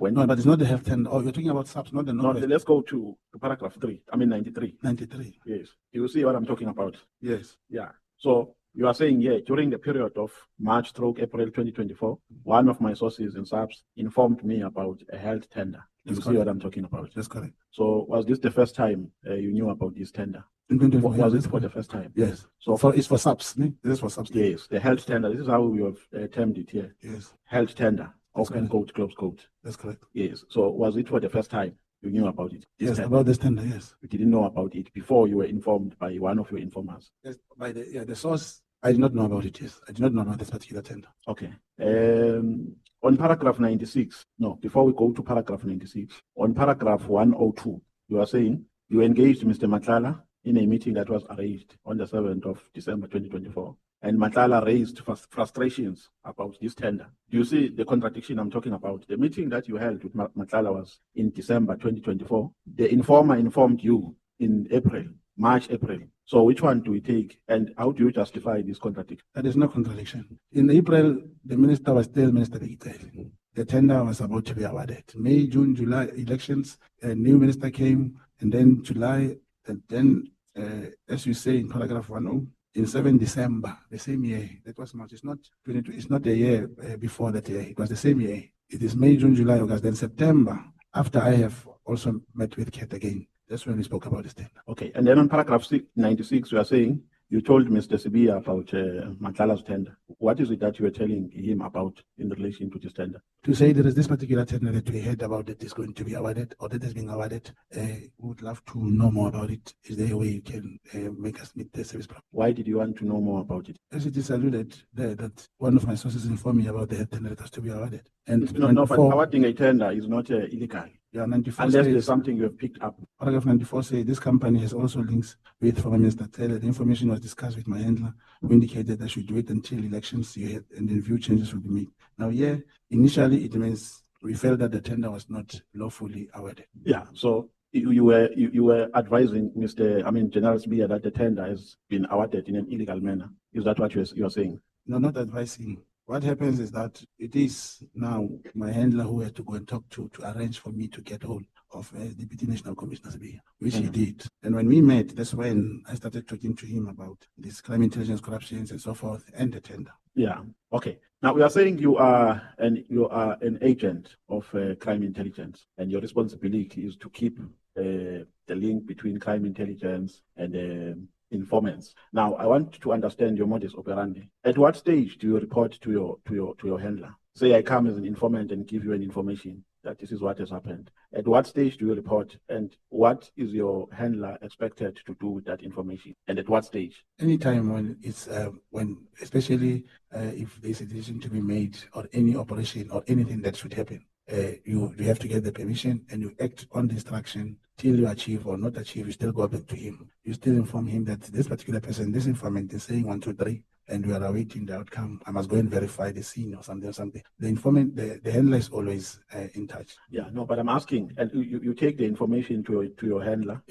Speaker 5: No, but it's not the health tender. Oh, you're talking about SAPS, not the
Speaker 10: No, let's go to paragraph 93.
Speaker 5: 93.
Speaker 10: Yes. You see what I'm talking about?
Speaker 5: Yes.
Speaker 10: Yeah. So you are saying here, during the period of March/April 2024, one of my sources in SAPS informed me about a health tender. You see what I'm talking about?
Speaker 5: That's correct.
Speaker 10: So was this the first time you knew about this tender? Was it for the first time?
Speaker 5: Yes.
Speaker 10: So
Speaker 5: it's for SAPS. This is for SAPS.
Speaker 10: Yes, the health tender. This is how we have termed it here.
Speaker 5: Yes.
Speaker 10: Health tender. Open quote, close quote.
Speaker 5: That's correct.
Speaker 10: Yes. So was it for the first time you knew about it?
Speaker 5: Yes, about this tender, yes.
Speaker 10: You didn't know about it before you were informed by one of your informers?
Speaker 5: Yes, by the source. I did not know about it, yes. I did not know about this particular tender.
Speaker 10: Okay. On paragraph 96, no, before we go to paragraph 96, on paragraph 102, you are saying you engaged Mr. Nhlanhla in a meeting that was arranged on the 7th of December 2024. And Nhlanhla raised frustrations about this tender. Do you see the contradiction I'm talking about? The meeting that you held with Nhlanhla was in December 2024. The informer informed you in March, April. So which one do we take, and how do you justify this contradiction?
Speaker 5: There is no contradiction. In April, the minister was still Minister Breytenbach. The tender was about to be awarded. May, June, July elections, a new minister came, and then July, and then, as you say in paragraph 10, in 7 December, the same year, that was March. It's not 22, it's not the year before that year. It was the same year. It is May, June, July, August, then September, after I have also met with Kat again. That's when we spoke about this tender.
Speaker 10: Okay, and then on paragraph 96, you are saying you told Mr. Sibia about Nhlanhla's tender. What is it that you were telling him about in relation to this tender?
Speaker 5: To say there is this particular tender that we heard about that is going to be awarded or that is being awarded. We would love to know more about it. Is there a way you can make us meet the service problem?
Speaker 10: Why did you want to know more about it?
Speaker 5: As it is alluded that one of my sources informed me about the tender that has to be awarded. And
Speaker 10: no, but awarding a tender is not illegal.
Speaker 5: Yeah, 94
Speaker 10: unless
Speaker 5: says-
Speaker 10: there's something you have picked up.
Speaker 5: Paragraph 94 says this company has also links with former Minister Taylor. The information was discussed with my handler, who indicated I should wait until elections ahead and then view changes will be made. Now, here, initially, it means we felt that the tender was not lawfully awarded.
Speaker 10: Yeah, so you were advising General Sbiya that the tender has been awarded in an illegal manner. Is that what you're saying?
Speaker 5: No, not advising. What happens is that it is now my handler who had to go and talk to arrange for me to get hold of Deputy National Commissioner Sbiya, which he did. And when we met, that's when I started talking to him about this crime intelligence corruptions and so forth and the tender.
Speaker 10: Yeah. Okay. Now we are saying you are an agent of crime intelligence, and your responsibility is to keep the link between crime intelligence and informants. Now, I want to understand your modus operandi. At what stage do you report to your handler? Say I come as an informant and give you an information that this is what has happened. At what stage do you report, and what is your handler expected to do with that information? And at what stage?
Speaker 5: Anytime when it's especially if there's a decision to be made or any operation or anything that should happen, you have to get the permission and you act on the instruction till you achieve or not achieve. You still go back to him. You still inform him that this particular person, this informant is saying 1, 2, 3, and we are awaiting the outcome. I must go and verify the scene or something. The informant, the handler is always in touch.
Speaker 10: Yeah, no, but I'm asking, and you take the information to your handler,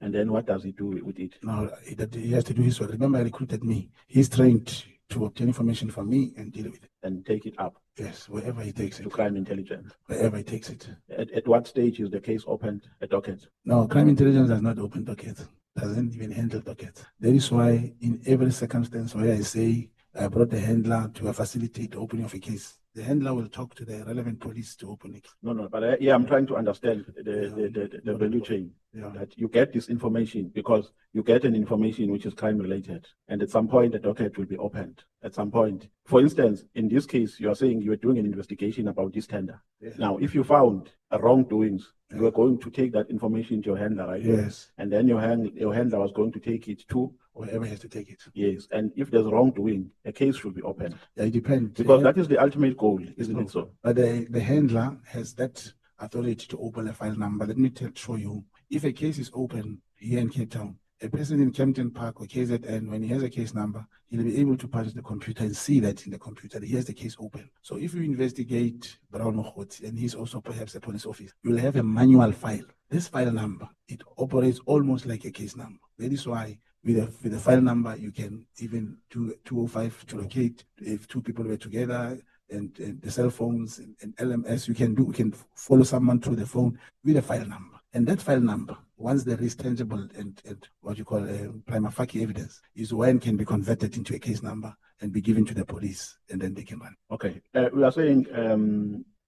Speaker 10: and then what does he do with it?
Speaker 5: No, he has to do his work. Remember, he recruited me. He's trained to obtain information from me and deal with it.
Speaker 10: And take it up?
Speaker 5: Yes, wherever he takes it.
Speaker 10: To crime intelligence?
Speaker 5: Wherever he takes it.
Speaker 10: At what stage is the case opened, a docket?
Speaker 5: No, crime intelligence does not open docket. Doesn't even handle docket. That is why in every circumstance where I say I brought the handler to facilitate the opening of a case, the handler will talk to the relevant police to open it.
Speaker 10: No, but I'm trying to understand the value chain.
Speaker 5: Yeah.
Speaker 10: That you get this information because you get an information which is crime related, and at some point the docket will be opened. At some point, for instance, in this case, you are saying you are doing an investigation about this tender.
Speaker 5: Yeah.
Speaker 10: Now, if you found wrongdoings, you are going to take that information to your handler, right?
Speaker 5: Yes.
Speaker 10: And then your handler was going to take it to
Speaker 5: wherever he has to take it.
Speaker 10: Yes, and if there's wrongdoing, a case should be opened.
Speaker 5: Yeah, it depends.
Speaker 10: Because that is the ultimate goal, isn't it so?
Speaker 5: But the handler has that authority to open a file number. Let me show you. If a case is open here in Cape Town, a person in Kempton Park or KZN, when he has a case number, he'll be able to punch the computer and see that in the computer, he has the case open. So if you investigate Brown Mogotsi, and he's also perhaps a police officer, you'll have a manual file. This file number, it operates almost like a case number. That is why with the file number, you can even do 205 to locate if two people were together, and the cell phones and LMS, you can follow someone through the phone with a file number. And that file number, once there is tangible and what you call prima facie evidence, is when can be converted into a case number and be given to the police, and then they can run.
Speaker 10: Okay. We are saying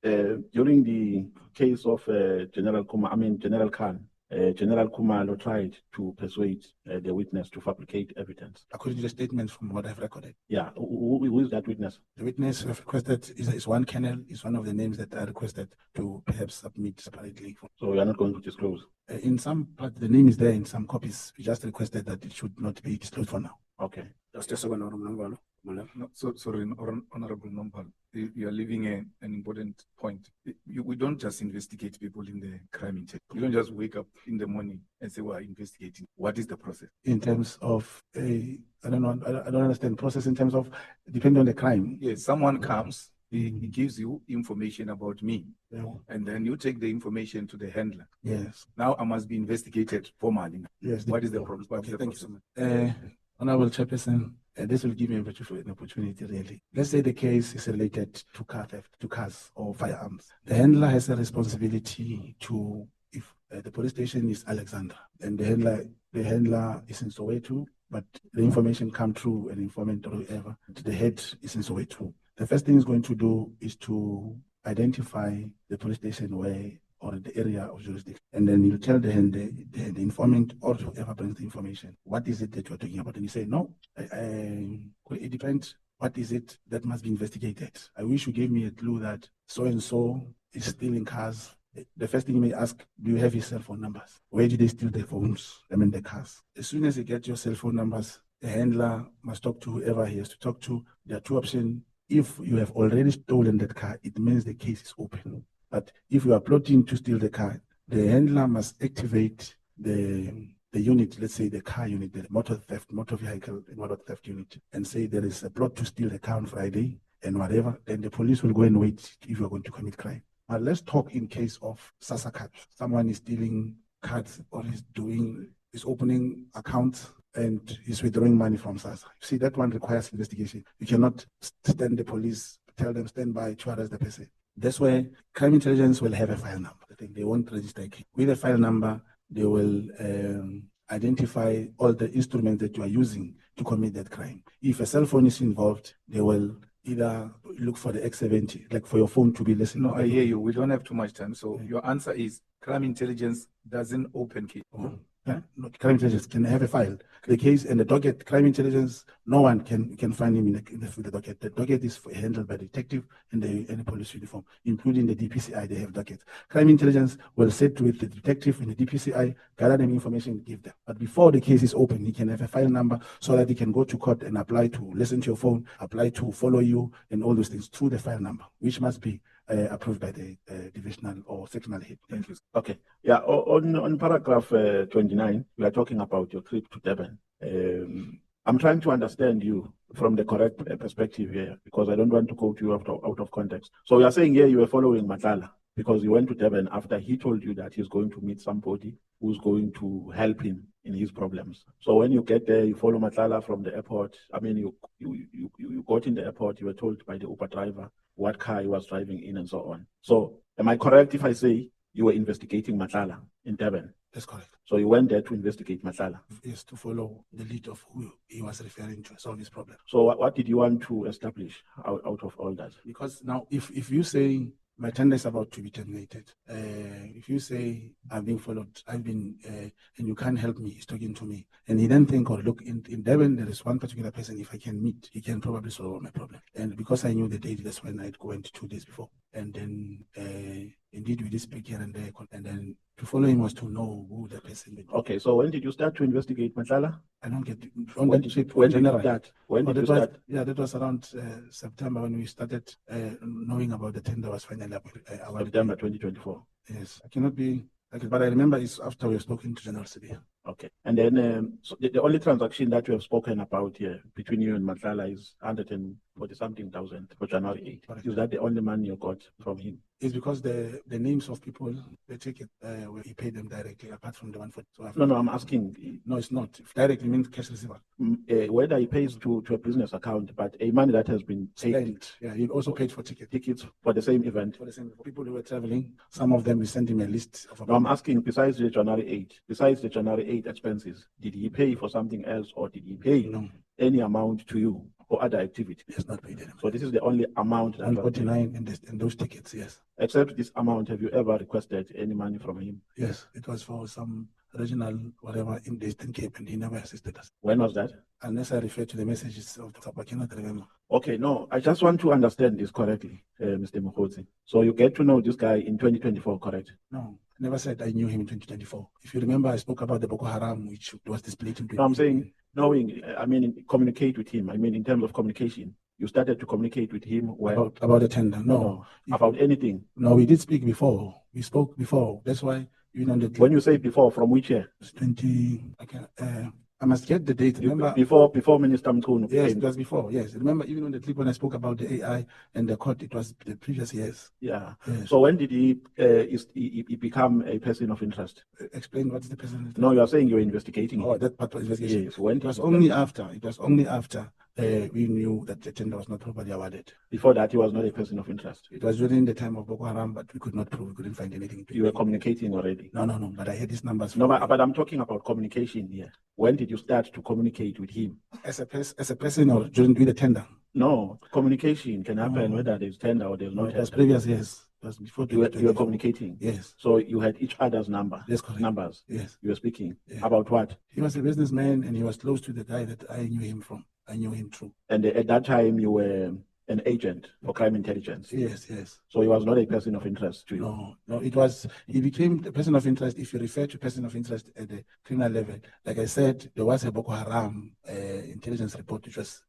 Speaker 10: during the case of General Khan, General Kumalo tried to persuade the witness to fabricate evidence.
Speaker 5: According to the statements from what I've recorded.
Speaker 10: Yeah, who is that witness?
Speaker 5: The witness I've requested is one colonel, is one of the names that I requested to perhaps submit separately.
Speaker 10: So you are not going to disclose?
Speaker 5: In some part, the name is there in some copies. We just requested that it should not be disclosed for now.
Speaker 10: Okay.
Speaker 7: No, so sorry, Honorable Nombal, you are leaving an important point. We don't just investigate people in the crime intelligence. You don't just wake up in the morning and say, "Well, investigating." What is the process?
Speaker 5: In terms of I don't know. I don't understand process in terms of depending on the crime.
Speaker 7: Yes, someone comes, he gives you information about me,
Speaker 5: Yeah.
Speaker 7: and then you take the information to the handler.
Speaker 5: Yes.
Speaker 7: Now I must be investigated formally.
Speaker 5: Yes.
Speaker 7: What is the problem?
Speaker 5: Okay, thank you so much. Honorable Chairperson, this will give me an opportunity, really. Let's say the case is related to car theft, to cars or firearms. The handler has a responsibility to, if the police station is Alexandra, and the handler is in Soweto, but the information come through an informant or whoever, the head is in Soweto. The first thing he's going to do is to identify the police station where or the area of jurisdiction. And then you tell the informant or whoever brings the information, what is it that you're talking about? And you say, no, it depends. What is it that must be investigated? I wish you gave me a clue that so-and-so is stealing cars. The first thing you may ask, do you have his cell phone numbers? Where did they steal the phones? The cars. As soon as you get your cell phone numbers, the handler must talk to whoever he has to talk to. There are two options. If you have already stolen that car, it means the case is open. But if you are plotting to steal the car, the handler must activate the unit, let's say the car unit, the motor vehicle unit, and say there is a plot to steal the car on Friday and whatever, then the police will go and wait if you are going to commit crime. Now let's talk in case of SASSA cards. Someone is stealing cards or is opening accounts and is withdrawing money from SASSA. See, that one requires investigation. You cannot stand the police, tell them stand by to arrest the person. That's where crime intelligence will have a file number. I think they won't register a case. With a file number, they will identify all the instruments that you are using to commit that crime. If a cell phone is involved, they will either look for the X70, like for your phone to be listening.
Speaker 7: No, I hear you. We don't have too much time. So your answer is crime intelligence doesn't open case.
Speaker 5: No, crime intelligence can have a file. The case and the docket, crime intelligence, no one can find him in the docket. The docket is handled by the detective and the police uniform, including the DPCI, they have dockets. Crime intelligence will sit with the detective and the DPCI, gather them information, give them. But before the case is open, he can have a file number so that he can go to court and apply to listen to your phone, apply to follow you and all those things through the file number, which must be approved by the divisional or sectional head.
Speaker 10: Thank you. Okay. Yeah. On paragraph 29, we are talking about your trip to Durban. I'm trying to understand you from the correct perspective here because I don't want to quote you out of context. So you are saying here you were following Nhlanhla because you went to Durban after he told you that he's going to meet somebody who's going to help him in his problems. So when you get there, you follow Nhlanhla from the airport. I mean, you got in the airport, you were told by the Uber driver what car he was driving in and so on. So am I correct if I say you were investigating Nhlanhla in Durban?
Speaker 5: That's correct.
Speaker 10: So you went there to investigate Nhlanhla?
Speaker 5: Yes, to follow the lead of who he was referring to solve his problem.
Speaker 10: So what did you want to establish out of all that?
Speaker 5: Because now if you say my tender is about to be terminated, if you say I've been followed, and you can't help me, he's talking to me, and he then think, look, in Durban there is one particular person, if I can meet, he can probably solve my problem. And because I knew the date, that's when I'd went 2 days before. And then indeed we did speak here and there, and then to follow him was to know who the person is.
Speaker 10: Okay, so when did you start to investigate Nhlanhla?
Speaker 5: I don't get
Speaker 10: When did you start? When did you start?
Speaker 5: Yeah, that was around September when we started knowing about the tender was finally
Speaker 10: September 2024.
Speaker 5: Yes, I cannot be, but I remember it's after we were spoken to General Sibiya.
Speaker 10: Okay, and then so the only transaction that you have spoken about here between you and Nhlanhla is 140-something thousand for January 8th. Is that the only money you got from him?
Speaker 5: It's because the names of people, they take it, where he paid them directly, apart from the one for. So
Speaker 10: No, I'm asking.
Speaker 5: No, it's not. Directly means cash receiver.
Speaker 10: Whether he pays to a business account, but a money that has been paid.
Speaker 5: Yeah, he also paid for tickets
Speaker 10: for the same event.
Speaker 5: For the same people who were traveling, some of them we sent him a list of.
Speaker 10: No, I'm asking. Besides the January 8 expenses, did he pay for something else, or did he pay any amount to you for other activities?
Speaker 5: He has not paid any.
Speaker 10: So this is the only amount that
Speaker 5: 149 in those tickets. Yes.
Speaker 10: Except this amount, have you ever requested any money from him?
Speaker 5: Yes, it was for some regional whatever in the Eastern Cape, and he never assisted us.
Speaker 10: When was that?
Speaker 5: Unless I refer to the messages of the top, I cannot remember.
Speaker 10: Okay, no, I just want to understand this correctly, Mr. Mogotsi. So you get to know this guy in 2024, correct?
Speaker 5: No, I never said I knew him in 2024. If you remember, I spoke about the Boko Haram, which was displayed in.
Speaker 10: No, I'm saying knowing. I mean, communicate with him. I mean, in terms of communication, you started to communicate with him
Speaker 5: about the tender. No,
Speaker 10: about anything.
Speaker 5: No, we did speak before. We spoke before. That's why even on the.
Speaker 10: When you say before, from which year?
Speaker 5: It's 20. I must get the date. Remember
Speaker 10: before Minister Mkhwanazi.
Speaker 5: Yes, it was before. Yes, remember even on the clip when I spoke about the AI and the court, it was the previous years.
Speaker 10: Yeah.
Speaker 5: Yes.
Speaker 10: So when did he become a person of interest?
Speaker 5: Explain what is the person of interest?
Speaker 10: No, you are saying you were investigating.
Speaker 5: Oh, that part was investigation.
Speaker 10: Yes. When
Speaker 5: it was only after. It was only after we knew that the tender was not properly awarded.
Speaker 10: Before that, he was not a person of interest.
Speaker 5: It was during the time of Boko Haram, but we could not prove. We couldn't find anything.
Speaker 10: You were communicating already.
Speaker 5: No. But I had these numbers.
Speaker 10: No, but I'm talking about communication here. When did you start to communicate with him?
Speaker 5: As a person or during the tender?
Speaker 10: No, communication can happen whether there's tender or there's not.
Speaker 5: It was previous years. It was before
Speaker 10: you were communicating.
Speaker 5: Yes.
Speaker 10: So you had each other's number.
Speaker 5: Yes, correct.
Speaker 10: Numbers.
Speaker 5: Yes.
Speaker 10: You were speaking about what?
Speaker 5: He was a businessman and he was close to the guy that I knew him from. I knew him through.
Speaker 10: And at that time you were an agent for crime intelligence.
Speaker 5: Yes.
Speaker 10: So he was not a person of interest to you.
Speaker 5: No, it was, he became a person of interest if you refer to person of interest at the criminal level. Like I said, there was a Boko Haram intelligence report which was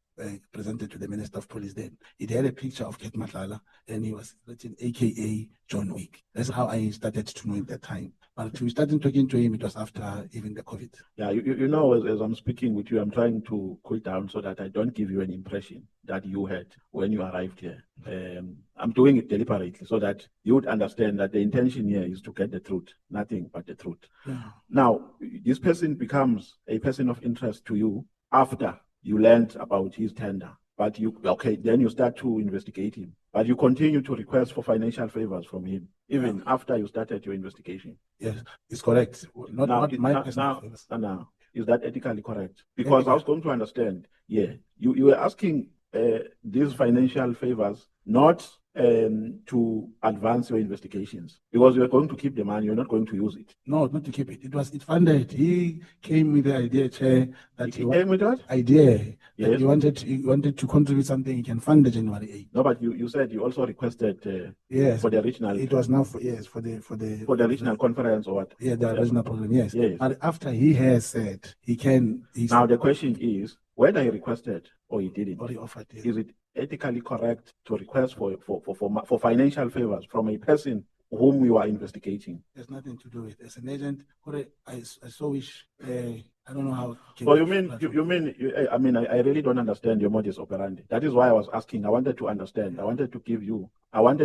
Speaker 5: presented to the Minister of Police then. It had a picture of Ket Matlala, and he was written AKA John Wick. That's how I started to know at that time. But we started talking to him, it was after even the COVID.
Speaker 10: Yeah, you know, as I'm speaking with you, I'm trying to cool down so that I don't give you an impression that you had when you arrived here. I'm doing it deliberately so that you would understand that the intention here is to get the truth, nothing but the truth.
Speaker 5: Yeah.
Speaker 10: Now, this person becomes a person of interest to you after you learned about his tender. But then you start to investigate him. But you continue to request for financial favors from him, even after you started your investigation.
Speaker 5: Yes, it's correct. Not my personal favors.
Speaker 10: Now, is that ethically correct? Because I was going to understand, you were asking these financial favors not to advance your investigations, because you are going to keep the money, you're not going to use it.
Speaker 5: No, not to keep it. It funded. He came with the idea, Chair, that
Speaker 10: He came with what?
Speaker 5: idea
Speaker 10: Yes.
Speaker 5: that he wanted to contribute something. He can fund the January 8th.
Speaker 10: No, but you said you also requested
Speaker 5: Yes,
Speaker 10: for the regional.
Speaker 5: it was now for the
Speaker 10: regional conference or what?
Speaker 5: Yeah, the regional program. Yes.
Speaker 10: Yes.
Speaker 5: But after he has said he can,
Speaker 10: Now the question is whether he requested or he didn't.
Speaker 5: or he offered. Yeah.
Speaker 10: Is it ethically correct to request for financial favors from a person whom you are investigating?
Speaker 5: There's nothing to do with it. As an agent, I so wish. I don't know how.
Speaker 10: So I really don't understand your modus operandi. That is why I was asking. I wanted to understand. I wanted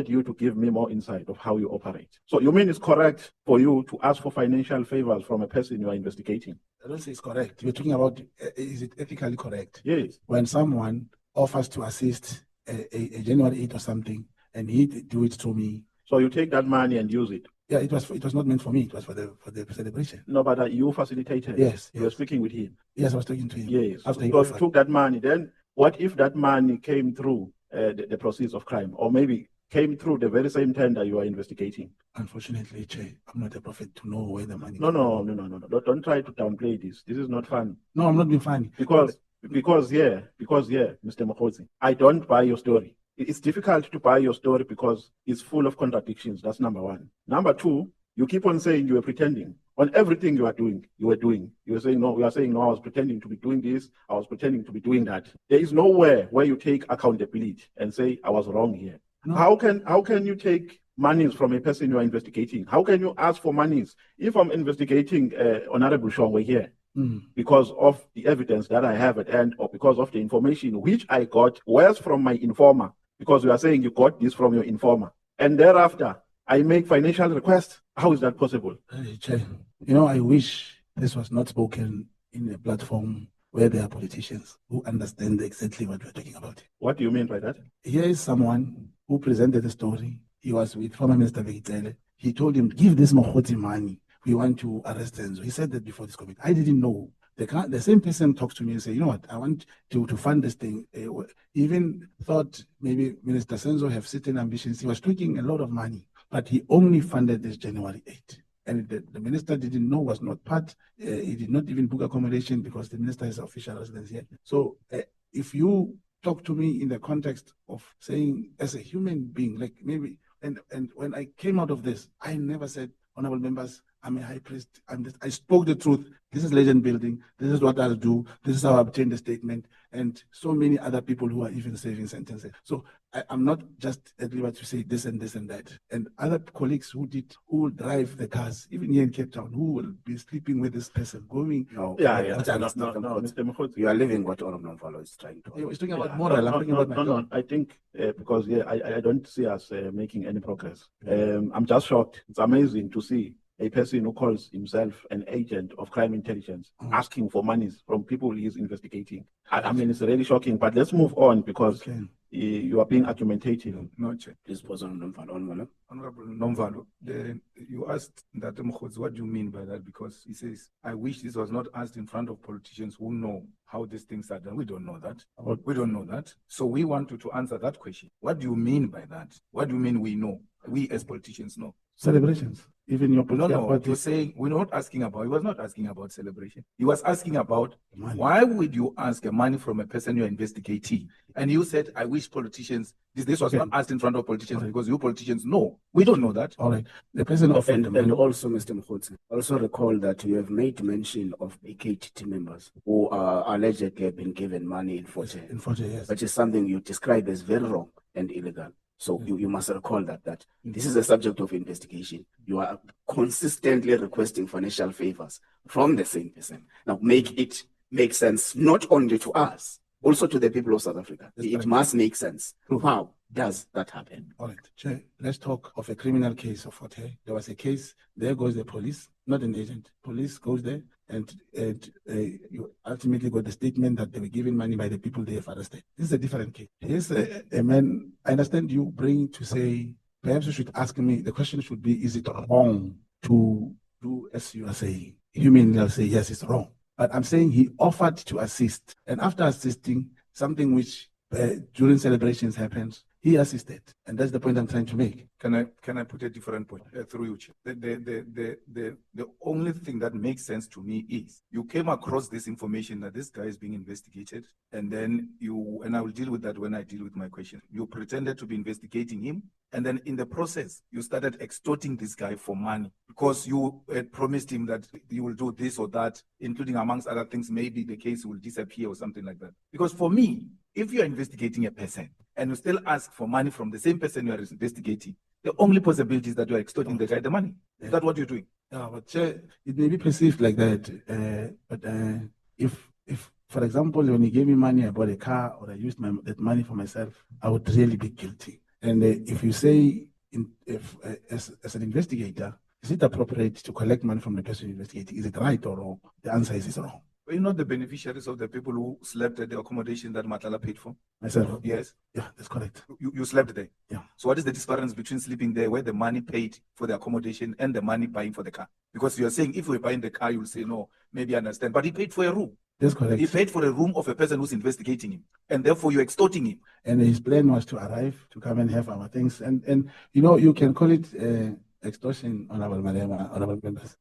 Speaker 10: you to give me more insight of how you operate. So you mean it's correct for you to ask for financial favors from a person you are investigating?
Speaker 5: I don't say it's correct. We're talking about is it ethically correct?
Speaker 10: Yes.
Speaker 5: When someone offers to assist a January 8th or something, and he do it to me.
Speaker 10: So you take that money and use it.
Speaker 5: Yeah, it was not meant for me. It was for the celebration.
Speaker 10: No, but you facilitated.
Speaker 5: Yes,
Speaker 10: You were speaking with him.
Speaker 5: Yes, I was talking to him.
Speaker 10: Yes.
Speaker 5: After he
Speaker 10: So you
Speaker 5: offered.
Speaker 10: took that money. Then what if that money came through the proceeds of crime, or maybe came through the very same tender you are investigating?
Speaker 5: Unfortunately, Chair, I'm not a prophet to know where the money.
Speaker 10: No. Don't try to downplay this. This is not fun.
Speaker 5: No, I'm not being funny.
Speaker 10: Because Mr. Mogotsi, I don't buy your story. It's difficult to buy your story because it's full of contradictions. That's number one. Number two, you keep on saying you were pretending on everything you were doing. You were saying no. We are saying no. I was pretending to be doing this. I was pretending to be doing that. There is nowhere where you take accountability and say I was wrong here.
Speaker 5: No.
Speaker 10: How can you take monies from a person you are investigating? How can you ask for monies if I'm investigating Honorable Shongwe here? Because of the evidence that I have at hand, or because of the information which I got was from my informer, because you are saying you got this from your informer, and thereafter I make financial requests. How is that possible?
Speaker 5: Chair, I wish this was not spoken in a platform where there are politicians who understand exactly what we're talking about.
Speaker 10: What do you mean by that?
Speaker 5: Here is someone who presented the story. He was with former Minister Breytenbach. He told him, give this Mogotsi money. We want to arrest Senzo. He said that before this committee. I didn't know. The same person talks to me and say, you know what, I want to fund this thing. He even thought maybe Minister Senzo have certain ambitions. He was taking a lot of money, but he only funded this January 8th. And the minister didn't know, was not part. He did not even book accommodation because the minister has official residence here. So if you talk to me in the context of saying as a human being, like maybe, and when I came out of this, I never said, honorable members, I'm a high priest. I spoke the truth. This is legend building. This is what I'll do. This is how I obtained the statement. And so many other people who are even serving sentences. So I'm not just at liberty to say this and this and that. And other colleagues who drive the cars, even here in Cape Town, who will be sleeping with this person, going.
Speaker 10: No, Mr. Mogotsi,
Speaker 4: You are living what Honorable Nhlanhla is trying to.
Speaker 5: He's talking about moral. I'm talking about my job.
Speaker 10: I think because I don't see us making any progress. I'm just shocked. It's amazing to see a person who calls himself an agent of crime intelligence asking for monies from people he is investigating. I mean, it's really shocking. But let's move on because you are being argumentative.
Speaker 15: No, Chair.
Speaker 4: Please pause on Honorable
Speaker 15: Nomvalo, you asked that Mogotsi, what do you mean by that? Because he says, I wish this was not asked in front of politicians who know how these things are done. We don't know that. We don't know that. So we want you to answer that question. What do you mean by that? What do you mean we know?
Speaker 7: we as politicians know?
Speaker 5: Celebrations, even your
Speaker 7: No,
Speaker 5: political
Speaker 7: no,
Speaker 5: party.
Speaker 7: you're saying we're not asking about, he was not asking about celebration. He was asking about
Speaker 5: Money.
Speaker 7: why would you ask money from a person you're investigating? And you said, I wish politicians, this was
Speaker 5: Okay.
Speaker 7: not asked in front of politicians
Speaker 5: Alright.
Speaker 7: because you politicians know. We don't know that.
Speaker 5: All right. The person offered the
Speaker 4: And
Speaker 5: money.
Speaker 4: also, Mr. Mkhwanazi, also recall that you have made mention of AKT members who are allegedly have been given money in 40,
Speaker 5: In 40 years.
Speaker 4: which is something you describe as very wrong and illegal. So you must recall that this is a subject of investigation. You are consistently requesting financial favors from the same person. Now make it make sense not only to us, also to the people of South Africa.
Speaker 5: That's
Speaker 4: It
Speaker 5: correct.
Speaker 4: must make sense.
Speaker 5: True.
Speaker 4: How does that happen?
Speaker 5: All right, Chair, let's talk of a criminal case of Forte. There was a case, there goes the police, not an agent. Police goes there and you ultimately got the statement that they were given money by the people they have arrested. This is a different case. Here's a man, I understand you bring to say, perhaps you should ask me, the question should be, is it wrong to do as you are saying? You mean I'll say, yes, it's wrong. But I'm saying he offered to assist. And after assisting, something which during celebrations happens, he assisted. And that's the point I'm trying to make.
Speaker 7: Can I put a different point through you, Chair? The only thing that makes sense to me is you came across this information that this guy is being investigated, and then I will deal with that when I deal with my question. You pretended to be investigating him, and then in the process, you started extorting this guy for money because you had promised him that you will do this or that, including amongst other things, maybe the case will disappear or something like that. Because for me, if you're investigating a person and you still ask for money from the same person you are investigating, the only possibility is that you're extorting the guy the money. Is that what you're doing?
Speaker 5: Yeah, but Chair, it may be perceived like that. But if, for example, when he gave me money, I bought a car or I used that money for myself, I would really be guilty. And if you say, as an investigator, is it appropriate to collect money from the person investigating? Is it right or wrong? The answer is it's wrong.
Speaker 7: Were you not the beneficiaries of the people who slept at the accommodation that Nhlanhla paid for?
Speaker 5: Myself?
Speaker 7: Yes.
Speaker 5: Yeah, that's correct.
Speaker 7: You slept there?
Speaker 5: Yeah.
Speaker 7: So what is the difference between sleeping there where the money paid for the accommodation and the money buying for the car? Because you're saying if we're buying the car, you'll say, no, maybe I understand. But he paid for a room.
Speaker 5: That's correct.
Speaker 7: He paid for a room of a person who's investigating him. And therefore you're extorting him.
Speaker 5: And his plan was to arrive, to come and have our things. And you know, you can call it extortion, Honorable Malema, Honorable members.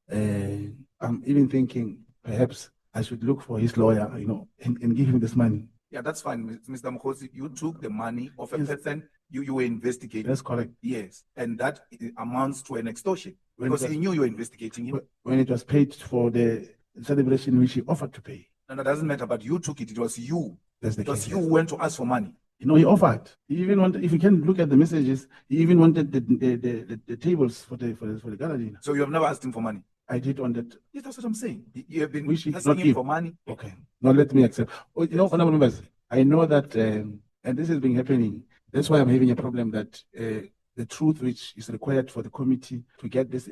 Speaker 5: I'm even thinking perhaps I should look for his lawyer, and give him this money.
Speaker 7: Yeah, that's fine, Mr. Mkhwanazi. You took the money of a person you were investigating.
Speaker 5: That's correct.
Speaker 7: Yes, and that amounts to an extortion because
Speaker 5: When
Speaker 7: he knew you were investigating him.
Speaker 5: When it was paid for the celebration which he offered to pay.
Speaker 7: No, it doesn't matter, but you took it. It was you.
Speaker 5: That's the
Speaker 7: It was
Speaker 5: case,
Speaker 7: you
Speaker 5: yes.
Speaker 7: who went to ask for money.
Speaker 5: He offered. He even wanted, if you can look at the messages, he even wanted the tables for the gallery.
Speaker 7: So you have never asked him for money?
Speaker 5: I did on that.
Speaker 7: Yes, that's what I'm saying. You have been
Speaker 5: Which he did
Speaker 7: asking
Speaker 5: not
Speaker 7: him
Speaker 5: give.
Speaker 7: for money.
Speaker 5: Okay. Now let me accept. Honorable members, I know that, and this has been happening. That's why I'm having a problem that the truth which is required for the committee to get this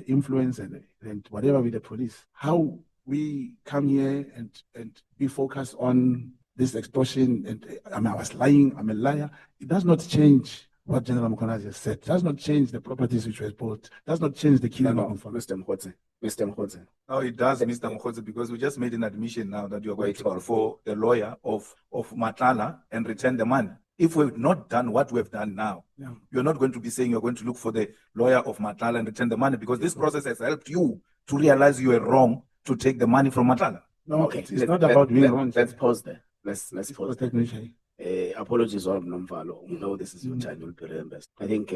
Speaker 5: influence and whatever with the police, how we come here and we focus on this extortion and I was lying, I'm a liar. It does not change what General Mkhwanazi has said. It does not change the properties which were bought. It does not change the killing of
Speaker 4: Mr. Mkhwanazi.
Speaker 7: No, it does, Mr. Mkhwanazi, because we just made an admission now that you are going to call for the lawyer of Nhlanhla and return the money. If we've not done what we've done now, you're not going to be saying you're going to look for the lawyer of Nhlanhla and return the money because this process has helped you to realize you were wrong to take the money from Nhlanhla.
Speaker 5: No, it's not about being wrong.
Speaker 4: Let's pause there. Let's pause there.
Speaker 5: Technically.
Speaker 4: Apologies, Honorable Nomvalo. We know this is your time, you'll be reimbursed. I think,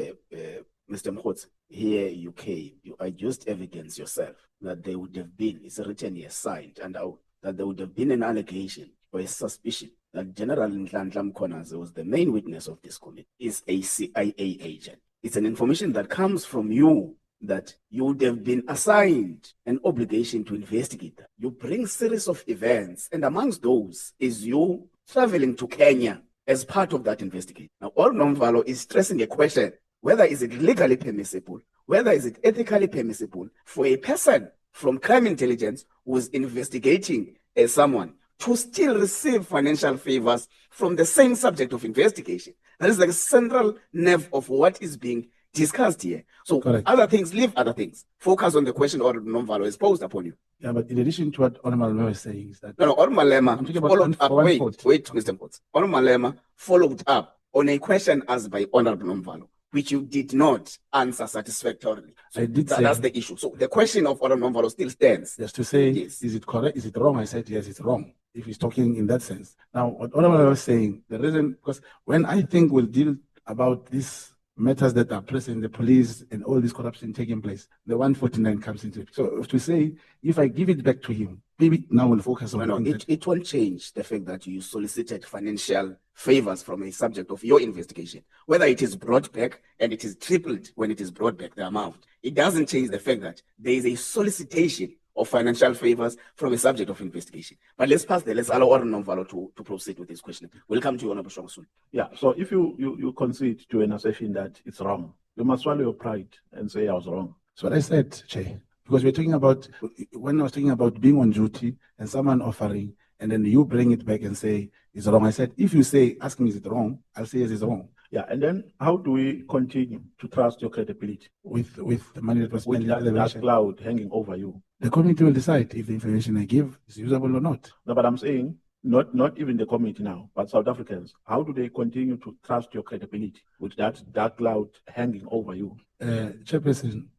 Speaker 4: Mr. Mkhwanazi, here you came, you adduced evidence yourself that there would have been, it's written here, signed and out, that there would have been an allegation or a suspicion that General Nhlanhla Mkhwanazi was the main witness of this committee, is a CIA agent. It's an information that comes from you that you would have been assigned an obligation to investigate that. You bring series of events, and amongst those is you traveling to Kenya as part of that investigation. Now, all Nomvalo is stressing a question, whether is it legally permissible, whether is it ethically permissible for a person from crime intelligence who is investigating someone to still receive financial favors from the same subject of investigation. That is like a central nerve of what is being discussed here. So
Speaker 5: Correct.
Speaker 4: Other things, leave other things. Focus on the question or Nomvalo is posed upon you.
Speaker 5: Yeah, but in addition to what Honorable Malema is saying is that
Speaker 4: Honorable Malema
Speaker 5: I'm talking about
Speaker 4: followed up.
Speaker 5: one
Speaker 4: Wait,
Speaker 5: fault.
Speaker 4: Mr. Mkhwanazi. Honorable Malema followed up on a question asked by Honorable Nomvalo. which you did not answer satisfactorily. So
Speaker 5: I did say-
Speaker 4: that's the issue. So the question of Honorable Mvalo still stands.
Speaker 5: Just to say,
Speaker 4: Yes.
Speaker 5: is it correct? Is it wrong? I said, yes, it's wrong. If he's talking in that sense. Now, what I was saying, the reason, because when I think we'll deal about these matters that are pressing the police and all this corruption taking place, the 149 comes into it. So to say, if I give it back to him, maybe now we'll focus on
Speaker 4: No,
Speaker 5: things that-
Speaker 4: it won't change the fact that you solicited financial favors from a subject of your investigation. Whether it is brought back and it is tripled when it is brought back, the amount, it doesn't change the fact that there is a solicitation of financial favors from a subject of investigation. But let's allow Honorable Mvalo to proceed with this question. We'll come to you, Honorable Shongosun.
Speaker 16: Yeah, so if you concede to an assertion that it's wrong, you must swallow your pride and say I was wrong.
Speaker 5: That's what I said, Chair. Because we're talking about, when I was talking about being on duty and someone offering, and then you bring it back and say it's wrong. I said, if you say, ask me, is it wrong? I'll say, yes, it's wrong.
Speaker 16: Yeah, and then how do we continue to trust your credibility
Speaker 5: With the money that was
Speaker 16: with
Speaker 5: spent in
Speaker 16: that
Speaker 5: revelation?
Speaker 16: cloud hanging over you?
Speaker 5: The committee will decide if the information I give is usable or not.
Speaker 16: No, but I'm saying not even the committee now, but South Africans. How do they continue to trust your credibility with that dark cloud hanging over you?
Speaker 5: Chairperson,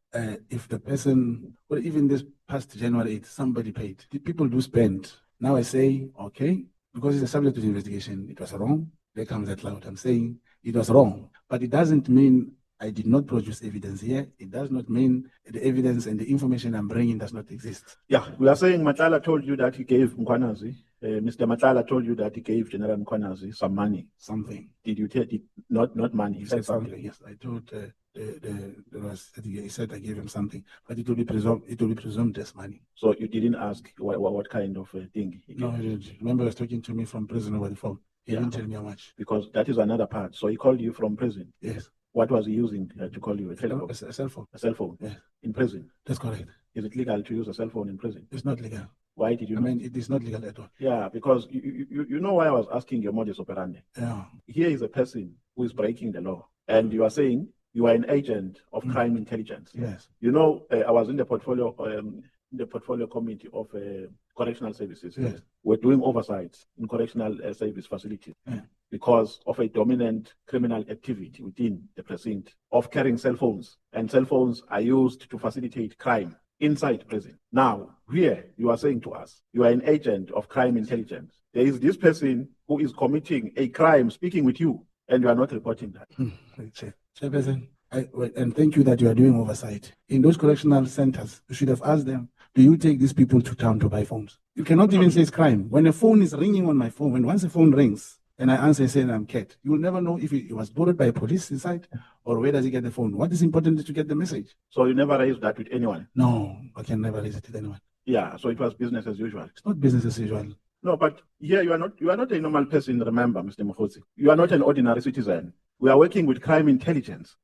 Speaker 5: if the person, well, even this past January 8th, somebody paid. The people do spend. Now I say, okay, because it's a subject of investigation, it was wrong. There comes that cloud. I'm saying it was wrong, but it doesn't mean I did not produce evidence here. It does not mean the evidence and the information I'm bringing does not exist.
Speaker 16: Yeah, we are saying Nhlanhla told you that he gave Mkhwanazi. Mr. Nhlanhla told you that he gave General Mkhwanazi some money.
Speaker 5: Something.
Speaker 16: Did you tell it? Not money.
Speaker 5: He said something. Yes, I told. He said I gave him something, but it will be presumed as money.
Speaker 16: So you didn't ask what kind of thing he gave?
Speaker 5: No, I didn't. Remember, he was talking to me from prison over the phone. He didn't tell me how much.
Speaker 16: Because that is another part. So he called you from prison.
Speaker 5: Yes.
Speaker 16: What was he using to call you? A telephone?
Speaker 5: A cell phone.
Speaker 16: A cell phone.
Speaker 5: Yeah.
Speaker 16: In prison.
Speaker 5: That's correct.
Speaker 16: Is it legal to use a cell phone in prison?
Speaker 5: It's not legal.
Speaker 16: Why did you?
Speaker 5: I mean, it is not legal at all.
Speaker 16: Yeah, because you know why I was asking your modus operandi.
Speaker 5: Yeah.
Speaker 16: Here is a person who is breaking the law, and you are saying you are an agent of crime intelligence.
Speaker 5: Yes.
Speaker 16: You know, I was in the portfolio committee of correctional services.
Speaker 5: Yes.
Speaker 16: We're doing oversights in correctional service facilities.
Speaker 5: Yeah.
Speaker 16: Because of a dominant criminal activity within the precinct of carrying cell phones. And cell phones are used to facilitate crime inside prison. Now, here you are saying to us, you are an agent of crime intelligence. There is this person who is committing a crime speaking with you, and you are not reporting that.
Speaker 5: Chairperson, and thank you that you are doing oversight. In those correctional centers, you should have asked them, do you take these people to town to buy phones? You cannot even say it's crime. When a phone is ringing on my phone, once a phone rings, and I answer saying I'm Cat, you will never know if it was borrowed by a police inside or where does he get the phone. What is important is to get the message.
Speaker 16: So you never raised that with anyone?
Speaker 5: No, I can never raise it with anyone.
Speaker 16: Yeah, so it was business as usual.
Speaker 5: It's not business as usual.
Speaker 16: No, but here you are not a normal person, remember, Mr. Mogotsi. You are not an ordinary citizen. We are working with crime intelligence.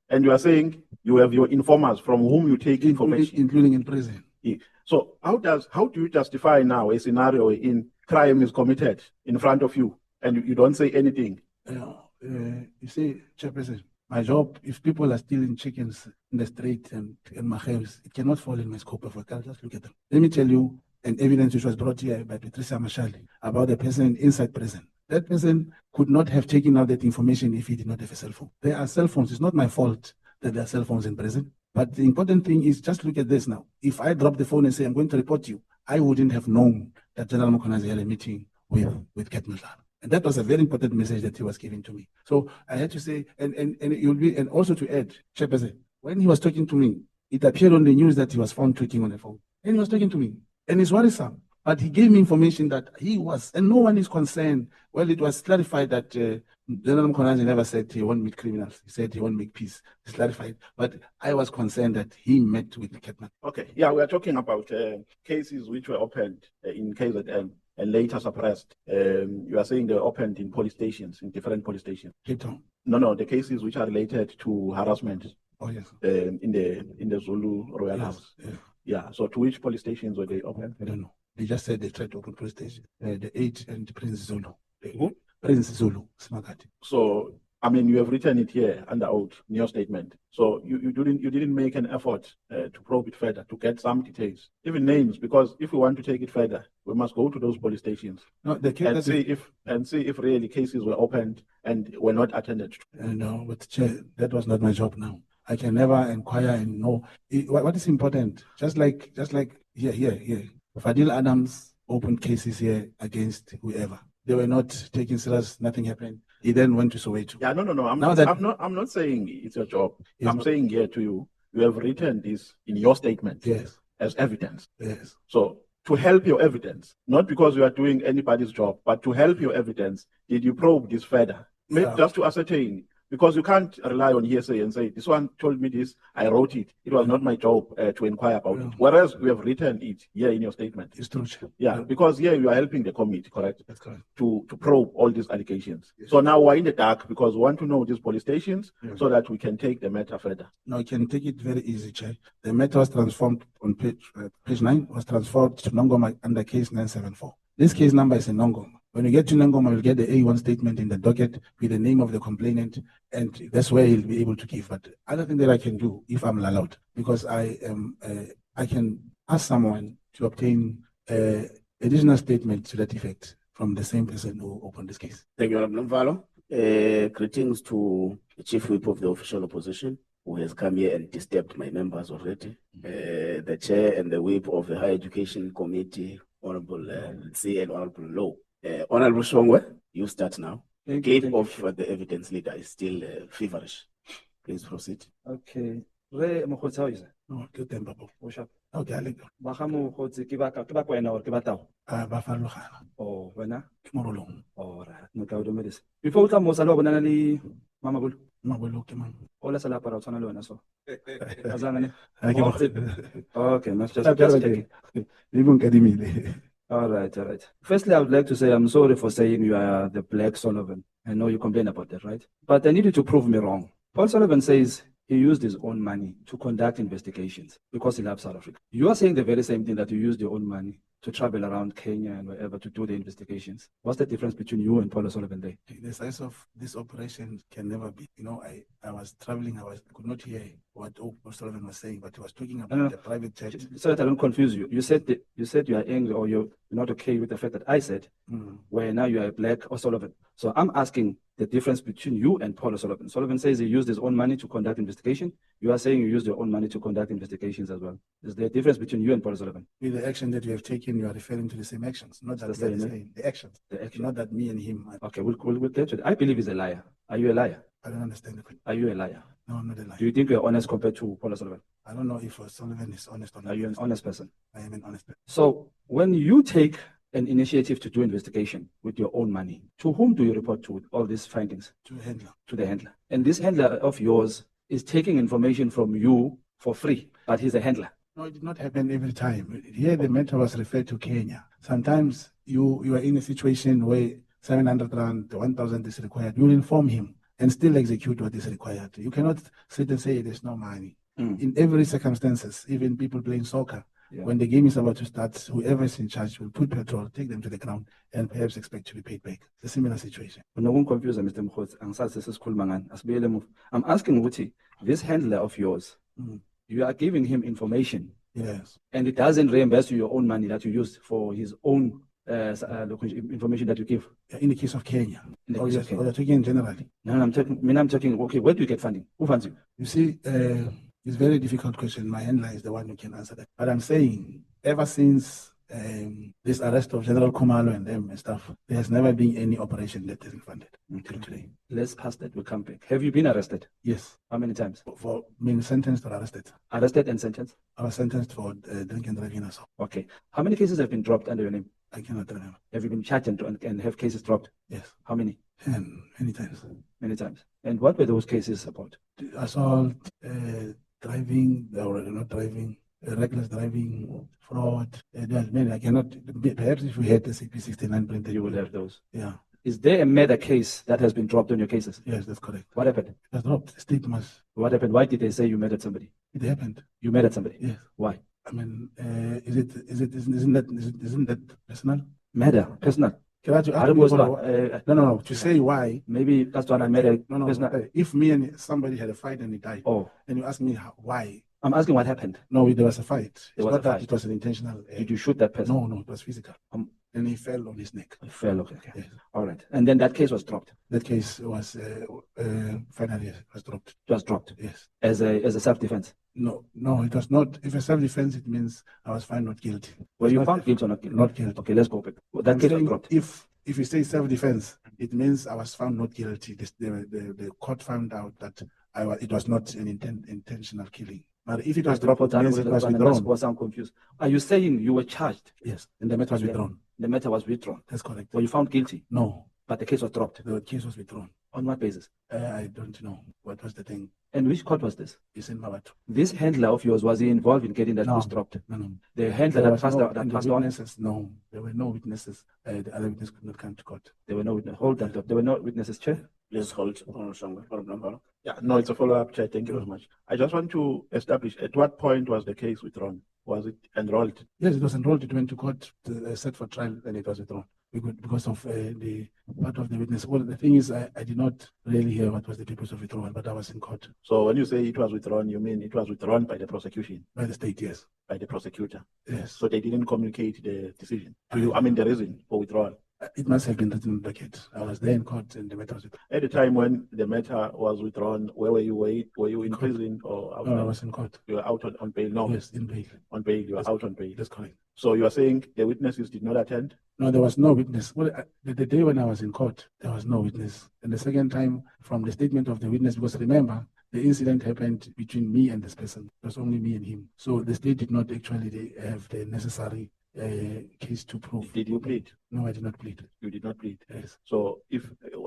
Speaker 16: And you are saying you have your informers from whom you take information.
Speaker 5: Including in prison.
Speaker 16: Yeah. So how do you justify now a scenario in crime is committed in front of you and you don't say anything?
Speaker 5: You see, Chairperson, my job, if people are stealing chickens in the street and my house, it cannot fall in my scope of work. I'll just look at them. Let me tell you an evidence which was brought here by Patricia Mashali about a person inside prison. That person could not have taken out that information if he did not have a cell phone. There are cell phones. It's not my fault that there are cell phones in prison. But the important thing is just look at this now. If I drop the phone and say, I'm going to report you, I wouldn't have known that General Mkhwanazi had a meeting with Cat Nhlanhla. And that was a very important message that he was giving to me. So I had to say, and also to add, Chairperson, when he was talking to me, it appeared on the news that he was found tweaking on the phone. And he was talking to me. And it's worrisome. But he gave me information that he was, and no one is concerned. Well, it was clarified that General Mkhwanazi never said he won't meet criminals. He said he won't make peace. It's clarified. But I was concerned that he met with Ketman.
Speaker 16: Okay. Yeah, we are talking about cases which were opened in KZN and later suppressed. You are saying they were opened in police stations, in different police stations.
Speaker 5: Cape Town.
Speaker 16: No, the cases which are related to harassment.
Speaker 5: Oh, yes.
Speaker 16: In the Zulu Royal House.
Speaker 5: Yeah.
Speaker 16: Yeah. So to which police stations were they opened?
Speaker 5: I don't know. They just said they tried to open police station. The 8 and Prince Zulu.
Speaker 16: Who?
Speaker 5: Prince Zulu, Smakati.
Speaker 16: So I mean, you have written it here under oath in your statement. So you didn't make an effort to probe it further, to get some details, even names, because if we want to take it further, we must go to those police stations
Speaker 5: No, the case
Speaker 16: and see if really cases were opened and were not attended to.
Speaker 5: no, but Chair, that was not my job now. I can never inquire and know. What is important, just like here. Fadil Adams opened cases here against whoever. They were not taken serious, nothing happened. He then went to Soweto.
Speaker 16: Yeah, no. I'm not saying it's your job.
Speaker 5: Yes,
Speaker 16: I'm saying here to you, you have written this in your statement
Speaker 5: Yes,
Speaker 16: as evidence.
Speaker 5: yes.
Speaker 16: So to help your evidence, not because you are doing anybody's job, but to help your evidence, did you probe this further? Maybe
Speaker 5: Yeah.
Speaker 16: just to ascertain, because you can't rely on hearsay and say, this one told me this, I wrote it. It was not my job to inquire about it. Whereas we have written it here in your statement.
Speaker 5: It's true, Chair.
Speaker 16: Yeah, because here you are helping the committee, correct?
Speaker 5: That's correct.
Speaker 16: To probe all these allegations.
Speaker 5: Yes.
Speaker 16: So now we're in the dark because we want to know these police stations
Speaker 5: Yes.
Speaker 16: so that we can take the matter further.
Speaker 5: No, I can take it very easy, Chair. The matter was transformed on page 9, was transferred to Nongoma under case 974. This case number is in Nongoma. When you get to Nongoma, you'll get the A1 statement in the docket with the name of the complainant, and that's where he'll be able to give. But other thing that I can do, if I'm allowed, because I can ask someone to obtain additional statement to that effect from the same person who opened this case.
Speaker 4: Thank you, Honorable Mvalo. Greetings to the Chief Whip of the Official Opposition, who has come here and disturbed my members already. The Chair and the Whip of the Higher Education Committee, Honorable C and Honorable Low. Honorable Shongwe, you start now. The clip of the evidence leader is still feverish. Please proceed.
Speaker 17: Okay. Re Mogotsi, how is it?
Speaker 5: No, ke teng Papa.
Speaker 17: What's up?
Speaker 5: Okay, Alec.
Speaker 17: Ba ga Mogotsi ke ba kwena or ke ba tao?
Speaker 5: Ba farologana.
Speaker 17: Oh, wena?
Speaker 5: Ke morolong.
Speaker 17: All right. No tla o dumedisa. Before o tla mo sa lo bona le Mama Bolo.
Speaker 5: Mabolo ke mang?
Speaker 17: O la sala para o tshwana le wena so. Azana ne?
Speaker 5: Ha ke
Speaker 17: Okay, no, just checking.
Speaker 5: Even kadimile.
Speaker 17: All right, all right. Firstly, I would like to say I'm sorry for saying you are the Black Sullivan. I know you complain about that, right? But I need you to prove me wrong. Paul Sullivan says he used his own money to conduct investigations because he loves South Africa. You are saying the very same thing, that you used your own money to travel around Kenya and wherever to do the investigations. What's the difference between you and Paul Sullivan there?
Speaker 5: The size of this operation can never be. You know, I was traveling, I could not hear what Paul Sullivan was saying, but he was talking about the private jet.
Speaker 17: So that I don't confuse you. You said you are angry or you're not okay with the fact that I said, where now you are Black or Sullivan. So I'm asking the difference between you and Paul Sullivan. Sullivan says he used his own money to conduct investigation. You are saying you used your own money to conduct investigations as well. Is there a difference between you and Paul Sullivan?
Speaker 5: With the action that you have taken, you are referring to the same actions, not that they are the same. The actions.
Speaker 17: The action.
Speaker 5: Not that me and him.
Speaker 17: Okay, we'll get to it. I believe he's a liar. Are you a liar?
Speaker 5: I don't understand the question.
Speaker 17: Are you a liar?
Speaker 5: No, I'm not a liar.
Speaker 17: Do you think you're honest compared to Paul Sullivan?
Speaker 5: I don't know if Sullivan is honest or not.
Speaker 17: Are you an honest person?
Speaker 5: I am an honest person.
Speaker 17: So when you take an initiative to do investigation with your own money, to whom do you report to with all these findings?
Speaker 5: To a handler.
Speaker 17: To the handler. And this handler of yours is taking information from you for free, but he's a handler.
Speaker 5: No, it did not happen every time. Here the matter was referred to Kenya. Sometimes you are in a situation where 700 rand, 1,000 is required. You will inform him and still execute what is required. You cannot sit and say there's no money. In every circumstances, even people playing soccer, when the game is about to start, whoever is in charge will put petrol, take them to the ground, and perhaps expect to be paid back. It's a similar situation.
Speaker 17: I'm confused, Mr. Mkhwanazi. I'm asking Wuti, this handler of yours, you are giving him information.
Speaker 5: Yes.
Speaker 17: And it doesn't reimburse you your own money that you used for his own information that you give.
Speaker 5: In the case of Kenya.
Speaker 17: In the
Speaker 5: Oh,
Speaker 17: case
Speaker 5: yes.
Speaker 17: of Kenya.
Speaker 5: You're talking generally.
Speaker 17: No, I'm talking, okay, where do you get funding? Who funds you?
Speaker 5: You see, it's a very difficult question. My handler is the one who can answer that. But I'm saying, ever since this arrest of General Kumalo and them and stuff, there has never been any operation that isn't funded until today.
Speaker 17: Let's pass that, we'll come back. Have you been arrested?
Speaker 5: Yes.
Speaker 17: How many times?
Speaker 5: For being sentenced or arrested.
Speaker 17: Arrested and sentenced?
Speaker 5: I was sentenced for drink and driving assault.
Speaker 17: Okay. How many cases have been dropped under your name?
Speaker 5: I cannot remember.
Speaker 17: Have you been charged and have cases dropped?
Speaker 5: Yes.
Speaker 17: How many?
Speaker 5: Many times.
Speaker 17: Many times. And what were those cases about?
Speaker 5: Assault, driving, or not driving, reckless driving, fraud. There are many. I cannot. Perhaps if we had the CP69 printed,
Speaker 17: you would have those.
Speaker 5: Yeah.
Speaker 17: Is there a murder case that has been dropped on your cases?
Speaker 5: Yes, that's correct.
Speaker 17: What happened?
Speaker 5: It was dropped. State must.
Speaker 17: What happened? Why did they say you murdered somebody?
Speaker 5: It happened.
Speaker 17: You murdered somebody?
Speaker 5: Yes.
Speaker 17: Why?
Speaker 5: I mean, isn't that personal?
Speaker 17: Murder, personal.
Speaker 5: Can I ask you
Speaker 17: I don't
Speaker 5: to
Speaker 17: know,
Speaker 5: no, to say why.
Speaker 17: Maybe that's what I made a
Speaker 5: No,
Speaker 17: personal-
Speaker 5: if me and somebody had a fight and he died,
Speaker 17: Oh,
Speaker 5: and you ask me why.
Speaker 17: I'm asking what happened.
Speaker 5: No, there was a fight. It's
Speaker 17: There was
Speaker 5: not
Speaker 17: a
Speaker 5: that
Speaker 17: fight.
Speaker 5: it was an intentional.
Speaker 17: Did you shoot that person?
Speaker 5: No, it was physical. And he fell on his neck.
Speaker 17: He fell, okay.
Speaker 5: Yes.
Speaker 17: All right. And then that case was dropped.
Speaker 5: That case was finally was dropped.
Speaker 17: It was dropped.
Speaker 5: Yes.
Speaker 17: As a self-defense.
Speaker 5: No, it was not. If a self-defense, it means I was found not guilty.
Speaker 17: Were you found guilty or not guilty?
Speaker 5: Not guilty.
Speaker 17: Okay, let's go back. That case was dropped.
Speaker 5: If you say self-defense, it means I was found not guilty. The court found out that it was not an intentional killing. But if it was dropped, it means it was withdrawn.
Speaker 17: I'm confused. Are you saying you were charged?
Speaker 5: Yes, and the matter was withdrawn.
Speaker 17: The matter was withdrawn.
Speaker 5: That's correct.
Speaker 17: Were you found guilty?
Speaker 5: No.
Speaker 17: But the case was dropped.
Speaker 5: The case was withdrawn.
Speaker 17: On what basis?
Speaker 5: I don't know. What was the thing?
Speaker 17: And which court was this?
Speaker 5: It's in Mawatu.
Speaker 17: This handler of yours, was he involved in getting that case dropped?
Speaker 5: No.
Speaker 17: The handler
Speaker 5: There
Speaker 17: that
Speaker 5: was
Speaker 17: passed
Speaker 5: no-
Speaker 17: out, that
Speaker 5: and the
Speaker 17: passed on?
Speaker 5: witnesses, no. There were no witnesses. The other witness could not come to court.
Speaker 17: There were no witnesses. Hold that up. There were no witnesses, Chair.
Speaker 4: Please hold. Honourable Shangwe.
Speaker 16: Yeah, no, it's a follow-up, Chair. Thank you very much. I just want to establish, at what point was the case withdrawn? Was it enrolled?
Speaker 5: Yes, it was enrolled. It went to court, set for trial, and it was withdrawn because of the part of the witness. Well, the thing is, I did not really hear what was the purpose of withdrawal, but I was in court.
Speaker 16: So when you say it was withdrawn, you mean it was withdrawn by the prosecution?
Speaker 5: By the state, yes.
Speaker 16: By the prosecutor?
Speaker 5: Yes.
Speaker 16: So they didn't communicate the decision to you, the reason for withdrawal?
Speaker 5: It must have been written in the docket. I was there in court and the matter was withdrawn.
Speaker 16: At the time when the matter was withdrawn, where were you? Were you in prison or outside?
Speaker 5: No, I was in court.
Speaker 16: You were out on bail? No.
Speaker 5: Yes, in bail.
Speaker 16: On bail, you were out on bail.
Speaker 5: That's correct.
Speaker 16: So you are saying the witnesses did not attend?
Speaker 5: No, there was no witness. Well, the day when I was in court, there was no witness. And the second time, from the statement of the witness, because remember, the incident happened between me and this person. It was only me and him. So the state did not actually have the necessary case to prove.
Speaker 16: Did you plead?
Speaker 5: No, I did not plead.
Speaker 16: You did not plead?
Speaker 5: Yes.
Speaker 16: So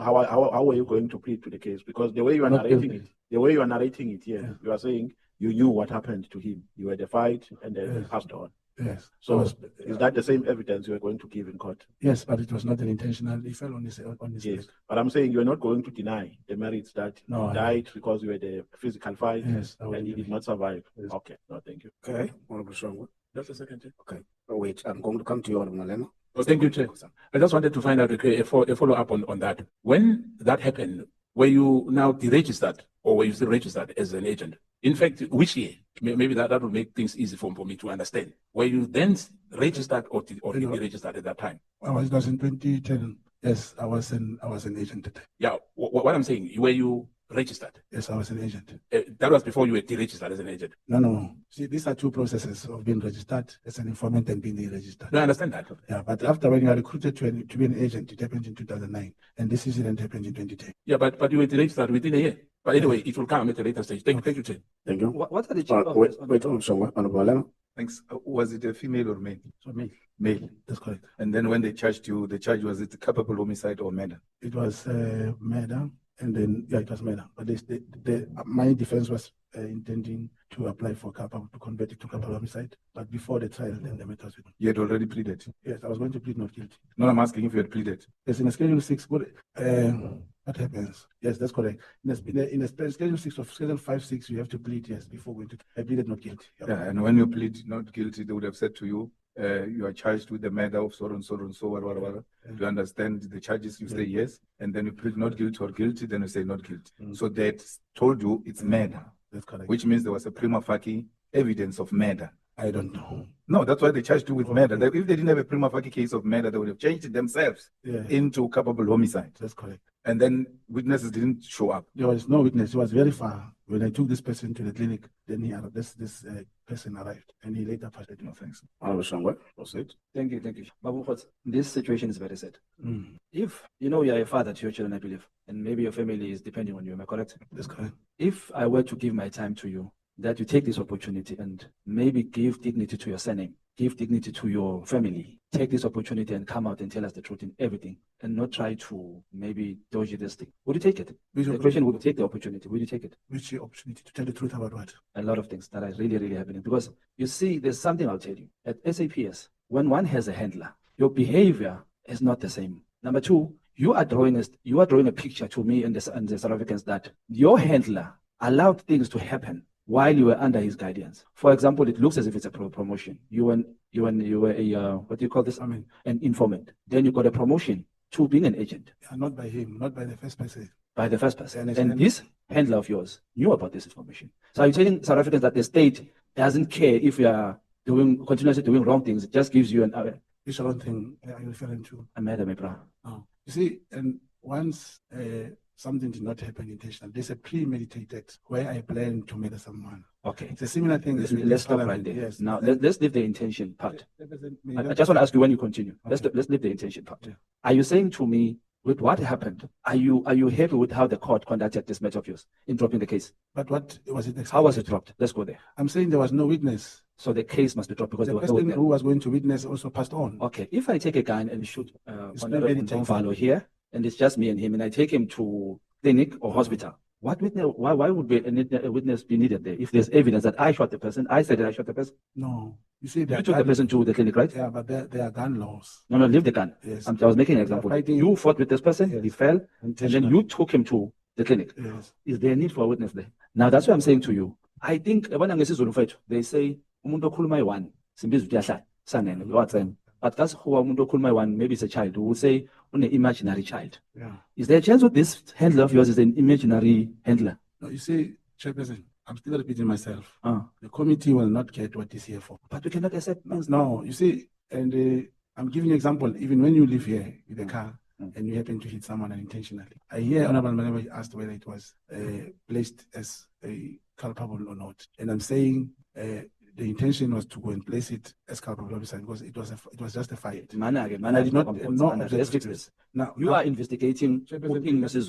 Speaker 16: how were you going to plead to the case? Because the way you are narrating it here, you are saying you knew what happened to him. You had a fight and then passed on.
Speaker 5: Yes.
Speaker 16: So is that the same evidence you are going to give in court?
Speaker 5: Yes, but it was not an intentional. He fell on his
Speaker 16: Yes,
Speaker 5: leg.
Speaker 16: but I'm saying you are not going to deny the merits that
Speaker 5: No,
Speaker 16: he
Speaker 5: I
Speaker 16: died because you had a physical fight
Speaker 5: Yes, I
Speaker 16: and he
Speaker 5: will.
Speaker 16: did not survive.
Speaker 5: Yes.
Speaker 16: Okay, no, thank you.
Speaker 4: Okay, Honourable Shangwe.
Speaker 8: Just a second, Chair.
Speaker 4: Okay. Oh, wait, I'm going to come to you, Honourable Malema.
Speaker 8: Oh, thank you, Chair. I just wanted to find out a follow-up on that. When that happened, were you now deregistered or were you still registered as an agent? In fact, which year? Maybe that will make things easy for me to understand. Were you then registered or deregistered at that time?
Speaker 5: It was in 2010. Yes, I was an agent at the time.
Speaker 8: Yeah, what I'm saying, were you registered?
Speaker 5: Yes, I was an agent.
Speaker 8: That was before you were deregistered as an agent.
Speaker 5: No. See, these are two processes of being registered as an informant and being deregistered.
Speaker 8: No, I understand that.
Speaker 5: Yeah, but after when you are recruited to be an agent, it happened in 2009, and this incident happened in 2010.
Speaker 8: Yeah, but you were deregistered within a year. But anyway, it will come at a later stage. Thank you, Chair.
Speaker 4: Thank you.
Speaker 17: What are the
Speaker 4: Wait, Honourable Shangwe. Honourable Malema.
Speaker 15: Thanks. Was it a female or male?
Speaker 5: So male.
Speaker 15: Male.
Speaker 5: That's correct.
Speaker 15: And then when they charged you, the charge was it culpable homicide or murder?
Speaker 5: It was murder, and then it was murder. But my defense was intending to apply for to convert it to culpable homicide. But before the trial, then the matter was written.
Speaker 15: You had already pleaded?
Speaker 5: Yes, I was going to plead not guilty.
Speaker 15: No, I'm asking if you had pleaded.
Speaker 5: Yes, in a Schedule 6, what happens? Yes, that's correct. In a Schedule 6 of Schedule 5-6, you have to plead, yes, before going to. I pleaded not guilty.
Speaker 15: Yeah, and when you plead not guilty, they would have said to you, you are charged with the murder of so and so and so, whatever. Do you understand the charges? You say yes, and then you plead not guilty or guilty, then you say not guilty. So they told you it's murder.
Speaker 5: That's correct.
Speaker 15: Which means there was a prima facie evidence of murder.
Speaker 5: I don't know.
Speaker 15: No, that's why they charged you with murder. If they didn't have a prima facie case of murder, they would have changed it themselves into culpable homicide.
Speaker 5: That's correct.
Speaker 15: And then witnesses didn't show up.
Speaker 5: There was no witness. He was very far. When I took this person to the clinic, then this person arrived, and he later passed it.
Speaker 15: No, thanks.
Speaker 4: Honourable Shangwe, proceed.
Speaker 17: Thank you. Babu Khots, this situation is very sad. If you are a father to your children, I believe, and maybe your family is depending on you, am I correct?
Speaker 5: That's correct.
Speaker 17: If I were to give my time to you, that you take this opportunity and maybe give dignity to your surname, give dignity to your family, take this opportunity and come out and tell us the truth in everything, and not try to maybe dodge this thing. Would you take it? The question, would you take the opportunity? Would you take it?
Speaker 5: Which opportunity to tell the truth about what?
Speaker 17: A lot of things that are really, really happening. Because you see, there's something I'll tell you. At SAPS, when one has a handler, your behavior is not the same. Number two, you are drawing a picture to me and the South Africans that your handler allowed things to happen while you were under his guidance. For example, it looks as if it's a promotion. You were a what do you call this? I mean, an informant. Then you got a promotion to being an agent.
Speaker 5: Yeah, not by him, not by the first person.
Speaker 17: By the first person.
Speaker 5: understand.
Speaker 17: And this handler of yours knew about this information. So are you telling South Africans that the state doesn't care if you are continuously doing wrong things? It just gives you an
Speaker 5: Which wrong thing are you referring to?
Speaker 17: a madam, bro.
Speaker 5: Oh, you see, and once something did not happen intentionally, there's a premeditated where I plan to murder someone.
Speaker 17: Okay.
Speaker 5: It's a similar thing. as with
Speaker 17: Let's
Speaker 5: this
Speaker 17: stop right
Speaker 5: parliament.
Speaker 17: there.
Speaker 5: Yes.
Speaker 17: Now let's leave the intention part. I
Speaker 5: I
Speaker 17: just want to ask you when you continue. Let's leave the intention part.
Speaker 5: Yeah.
Speaker 17: Are you saying to me, with what happened, are you happy with how the court conducted this matter of yours in dropping the case?
Speaker 5: But what was it?
Speaker 17: How was it dropped? Let's go there.
Speaker 5: I'm saying there was no witness.
Speaker 17: So the case must be dropped because
Speaker 5: The
Speaker 17: there was no
Speaker 5: person
Speaker 17: witness.
Speaker 5: who was going to witness also passed on.
Speaker 17: Okay, if I take a gun and shoot
Speaker 5: It's
Speaker 17: Honorable
Speaker 5: premeditated.
Speaker 17: Ntomvalo here, and it's just me and him, and I take him to clinic or hospital, what witness? Why would a witness be needed there if there's evidence that I shot the person? I said that I shot the person.
Speaker 5: No, you see,
Speaker 17: You took the person to the clinic, right?
Speaker 5: Yeah, but there are gun laws.
Speaker 17: No, leave the gun.
Speaker 5: Yes.
Speaker 17: I was making an
Speaker 5: They are
Speaker 17: example.
Speaker 5: fighting-
Speaker 17: You fought with this person,
Speaker 5: Yes.
Speaker 17: he fell, and then you took him to the clinic.
Speaker 5: Yes.
Speaker 17: Is there a need for a witness there? Now that's what I'm saying to you. I think they say umuntu okhuluma one, simbiza ukuthi uyahlala, sanene, uyathemba. But that's who umuntu okhuluma one, maybe it's a child who will say an imaginary child.
Speaker 5: Yeah.
Speaker 17: Is there a chance that this handler of yours is an imaginary handler?
Speaker 5: No, you see, Chairperson, I'm still repeating myself.
Speaker 17: Ah.
Speaker 5: The committee will not get what is here for.
Speaker 17: But we cannot accept.
Speaker 5: No, you see, and I'm giving you an example. Even when you live here with a car and you happen to hit someone unintentionally, I hear Honorable Malema asked whether it was placed as a culpable or not, and I'm saying the intention was to go and place it as culpable officer because it was just a fight.
Speaker 17: Man,
Speaker 5: I did not
Speaker 17: let's fix this.
Speaker 5: Now
Speaker 17: You are investigating cooking Mrs.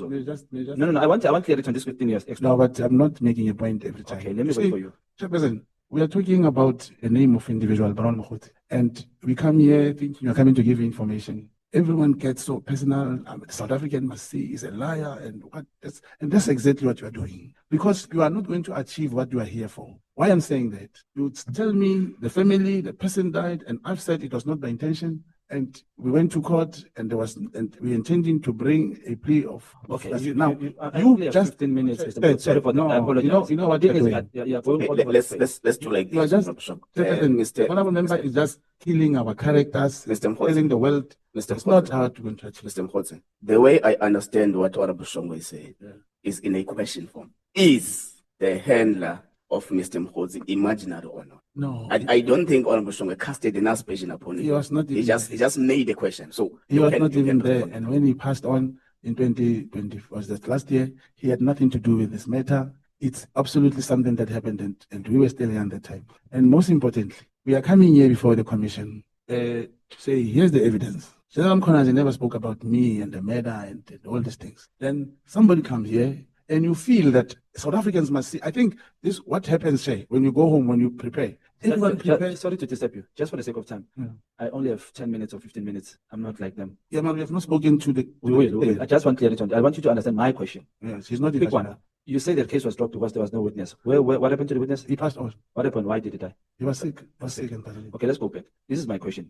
Speaker 17: No, I want clarity on this 15 years extra.
Speaker 5: No, but I'm not making a point every time.
Speaker 17: Okay, let me
Speaker 5: You
Speaker 17: wait
Speaker 5: see,
Speaker 17: for you.
Speaker 5: Chairperson, we are talking about a name of individual, Brown Mogotsi, and we come here thinking you're coming to give information. Everyone gets so personal. The South African must see is a liar, and that's exactly what you are doing. Because you are not going to achieve what you are here for. Why I'm saying that? You tell me the family, the person died, and I've said it was not by intention. And we went to court, and we intending to bring a plea of.
Speaker 17: Okay,
Speaker 5: I
Speaker 17: you
Speaker 5: you
Speaker 17: have
Speaker 5: just
Speaker 17: 15 minutes. Mr.
Speaker 5: Hey,
Speaker 17: Booth. Sorry for that.
Speaker 5: no,
Speaker 17: I apologize.
Speaker 5: you know what
Speaker 17: The thing
Speaker 5: you're
Speaker 17: is
Speaker 5: doing.
Speaker 17: that you're going all over the
Speaker 4: Let's
Speaker 17: place.
Speaker 4: do like
Speaker 5: You are
Speaker 4: this.
Speaker 5: just, Mr. Honorable Member is just killing our characters,
Speaker 4: Mr. Mkhwanazi.
Speaker 5: telling the world.
Speaker 4: Mr.
Speaker 5: It's not
Speaker 4: Mkhwanazi.
Speaker 5: how to contract.
Speaker 4: Mr. Mkhwanazi, the way I understand what Honorable Shongwe is saying is in a question form. Is the handler of Mr. Mkhwanazi imaginary or not?
Speaker 5: No.
Speaker 4: I don't think Honorable Shongwe casted an aspersion upon him.
Speaker 5: He was not
Speaker 4: He
Speaker 5: even
Speaker 4: just made a question. So
Speaker 5: He
Speaker 4: you
Speaker 5: was
Speaker 4: can-
Speaker 5: not
Speaker 4: you
Speaker 5: even
Speaker 4: can
Speaker 5: there.
Speaker 4: respond.
Speaker 5: And when he passed on in 2020, was that last year, he had nothing to do with this matter. It's absolutely something that happened, and we were still here at the time. And most importantly, we are coming here before the commission to say, here's the evidence. Nhlanhla Mkhwanazi never spoke about me and the murder and all these things. Then somebody comes here and you feel that South Africans must see. I think this what happens, Shay, when you go home, when you prepare. Everyone prepares.
Speaker 17: Sorry to disturb you. Just for the sake of time.
Speaker 5: Yeah.
Speaker 17: I only have 10 minutes or 15 minutes. I'm not like them.
Speaker 5: Yeah, man, we have not spoken to the.
Speaker 17: Wait. I just want clarity on. I want you to understand my question.
Speaker 5: Yes, he's not
Speaker 17: Quick one.
Speaker 5: imaginary.
Speaker 17: You say the case was dropped because there was no witness. What happened to the witness?
Speaker 5: He passed on.
Speaker 17: What happened? Why did he die?
Speaker 5: He was sick. He was sick and passed away.
Speaker 17: Okay, let's go back. This is my question.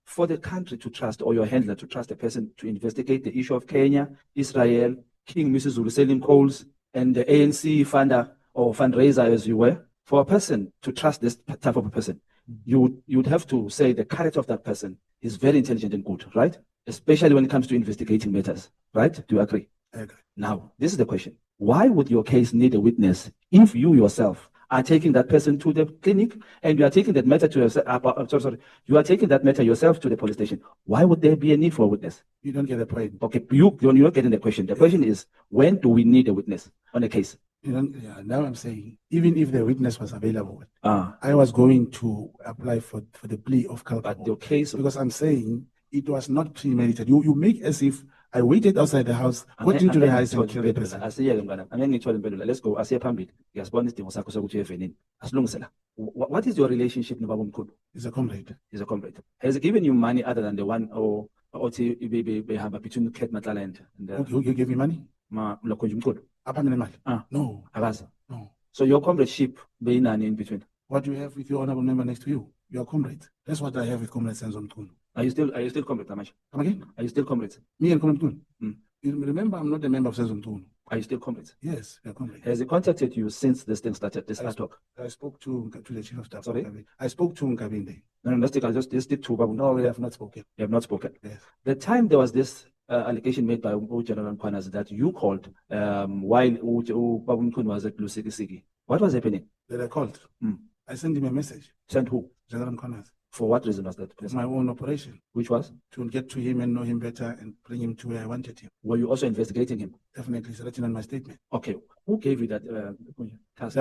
Speaker 17: For the country to trust, or your handler to trust a person to investigate the issue of Kenya, Israel, King Mrs. Zulu selling coals, and the ANC funder or fundraiser as you were, for a person to trust this type of a person, you would have to say the character of that person is very intelligent and good, right? Especially when it comes to investigating matters, right? Do you agree?
Speaker 5: I agree.
Speaker 17: Now, this is the question. Why would your case need a witness if you yourself are taking that person to the clinic and you are taking that matter to yourself? You are taking that matter yourself to the police station. Why would there be a need for a witness?
Speaker 5: You don't get the point.
Speaker 17: Okay, you're not getting the question. The question is, when do we need a witness on a case?
Speaker 5: You know, yeah, now I'm saying, even if the witness was available,
Speaker 17: Ah.
Speaker 5: I was going to apply for the plea of culpable.
Speaker 17: But your case,
Speaker 5: because I'm saying it was not premeditated. You make as if I waited outside the house, got into the house and killed the person.
Speaker 17: Let's go. Asiye phambili. Ngiyasibona isidingo sakho sokuthi uye evenini. Asilungisela. What is your relationship nobaba omkhulu?
Speaker 5: He's a comrade.
Speaker 17: He's a comrade. Has he given you money other than the one or behamba between Cat Matala and
Speaker 5: Who gave me money?
Speaker 17: Mlakhonje umkhulu?
Speaker 5: Apha mina imali?
Speaker 17: Ah.
Speaker 5: No.
Speaker 17: Akazi.
Speaker 5: No.
Speaker 17: So your comradeship beyinani in between?
Speaker 5: What do you have with your honorable member next to you? Your comrade. That's what I have with comrade Senzo Mkhulu.
Speaker 17: Are you still comrade, Tamasha?
Speaker 5: Come again?
Speaker 17: Are you still comrades?
Speaker 5: Me and comrade Mkhulu?
Speaker 17: Mm.
Speaker 5: You remember, I'm not a member of Senzo Mkhulu.
Speaker 17: Are you still comrades?
Speaker 5: Yes, we are comrades.
Speaker 17: Has he contacted you since this thing started, this ad hoc?
Speaker 5: I spoke to the chief of staff.
Speaker 17: Sorry?
Speaker 5: I spoke to Nkabinde.
Speaker 17: No, let's stick to Babu.
Speaker 5: No, we have not spoken.
Speaker 17: You have not spoken.
Speaker 5: Yes.
Speaker 17: The time there was this allegation made by Nhlanhla Mkhwanazi that you called while Babu Mkhwanazi was at Lusikisiki. What was happening?
Speaker 5: That I called. I sent him a message.
Speaker 17: Sent who?
Speaker 5: Nhlanhla Mkhwanazi.
Speaker 17: For what reason was that?
Speaker 5: It's my own operation.
Speaker 17: Which was?
Speaker 5: To get to him and know him better and bring him to where I wanted him.
Speaker 17: Were you also investigating him?
Speaker 5: Definitely, it's written on my statement.
Speaker 17: Okay. Who gave you that?
Speaker 5: The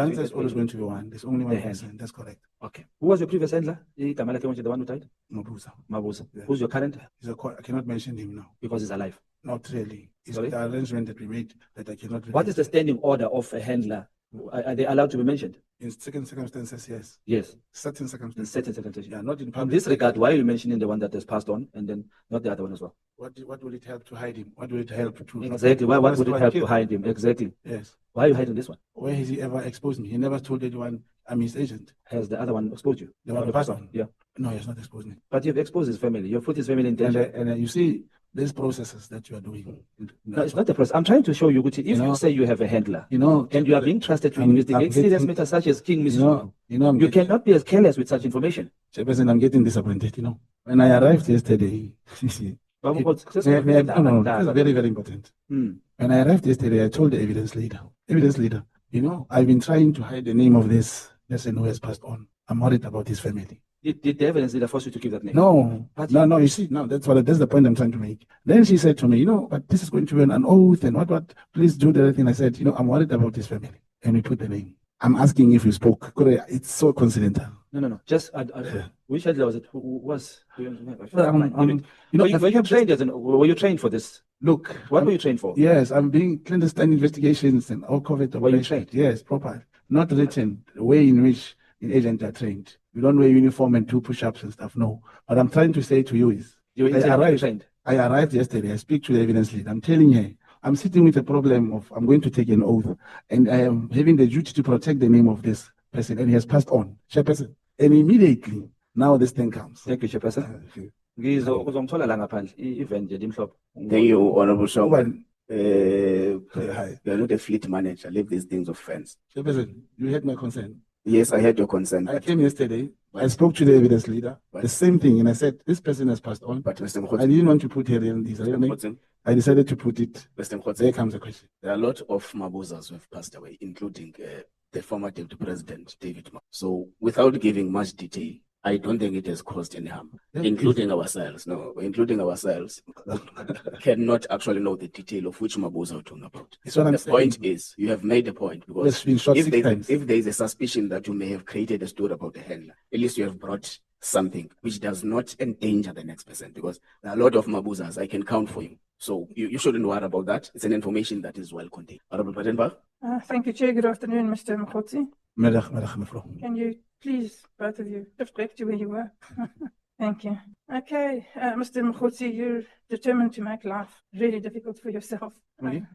Speaker 5: answer is always going to be one. There's only one person. That's correct.
Speaker 17: Okay. Who was your previous handler? The one who died?
Speaker 5: Mabuza.
Speaker 17: Mabuza.
Speaker 5: Yeah.
Speaker 17: Who's your current?
Speaker 5: I cannot mention him now.
Speaker 17: Because he's alive.
Speaker 5: Not really. It's
Speaker 17: Sorry?
Speaker 5: the arrangement that we made that I cannot.
Speaker 17: What is the standing order of a handler? Are they allowed to be mentioned?
Speaker 5: In certain circumstances, yes.
Speaker 17: Yes.
Speaker 5: Certain circumstances.
Speaker 17: In certain circumstances.
Speaker 5: Yeah, not in
Speaker 17: In
Speaker 5: public.
Speaker 17: this regard, why are you mentioning the one that has passed on and then not the other one as well?
Speaker 5: What will it help to hide him? What will it help to?
Speaker 17: Exactly. What would it help to
Speaker 5: kill?
Speaker 17: hide him? Exactly.
Speaker 5: Yes.
Speaker 17: Why are you hiding this one?
Speaker 5: Where has he ever exposed me? He never told anyone I'm his agent.
Speaker 17: Has the other one exposed you?
Speaker 5: The one who passed on?
Speaker 17: Yeah.
Speaker 5: No, he has not exposed me.
Speaker 17: But you've exposed his family. You've put his family in danger.
Speaker 5: And you see, these processes that you are doing.
Speaker 17: No, it's not the process. I'm trying to show you, Guti, if you say you have a handler, and you are being trusted to investigate serious matters such as King Mrs. You cannot be as careless with such information.
Speaker 5: Chairperson, I'm getting disappointed, When I arrived yesterday, this is very, very important. When I arrived yesterday, I told the evidence leader, I've been trying to hide the name of this person who has passed on. I'm worried about his family.
Speaker 17: Did the evidence leader force you to give that name?
Speaker 5: No, you see, no, that's the point I'm trying to make. Then she said to me, but this is going to be an oath and what, please do the other thing. I said, I'm worried about his family. And we put the name. I'm asking if you spoke. It's so coincidental.
Speaker 17: No. Just, which handler was it? Who was? Were you trained for this?
Speaker 5: Look.
Speaker 17: What were you trained for?
Speaker 5: Yes, I'm doing clandestine investigations and all COVID.
Speaker 17: Were you trained?
Speaker 5: Yes, proper. Not written. The way in which the agents are trained. We don't wear uniform and do push-ups and stuff, no. What I'm trying to say to you is, I arrived yesterday, I speak to the evidence lead. I'm telling her, I'm sitting with a problem of, I'm going to take an oath, and I am having the duty to protect the name of this person, and he has passed on, Chairperson. And immediately, now this thing comes.
Speaker 17: Thank you, Chairperson.
Speaker 4: Thank you, Honorable Shongwan. You are not a fleet manager. Leave these things of friends.
Speaker 5: Chairperson, you heard my concern.
Speaker 4: Yes, I heard your concern.
Speaker 5: I came yesterday. I spoke to the evidence leader. The same thing, and I said this person has passed on.
Speaker 4: But Mr. Mkhwanazi,
Speaker 5: I didn't want to put her in his real name. I decided to put it.
Speaker 4: Mr. Mkhwanazi,
Speaker 5: There comes the question.
Speaker 4: there are a lot of Mabuzas who have passed away, including the former Deputy President David. So, without giving much detail, I don't think it has caused any harm, including ourselves. No, including ourselves cannot actually know the detail of which Mabuza we're talking about.
Speaker 5: That's what I'm
Speaker 4: The
Speaker 5: saying.
Speaker 4: point is, you have made a point because
Speaker 5: It's been shot
Speaker 4: if
Speaker 5: 6 times.
Speaker 4: there is a suspicion that you may have created a story about the handler, at least you have brought something which does not endanger the next person, because there are a lot of Mabuzas I can count for you. So you shouldn't worry about that. It's an information that is well contained. Honorable Breytenbach.
Speaker 2: Thank you, Chair. Good afternoon, Mr. Mogotsi.
Speaker 5: Middag, mevrouw.
Speaker 2: Can you please, both of you, shift back to where you were? Thank you. Okay, Mr. Mogotsi, you're determined to make life really difficult for yourself.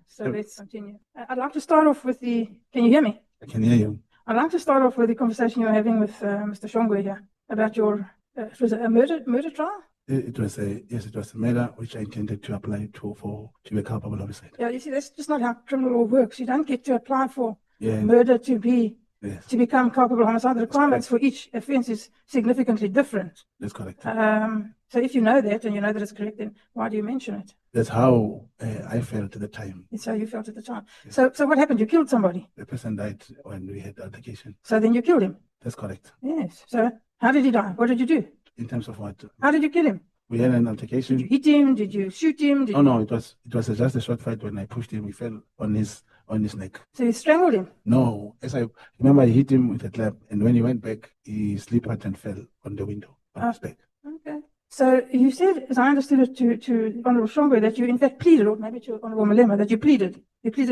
Speaker 2: So let's continue. I'd like to start off with can you hear me?
Speaker 5: I can hear you.
Speaker 2: I'd like to start off with the conversation you were having with Mr. Shongwe here about your, it was a murder trial?
Speaker 5: It was a murder which I intended to apply to be culpable of homicide.
Speaker 2: Yeah, you see, that's just not how criminal law works. You don't get to apply for
Speaker 5: Yeah.
Speaker 2: murder to be
Speaker 5: Yes.
Speaker 2: to become culpable of homicide. The requirements for each offence is significantly different.
Speaker 5: That's correct.
Speaker 2: So if you know that and you know that it's correct, then why do you mention it?
Speaker 5: That's how I felt at the time.
Speaker 2: It's how you felt at the time. So what happened? You killed somebody.
Speaker 5: The person died when we had the altercation.
Speaker 2: So then you killed him.
Speaker 5: That's correct.
Speaker 2: Yes. So how did he die? What did you do?
Speaker 5: In terms of what?
Speaker 2: How did you kill him?
Speaker 5: We had an altercation.
Speaker 2: Did you hit him? Did you shoot him?
Speaker 5: No, it was just a short fight. When I pushed him, he fell on his neck.
Speaker 2: So you strangled him?
Speaker 5: No, as I remember, I hit him with a club, and when he went back, he slipped and fell on the window on his back.
Speaker 2: Okay. So you said, as I understood it, to Honourable Shongwe, that you in fact pleaded, or maybe to Honourable Malema, that you pleaded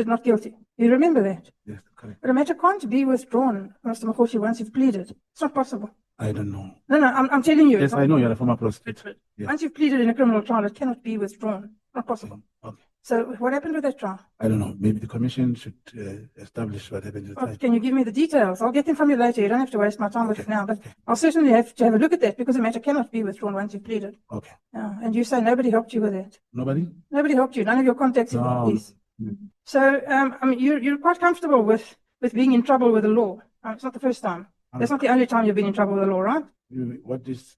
Speaker 2: not guilty. You remember that?
Speaker 5: Yes, correct.
Speaker 2: But a matter can't be withdrawn, Mr. Mogotsi, once you've pleaded. It's not possible.
Speaker 5: I don't know.
Speaker 2: No, I'm telling you.
Speaker 5: Yes, I know you're a former prosecutor. Yes.
Speaker 2: Once you've pleaded in a criminal trial, it cannot be withdrawn. Not possible.
Speaker 5: Okay.
Speaker 2: So what happened with that trial?
Speaker 5: I don't know. Maybe the commission should establish what happened with the trial.
Speaker 2: Can you give me the details? I'll get them from you later. You don't have to waste my time with it now, but I'll certainly have to have a look at that because the matter cannot be withdrawn once you've pleaded.
Speaker 5: Okay.
Speaker 2: And you say nobody helped you with that.
Speaker 5: Nobody?
Speaker 2: Nobody helped you. None of your contacts with the
Speaker 5: No,
Speaker 2: police. So, I mean, you're quite comfortable with being in trouble with the law. It's not the first time. That's not the only time you've been in trouble with the law, right?
Speaker 5: What is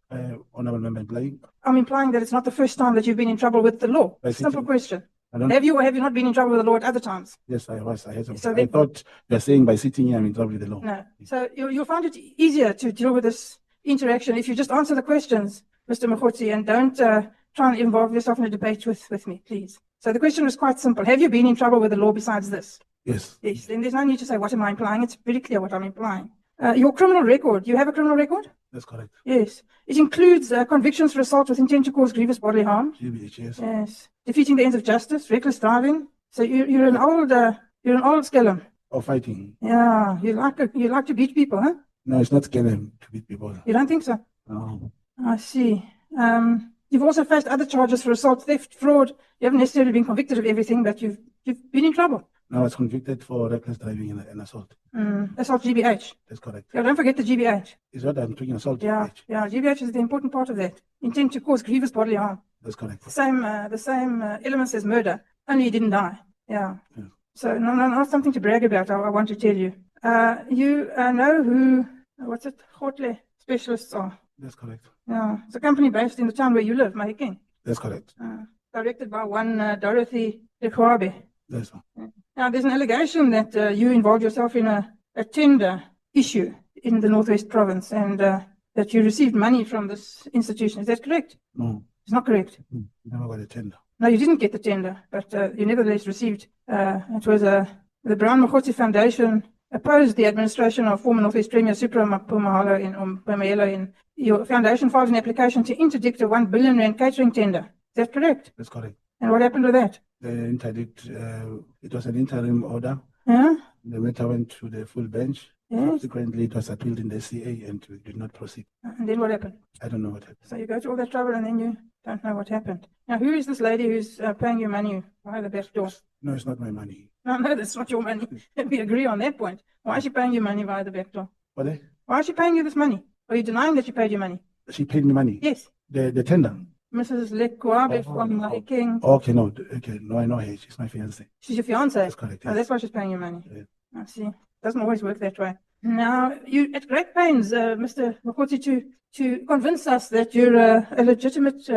Speaker 5: honorable member implying?
Speaker 2: I'm implying that it's not the first time that you've been in trouble with the law. Simple question. Have you or have you not been in trouble with the law at other times?
Speaker 5: Yes, I was. I had some.
Speaker 2: So
Speaker 5: I thought you are saying by sitting here I'm in trouble with the law.
Speaker 2: No. So you'll find it easier to deal with this interaction if you just answer the questions, Mr. Mogotsi, and don't try and involve yourself in a debate with me, please. So the question was quite simple. Have you been in trouble with the law besides this?
Speaker 5: Yes.
Speaker 2: Yes. Then there's no need to say, what am I implying? It's very clear what I'm implying. Your criminal record, you have a criminal record?
Speaker 5: That's correct.
Speaker 2: Yes. It includes convictions for assault with intent to cause grievous bodily harm.
Speaker 5: GBH, yes.
Speaker 2: Yes. Defeating the ends of justice, reckless driving. So you're an old skeleton.
Speaker 5: Or fighting.
Speaker 2: Yeah. You like to beat people, huh?
Speaker 5: No, it's not scary to beat people.
Speaker 2: You don't think so?
Speaker 5: No.
Speaker 2: I see. You've also faced other charges for assault, theft, fraud. You haven't necessarily been convicted of everything, but you've been in trouble.
Speaker 5: No, I was convicted for reckless driving and assault.
Speaker 2: Assault GBH.
Speaker 5: That's correct.
Speaker 2: Yeah, don't forget the GBH.
Speaker 5: Is what I'm talking assault.
Speaker 2: Yeah,
Speaker 5: GBH.
Speaker 2: yeah. GBH is the important part of that. Intent to cause grievous bodily harm.
Speaker 5: That's correct.
Speaker 2: The same elements as murder, only he didn't die. Yeah. So not something to brag about. I want to tell you. You know who Gotle specialists are.
Speaker 5: That's correct.
Speaker 2: Yeah, it's a company based in the town where you live, Mahikeng.
Speaker 5: That's correct.
Speaker 2: Directed by one Dorothy Lekwabe.
Speaker 5: That's one.
Speaker 2: Now, there's an allegation that you involved yourself in a tender issue in the Northwest Province and that you received money from this institution. Is that correct?
Speaker 5: No.
Speaker 2: It's not correct.
Speaker 5: Never got a tender.
Speaker 2: No, you didn't get the tender, but you nevertheless received. It was the Brown Mogotsi Foundation opposed the administration of former Northwest Premier Supra Pumahalo in your foundation filed an application to interdict a 1 billion rand catering tender. Is that correct?
Speaker 5: That's correct.
Speaker 2: And what happened with that?
Speaker 5: The interdict, it was an interim order.
Speaker 2: Yeah.
Speaker 5: The matter went to the full bench.
Speaker 2: Yes.
Speaker 5: Subsequently, it was appealed in the CA and we did not proceed.
Speaker 2: And then what happened?
Speaker 5: I don't know what happened.
Speaker 2: So you go to all that trouble and then you don't know what happened. Now, who is this lady who's paying you money via the back door?
Speaker 5: No, it's not my money.
Speaker 2: No, that's not your money. We agree on that point. Why is she paying you money via the back door?
Speaker 5: What?
Speaker 2: Why is she paying you this money? Are you denying that she paid you money?
Speaker 5: She paid me money?
Speaker 2: Yes.
Speaker 5: The tender?
Speaker 2: Mrs. Lekwabe from Mahikeng.
Speaker 5: Okay, no. Okay, no, I know her. She's my fiancée.
Speaker 2: She's your fiancée?
Speaker 5: That's correct.
Speaker 2: Oh, that's why she's paying you money.
Speaker 5: Yeah.
Speaker 2: I see. Doesn't always work that way. Now, you at great pains, Mr. Mogotsi, to convince us that you're a legitimate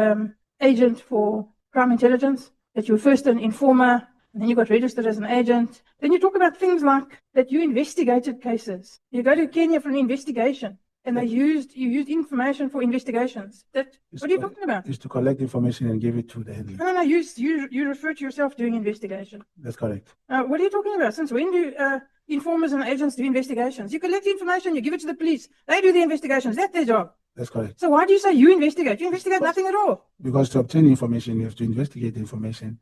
Speaker 2: agent for crime intelligence, that you were first an informer, and then you got registered as an agent. Then you talk about things like that you investigated cases. You go to Kenya for an investigation, and you used information for investigations. What are you talking about?
Speaker 5: Is to collect information and give it to the handler.
Speaker 2: No, you refer to yourself doing investigation.
Speaker 5: That's correct.
Speaker 2: What are you talking about? Since when do informers and agents do investigations? You collect information, you give it to the police. They do the investigations. That's their job.
Speaker 5: That's correct.
Speaker 2: So why do you say you investigate? You investigate nothing at all.
Speaker 5: Because to obtain information, you have to investigate the information.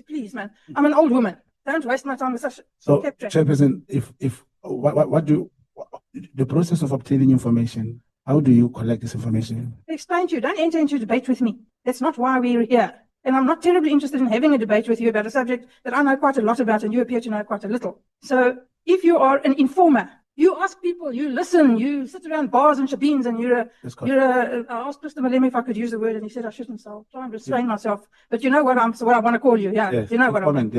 Speaker 2: Please, man. I'm an old woman. Don't waste my time with such.
Speaker 5: So, Chairperson, the process of obtaining information, how do you collect this information?
Speaker 2: I explain to you. Don't enter into a debate with me. That's not why we're here. And I'm not terribly interested in having a debate with you about a subject that I know quite a lot about and you appear to know quite a little. So if you are an informer, you ask people, you listen, you sit around bars and shebeens, and I asked Mr. Malema if I could use the word, and he said I shouldn't, so I'll try and restrain myself. But you know what I want to call you, yeah.
Speaker 5: Yes.
Speaker 2: You know what I want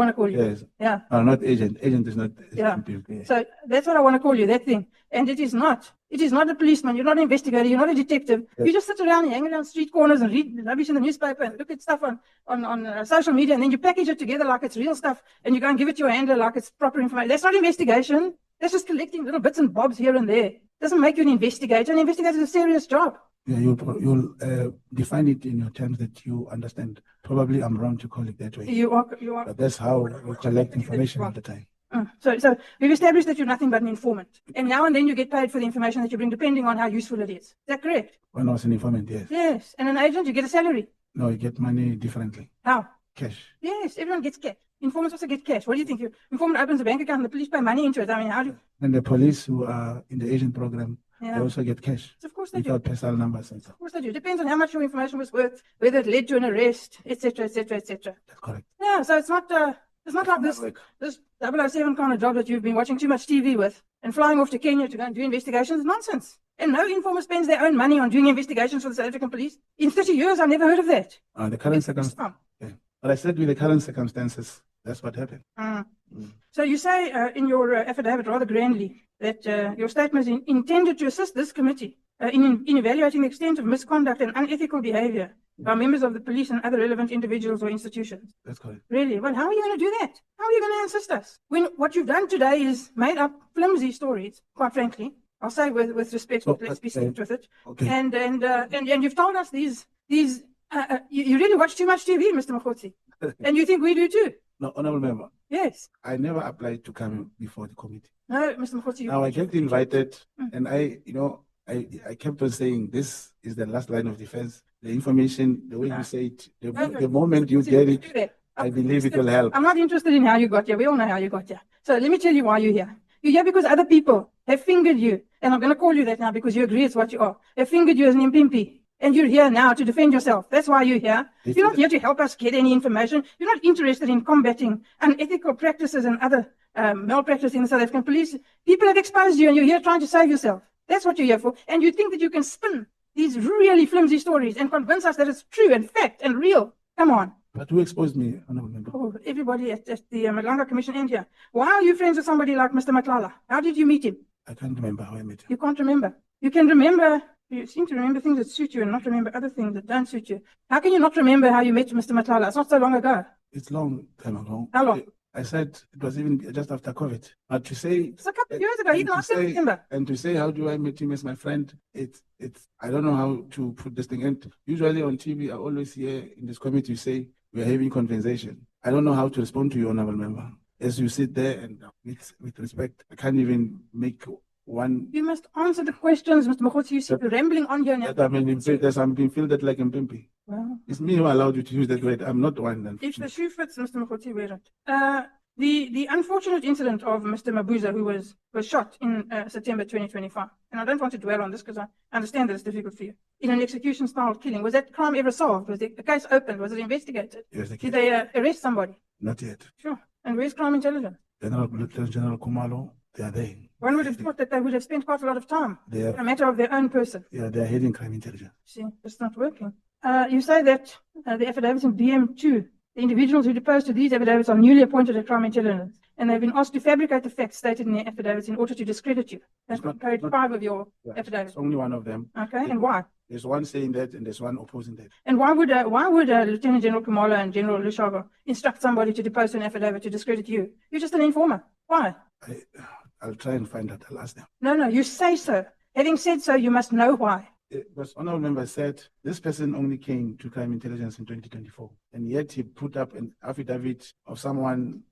Speaker 2: to call you.
Speaker 5: Yes.
Speaker 2: Yeah.
Speaker 5: Not agent. Agent is not.
Speaker 2: Yeah. So that's what I want to call you, that thing. And it is not a policeman, you're not an investigator, you're not a detective. Yes. You just sit around and hang around street corners and read rubbish in the newspaper and look at stuff on social media, and then you package it together like it's real stuff and you go and give it to your handler like it's proper information. That's not investigation. That's just collecting little bits and bobs here and there. Doesn't make you an investigator. An investigator is a serious job.
Speaker 5: Yeah, you'll define it in your terms that you understand. Probably I'm wrong to call it that way.
Speaker 2: You are.
Speaker 5: But that's how we collect information all the time.
Speaker 2: So we've established that you're nothing but an informant. And now and then you get paid for the information that you bring, depending on how useful it is. Is that correct?
Speaker 5: When I was an informant, yes.
Speaker 2: Yes. And an agent, you get a salary.
Speaker 5: No, you get money differently.
Speaker 2: How?
Speaker 5: Cash.
Speaker 2: Yes, everyone gets cash. Informants also get cash. What do you think? Your informant opens a bank account and the police pay money into it. I mean, how do you...
Speaker 5: And the police who are in the agent program,
Speaker 2: Yeah.
Speaker 5: they also get cash.
Speaker 2: Of course they do.
Speaker 5: Without personal numbers and stuff.
Speaker 2: Of course they do. Depends on how much your information was worth, whether it led to an arrest, etc., etc., etc.
Speaker 5: That's correct.
Speaker 2: Yeah, so it's not like this 007 kind of job that you've been watching too much TV with and flying off to Kenya to go and do investigations. Nonsense. And no informer spends their own money on doing investigations for the South African police. In 30 years, I've never heard of that.
Speaker 5: The current circumstances. Yeah. But I said with the current circumstances, That's what happened.
Speaker 2: So you say in your affidavit rather grandly that your statement is intended to assist this committee in evaluating the extent of misconduct and unethical behavior by members of the police and other relevant individuals or institutions.
Speaker 5: That's correct.
Speaker 2: Really? Well, how are you going to do that? How are you going to assist us? When what you've done today is made up flimsy stories, quite frankly. I'll say with respect, but let's be strict with it.
Speaker 5: Okay.
Speaker 2: And you've told us these you really watch too much TV, Mr. Mogotsi. And you think we do too?
Speaker 5: No, honorable member.
Speaker 2: Yes.
Speaker 5: I never applied to come before the committee.
Speaker 2: No, Mr. Mogotsi.
Speaker 5: Now I kept invited, and I kept on saying this is the last line of defense. The information, the way you say it, the moment you get it, I believe it will help.
Speaker 2: I'm not interested in how you got here. We all know how you got here. So let me tell you why you're here. You're here because other people have fingered you, and I'm going to call you that now because you agree it's what you are. They've fingered you as an impimpi, and you're here now to defend yourself. That's why you're here. You're not here to help us get any information. You're not interested in combating unethical practices and other malpractice in the South African police. People have exposed you, and you're here trying to save yourself. That's what you're here for. And you think that you can spin these really flimsy stories and convince us that it's true and fact and real. Come on.
Speaker 5: But who exposed me, honorable member?
Speaker 2: Oh, everybody at the Nhlanhla Commission and here. Why are you friends with somebody like Mr. Nhlanhla? How did you meet him?
Speaker 5: I can't remember how I met him.
Speaker 2: You can't remember. You can remember, you seem to remember things that suit you and not remember other things that don't suit you. How can you not remember how you met Mr. Nhlanhla? It's not so long ago.
Speaker 5: It's long time ago.
Speaker 2: How long?
Speaker 5: I said it was even just after COVID. But to say
Speaker 2: it's a couple of years ago, even after September.
Speaker 5: And to say how do I meet him as my friend, it's I don't know how to put this thing. And usually on TV, I always hear in this committee you say we are having conversation. I don't know how to respond to you, honorable member. As you sit there and with respect, I can't even make one.
Speaker 2: You must answer the questions, Mr. Mogotsi. You seem rambling on here now.
Speaker 5: I'm being fielded like a pimpy.
Speaker 2: Well,
Speaker 5: it's me who allowed you to use that word. I'm not the one.
Speaker 2: If the shoe fits, Mr. Mogotsi, wear it. The unfortunate incident of Mr. Mabuza, who was shot in September 2025, and I don't want to dwell on this because I understand that it's difficult for you, in an execution-style killing. Was that crime ever solved? Was the case opened? Was it investigated?
Speaker 5: Yes,
Speaker 2: Did they arrest somebody?
Speaker 5: Not yet.
Speaker 2: Sure. And where's crime intelligence?
Speaker 5: General Kumalo, they are there.
Speaker 2: One would have thought that they would have spent quite a lot of time
Speaker 5: on
Speaker 2: a matter of their own person.
Speaker 5: Yeah, they are heading crime intelligence.
Speaker 2: See, it's not working. You say that the affidavits in BM2, the individuals who deposed to these affidavits are newly appointed at crime intelligence, and they've been asked to fabricate the facts stated in their affidavits in order to discredit you. That's page 5 of your affidavit.
Speaker 5: It's only one of them.
Speaker 2: Okay, and why?
Speaker 5: There's one saying that, and there's one opposing that.
Speaker 2: And why would Lieutenant General Kumalo and General Lushaba instruct somebody to depose to an affidavit to discredit you? You're just an informer. Why?
Speaker 5: I'll try and find out. I'll ask them.
Speaker 2: No, you say so. Having said so, you must know why.
Speaker 5: But honorable member said this person only came to crime intelligence in 2024, and yet he put up an affidavit of someone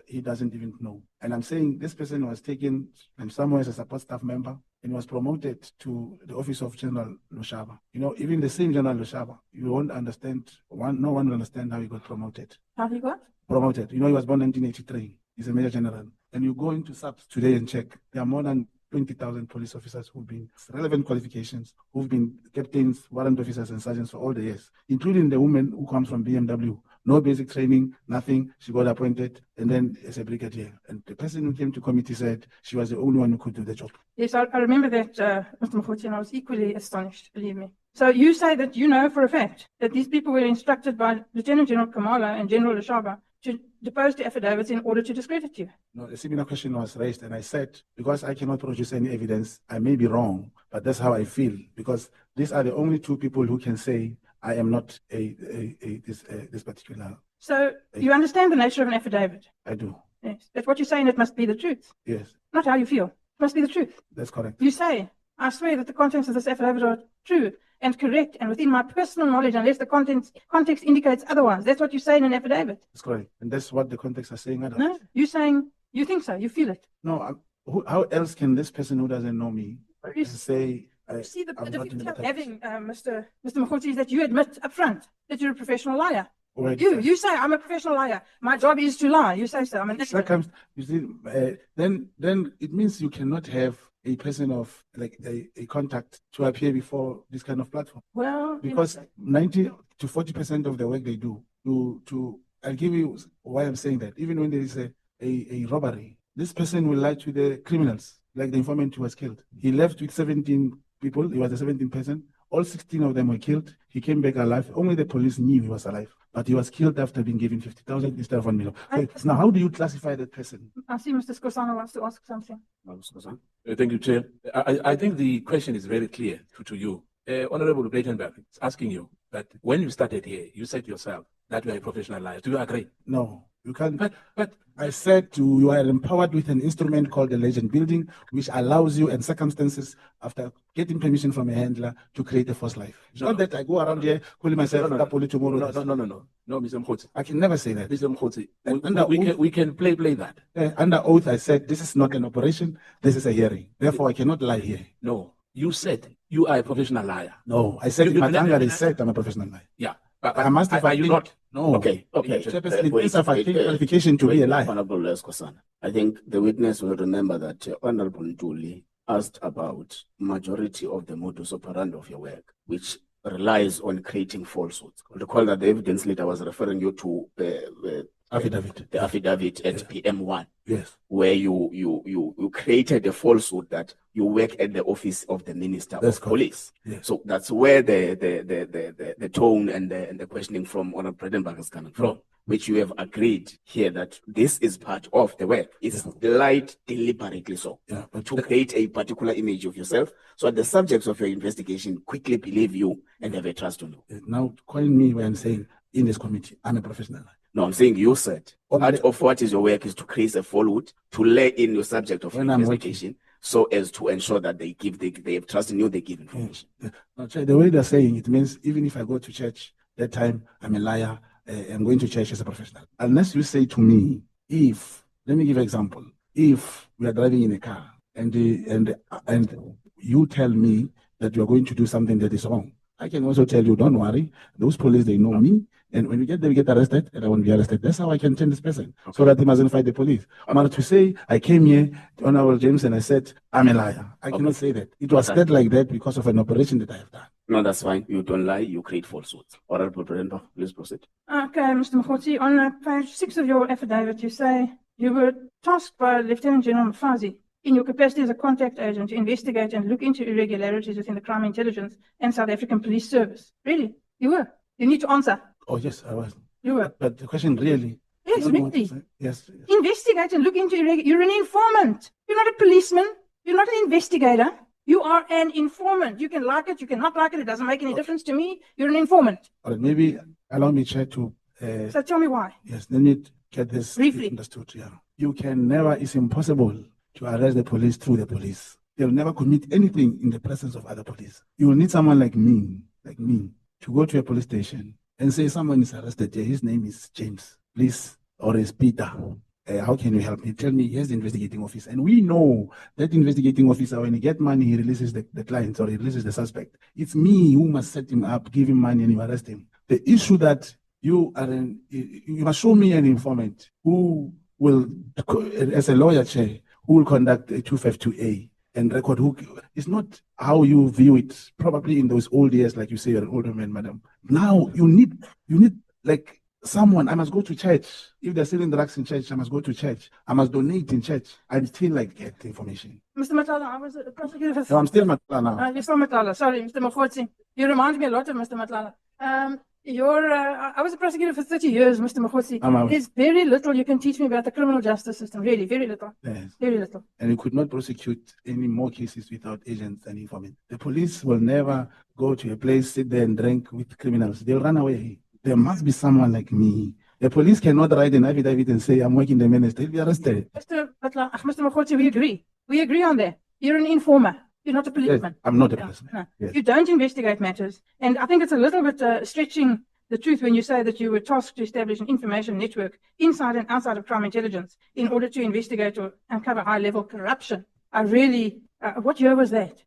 Speaker 5: he doesn't even know. And I'm saying this person was taken from somewhere as a support staff member and was promoted to the office of General Lushaba. You know, even the same General Lushaba, you won't understand. No one will understand how he got promoted.
Speaker 2: How he got
Speaker 5: promoted? You know, he was born in 1983. He's a major general. And you go into SAPS today and check, there are more than 20,000 police officers who've been relevant qualifications, who've been captains, warrant officers, and sergeants for all the years, including the woman who comes from BMW. No basic training, nothing. She got appointed, and then as a brigadier. And the person who came to committee said she was the only one who could do the job.
Speaker 2: Yes, I remember that, Mr. Mogotsi, and I was equally astonished, believe me. So you say that you know for a fact that these people were instructed by Lieutenant General Kamala and General Lushaba to depose to affidavits in order to discredit you?
Speaker 5: No, a similar question was raised, and I said, because I cannot produce any evidence, I may be wrong, but that's how I feel, because these are the only two people who can say I am not this particular.
Speaker 2: So you understand the nature of an affidavit?
Speaker 5: I do.
Speaker 2: Yes. That's what you're saying, it must be the truth.
Speaker 5: Yes.
Speaker 2: Not how you feel. It must be the truth.
Speaker 5: That's correct.
Speaker 2: You say, I swear that the contents of this affidavit are true and correct and within my personal knowledge, unless the context indicates otherwise. That's what you say in an affidavit.
Speaker 5: That's correct. And that's what the context are saying.
Speaker 2: No, you're saying you think so, you feel it.
Speaker 5: No, how else can this person who doesn't know me say?
Speaker 2: You see, the difficulty of having, Mr. Mogotsi, is that you admit up front that you're a professional liar.
Speaker 5: Right.
Speaker 2: You say, I'm a professional liar. My job is to lie. You say so. I'm an
Speaker 5: you see, then it means you cannot have a person of like a contact to appear before this kind of platform.
Speaker 2: Well,
Speaker 5: because 90 to 40% of the work they do I'll give you why I'm saying that. Even when there is a robbery, this person will lie to the criminals, like the informant who was killed. He left with 17 people. He was a 17th person. All 16 of them were killed. He came back alive. Only the police knew he was alive, but he was killed after being given 50,000 instead of 1 million. So now, how do you classify that person?
Speaker 2: I see Mr. Skosana wants to ask something.
Speaker 8: Thank you, Chair. I think the question is very clear to you. Honorable Breytenbach is asking you that when you started here, you said yourself that you are a professional liar. Do you agree?
Speaker 5: No, you can't.
Speaker 8: But
Speaker 5: I said you are empowered with an instrument called the legend building, which allows you in circumstances after getting permission from a handler to create a false life. It's not that I go around here calling myself Kapoli tomorrow.
Speaker 8: No, Mr. Mkhwanazi.
Speaker 5: I can never say that.
Speaker 8: Mr. Mkhwanazi, we can play that.
Speaker 5: Under oath, I said this is not an operation. This is a hearing. Therefore, I cannot lie here.
Speaker 8: No, you said you are a professional liar.
Speaker 5: No, I said in my tongue, I said I'm a professional liar.
Speaker 8: Yeah. But
Speaker 5: I must have.
Speaker 8: Are you not?
Speaker 5: No.
Speaker 4: Okay.
Speaker 5: Qualification to be a liar.
Speaker 4: Honorable Skosana, I think the witness will remember that Honorable Ntuli asked about majority of the modus operandi of your work, which relies on creating falsehoods. Recall that the evidence leader was referring you to the affidavit at PM1.
Speaker 5: Yes.
Speaker 4: Where you created a falsehood that you work at the office of the Minister of Police.
Speaker 5: Yes.
Speaker 4: So that's where the tone and the questioning from Honorable Breytenbach is coming from, which you have agreed here that this is part of the work. It's lied deliberately so to create a particular image of yourself so that the subjects of your investigation quickly believe you and have a trust on you.
Speaker 5: Now, calling me when I'm saying in this committee, I'm a professional.
Speaker 4: No, I'm saying you said part of what is your work is to create a falsehood to lay in your subject of your investigation so as to ensure that they have trust in you, they give information.
Speaker 5: Now, the way they're saying it means even if I go to church that time, I'm a liar. I'm going to church as a professional. Unless you say to me, let me give an example. If we are driving in a car and you tell me that you are going to do something that is wrong, I can also tell you, don't worry, those police, they know me. And when you get there, we get arrested, and I won't be arrested. That's how I can change this person, so that he mustn't fight the police. But to say, I came here to Honorable James and I said, I'm a liar. I cannot say that. It was said like that because of an operation that I have done.
Speaker 4: No, that's fine. You don't lie, you create falsehoods. Honorable Breytenbach, please proceed.
Speaker 2: Okay, Mr. Mogotsi, on page 6 of your affidavit, you say you were tasked by Lieutenant General Mkhwanazi in your capacity as a contact agent to investigate and look into irregularities within the crime intelligence and South African Police Service. Really? You were? You need to answer.
Speaker 5: Oh, yes, I was.
Speaker 2: You were?
Speaker 5: But the question really...
Speaker 2: Yes, really.
Speaker 5: Yes.
Speaker 2: Investigate and look into you're an informant. You're not a policeman. You're not an investigator. You are an informant. You can like it, you can not like it. It doesn't make any difference to me. You're an informant.
Speaker 5: All right, maybe allow me, Chair, to...
Speaker 2: So tell me why.
Speaker 5: Yes, let me get this
Speaker 2: briefly
Speaker 5: understood. Yeah. You can never, it's impossible to arrest the police through the police. They'll never commit anything in the presence of other police. You will need someone like me, to go to a police station and say someone is arrested here. His name is James, please, or is Peter. How can you help me? Tell me, here's the investigating officer. And we know that investigating officer, when he gets money, he releases the client or he releases the suspect. It's me who must set him up, give him money, and you arrest him. The issue that you must show me an informant who will, as a lawyer, Chair, who will conduct a 252A and record who. It's not how you view it, probably in those old years, like you say, you're an older man, madam. Now you need like someone. I must go to church. If they're selling drugs in church, I must go to church. I must donate in church. I still like get information.
Speaker 2: Mr. Matala, I was a prosecutor.
Speaker 5: No, I'm still Matala now.
Speaker 2: You're still Matala. Sorry, Mr. Mogotsi. You remind me a lot of Mr. Matala. I was a prosecutor for 30 years, Mr. Mogotsi. There's very little you can teach me about the criminal justice system. Really, very little.
Speaker 5: Yes.
Speaker 2: Very little.
Speaker 5: And you could not prosecute any more cases without agents and informants. The police will never go to a place, sit there and drink with criminals. They'll run away. There must be someone like me. The police cannot write an affidavit and say, I'm working the minister. They'll be arrested.
Speaker 2: Mr. Mogotsi, we agree. We agree on that. You're an informer. You're not a policeman.
Speaker 5: Yes, I'm not a policeman.
Speaker 2: No.
Speaker 5: Yes.
Speaker 2: You don't investigate matters. And I think it's a little bit stretching the truth when you say that you were tasked to establish an information network inside and outside of crime intelligence in order to investigate or uncover high-level corruption. What year was that?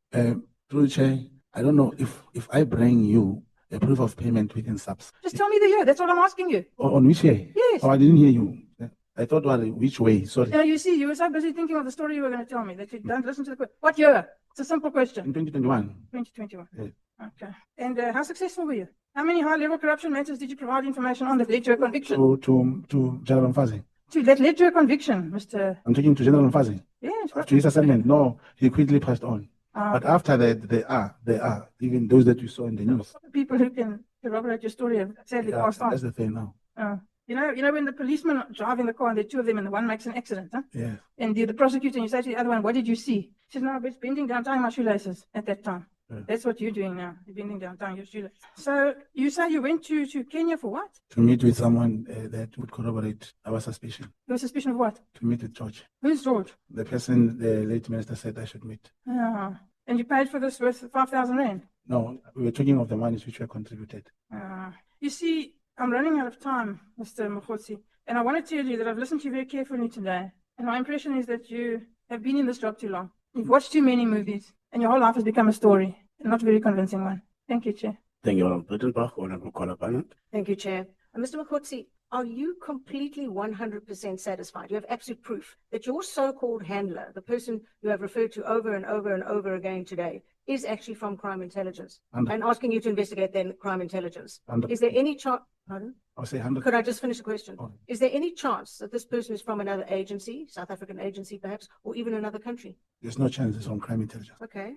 Speaker 5: Through Chair, I don't know if I bring you a proof of payment within SAPS.
Speaker 2: Just tell me the year. That's what I'm asking you.
Speaker 5: On which year?
Speaker 2: Yes.
Speaker 5: Oh, I didn't hear you. I thought, well, which way? Sorry.
Speaker 2: You see, you were so busy thinking of the story you were going to tell me that you don't listen to the question. What year? It's a simple question.
Speaker 5: In 2021.
Speaker 2: 2021.
Speaker 5: Yes.
Speaker 2: Okay. And how successful were you? How many high-level corruption matters did you provide information on that led to a conviction?
Speaker 5: To General Mkhwanazi.
Speaker 2: That led to a conviction, Mr.
Speaker 5: I'm talking to General Mkhwanazi.
Speaker 2: Yes.
Speaker 5: To his assignment. No, he quickly passed on. But after that, they are, even those that you saw in the news.
Speaker 2: People who can corroborate your story have sadly
Speaker 5: Yeah,
Speaker 2: passed on.
Speaker 5: that's the thing now.
Speaker 2: You know when the policemen are driving the car and there are two of them and the one makes an accident, huh?
Speaker 5: Yeah.
Speaker 2: And the prosecutor, and you say to the other one, what did you see? He says, no, I was bending down, tying my shoelaces at that time.
Speaker 5: Yeah.
Speaker 2: That's what you're doing now. You're bending down, tying your shoelaces. So you say you went to Kenya for what?
Speaker 5: To meet with someone that would corroborate our suspicion.
Speaker 2: Your suspicion of what?
Speaker 5: To meet with George.
Speaker 2: Who's George?
Speaker 5: The person the late minister said I should meet.
Speaker 2: And you paid for this with 5,000 rand?
Speaker 5: No, we were talking of the monies which were contributed.
Speaker 2: You see, I'm running out of time, Mr. Mogotsi, and I want to tell you that I've listened to you very carefully today, and my impression is that you have been in this job too long. You've watched too many movies, and your whole life has become a story, and not a very convincing one. Thank you, Chair.
Speaker 4: Thank you, Honourable Breytenbach, Honourable Kolabana.
Speaker 18: Thank you, Chair. Mr. Mogotsi, are you completely 100% satisfied? You have absolute proof that your so-called handler, the person you have referred to over and over and over again today, is actually from crime intelligence and asking you to investigate then crime intelligence. Is there any chance? Pardon?
Speaker 5: I'll say 100.
Speaker 18: Could I just finish the question? Is there any chance that this person is from another agency, South African agency perhaps, or even another country?
Speaker 5: There's no chance it's on crime intelligence.
Speaker 18: Okay.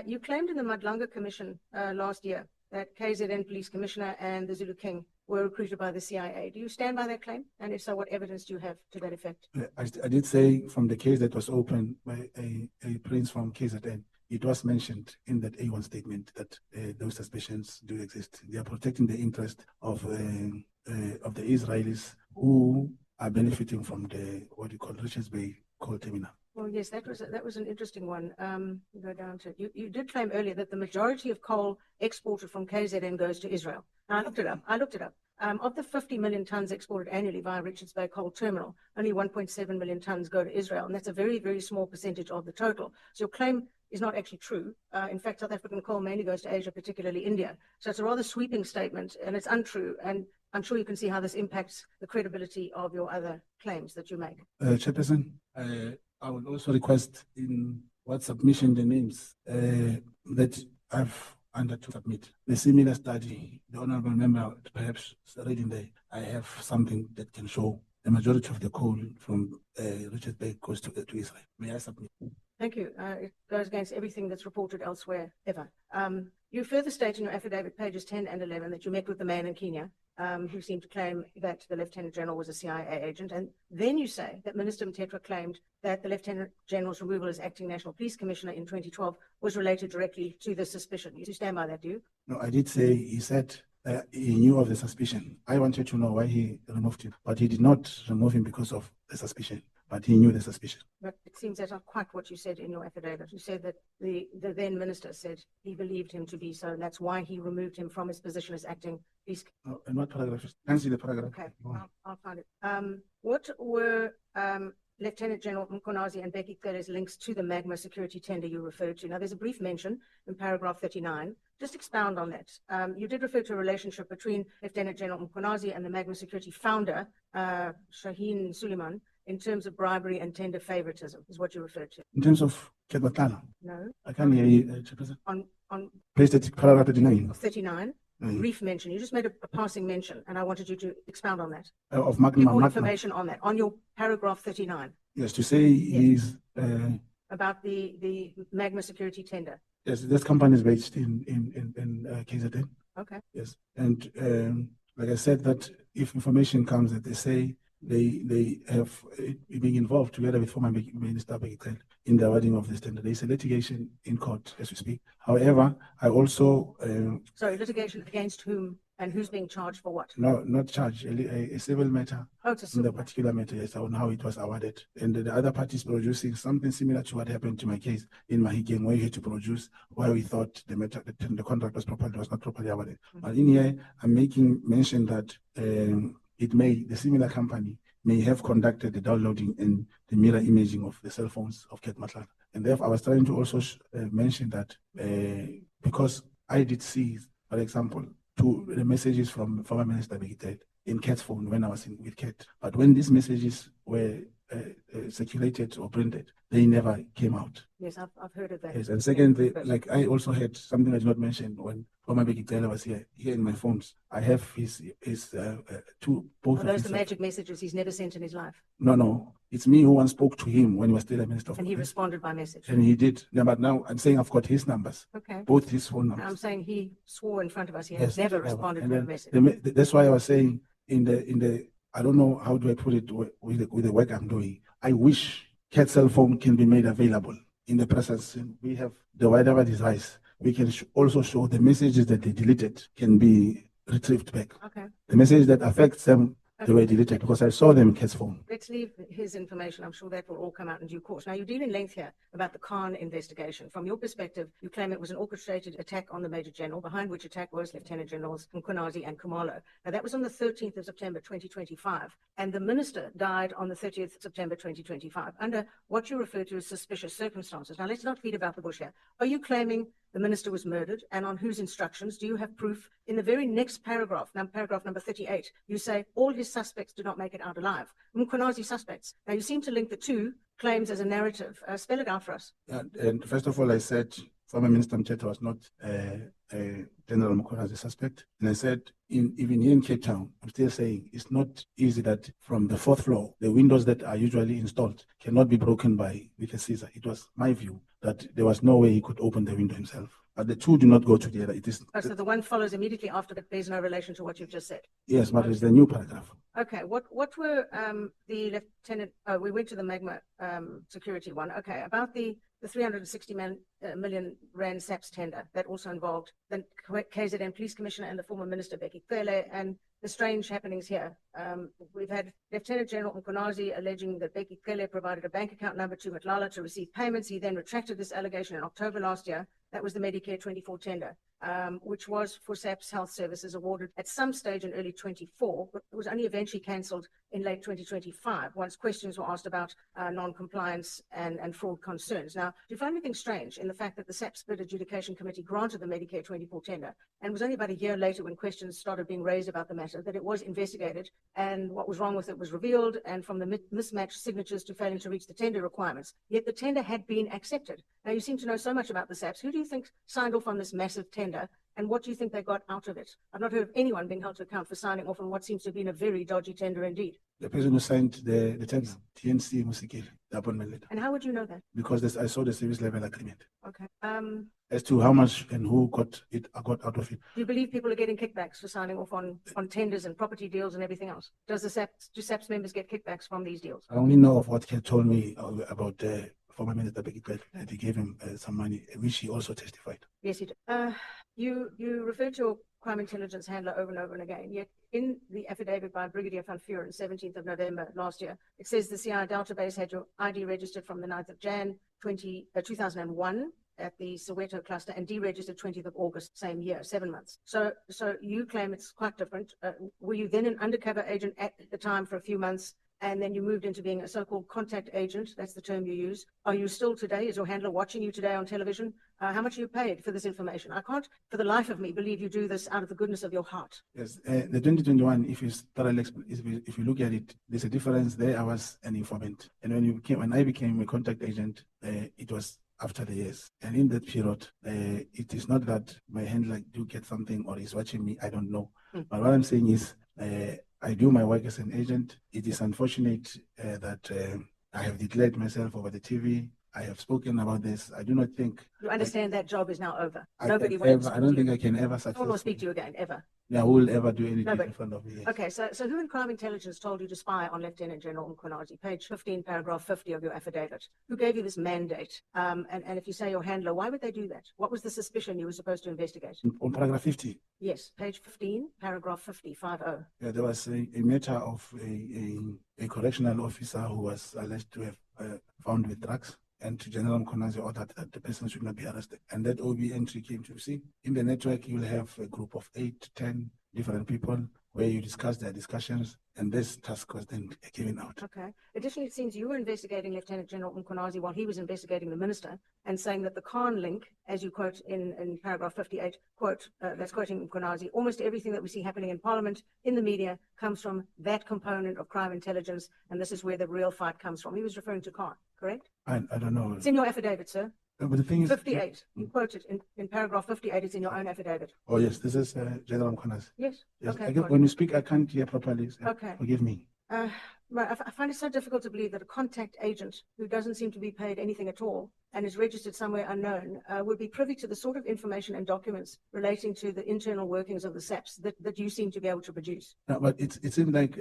Speaker 18: You claimed in the Nhlanhla Commission last year that KZN Police Commissioner and the Zulu King were recruited by the CIA. Do you stand by that claim? And if so, what evidence do you have to that effect?
Speaker 5: I did say from the case that was opened by a prince from KZN, it was mentioned in that A1 statement that those suspicions do exist. They are protecting the interest of the Israelis who are benefiting from the what you call Richards Bay coal terminal.
Speaker 18: Well, yes, that was an interesting one. Go down to you did claim earlier that the majority of coal exported from KZN goes to Israel. And I looked it up. Of the 50 million tons exported annually via Richards Bay Coal Terminal, only 1.7 million tons go to Israel, and that's a very, very small percentage of the total. So your claim is not actually true. In fact, South African coal mainly goes to Asia, particularly India. So it's a rather sweeping statement, and it's untrue. And I'm sure you can see how this impacts the credibility of your other claims that you make.
Speaker 5: Chairperson, I would also request in what submission the names that I've to submit. The similar study, the honorable member perhaps reading there, I have something that can show the majority of the coal from Richards Bay goes to Israel. May I submit?
Speaker 18: Thank you. It goes against everything that's reported elsewhere ever. You further state in your affidavit, pages 10 and 11, that you met with the man in Kenya who seemed to claim that the Lieutenant General was a CIA agent. And then you say that Minister Mthethwa claimed that the Lieutenant General's removal as Acting National Police Commissioner in 2012 was related directly to the suspicion. You stand by that, do you?
Speaker 5: No, I did say he said he knew of the suspicion. I wanted to know why he removed him, but he did not remove him because of the suspicion, but he knew the suspicion.
Speaker 18: But it seems that's not quite what you said in your affidavit. You said that the then minister said he believed him to be so, and that's why he removed him from his position as acting police.
Speaker 5: No, and what paragraph? Can see the paragraph.
Speaker 18: Okay, I'll find it. What were Lieutenant General Mkhwanazi and Becky Cele's links to the Magma security tender you referred to? Now, there's a brief mention in paragraph 39. Just expound on that. You did refer to a relationship between Lieutenant General Mkhwanazi and the Magma security founder, Shaheen Suleiman, in terms of bribery and tender favoritism, is what you referred to.
Speaker 5: In terms of Ketmatana?
Speaker 18: No.
Speaker 5: I can't hear you, Chairperson.
Speaker 18: On
Speaker 5: Please take paragraph 39.
Speaker 18: 39, brief mention. You just made a passing mention, and I wanted you to expound on that.
Speaker 5: Of Magma.
Speaker 18: Give more information on that, on your paragraph 39.
Speaker 5: Yes, to say he's...
Speaker 18: about the Magma security tender.
Speaker 5: Yes, this company is based in KZN.
Speaker 18: Okay.
Speaker 5: Yes, and like I said, that if information comes that they say they have been involved together with former Minister Becky in the awarding of this tender. There is a litigation in court as we speak. However, I also...
Speaker 18: Sorry, litigation against whom and who's being charged for what?
Speaker 5: No, not charged, a civil matter.
Speaker 18: Oh, it's a civil
Speaker 5: in the particular matter, yes, on how it was awarded. And the other parties producing something similar to what happened to my case in Mahikeng, where we had to produce why we thought the contract was not properly awarded. But in here, I'm making mention that the similar company may have conducted the downloading and the mirror imaging of the cell phones of Nhlanhla. And therefore, I was trying to also mention that because I did see, for example, the messages from former Minister Becky in Kat's phone when I was with Kat. But when these messages were circulated or printed, they never came out.
Speaker 18: Yes, I've heard of that.
Speaker 5: Yes, and secondly, like I also had something I did not mention when former Bekitela was here in my phones. I have his both
Speaker 18: Are
Speaker 5: of
Speaker 18: those
Speaker 5: his.
Speaker 18: the magic messages he's never sent in his life?
Speaker 5: No, it's me who once spoke to him when he was still a minister of
Speaker 18: And he
Speaker 5: Police.
Speaker 18: responded by message.
Speaker 5: And he did. Yeah, but now I'm saying I've got his numbers.
Speaker 18: Okay.
Speaker 5: Both his phone numbers.
Speaker 18: I'm saying he swore in front of us he
Speaker 5: Yes,
Speaker 18: has never
Speaker 5: never.
Speaker 18: responded
Speaker 5: And
Speaker 18: to a
Speaker 5: then
Speaker 18: message.
Speaker 5: that's why I was saying in the I don't know how do I put it with the work I'm doing. I wish CAT cell phone can be made available in the presence. We have the whatever device. We can also show the messages that they deleted can be retrieved back.
Speaker 18: Okay.
Speaker 5: The message that affects them, they were deleted because I saw them in CAT's phone.
Speaker 18: Let's leave his information. I'm sure that will all come out in due course. Now, you deal in length here about the Khan investigation. From your perspective, you claim it was an orchestrated attack on the Major General, behind which attack was Lieutenant Generals Mkhwanazi and Khumalo. Now, that was on the 13th of September, 2025, and the minister died on the 30th of September, 2025, under what you refer to as suspicious circumstances. Now, let's not beat about the bush here. Are you claiming the minister was murdered, and on whose instructions? Do you have proof? In the very next paragraph, paragraph number 38, you say all his suspects did not make it out alive. Mkhwanazi suspects. Now, you seem to link the two claims as a narrative. Spell it out for us.
Speaker 5: And first of all, I said former Minister Mcheta was not General Mkhwanazi suspect. And I said, even here in Cape Town, I'm still saying it's not easy that from the 4th floor, the windows that are usually installed cannot be broken by Vicar Caesar. It was my view that there was no way he could open the window himself. But the two do not go together. It is.
Speaker 18: Oh, so the one follows immediately after, but there's no relation to what you've just said.
Speaker 5: Yes, but it's the new paragraph.
Speaker 18: Okay, what were the lieutenant? We went to the Magma security one. Okay, about the 360 million rand SAPS tender that also involved the KZN Police Commissioner and the former Minister Becky Cele, and the strange happenings here. We've had Lieutenant General Mkhwanazi alleging that Becky Cele provided a bank account number to Nhlanhla to receive payments. He then retracted this allegation in October last year. That was the Medicare 24 tender, which was for SAPS Health Services awarded at some stage in early 24, but it was only eventually cancelled in late 2025 once questions were asked about non-compliance and fraud concerns. Now, do you find anything strange in the fact that the SAPS Bid Adjudication Committee granted the Medicare 24 tender, and it was only about a year later when questions started being raised about the matter that it was investigated and what was wrong with it was revealed, and from the mismatched signatures to failing to reach the tender requirements, yet the tender had been accepted. Now, you seem to know so much about the SAPS. Who do you think signed off on this massive tender, and what do you think they got out of it? I've not heard of anyone being held to account for signing off on what seems to have been a very dodgy tender indeed.
Speaker 5: The person who signed the tender, TNC Musikile, the appointment letter.
Speaker 18: And how would you know that?
Speaker 5: Because I saw the service level agreement.
Speaker 18: Okay.
Speaker 5: As to how much and who got out of it.
Speaker 18: Do you believe people are getting kickbacks for signing off on tenders and property deals and everything else? Do SAPS members get kickbacks from these deals?
Speaker 5: I only know of what Ken told me about former Minister Becky Cele, that he gave him some money, which he also testified.
Speaker 18: Yes, he did. You referred to your crime intelligence handler over and over and again, yet in the affidavit by Brigadier van Vuren, 17th of November last year, it says the CI database had your ID registered from the 9th of Jan 2001 at the Soweto cluster and deregistered 20th of August, same year, 7 months. So you claim it's quite different. Were you then an undercover agent at the time for a few months, and then you moved into being a so-called contact agent? That's the term you use. Are you still today? Is your handler watching you today on television? How much are you paid for this information? I can't, for the life of me, believe you do this out of the goodness of your heart.
Speaker 5: Yes, the 2021, if you look at it, there's a difference there. I was an informant. And when I became a contact agent, it was after the years. And in that period, it is not that my handler do get something or is watching me, I don't know. But what I'm saying is, I do my work as an agent. It is unfortunate that I have declared myself over the TV. I have spoken about this. I do not think...
Speaker 18: You understand that job is now over.
Speaker 5: I don't think I can ever
Speaker 18: I don't want to speak to you again, ever.
Speaker 5: Yeah, who will ever do anything
Speaker 18: Nobody.
Speaker 5: in front of me? Yes.
Speaker 18: Okay, so who in crime intelligence told you to spy on Lieutenant General Mkhwanazi? Page 15, paragraph 50 of your affidavit. Who gave you this mandate? And if you say your handler, why would they do that? What was the suspicion you were supposed to investigate?
Speaker 5: On paragraph 50.
Speaker 18: Yes, page 15, paragraph 50, 50.
Speaker 5: Yeah, there was a matter of a correctional officer who was alleged to have found with drugs. And General Mkhwanazi ordered that the person should not be arrested. And that OB entry came to see. In the network, you'll have a group of 8 to 10 different people. where you discuss their discussions, and this task was then given out.
Speaker 18: Okay. Additionally, it seems you were investigating Lieutenant General Mkhwanazi while he was investigating the minister, and saying that the Khan link, as you quote in paragraph 58, quote, that's quoting Mkhwanazi, almost everything that we see happening in Parliament, in the media, comes from that component of crime intelligence, and this is where the real fight comes from. He was referring to Khan, correct?
Speaker 5: I don't know.
Speaker 18: It's in your affidavit, sir.
Speaker 5: But the thing is,
Speaker 18: 58. You quoted in paragraph 58. It's in your own affidavit.
Speaker 5: oh yes, this is General Mkhwanazi.
Speaker 18: Yes.
Speaker 5: Yes,
Speaker 18: Okay.
Speaker 5: I get, when you speak, I can't hear properly. So
Speaker 18: Okay.
Speaker 5: forgive me.
Speaker 18: I find it so difficult to believe that a contact agent who doesn't seem to be paid anything at all and is registered somewhere unknown would be privy to the sort of information and documents relating to the internal workings of the SAPS that you seem to be able to produce.
Speaker 5: No, but it seemed like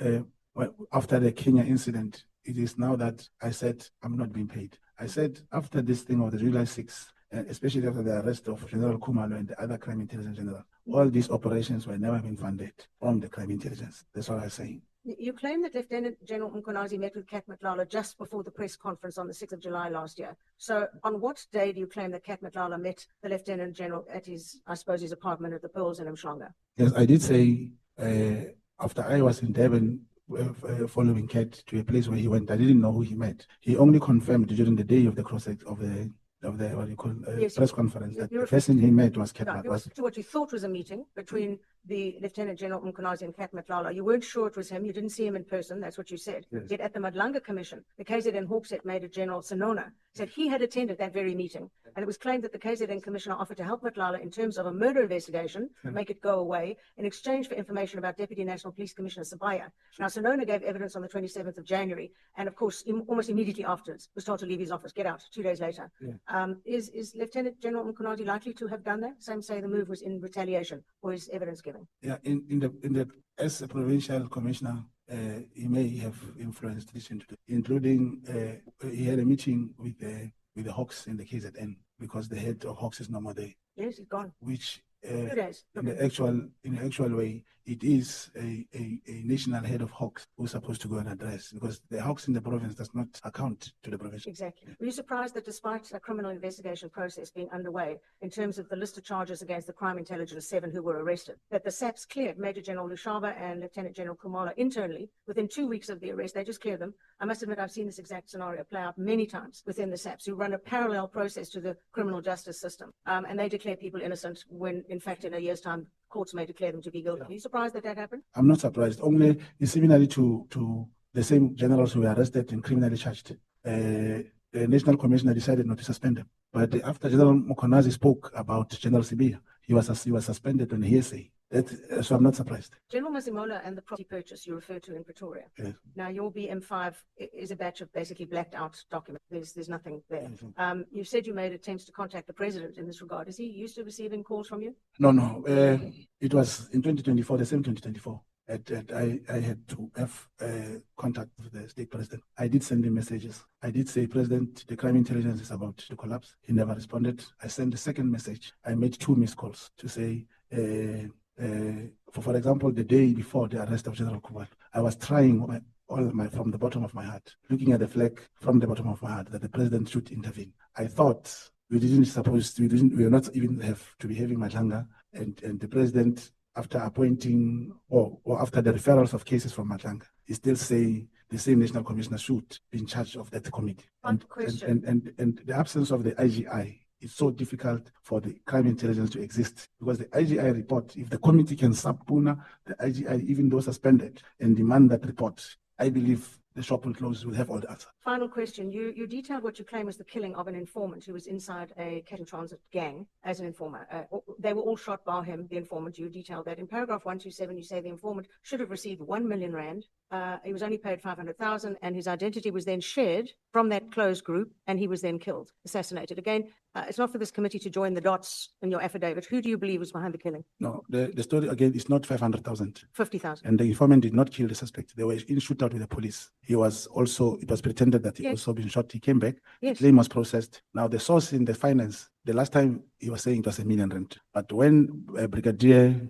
Speaker 5: well, after the Kenya incident, it is now that I said I'm not being paid. I said after this thing of the July 6th, especially after the arrest of General Kumalo and the other crime intelligence general, all these operations were never been funded from the crime intelligence. That's what I'm saying.
Speaker 18: You claim that Lieutenant General Mkhwanazi met with Kat Matlala just before the press conference on the 6th of July last year. So on what day do you claim that Kat Matlala met the Lieutenant General at his, I suppose, his apartment at the Pearls in Mhlanga?
Speaker 5: Yes, I did say after I was in Durban, following Kat to a place where he went, I didn't know who he met. He only confirmed during the day of the what do you call
Speaker 18: Yes,
Speaker 5: press conference that
Speaker 18: you're
Speaker 5: the person he met was Kat
Speaker 18: No, you
Speaker 5: Matlala.
Speaker 18: to what you thought was a meeting between the Lieutenant General Mkhwanazi and Kat Matlala. You weren't sure it was him. You didn't see him in person. That's what you said.
Speaker 5: Yes.
Speaker 18: Yet at the Madlanga Commission, the KZN Hawksett Major General Sinona said he had attended that very meeting. And it was claimed that the KZN Commissioner offered to help Matlala in terms of a murder investigation, make it go away, in exchange for information about Deputy National Police Commissioner Sabaya. Now, Sinona gave evidence on the 27th of January. And of course, almost immediately afterwards, was told to leave his office, get out, 2 days later.
Speaker 5: Yeah.
Speaker 18: Is Lieutenant General Mkhwanazi likely to have done that? Some say the move was in retaliation for his evidence giving.
Speaker 5: Yeah, as a provincial commissioner, he may have influenced this, including he had a meeting with the Hawks in the KZN because the head of Hawks is no more there.
Speaker 18: Yes, he's gone.
Speaker 5: Which
Speaker 18: 2 days.
Speaker 5: in the actual way, it is a national head of Hawks who's supposed to go and address, because the Hawks in the province does not account to the provincial.
Speaker 18: Exactly. Were you surprised that despite a criminal investigation process being underway in terms of the list of charges against the crime intelligence 7 who were arrested, that the SAPS cleared Major General Lushaba and Lieutenant General Kumalo internally within 2 weeks of the arrest? They just cleared them. I must admit, I've seen this exact scenario play out many times within the SAPS, who run a parallel process to the criminal justice system. And they declare people innocent when, in fact, in a year's time, courts may declare them to be guilty. Are you surprised that that happened?
Speaker 5: I'm not surprised. Only it's similarly to the same generals who were arrested and criminally charged. The National Commissioner decided not to suspend them. But after General Mkhwanazi spoke about General Sibia, he was suspended on hearsay. So I'm not surprised.
Speaker 18: General Mazimola and the property purchase you refer to in Pretoria.
Speaker 5: Yes.
Speaker 18: Now, your BM5 is a batch of basically blacked out documents. There's nothing there. You said you made attempts to contact the president in this regard. Is he used to receiving calls from you?
Speaker 5: No. It was in 2024, the same 2024. I had to have contact with the state president. I did send him messages. I did say, President, the crime intelligence is about to collapse. He never responded. I sent the second message. I made 2 missed calls to say, for example, the day before the arrest of General Kumalo, I was trying from the bottom of my heart, looking at the flag from the bottom of my heart, that the president should intervene. I thought we were not even have to be having Nhlanhla, and the president, after appointing or after the referrals of cases from Nhlanhla, he still say the same national commissioner should be in charge of that committee. And the absence of the IGI is so difficult for the crime intelligence to exist, because the IGI report, if the committee can subpoena the IGI, even though suspended, and demand that report, I believe the shop will close, will have all the answers.
Speaker 18: Final question. You detailed what you claim was the killing of an informant who was inside a cattle transit gang as an informer. They were all shot by him, the informant. You detailed that. In paragraph 127, you say the informant should have received 1 million rand. He was only paid 500,000, and his identity was then shared from that closed group, and he was then killed, assassinated. Again, it's not for this committee to join the dots in your affidavit. Who do you believe was behind the killing?
Speaker 5: No, the story again is not 500,000.
Speaker 18: 50,000.
Speaker 5: And the informant did not kill the suspect. They were in shootout with the police. It was pretended that he also been shot. He came back.
Speaker 18: Yes.
Speaker 5: The claim was processed. Now the source in the finance, the last time he was saying it was 1 million rand. But when Brigadier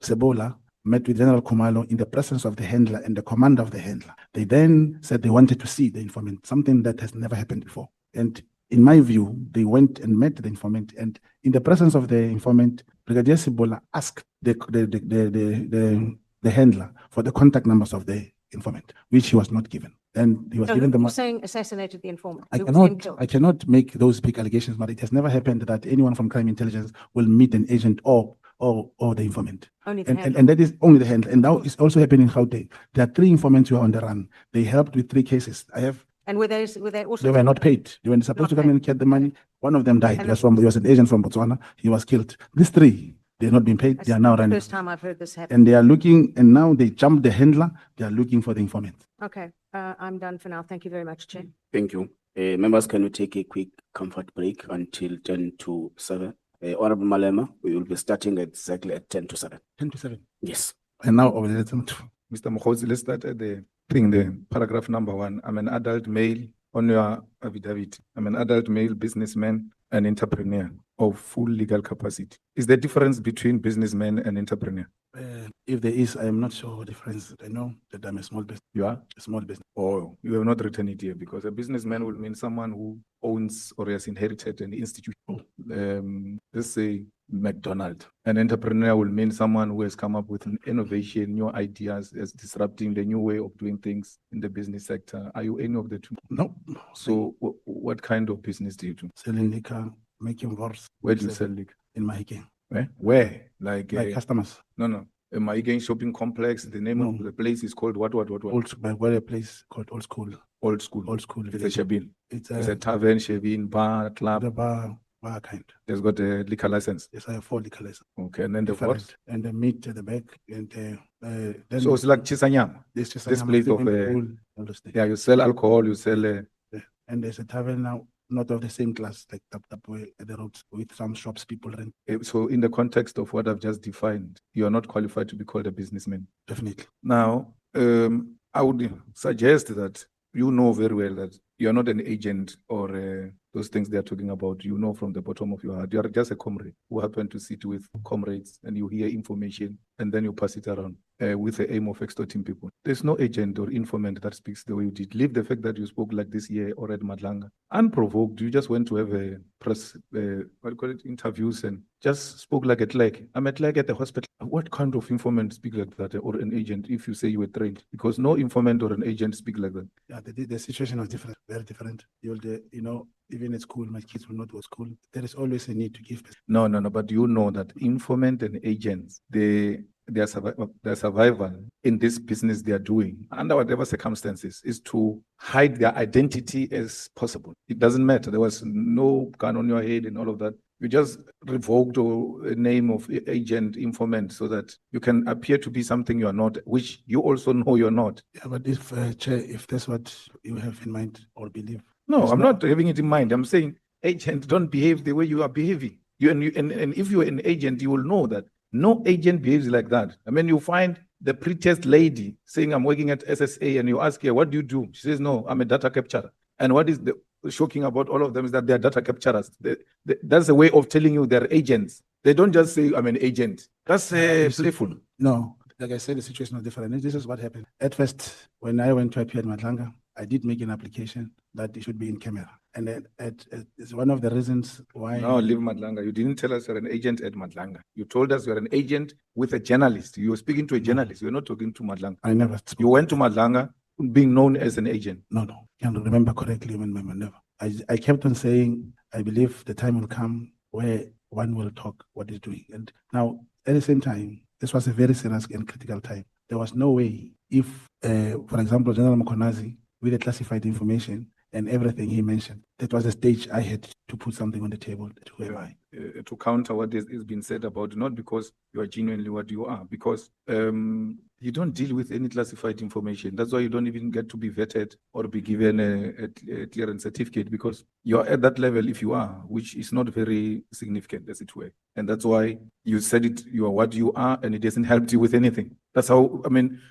Speaker 5: Sebola met with General Kumalo in the presence of the handler and the commander of the handler, they then said they wanted to see the informant, something that has never happened before. And in my view, they went and met the informant, and in the presence of the informant, Brigadier Sebola asked the the handler for the contact numbers of the informant, which he was not given. And he was
Speaker 18: So
Speaker 5: given the
Speaker 18: you're
Speaker 5: money.
Speaker 18: saying assassinated the informant? who was then killed?
Speaker 5: I cannot make those big allegations, but it has never happened that anyone from crime intelligence will meet an agent or the informant.
Speaker 18: Only the
Speaker 5: And
Speaker 18: handler.
Speaker 5: that is only the handler. And now it's also happening in Gauteng. There are 3 informants who are on the run. They helped with 3 cases.
Speaker 18: And were they also?
Speaker 5: They were not paid. They were supposed to come and get the money. One of them died.
Speaker 18: And
Speaker 5: He was an agent from Botswana. He was killed. These 3, they're not being paid. They are now
Speaker 18: the
Speaker 5: running.
Speaker 18: first time I've heard this happen.
Speaker 5: And they are looking, and now they jumped the handler. They are looking for the informant.
Speaker 18: Okay, I'm done for now. Thank you very much, Chair.
Speaker 4: Thank you. Members, can we take a quick comfort break until 10 to 7? Honorable Malema, we will be starting exactly at 10 to 7.
Speaker 5: 10 to 7.
Speaker 4: Yes.
Speaker 5: And now over there.
Speaker 15: Mr. Mogotsi, let's start at the paragraph number 1. I'm an adult male on your affidavit. I'm an adult male businessman and entrepreneur of full legal capacity. Is there difference between businessman and entrepreneur?
Speaker 5: If there is, I am not sure what difference. I know that I'm a small business.
Speaker 15: You are?
Speaker 5: A small business.
Speaker 15: Oh, you have not written it here, because a businessman will mean someone who owns or has inherited an institution. Let's say McDonald's. An entrepreneur will mean someone who has come up with an innovation, new ideas, as disrupting the new way of doing things in the business sector. Are you any of the 2?
Speaker 5: No.
Speaker 15: So what kind of business do you do?
Speaker 5: Selling liquor, making wars.
Speaker 15: Where do you sell liquor?
Speaker 5: In Mahikeng.
Speaker 15: Where? Like
Speaker 5: customers.
Speaker 15: No. A Mahikeng shopping complex. The name of the place is called what?
Speaker 5: A place called Old School.
Speaker 15: Old School.
Speaker 5: Old School.
Speaker 15: It's a Shabin.
Speaker 5: It's
Speaker 15: a tavern, Shabin, bar, club.
Speaker 5: The bar kind.
Speaker 15: There's got a liquor license.
Speaker 5: Yes, I have 4 liquor licenses.
Speaker 15: Okay, and then the what?
Speaker 5: And the meat at the back. And then
Speaker 15: so it's like Chisanyama.
Speaker 5: This
Speaker 15: place of you sell alcohol, you sell
Speaker 5: and there's a tavern now, not of the same class, like Tapway at the roads, with some shops people rent.
Speaker 15: So in the context of what I've just defined, you are not qualified to be called a businessman.
Speaker 5: Definitely.
Speaker 15: Now, I would suggest that you know very well that you are not an agent or those things they are talking about. You know from the bottom of your heart. You are just a comrade who happen to sit with comrades, and you hear information and then you pass it around with the aim of extorting people. There's no agent or informant that speaks the way you did. Leave the fact that you spoke like this here or at Nhlanhla. Unprovoked, you just went to have a press, interviews and just spoke like a clerk. I'm a clerk at the hospital. What kind of informant speak like that, or an agent, if you say you were trained? Because no informant or an agent speak like that.
Speaker 5: Yeah, the situation was different, very different. Even at school, my kids will not go to school. There is always a need to give.
Speaker 15: No, but you know that informant and agents, their survival in this business they are doing, under whatever circumstances, is to hide their identity as possible. It doesn't matter. There was no gun on your head and all of that. You just revoked a name of agent, informant, so that you can appear to be something you are not, which you also know you're not.
Speaker 5: Yeah, but if that's what you have in mind or believe.
Speaker 15: No, I'm not having it in mind. I'm saying, agent, don't behave the way you are behaving. And if you're an agent, you will know that no agent behaves like that. I mean, you find the prettiest lady saying, I'm working at SSA, and you ask her, what do you do? She says, no, I'm a data capturer. And what is shocking about all of them is that they're data capturers. That's a way of telling you they're agents. They don't just say, I'm an agent. That's playful.
Speaker 5: No, like I said, the situation was different. This is what happened. At first, when I went to appear at Nhlanhla, I did make an application that it should be in camera. And it's one of the reasons why.
Speaker 15: No, leave Nhlanhla. You didn't tell us you're an agent at Nhlanhla. You told us you're an agent with a journalist. You were speaking to a journalist. You're not talking to Nhlanhla.
Speaker 5: I never spoke.
Speaker 15: You went to Nhlanhla being known as an agent.
Speaker 5: No. Can't remember correctly when never. I kept on saying, I believe the time will come where one will talk what he's doing. And now, at the same time, this was a very serious and critical time. There was no way if, for example, Nhlanhla Mkhwanazi, with the classified information and everything he mentioned, that was the stage I had to put something on the table.
Speaker 15: To counter what is being said about, not because you are genuinely what you are, because you don't deal with any classified information. That's why you don't even get to be vetted or be given a clearance certificate, because you are at that level if you are, which is not very significant, as it were. And that's why you said it, you are what you are, and it doesn't help you with anything. That's how,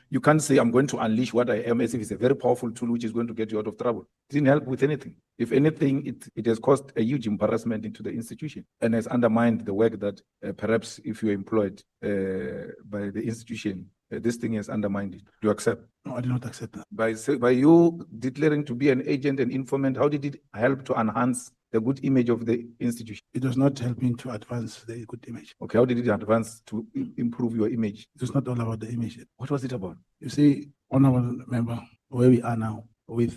Speaker 15: you can't say I'm going to unleash what I am as if it's a very powerful tool which is going to get you out of trouble. It didn't help with anything. If anything, it has caused a huge embarrassment into the institution and has undermined the work that perhaps if you're employed by the institution, this thing has undermined it. Do you accept?
Speaker 5: No, I do not accept that.
Speaker 15: By you declaring to be an agent and informant, how did it help to enhance the good image of the institution?
Speaker 5: It was not helping to advance the good image.
Speaker 15: Okay, how did it advance to improve your image?
Speaker 5: It was not all about the image.
Speaker 15: What was it about?
Speaker 5: You see, honorable member, where we are now with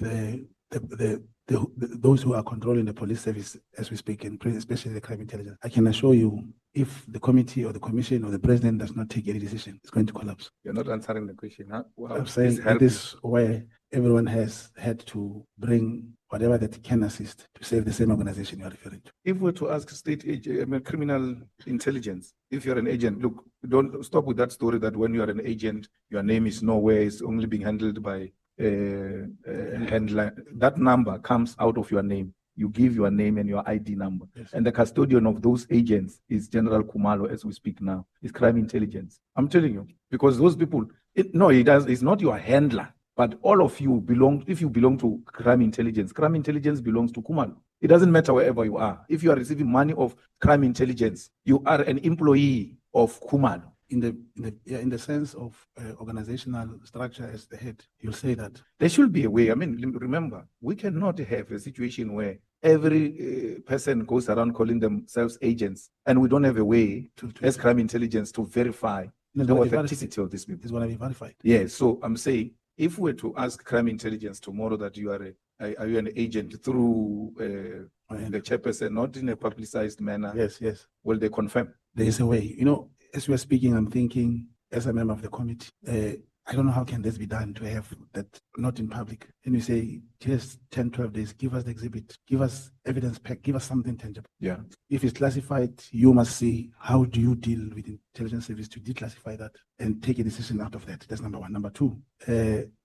Speaker 5: those who are controlling the police service as we speak, and especially the crime intelligence, I can assure you, if the committee or the commission or the president does not take any decision, it's going to collapse.
Speaker 15: You're not answering the question. Huh? Wow.
Speaker 5: I'm saying it is where everyone has had to bring whatever that can assist to save the same organization you're referring to.
Speaker 15: If we're to ask criminal intelligence, if you're an agent, look, don't stop with that story that when you are an agent, your name is nowhere, it's only being handled by handler. That number comes out of your name. You give your name and your ID number.
Speaker 5: Yes.
Speaker 15: And the custodian of those agents is General Kumalo as we speak now. It's crime intelligence. I'm telling you, because those people, it's not your handler, but all of you belong, if you belong to crime intelligence belongs to Kumalo. It doesn't matter wherever you are. If you are receiving money of crime intelligence, you are an employee of Kumalo.
Speaker 5: In the sense of organizational structure as the head, you'll say that
Speaker 15: there should be a way. I mean, remember, we cannot have a situation where every person goes around calling themselves agents, and we don't have a way as crime intelligence to verify the authenticity of these people.
Speaker 5: It's going to be verified.
Speaker 15: Yes. So I'm saying, if we're to ask crime intelligence tomorrow that you are you an agent through the chairperson, not in a publicized manner?
Speaker 5: Yes.
Speaker 15: Will they confirm?
Speaker 5: There is a way. You know, as we are speaking, I'm thinking as a member of the committee, I don't know how can this be done to have that not in public. And you say, just 10, 12 days, give us the exhibit, give us evidence pack, give us something tangible.
Speaker 15: Yeah.
Speaker 5: If it's classified, you must see how do you deal with intelligence service to declassify that and take a decision out of that. That's number one. Number two,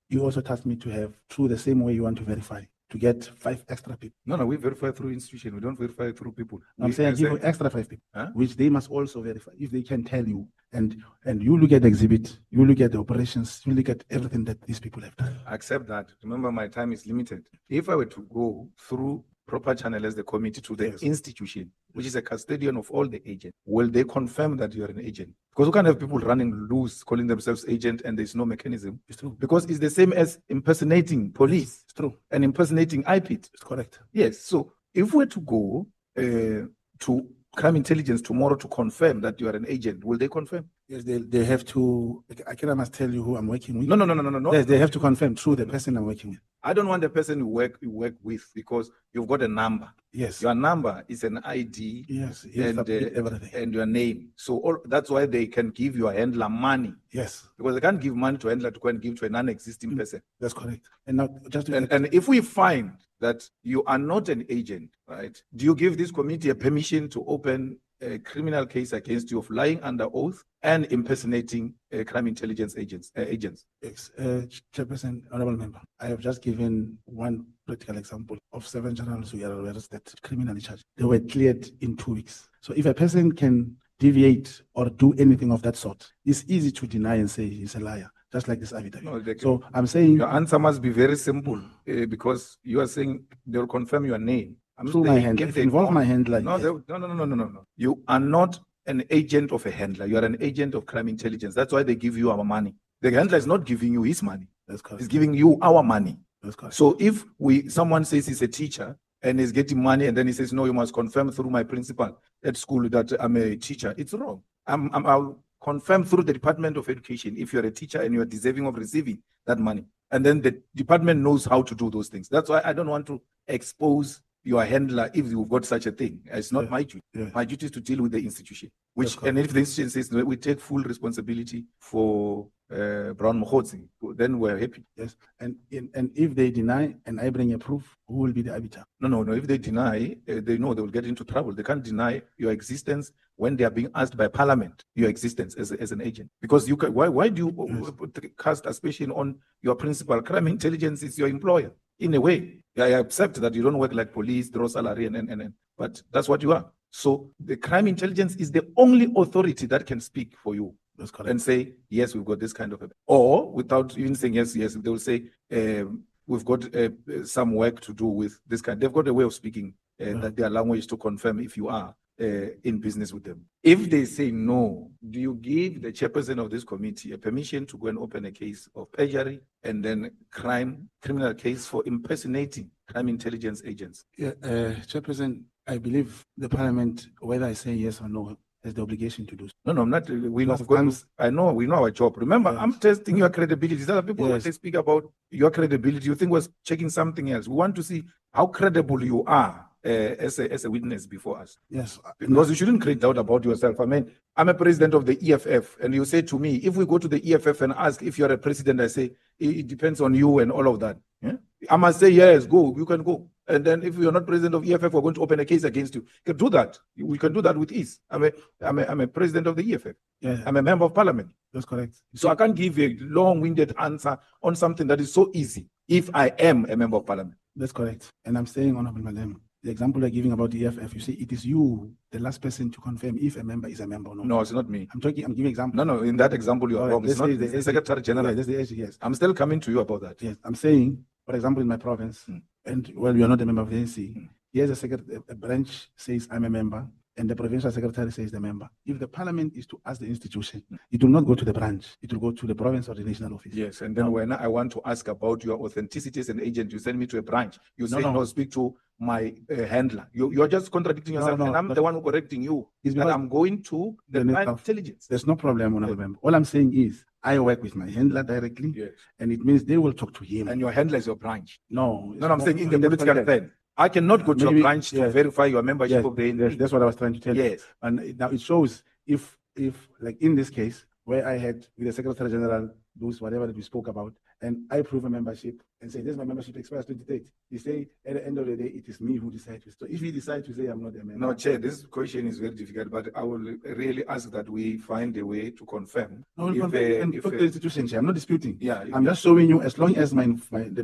Speaker 5: you also tasked me to have, through the same way you want to verify, to get 5 extra people.
Speaker 15: No, we verify through institution. We don't verify through people.
Speaker 5: I'm saying give you extra 5 people, which they must also verify if they can tell you. And you look at the exhibit, you look at the operations, you look at everything that these people have done.
Speaker 15: I accept that. Remember, my time is limited. If I were to go through proper channel as the committee to the institution, which is a custodian of all the agents, will they confirm that you're an agent? Because we can't have people running loose, calling themselves agent, and there's no mechanism.
Speaker 5: It's true.
Speaker 15: Because it's the same as impersonating police.
Speaker 5: It's true.
Speaker 15: And impersonating IPIT.
Speaker 5: It's correct.
Speaker 15: Yes. So if we're to go to crime intelligence tomorrow to confirm that you are an agent, will they confirm?
Speaker 5: Yes, they have to. I must tell you who I'm working with.
Speaker 15: No.
Speaker 5: Yes, they have to confirm through the person I'm working with.
Speaker 15: I don't want the person you work with, because you've got a number.
Speaker 5: Yes.
Speaker 15: Your number is an ID.
Speaker 5: Yes.
Speaker 15: And,
Speaker 5: everything.
Speaker 15: And your name. So that's why they can give your handler money.
Speaker 5: Yes.
Speaker 15: Because they can't give money to a handler to go and give to a non-existing person.
Speaker 5: That's correct. And now just
Speaker 15: and if we find that you are not an agent, right? Do you give this committee a permission to open a criminal case against you of lying under oath and impersonating crime intelligence agents?
Speaker 5: Yes, Chairperson, honorable member, I have just given one practical example of 7 generals who are arrested, criminally charged. They were cleared in 2 weeks. So if a person can deviate or do anything of that sort, it's easy to deny and say he's a liar. Just like this affidavit.
Speaker 15: No,
Speaker 5: so I'm saying
Speaker 15: your answer must be very simple, because you are saying they'll confirm your name.
Speaker 5: Through my handler. If it involves my handler.
Speaker 15: No. You are not an agent of a handler. You are an agent of crime intelligence. That's why they give you our money. The handler is not giving you his money.
Speaker 5: That's correct.
Speaker 15: He's giving you our money.
Speaker 5: That's correct.
Speaker 15: So if someone says he's a teacher and is getting money, and then he says, no, you must confirm through my principal at school that I'm a teacher, it's wrong. I'll confirm through the Department of Education if you're a teacher and you're deserving of receiving that money. And then the department knows how to do those things. That's why I don't want to expose your handler if you've got such a thing. It's not my duty. My duty is to deal with the institution. And if the institution says that we take full responsibility for Brown Mogotsi, then we're happy.
Speaker 5: Yes. And if they deny and I bring a proof, who will be the arbiter?
Speaker 15: No. If they deny, they know they will get into trouble. They can't deny your existence when they are being asked by Parliament your existence as an agent. Because you can, why do you cast aspersion on your principal? Crime intelligence is your employer. In a way, I accept that you don't work like police, draw salary, but that's what you are. So the crime intelligence is the only authority that can speak for you.
Speaker 5: That's correct.
Speaker 15: And say, yes, we've got this kind of, or without even saying yes, they will say, we've got some work to do with this kind. They've got a way of speaking that their language to confirm if you are in business with them. If they say no, do you give the chairperson of this committee a permission to go and open a case of perjury and then criminal case for impersonating crime intelligence agents?
Speaker 5: Yeah, Chairperson, I believe the Parliament, whether I say yes or no, has the obligation to do so.
Speaker 15: No, I'm not. We know.
Speaker 5: Because once-
Speaker 15: I know. We know our job. Remember,
Speaker 5: Yes.
Speaker 15: I'm testing your credibility. These other people, when
Speaker 5: Yes.
Speaker 15: they speak about your credibility, you think we're checking something else. We want to see how credible you are as a witness before us.
Speaker 5: Yes.
Speaker 15: Because you shouldn't create doubt about yourself. I mean, I'm a president of the EFF, and you say to me, if we go to the EFF and ask if you're a president, I say it depends on you and all of that. Yeah? I must say yes, go. You can go. And then if you're not president of EFF, we're going to open a case against you. You can do that. We can do that with ease. I'm a president of the EFF.
Speaker 5: Yeah.
Speaker 15: I'm a member of parliament.
Speaker 5: That's correct.
Speaker 15: So I can't give a long-winded answer on something that is so easy if I am a member of parliament.
Speaker 5: That's correct. And I'm saying, Honorable Malema, the example you're giving about the EFF, you say it is you, the last person to confirm if a member is a member or not.
Speaker 15: No, it's not me.
Speaker 5: I'm giving example.
Speaker 15: No, in that example, you're
Speaker 5: All right,
Speaker 15: wrong. It's
Speaker 5: let's
Speaker 15: not
Speaker 5: say
Speaker 15: the Secretary General.
Speaker 5: Yeah, that's the SG, yes.
Speaker 15: I'm still coming to you about that.
Speaker 5: Yes, I'm saying, for example, in my province, and well, you're not a member of the ANC, here's a branch says I'm a member, and the provincial secretary says the member. If the parliament is to ask the institution, it will not go to the branch, it will go to the province or the national office.
Speaker 15: Yes, and then when I want to ask about your authenticity as an agent, you send me to a branch. You say, no, speak to my handler. You're just contradicting yourself, and I'm the one who correcting you.
Speaker 5: It's
Speaker 15: And
Speaker 5: because
Speaker 15: I'm going to the crime intelligence.
Speaker 5: There's no problem, Honorable Member. All I'm saying is, I work with my handler directly,
Speaker 15: Yes.
Speaker 5: and it means they will talk to him.
Speaker 15: And your handler is your branch.
Speaker 5: No,
Speaker 15: No, I'm saying in the political thing. I cannot go to
Speaker 5: Maybe-
Speaker 15: a branch to
Speaker 5: yes.
Speaker 15: verify your membership
Speaker 5: Yes,
Speaker 15: of the
Speaker 5: yes,
Speaker 15: NP.
Speaker 5: that's what I was trying to tell you.
Speaker 15: Yes.
Speaker 5: And now it shows if like in this case, where I had with the Secretary General, those whatever that we spoke about, and I prove a membership and say, this my membership expires 2030. You say at the end of the day, it is me who decides. So if he decides to say I'm not a member.
Speaker 15: No, Chair, this question is very difficult, but I will really ask that we find a way to confirm.
Speaker 5: No,
Speaker 15: if,
Speaker 5: and
Speaker 15: if,
Speaker 5: talk to the institution, Chair. I'm not disputing.
Speaker 15: Yeah,
Speaker 5: I'm just showing you as long as my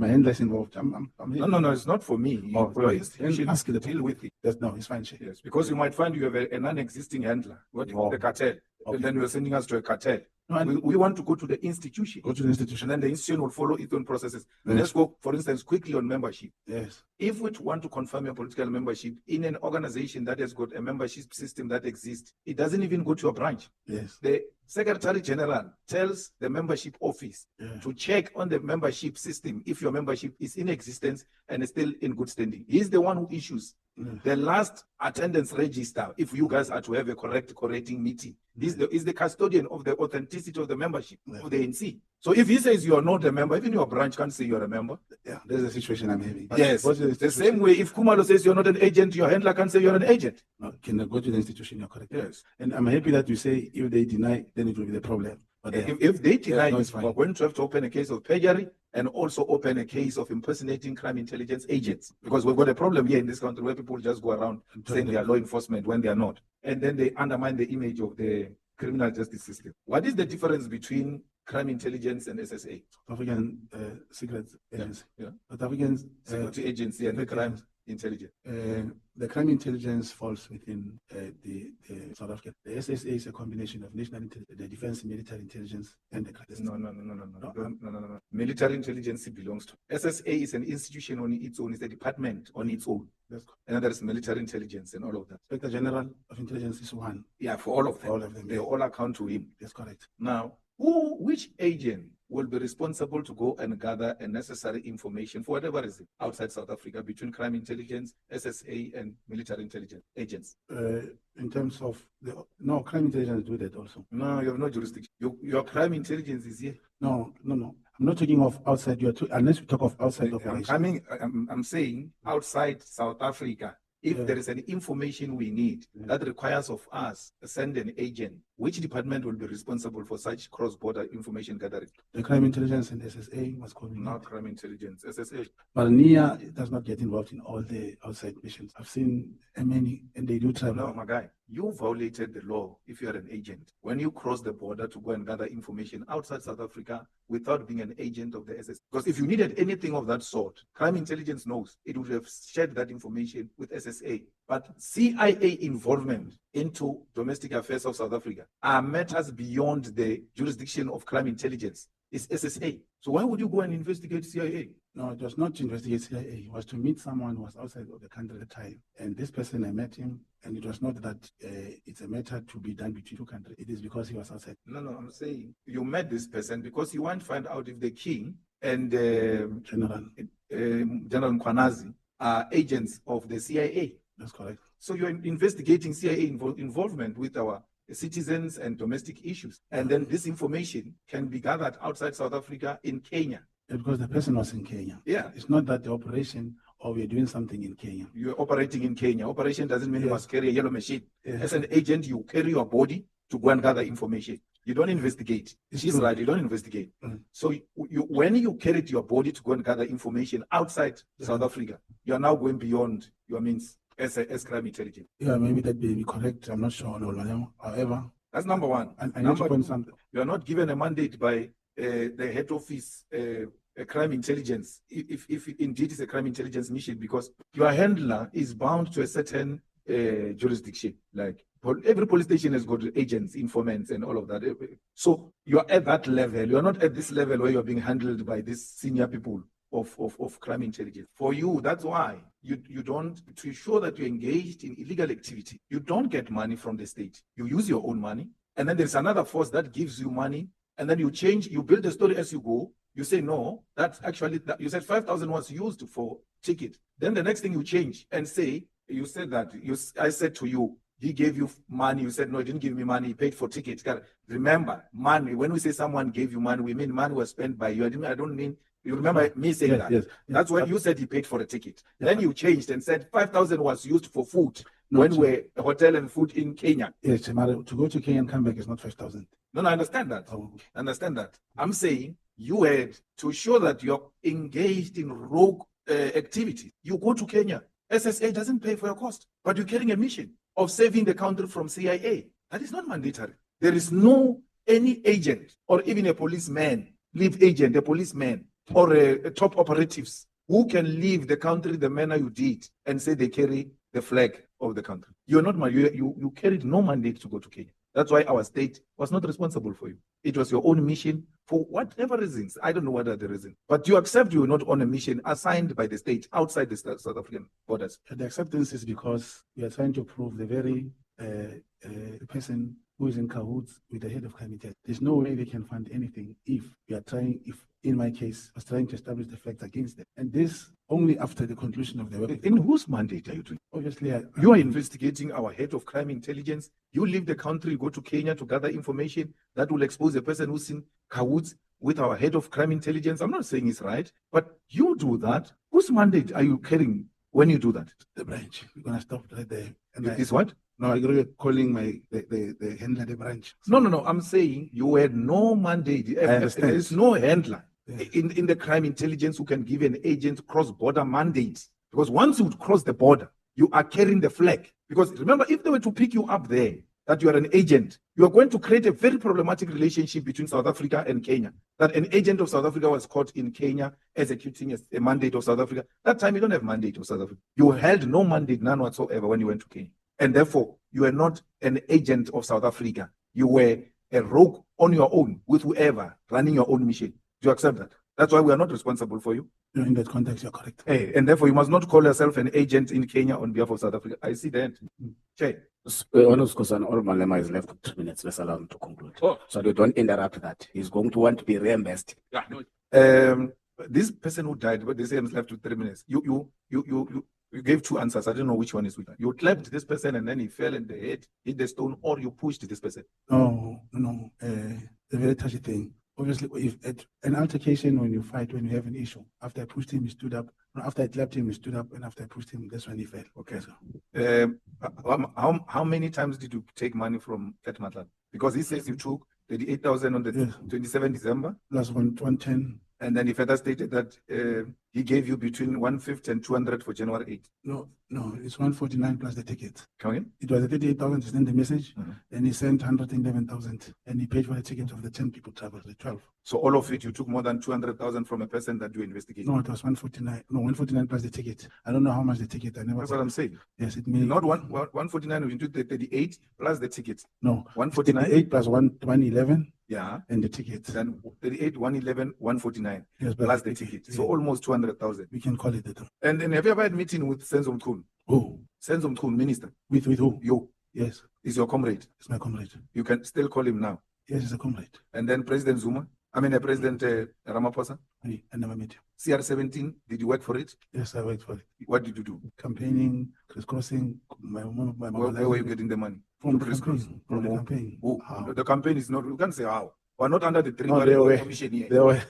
Speaker 5: handler is involved. I'm here.
Speaker 15: No, it's not for me.
Speaker 5: Oh,
Speaker 15: For your
Speaker 5: right.
Speaker 15: institution
Speaker 5: Then ask
Speaker 15: to
Speaker 5: the
Speaker 15: deal with it.
Speaker 5: No, it's fine, Chair.
Speaker 15: Yes, because you might find you have a non-existing handler, what you call the cartel, and then you're sending us to a cartel.
Speaker 5: No, and-
Speaker 15: We want to go to the institution.
Speaker 5: Go to the institution.
Speaker 15: And then the institution will follow its own processes.
Speaker 5: Yes.
Speaker 15: Let's go, for instance, quickly on membership.
Speaker 5: Yes.
Speaker 15: If we want to confirm your political membership in an organization that has got a membership system that exists, it doesn't even go to a branch.
Speaker 5: Yes.
Speaker 15: The Secretary General tells the membership office to check on the membership system if your membership is in existence and is still in good standing. He's the one who issues the last attendance register if you guys are to have a correcting meeting. This is the custodian of the authenticity of the membership of the ANC. So if he says you are not a member, even your branch can't say you're a member.
Speaker 5: Yeah, there's a situation I'm having.
Speaker 15: Yes,
Speaker 5: Go to the
Speaker 15: the same way if Kumalo says you're not an agent, your handler can't say you're an agent.
Speaker 5: No, can I go to the institution? You're correct.
Speaker 15: Yes.
Speaker 5: And I'm happy that you say if they deny, then it will be the problem. But
Speaker 15: If they deny
Speaker 5: no,
Speaker 15: it,
Speaker 5: it's fine.
Speaker 15: we're going to have to open a case of perjury and also open a case of impersonating crime intelligence agents. Because we've got a problem here in this country where people just go around saying they are law enforcement when they are not. And then they undermine the image of the criminal justice system. What is the difference between crime intelligence and SSA?
Speaker 5: South African secret agency.
Speaker 15: Yeah.
Speaker 5: South African
Speaker 15: Security agency and the crime intelligence.
Speaker 5: The crime intelligence falls within the South African. The SSA is a combination of national intelligence, the defense, military intelligence, and the crime.
Speaker 15: No. Military intelligence belongs to SSA is an institution on its own, it's a department on its own. And there is military intelligence and all of that.
Speaker 5: Inspector General of Intelligence is one.
Speaker 15: Yeah, for all of them.
Speaker 5: All of them.
Speaker 15: They all account to him.
Speaker 5: That's correct.
Speaker 15: Now, which agent will be responsible to go and gather a necessary information for whatever reason outside South Africa between crime intelligence, SSA, and military intelligence agents?
Speaker 5: In terms of crime intelligence do that also.
Speaker 15: No, you have no jurisdiction. Your crime intelligence is here.
Speaker 5: No. I'm not talking of outside. Unless we talk of outside operation.
Speaker 15: I'm saying outside South Africa. If there is any information we need that requires of us to send an agent, which department will be responsible for such cross-border information gathering?
Speaker 5: The crime intelligence and SSA must coordinate.
Speaker 15: Not crime intelligence, SSA.
Speaker 5: But NIA does not get involved in all the outside missions. I've seen many, and they do travel.
Speaker 15: No, my guy, you violated the law if you are an agent. When you cross the border to go and gather information outside South Africa without being an agent of the SSA. Because if you needed anything of that sort, crime intelligence knows it would have shared that information with SSA. But CIA involvement into domestic affairs of South Africa are matters beyond the jurisdiction of crime intelligence. It's SSA. So why would you go and investigate CIA?
Speaker 5: No, it was not to investigate CIA. It was to meet someone who was outside of the country at the time. And this person, I met him, and it was not that it's a matter to be done between two countries. It is because he was outside.
Speaker 15: No, I'm saying you met this person because you want to find out if the king and
Speaker 5: General
Speaker 15: General Mkhwanazi
Speaker 7: are agents of the CIA.
Speaker 5: That's correct.
Speaker 7: So you're investigating CIA involvement with our citizens and domestic issues. And then this information can be gathered outside South Africa in Kenya.
Speaker 5: Because the person was in Kenya.
Speaker 7: Yeah.
Speaker 5: It's not that the operation or we're doing something in Kenya.
Speaker 7: You're operating in Kenya. Operation doesn't mean you
Speaker 5: Yes.
Speaker 7: must carry a yellow machine.
Speaker 5: Yes.
Speaker 7: As an agent, you carry your body to go and gather information. You don't investigate.
Speaker 5: It's
Speaker 7: She's
Speaker 5: true.
Speaker 7: right, you don't investigate. So when you carried your body to go and gather information outside South Africa, you are now going beyond your means as crime intelligence.
Speaker 5: Yeah, maybe that may be correct. I'm not sure. However,
Speaker 7: That's number one.
Speaker 5: I need to
Speaker 7: Number
Speaker 5: point
Speaker 7: two,
Speaker 5: something.
Speaker 7: you are not given a mandate by the head office, crime intelligence, if indeed it's a crime intelligence mission, because your handler is bound to a certain jurisdiction. Like every police station has got agents, informants, and all of that. So you're at that level. You're not at this level where you're being handled by these senior people of crime intelligence. For you, that's why you don't, to ensure that you're engaged in illegal activity, you don't get money from the state. You use your own money. And then there's another force that gives you money. And then you change, you build the story as you go. You say, no, that's actually, you said 5,000 was used for ticket. Then the next thing you change and say, you said that, I said to you, he gave you money. You said, no, he didn't give me money. He paid for tickets. Remember, money, when we say someone gave you money, we mean money was spent by you. I don't mean, you remember me saying
Speaker 5: Yes,
Speaker 7: that?
Speaker 5: yes.
Speaker 7: That's when you said he paid for a ticket.
Speaker 5: Yeah.
Speaker 7: Then you changed and said 5,000 was used for food
Speaker 5: No,
Speaker 7: when
Speaker 5: sir.
Speaker 7: we're a hotel and food in Kenya.
Speaker 5: Yes, Chamara, to go to Kenya and come back is not 5,000.
Speaker 7: No, I understand that.
Speaker 5: Oh.
Speaker 7: I understand that. I'm saying you had to show that you're engaged in rogue activity. You go to Kenya. SSA doesn't pay for your cost, but you're carrying a mission of saving the country from CIA. That is not mandatory. There is no any agent or even a policeman, leave agent, a policeman, or a top operatives who can leave the country the manner you did and say they carry the flag of the country. You're not you carried no mandate to go to Kenya. That's why our state was not responsible for you. It was your own mission for whatever reasons. I don't know what are the reasons. But you accept you were not on a mission assigned by the state outside the South African borders.
Speaker 5: The acceptance is because we are trying to prove the very person who is in cahoots with the head of committee. There's no way they can fund anything if we are trying, if in my case, I was trying to establish the facts against them. And this only after the conclusion of the work.
Speaker 7: In whose mandate are you doing?
Speaker 5: Obviously,
Speaker 7: You are investigating our head of crime intelligence. You leave the country, go to Kenya to gather information that will expose a person who's in cahoots with our head of crime intelligence. I'm not saying it's right, but you do that. Whose mandate are you carrying when you do that?
Speaker 5: The branch. We're going to stop right there.
Speaker 7: Is what?
Speaker 5: No, I agree with calling the handler the branch.
Speaker 7: No. I'm saying you had no mandate.
Speaker 5: I understand.
Speaker 7: There is no handler in the crime intelligence who can give an agent cross-border mandates. Because once you cross the border, you are carrying the flag. Because remember, if they were to pick you up there, that you are an agent, you are going to create a very problematic relationship between South Africa and Kenya. That an agent of South Africa was caught in Kenya executing a mandate of South Africa. That time you don't have mandate of South Africa. You held no mandate, none whatsoever, when you went to Kenya. And therefore, you are not an agent of South Africa. You were a rogue on your own with whoever running your own mission. Do you accept that? That's why we are not responsible for you.
Speaker 5: In that context, you're correct.
Speaker 7: Hey, and therefore, you must not call yourself an agent in Kenya on behalf of South Africa. I see that. Okay.
Speaker 4: Honourable Skhosana, Honourable Malema is left with 3 minutes. Let's allow him to conclude. So you don't interrupt that. He's going to want to be reimbursed.
Speaker 8: Yeah, no.
Speaker 7: This person who died, but they say he's left with 3 minutes. You gave two answers. I don't know which one is which. You clapped this person and then he fell in the head, hit the stone, or you pushed this person.
Speaker 5: No. A very touchy thing. Obviously, if at an altercation, when you fight, when you have an issue, after I pushed him, he stood up. After I clapped him, he stood up, and after I pushed him, that's when he fell.
Speaker 7: Okay. How many times did you take money from Nhlanhla? Because he says you took 38,000 on the 27 December.
Speaker 5: Plus 110.
Speaker 7: And then he further stated that he gave you between 150 and 200 for January 8th.
Speaker 5: No, it's 149 plus the ticket.
Speaker 7: Come again?
Speaker 5: It was 38,000 to send the message, and he sent 111,000, and he paid for the ticket of the 10 people traveled, the 12.
Speaker 7: So all of it, you took more than 200,000 from a person that you investigated?
Speaker 5: No, it was 149. No, 149 plus the ticket. I don't know how much the ticket. I never.
Speaker 7: That's what I'm saying.
Speaker 5: Yes, it means
Speaker 7: not 149. You took the 38 plus the ticket.
Speaker 5: No,
Speaker 7: 149
Speaker 5: 38 plus 111.
Speaker 7: Yeah,
Speaker 5: and the ticket.
Speaker 7: Then 38, 111, 149.
Speaker 5: Yes,
Speaker 7: plus the ticket. So almost 200,000.
Speaker 5: We can call it that.
Speaker 7: And have you ever had meeting with Senzo Mkhwanazi?
Speaker 5: Who?
Speaker 7: Senzo Mkhwanazi, minister.
Speaker 5: With who?
Speaker 7: You.
Speaker 5: Yes.
Speaker 7: Is your comrade?
Speaker 5: It's my comrade.
Speaker 7: You can still call him now.
Speaker 5: Yes, he's a comrade.
Speaker 7: And then President Zuma?
Speaker 15: I mean, President Ramaphosa?
Speaker 5: I never met you.
Speaker 15: CR17, did you work for it?
Speaker 5: Yes, I worked for it.
Speaker 15: What did you do?
Speaker 5: Campaigning, crisscrossing,
Speaker 15: Where were you getting the money?
Speaker 5: From
Speaker 15: To
Speaker 5: the
Speaker 15: crisscross?
Speaker 5: campaign. From the
Speaker 15: who?
Speaker 5: campaign.
Speaker 15: Who?
Speaker 5: How?
Speaker 15: The campaign is not, you can't say how. We're not under the three
Speaker 5: No, they were-
Speaker 15: commission here.
Speaker 5: There were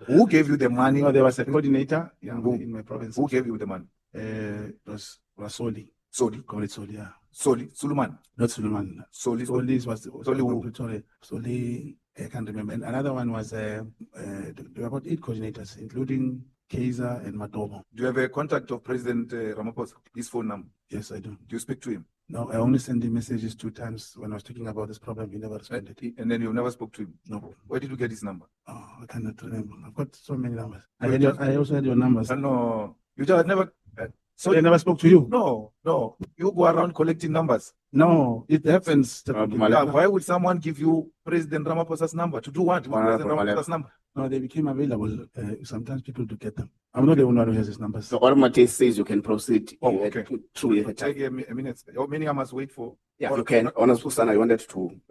Speaker 15: Who gave you the money?
Speaker 5: No, there was a coordinator
Speaker 15: Who?
Speaker 5: in my province.
Speaker 15: Who gave you the money?
Speaker 5: It was Soli.
Speaker 15: Soli.
Speaker 5: Call it Soli, yeah.
Speaker 15: Soli. Suleiman.
Speaker 5: Not Suleiman.
Speaker 15: Soli.
Speaker 5: Soli was
Speaker 15: Soli who?
Speaker 5: Pretoria. Soli, I can't remember. And another one was there were about 8 coordinators, including Kaiser and Matobo.
Speaker 15: Do you have a contact of President Ramaphosa? His phone number?
Speaker 5: Yes, I do.
Speaker 15: Do you speak to him?
Speaker 5: No, I only sent him messages 2 times when I was talking about this problem. He never responded.
Speaker 15: And then you never spoke to him?
Speaker 5: No.
Speaker 15: Where did you get his number?
Speaker 5: Oh, I cannot remember. I've got so many numbers.
Speaker 15: Wait,
Speaker 5: I also had your numbers.
Speaker 15: No, you just never.
Speaker 5: So they never spoke to you?
Speaker 15: No. You go around collecting numbers.
Speaker 5: No, it happens.
Speaker 15: Why would someone give you President Ramaphosa's number? To do what with President Ramaphosa's number?
Speaker 5: No, they became available. Sometimes people do get them. I'm not the only one who has his numbers.
Speaker 4: The Ormate says you can proceed.
Speaker 15: Oh, okay.
Speaker 4: Through
Speaker 15: Take a minute. How many I must wait for?
Speaker 4: Yeah, you can. Honest Pusana, I wanted to.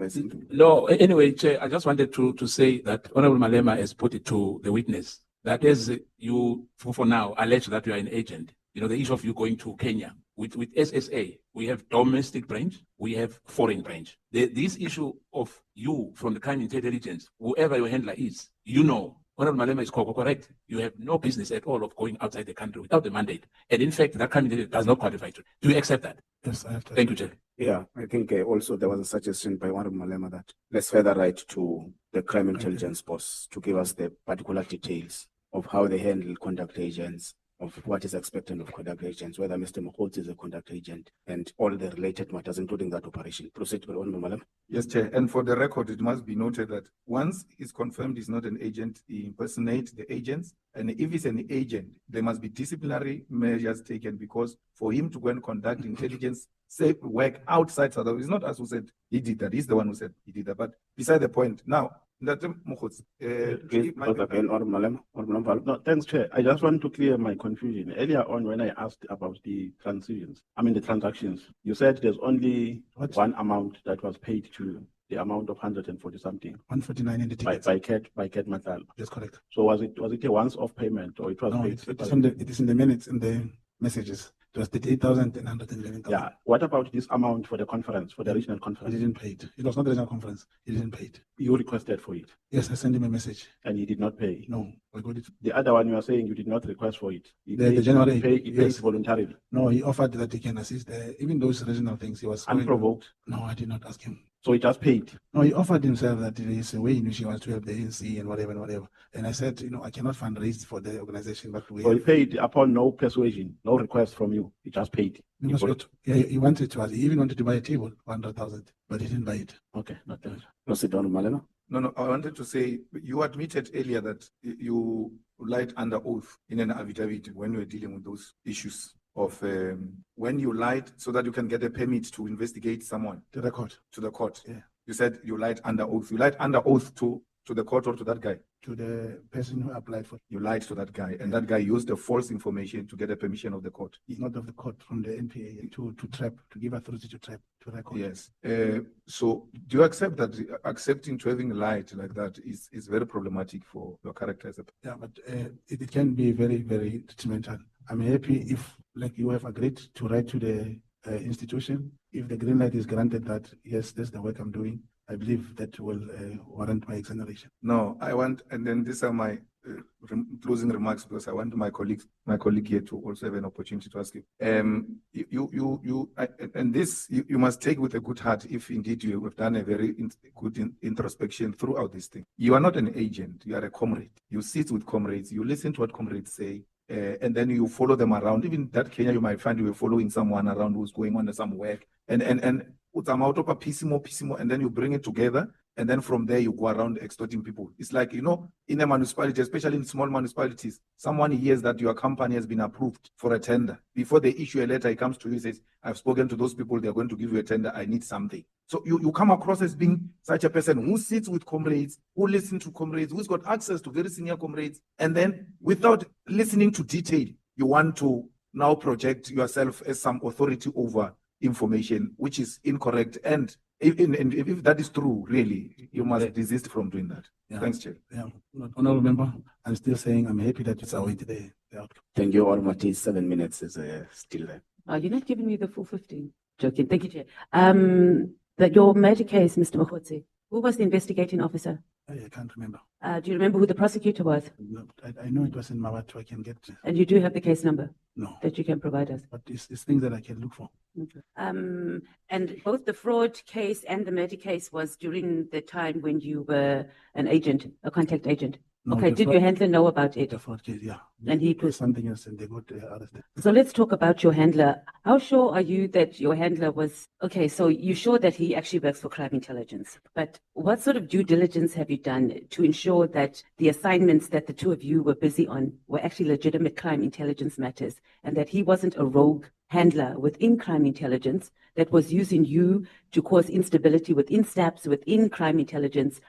Speaker 8: No, anyway, Chair, I just wanted to say that Honorable Malema has put it to the witness that as you, for now, allege that you are an agent. You know, the issue of you going to Kenya with SSA, we have domestic branch, we have foreign branch. This issue of you from the crime intelligence, whoever your handler is, you know, Honorable Malema is correct. You have no business at all of going outside the country without the mandate. And in fact, that crime intelligence does not qualify to. Do you accept that?
Speaker 5: Yes, I have to.
Speaker 8: Thank you, Chair.
Speaker 4: Yeah, I think also there was a suggestion by Honorable Malema that let's further write to the crime intelligence boss to give us the particular details of how they handle conduct agents, of what is expected of conduct agents, whether Mr. Mogotsi is a conduct agent, and all the related matters, including that operation. Proceed, Honorable Malema.
Speaker 15: Yes, Chair. And for the record, it must be noted that once it's confirmed he's not an agent, he impersonates the agents. And if he's an agent, there must be disciplinary measures taken, because for him to go and conduct intelligence safe work outside South Africa, it's not us who said he did that. He's the one who said he did that. But beside the point, now, that Mogotsi,
Speaker 16: No, thanks, Chair. I just want to clear my confusion. Earlier on, when I asked about the the transactions, you said there's only one amount that was paid to the amount of 140 something.
Speaker 5: 149 in the tickets.
Speaker 16: By Ket Matlala.
Speaker 5: That's correct.
Speaker 16: So was it a once-off payment, or it was
Speaker 5: No,
Speaker 16: paid?
Speaker 5: it is in the minutes, in the messages. It was 38,000 and 111,000.
Speaker 16: Yeah. What about this amount for the conference, for the regional conference?
Speaker 5: He didn't pay it. It was not the regional conference. He didn't pay it.
Speaker 16: You requested for it?
Speaker 5: Yes, I sent him a message.
Speaker 16: And he did not pay?
Speaker 5: No, I got it.
Speaker 16: The other one you are saying you did not request for it? He
Speaker 5: The January,
Speaker 16: he paid
Speaker 5: yes.
Speaker 16: voluntarily?
Speaker 5: No, he offered that he can assist. Even those regional things, he was
Speaker 16: Unprovoked?
Speaker 5: No, I did not ask him.
Speaker 16: So he just paid?
Speaker 5: No, he offered himself that there is a way in which he wants to help the ANC and whatever and whatever. And I said, I cannot fundraise for the organization, but we.
Speaker 16: So he paid upon no persuasion, no request from you. He just paid.
Speaker 5: He wanted to. He even wanted to buy a table, 100,000, but he didn't buy it.
Speaker 16: Okay, not that.
Speaker 4: Proceed, Honorable Malema.
Speaker 15: No, I wanted to say, you admitted earlier that you lied under oath in an affidavit when you were dealing with those issues of when you lied so that you can get a permit to investigate someone.
Speaker 5: To the court.
Speaker 15: To the court.
Speaker 5: Yeah.
Speaker 15: You said you lied under oath. You lied under oath to the court or to that guy?
Speaker 5: To the person who applied for.
Speaker 15: You lied to that guy, and that guy used the false information to get a permission of the court.
Speaker 5: Not of the court, from the NPA to give authority to record.
Speaker 15: Yes. So do you accept that accepting to having lied like that is very problematic for your character as a?
Speaker 5: Yeah, but it can be very, very detrimental. I'm happy if, like, you have agreed to write to the institution. If the green light is granted that, yes, that's the work I'm doing, I believe that will warrant my exoneration.
Speaker 15: No, I want, and then these are my closing remarks, because I want my colleague here to also have an opportunity to ask you. You must take with a good heart if indeed you have done a very good introspection throughout this thing. You are not an agent, you are a comrade. You sit with comrades, you listen to what comrades say, and then you follow them around. Even that Kenya, you might find you were following someone around who's going on some work, and put them out of a piecemeal, and then you bring it together, and then from there you go around extorting people. It's like, in a municipality, especially in small municipalities, someone hears that your company has been approved for a tender. Before they issue a letter, he comes to you and says, I've spoken to those people, they're going to give you a tender, I need something. So you come across as being such a person who sits with comrades, who listens to comrades, who's got access to very senior comrades, and then without listening to detail, you want to now project yourself as some authority over information, which is incorrect and if that is true, really, you must desist from doing that.
Speaker 5: Yeah.
Speaker 15: Thanks, Chair.
Speaker 5: Yeah, honorable member, I'm still saying I'm happy that it's awaited the outcome.
Speaker 4: Thank you, Almighty. 7 minutes is still there.
Speaker 11: You're not giving me the full 15. Joking. Thank you, Chair. Your major case, Mr. Mogotsi, who was the investigating officer?
Speaker 5: I can't remember.
Speaker 11: Do you remember who the prosecutor was?
Speaker 5: No, I know it was in Mawatu. I can get.
Speaker 11: And you do have the case number?
Speaker 5: No.
Speaker 11: That you can provide us?
Speaker 5: But it's things that I can look for.
Speaker 11: Okay. And both the fraud case and the murder case was during the time when you were an agent, a contact agent?
Speaker 5: No,
Speaker 11: Okay,
Speaker 5: the
Speaker 11: did
Speaker 5: fraud-
Speaker 11: your handler know about it?
Speaker 5: The fraud case, yeah.
Speaker 11: And he
Speaker 5: It was something else and they got arrested.
Speaker 11: So let's talk about your handler. How sure are you that your handler was, okay, so you're sure that he actually works for crime intelligence, but what sort of due diligence have you done to ensure that the assignments that the two of you were busy on were actually legitimate crime intelligence matters and that he wasn't a rogue handler within crime intelligence that was using you to cause instability within SAPS, within crime intelligence?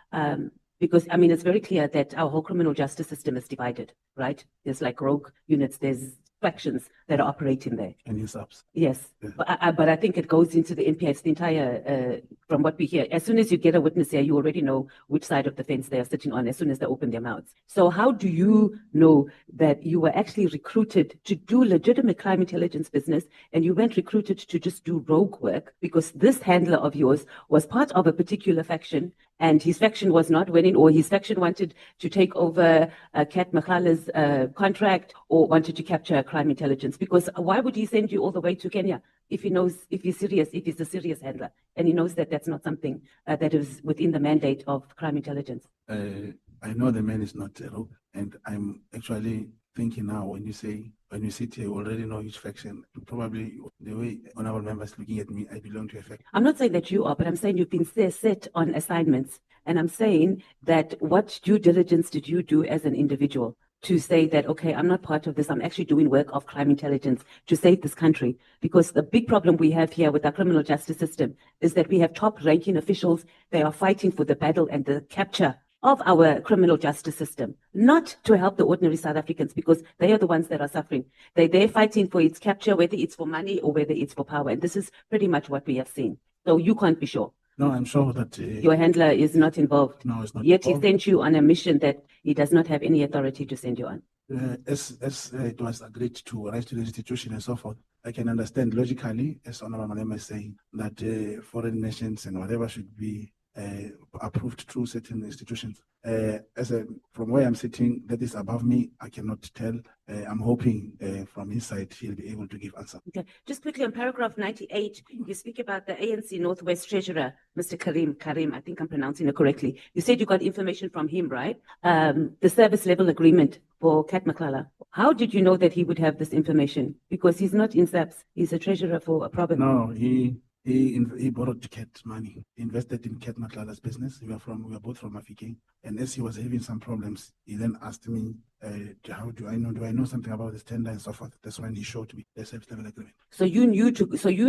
Speaker 11: Because, I mean, it's very clear that our whole criminal justice system is divided, right? There's like rogue units, there's factions that are operating there.
Speaker 5: And in SAPS.
Speaker 11: Yes, but I think it goes into the NPS, the entire, from what we hear. As soon as you get a witness here, you already know which side of the fence they are sitting on as soon as they open their mouths. So how do you know that you were actually recruited to do legitimate crime intelligence business and you weren't recruited to just do rogue work? Because this handler of yours was part of a particular faction and his faction was not winning, or his faction wanted to take over Kat Makala's contract or wanted to capture crime intelligence. Because why would he send you all the way to Kenya if he knows, if he's serious, if he's a serious handler, and he knows that that's not something that is within the mandate of crime intelligence?
Speaker 5: I know the man is not a rogue, and I'm actually thinking now when you say, when we sit here, you already know each faction. Probably the way honorable members looking at me, I belong to a faction.
Speaker 11: I'm not saying that you are, but I'm saying you've been set on assignments. And I'm saying that what due diligence did you do as an individual to say that, okay, I'm not part of this, I'm actually doing work of crime intelligence to save this country? Because the big problem we have here with our criminal justice system is that we have top ranking officials, they are fighting for the battle and the capture of our criminal justice system, not to help the ordinary South Africans, because they are the ones that are suffering. They're fighting for its capture, whether it's for money or whether it's for power. And this is pretty much what we have seen. So you can't be sure.
Speaker 5: No, I'm sure that
Speaker 11: your handler is not involved.
Speaker 5: No, it's not.
Speaker 11: Yet
Speaker 5: involved.
Speaker 11: he sent you on a mission that he does not have any authority to send you on.
Speaker 5: As it was agreed to rise to the institution and so forth, I can understand logically, as Honorable Malema is saying, that foreign nations and whatever should be approved through certain institutions. From where I'm sitting, that is above me, I cannot tell. I'm hoping from his side he'll be able to give answer.
Speaker 11: Okay, just quickly on paragraph 98, you speak about the ANC Northwest Treasurer, Mr. Karim, I think I'm pronouncing it correctly. You said you got information from him, right? The service level agreement for Kat Maklala. How did you know that he would have this information? Because he's not in SAPS, he's a treasurer for a province.
Speaker 5: No, he borrowed Kat money, invested in Kat Maklala's business. We are both from Afike. And as he was having some problems, he then asked me, how do I know something about this tender and so forth? That's when he showed me the service level agreement.
Speaker 11: So you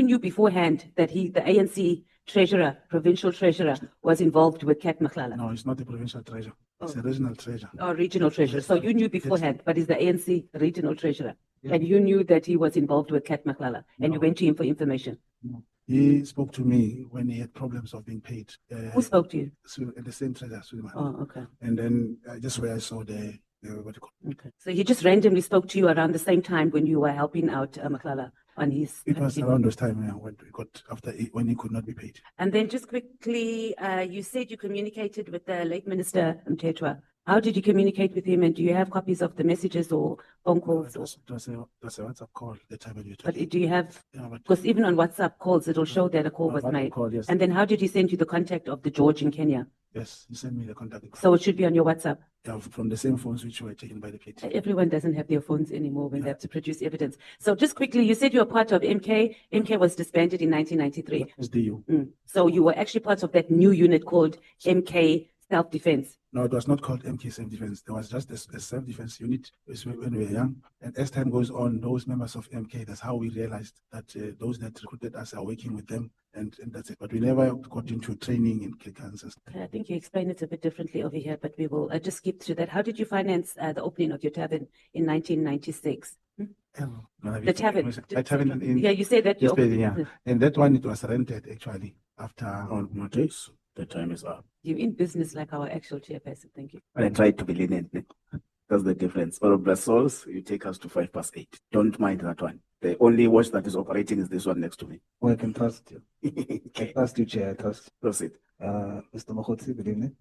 Speaker 11: knew beforehand that the ANC treasurer, provincial treasurer, was involved with Kat Maklala?
Speaker 5: No, it's not a provincial treasurer. It's a regional treasurer.
Speaker 11: Oh, regional treasurer. So you knew beforehand, but he's the ANC regional treasurer. Yeah. And you knew that he was involved with Kat Maklala, and you went to him for information.
Speaker 5: No. He spoke to me when he had problems of being paid.
Speaker 11: Who spoke to you?
Speaker 5: The same treasurer, Suleiman.
Speaker 11: Oh, okay.
Speaker 5: And then just where I saw what you call it.
Speaker 11: Okay. So he just randomly spoke to you around the same time when you were helping out Maklala on his.
Speaker 5: It was around those time when we got when he could not be paid.
Speaker 11: And then just quickly, you said you communicated with the late Minister Mthethwa. How did you communicate with him, and do you have copies of the messages or phone calls?
Speaker 5: It was a WhatsApp call the time when you
Speaker 11: But do you have, because even on WhatsApp calls, it'll show that a call was made.
Speaker 5: Call, yes.
Speaker 11: And then how did he send you the contact of the George in Kenya?
Speaker 5: Yes, he sent me the contact.
Speaker 11: So it should be on your WhatsApp?
Speaker 5: Yeah, from the same phones which were taken by the PT.
Speaker 11: Everyone doesn't have their phones anymore when they have to produce evidence. So just quickly, you said you were part of MK. MK was disbanded in 1993.
Speaker 5: SDU.
Speaker 11: So you were actually part of that new unit called MK Self-Defense.
Speaker 5: No, it was not called MK Self-Defense. There was just a self-defense unit when we were young. And as time goes on, those members of MK, that's how we realized that those that recruited us are working with them. And that's it. But we never got into training in Kansas.
Speaker 11: Okay, I think you explained it a bit differently over here, but we will just skip through that. How did you finance the opening of your tavern in 1996?
Speaker 12: The
Speaker 3: tavern.
Speaker 12: I tavern in.
Speaker 3: Yeah, you said that
Speaker 12: Yes,
Speaker 3: you-
Speaker 12: yeah. And that one, it was rented actually after.
Speaker 4: On notice, the time is up.
Speaker 3: You're in business like our actual chairperson. Thank you.
Speaker 4: I tried to be lenient. That's the difference. All of the souls, you take us to 8:05. Don't mind that one. The only watch that is operating is this one next to me.
Speaker 17: Well, I can trust you. I trust you, Chair. I trust.
Speaker 4: Proceed.
Speaker 17: Mr. Mogotsi, good evening.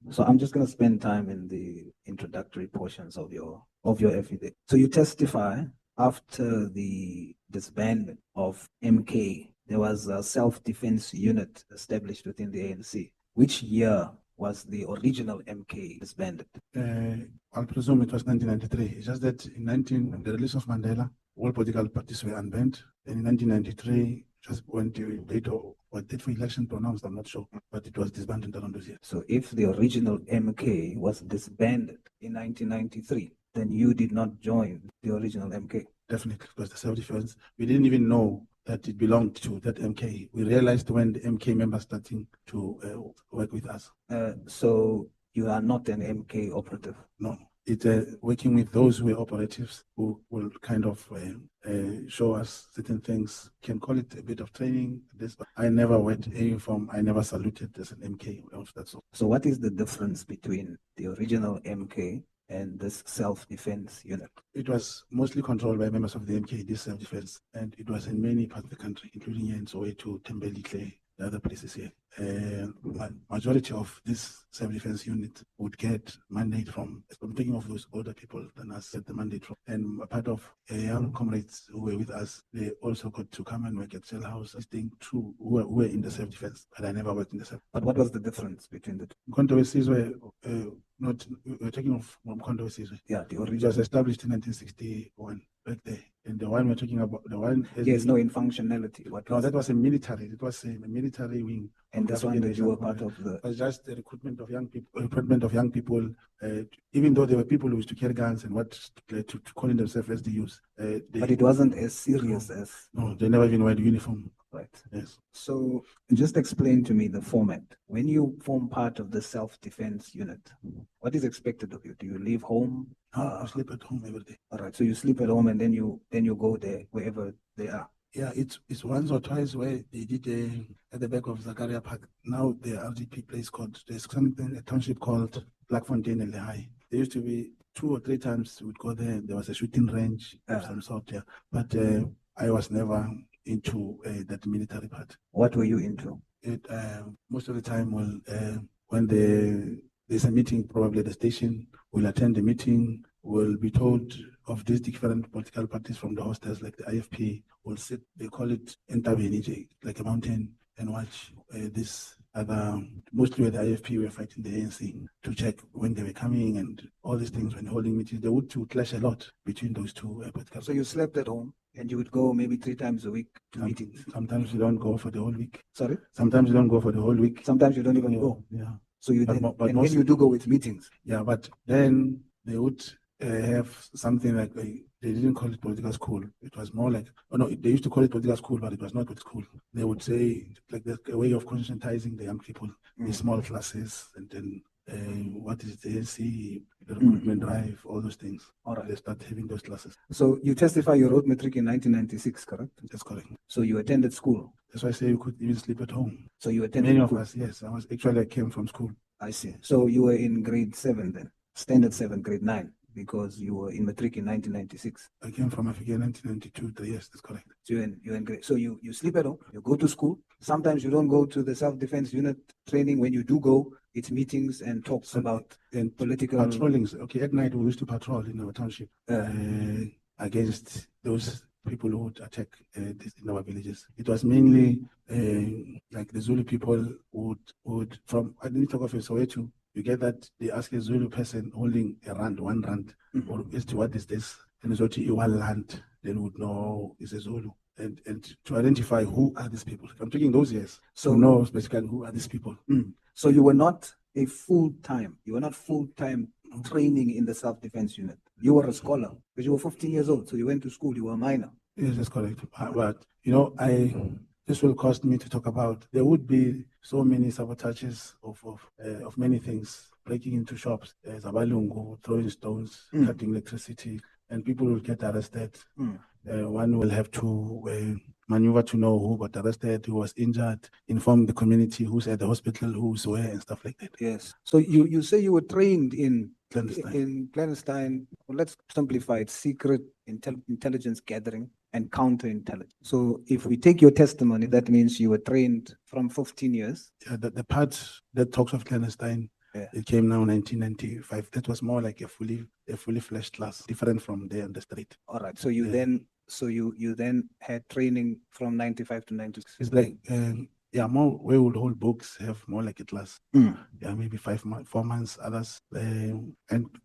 Speaker 17: So I'm just going to spend time in the introductory portions of your affidavit. So you testify after the disbandment of MK, there was a self-defense unit established within the ANC. Which year was the original MK disbanded?
Speaker 5: I'll presume it was 1993. It's just that in the release of Mandela, all political parties were unbanned. And in 1993, just when the date or what date for election pronounced, I'm not sure, but it was disbanded around those years.
Speaker 17: So if the original MK was disbanded in 1993, then you did not join the original MK.
Speaker 5: Definitely, it was the self-defense. We didn't even know that it belonged to that MK. We realized when the MK members starting to work with us.
Speaker 17: So you are not an MK operative?
Speaker 5: No, it's working with those who are operatives who will kind of show us certain things. Can call it a bit of training. This, but I never went any uniform. I never saluted as an MK of that sort.
Speaker 17: So what is the difference between the original MK and this self-defense unit?
Speaker 5: It was mostly controlled by members of the MK, this self-defense, and it was in many parts of the country, including here in Soweto, Tembelihle, the other places here. Majority of this self-defense unit would get mandate from, I'm thinking of those older people than us, get the mandate from. And a part of young comrades who were with us, they also got to come and work at Cell House, thing true, who were in the self-defense, but I never worked in the self.
Speaker 17: But what was the difference between the two?
Speaker 5: Controversies were not, we're talking of controversies.
Speaker 17: Yeah, the
Speaker 5: It
Speaker 17: original.
Speaker 5: was established in 1961, back there. And the one we're talking about, the one
Speaker 17: Yes, no, in functionality. What
Speaker 5: no,
Speaker 17: was
Speaker 5: that was a military. It was a military wing.
Speaker 17: And
Speaker 5: of
Speaker 17: this
Speaker 5: the
Speaker 17: one that you were
Speaker 5: organization.
Speaker 17: part of the.
Speaker 5: It was just the recruitment of young people. Even though there were people who used to carry guns and what to calling themselves SDUs.
Speaker 17: But it wasn't as serious as.
Speaker 5: No, they never even wear uniform.
Speaker 17: Right.
Speaker 5: Yes.
Speaker 17: So just explain to me the format. When you form part of the self-defense unit, what is expected of you? Do you leave home?
Speaker 5: I sleep at home every day.
Speaker 17: All right. So you sleep at home and then you go there wherever they are.
Speaker 5: Yeah, it's once or twice where they did at the back of Zakaria Park. Now the RDP place called, there's something, a township called Blackfontein and Lehigh. There used to be 2 or 3 times we would go there. There was a shooting range of some sort there. But I was never into that military part.
Speaker 17: What were you into?
Speaker 5: Most of the time, when there's a meeting, probably at the station, we'll attend the meeting, we'll be told of these different political parties from the hostels, like the IFP, will sit, they call it Ntabeni, like a mountain, and watch this other, mostly with the IFP, we're fighting the ANC to check when they were coming and all these things when holding meetings. They would clash a lot between those two political.
Speaker 17: So you slept at home and you would go maybe 3 times a week to meetings?
Speaker 5: Sometimes you don't go for the whole week.
Speaker 17: Sorry?
Speaker 5: Sometimes you don't go for the whole week.
Speaker 17: Sometimes you don't even go.
Speaker 5: Yeah.
Speaker 17: So you
Speaker 5: But
Speaker 17: then,
Speaker 5: mo- but
Speaker 17: and when
Speaker 5: most-
Speaker 17: you do go with meetings?
Speaker 5: Yeah, but then they would have something like they didn't call it political school. It was more like, oh no, they used to call it political school, but it was not political school. They would say like there's a way of conscientizing the young people in small classes, and then what is the ANC, the recruitment drive, all those things.
Speaker 17: All right.
Speaker 5: They start having those classes.
Speaker 17: So you testify you wrote matric in 1996, correct?
Speaker 5: That's correct.
Speaker 17: So you attended school?
Speaker 5: That's why I say you could even sleep at home.
Speaker 17: So you attended
Speaker 5: Many of
Speaker 17: school?
Speaker 5: us, yes. I came from school.
Speaker 17: I see. So you were in grade 7 then, standard 7, grade 9, because you were in matric in 1996.
Speaker 5: I came from Africa in 1992. Yes, that's correct.
Speaker 17: So you're in grade. So you sleep at home, you go to school. Sometimes you don't go to the self-defense unit training. When you do go, it's meetings and talks about
Speaker 5: and
Speaker 17: political
Speaker 5: patrollings. Okay, at night we used to patrol in our township against those people who would attack in our villages. It was mainly like the Zulu people would from I didn't talk of a Soweto. You get that they ask a Zulu person holding a rand, 1 rand, or as to what is this, and it's what you one land, then would know it's a Zulu. And to identify who are these people. I'm taking those years. So know specifically who are these people.
Speaker 17: So you were not full-time training in the self-defense unit. You were a scholar because you were 15 years old. So you went to school, you were a minor.
Speaker 5: Yes, that's correct. But this will cost me to talk about. There would be so many sabotages of many things, breaking into shops, Zabalungu, throwing stones, cutting electricity. and people will get arrested. One will have to maneuver to know who got arrested, who was injured, inform the community who's at the hospital, who's where, and stuff like that.
Speaker 19: Yes. So you say you were trained in
Speaker 5: Clandestine.
Speaker 19: clandestine. Well, let's simplify it: secret intelligence gathering and counterintelligence. So if we take your testimony, that means you were trained from 15 years.
Speaker 5: Yeah, the part that talks of clandestine, it came now 1995. That was more like a fully fledged class, different from there on the street.
Speaker 19: All right. So you then you then had training from 95 to 96.
Speaker 5: It's like more we would hold books, have more like a class. Yeah, maybe 4 months, others, and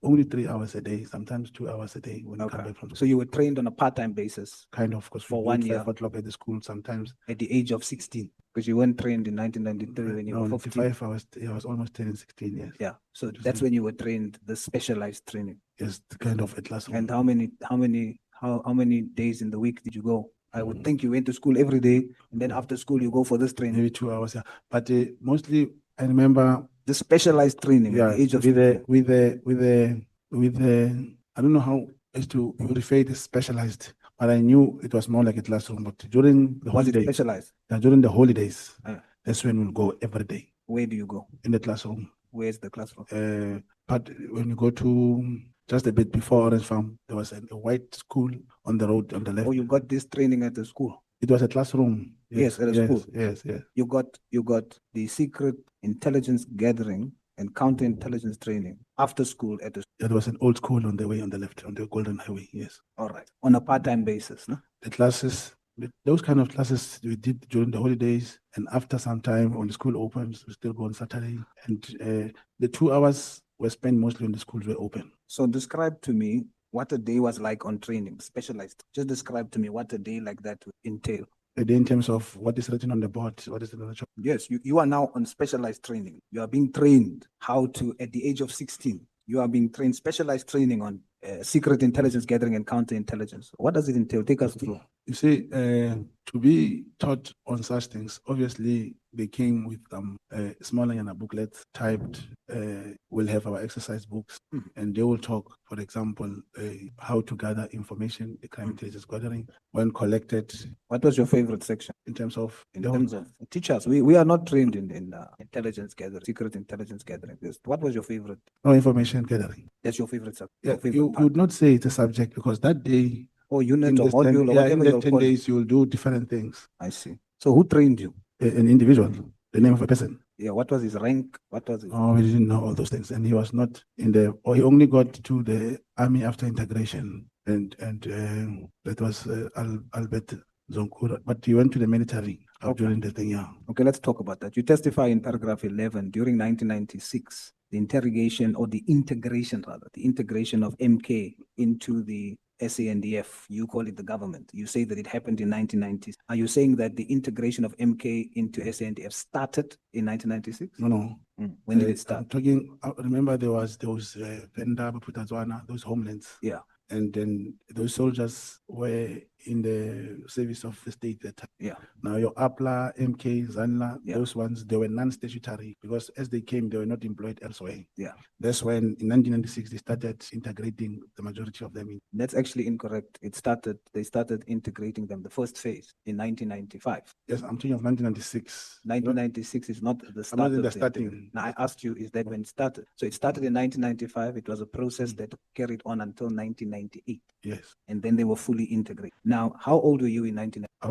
Speaker 5: only 3 hours a day, sometimes 2 hours a day when you come back from
Speaker 19: So you were trained on a part-time basis.
Speaker 5: Kind of, because
Speaker 19: for 1 year.
Speaker 5: 5 o'clock at the school sometimes.
Speaker 19: At the age of 16, because you weren't trained in 1993 when you were 15.
Speaker 5: 95, I was almost turning 16 years.
Speaker 19: Yeah. So that's when you were trained, the specialized training.
Speaker 5: Yes, kind of a classroom.
Speaker 19: And how many days in the week did you go? I would think you went to school every day, and then after school you go for this training.
Speaker 5: Maybe 2 hours, yeah. But mostly I remember
Speaker 19: the specialized training at the age of
Speaker 5: with the I don't know how as to refer it as specialized, but I knew it was more like a classroom. But during the holidays,
Speaker 19: specialized?
Speaker 5: During the holidays, that's when we'll go every day.
Speaker 19: Where do you go?
Speaker 5: In the classroom.
Speaker 19: Where's the classroom?
Speaker 5: But when you go to just a bit before Orange Farm, there was a white school on the road on the left.
Speaker 19: Oh, you got this training at the school?
Speaker 5: It was a classroom.
Speaker 19: Yes, at a school.
Speaker 5: Yes.
Speaker 19: You got the secret intelligence gathering and counterintelligence training after school at the.
Speaker 5: There was an old school on the way on the left, on the Golden Highway. Yes.
Speaker 19: All right. On a part-time basis, no?
Speaker 5: The classes, those kind of classes we did during the holidays, and after some time when the school opens, we still go on Saturday. And the 2 hours were spent mostly when the schools were open.
Speaker 19: So describe to me what a day was like on training, specialized. Just describe to me what a day like that would entail.
Speaker 5: A day in terms of what is written on the board, what is the knowledge of.
Speaker 19: Yes, you are now on specialized training. You are being trained how to, at the age of 16, you are being trained, specialized training on secret intelligence gathering and counterintelligence. What does it entail? Take us through.
Speaker 5: You see, to be taught on such things, obviously they came with smaller and a booklet typed. We'll have our exercise books, and they will talk, for example, how to gather information, the crime intelligence gathering, when collected.
Speaker 19: What was your favorite section?
Speaker 5: In terms of
Speaker 19: teachers, we are not trained in intelligence gathering, secret intelligence gathering. What was your favorite?
Speaker 5: No, information gathering.
Speaker 19: That's your favorite subject.
Speaker 5: Yeah, you would not say it's a subject because that day.
Speaker 19: Or unit or module or whatever
Speaker 5: in the 10 days you will do different things.
Speaker 19: I see. So who trained you?
Speaker 5: An individual, the name of a person.
Speaker 19: Yeah, what was his rank? What was it?
Speaker 5: Oh, we didn't know all those things. And he was not or he only got to the army after integration. And that was Albert Zonkura. But he went to the military during the thing, yeah.
Speaker 19: Okay, let's talk about that. You testify in paragraph 11, during 1996, the integration of MK into the SANDF, you call it the government. You say that it happened in 1990s. Are you saying that the integration of MK into SANDF started in 1996?
Speaker 5: No.
Speaker 19: When did it start?
Speaker 5: I'm talking, remember there was those those homelands.
Speaker 19: Yeah.
Speaker 5: And then those soldiers were in the service of the state that time.
Speaker 19: Yeah.
Speaker 5: Now your APLA, MK, Zanla, those ones, they were non-statutory because as they came, they were not employed elsewhere.
Speaker 19: Yeah.
Speaker 5: That's when in 1996 they started integrating the majority of them.
Speaker 19: That's actually incorrect. They started integrating them, the first phase, in 1995.
Speaker 5: Yes, I'm talking of 1996.
Speaker 19: 1996 is not the start.
Speaker 5: I'm not in
Speaker 19: of
Speaker 5: the starting.
Speaker 19: Now I asked you, is that when it started? So it started in 1995. It was a process that carried on until 1998.
Speaker 5: Yes.
Speaker 19: And then they were fully integrated. Now, how old were you in 1990?
Speaker 5: I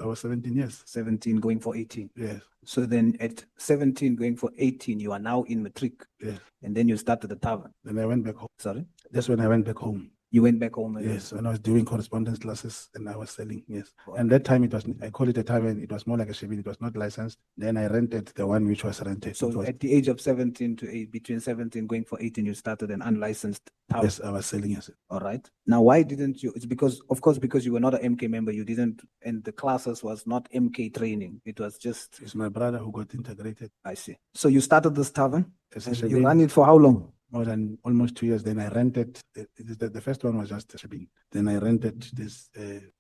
Speaker 5: was 17 years.
Speaker 19: 17 going for 18.
Speaker 5: Yes.
Speaker 19: So then at 17 going for 18, you are now in matric.
Speaker 5: Yes.
Speaker 19: And then you started the tavern.
Speaker 5: Then I went back home.
Speaker 19: Sorry?
Speaker 5: That's when I went back home.
Speaker 19: You went back home?
Speaker 5: Yes, when I was doing correspondence classes and I was selling, yes. And that time I call it a tavern, it was more like a shipping, it was not licensed. Then I rented the one which was rented.
Speaker 19: So at the age of 17 to 8, between 17 going for 18, you started an unlicensed tavern?
Speaker 5: Yes, I was selling, yes.
Speaker 19: All right. Now, why didn't you? It's because, of course, because you were not an MK member, you didn't, and the classes was not MK training. It was just.
Speaker 5: It's my brother who got integrated.
Speaker 19: I see. So you started this tavern?
Speaker 5: Essentially,
Speaker 19: you ran it for how long?
Speaker 5: More than almost 2 years. Then I rented, the first one was just shipping. Then I rented this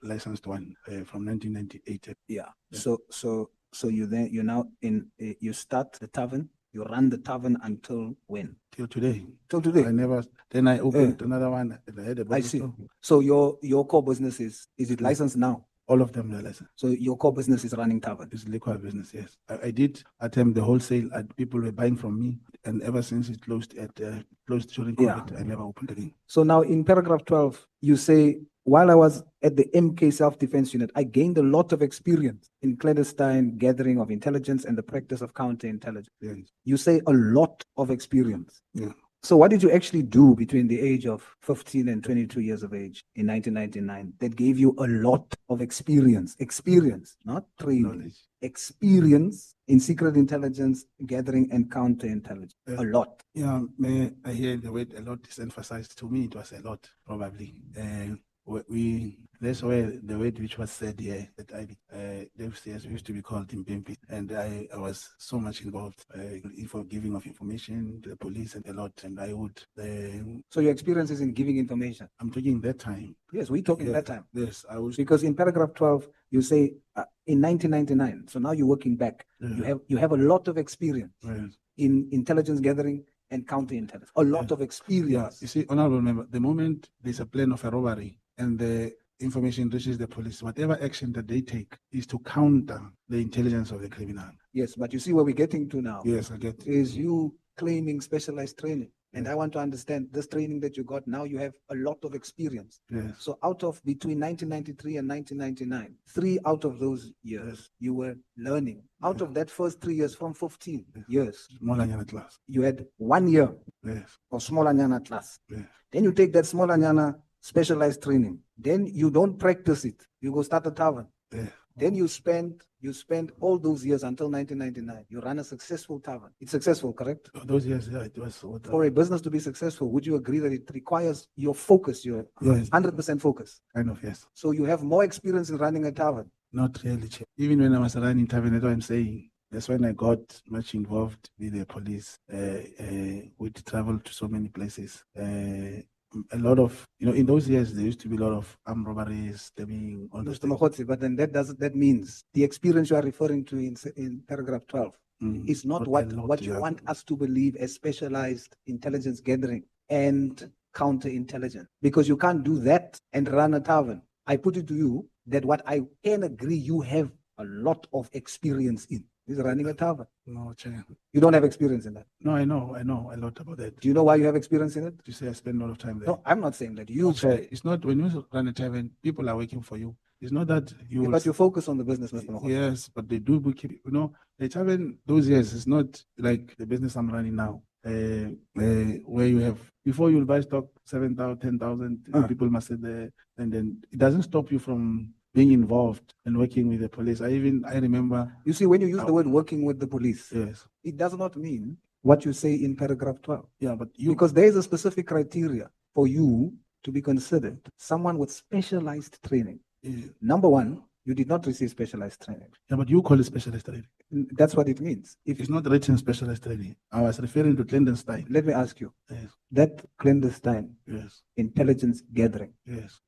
Speaker 5: licensed one from 1998.
Speaker 19: Yeah. So you now you start the tavern. You ran the tavern until when?
Speaker 5: Till today.
Speaker 19: Till today.
Speaker 5: I never, then I opened another one. And I had a
Speaker 19: I
Speaker 5: bottle
Speaker 19: see.
Speaker 5: store.
Speaker 19: So your core business is it licensed now?
Speaker 5: All of them are licensed.
Speaker 19: So your core business is running tavern?
Speaker 5: It's liquor business, yes. I did attempt the wholesale and people were buying from me. And ever since it closed closed during COVID, I never opened again.
Speaker 19: So now in paragraph 12, you say, while I was at the MK Self-Defense Unit, I gained a lot of experience in clandestine gathering of intelligence and the practice of counterintelligence.
Speaker 5: Yes.
Speaker 19: You say a lot of experience.
Speaker 5: Yeah.
Speaker 19: So what did you actually do between the age of 15 and 22 years of age in 1999 that gave you a lot of experience, not training,
Speaker 5: Knowledge.
Speaker 19: experience in secret intelligence gathering and counterintelligence? A lot.
Speaker 5: Yeah, I hear the word a lot is emphasized. To me, it was a lot, probably. That's where the word which was said here that those years used to be called Impimpi, and I was so much involved for giving of information to the police and a lot, and I would.
Speaker 19: So your experience is in giving information?
Speaker 5: I'm talking that time.
Speaker 19: Yes, we're talking that time.
Speaker 5: Yes, I was.
Speaker 19: Because in paragraph 12, you say in 1999, so now you're working back, you have a lot of experience in intelligence gathering and counterintelligence, a lot of experience.
Speaker 5: Yeah, you see, honorable member, the moment there's a plan of a robbery and the information reaches the police, whatever action that they take is to counter the intelligence of the criminal.
Speaker 19: Yes, but you see where we're getting to now.
Speaker 5: Yes, I get.
Speaker 19: Is you claiming specialized training. And I want to understand this training that you got, now you have a lot of experience.
Speaker 5: Yes.
Speaker 19: So out of between 1993 and 1999, 3 out of those years, you were learning. Out of that first 3 years, from 15 years,
Speaker 5: Smallanyana class.
Speaker 19: you had 1 year of Smallanyana class. Then you take that Smallanyana specialized training. Then you don't practice it. You go start a tavern. Then you spend all those years until 1999. You run a successful tavern. It's successful, correct?
Speaker 5: Those years, yeah, it was.
Speaker 19: For a business to be successful, would you agree that it requires your focus, your 100% focus?
Speaker 5: Kind of, yes.
Speaker 19: So you have more experience in running a tavern?
Speaker 5: Not really, Chair. Even when I was running tavern, that's what I'm saying. That's when I got much involved with the police. We'd travel to so many places. A lot of, in those years, there used to be a lot of armed robberies, stabbing, all those
Speaker 19: Mr. Mogotsi, but then that means the experience you are referring to in paragraph 12 is not what you want us to believe as specialized intelligence gathering and counterintelligence. Because you can't do that and run a tavern. I put it to you that what I can agree you have a lot of experience in is running a tavern.
Speaker 5: No, Chair.
Speaker 19: You don't have experience in that?
Speaker 5: No, I know a lot about that.
Speaker 19: Do you know why you have experience in it?
Speaker 5: You say I spend a lot of time there.
Speaker 19: No, I'm not saying that. You
Speaker 5: Chair, it's not when you run a tavern, people are working for you. It's not that you.
Speaker 19: But you focus on the business, Mr. Mogotsi.
Speaker 5: Yes, but they do keep. The tavern those years is not like the business I'm running now. Where you have before you'll buy stock 7,000, 10,000 people must sit there, and then it doesn't stop you from being involved and working with the police. I remember.
Speaker 19: You see, when you use the word working with the police,
Speaker 5: yes,
Speaker 19: it does not mean what you say in paragraph 12.
Speaker 5: Yeah, but
Speaker 19: because there is a specific criteria for you to be considered someone with specialized training. Number one, you did not receive specialized training.
Speaker 5: Yeah, but you call it specialized training.
Speaker 19: That's what it means.
Speaker 5: If it's not written specialized training, I was referring to clandestine.
Speaker 19: Let me ask you, that clandestine intelligence gathering,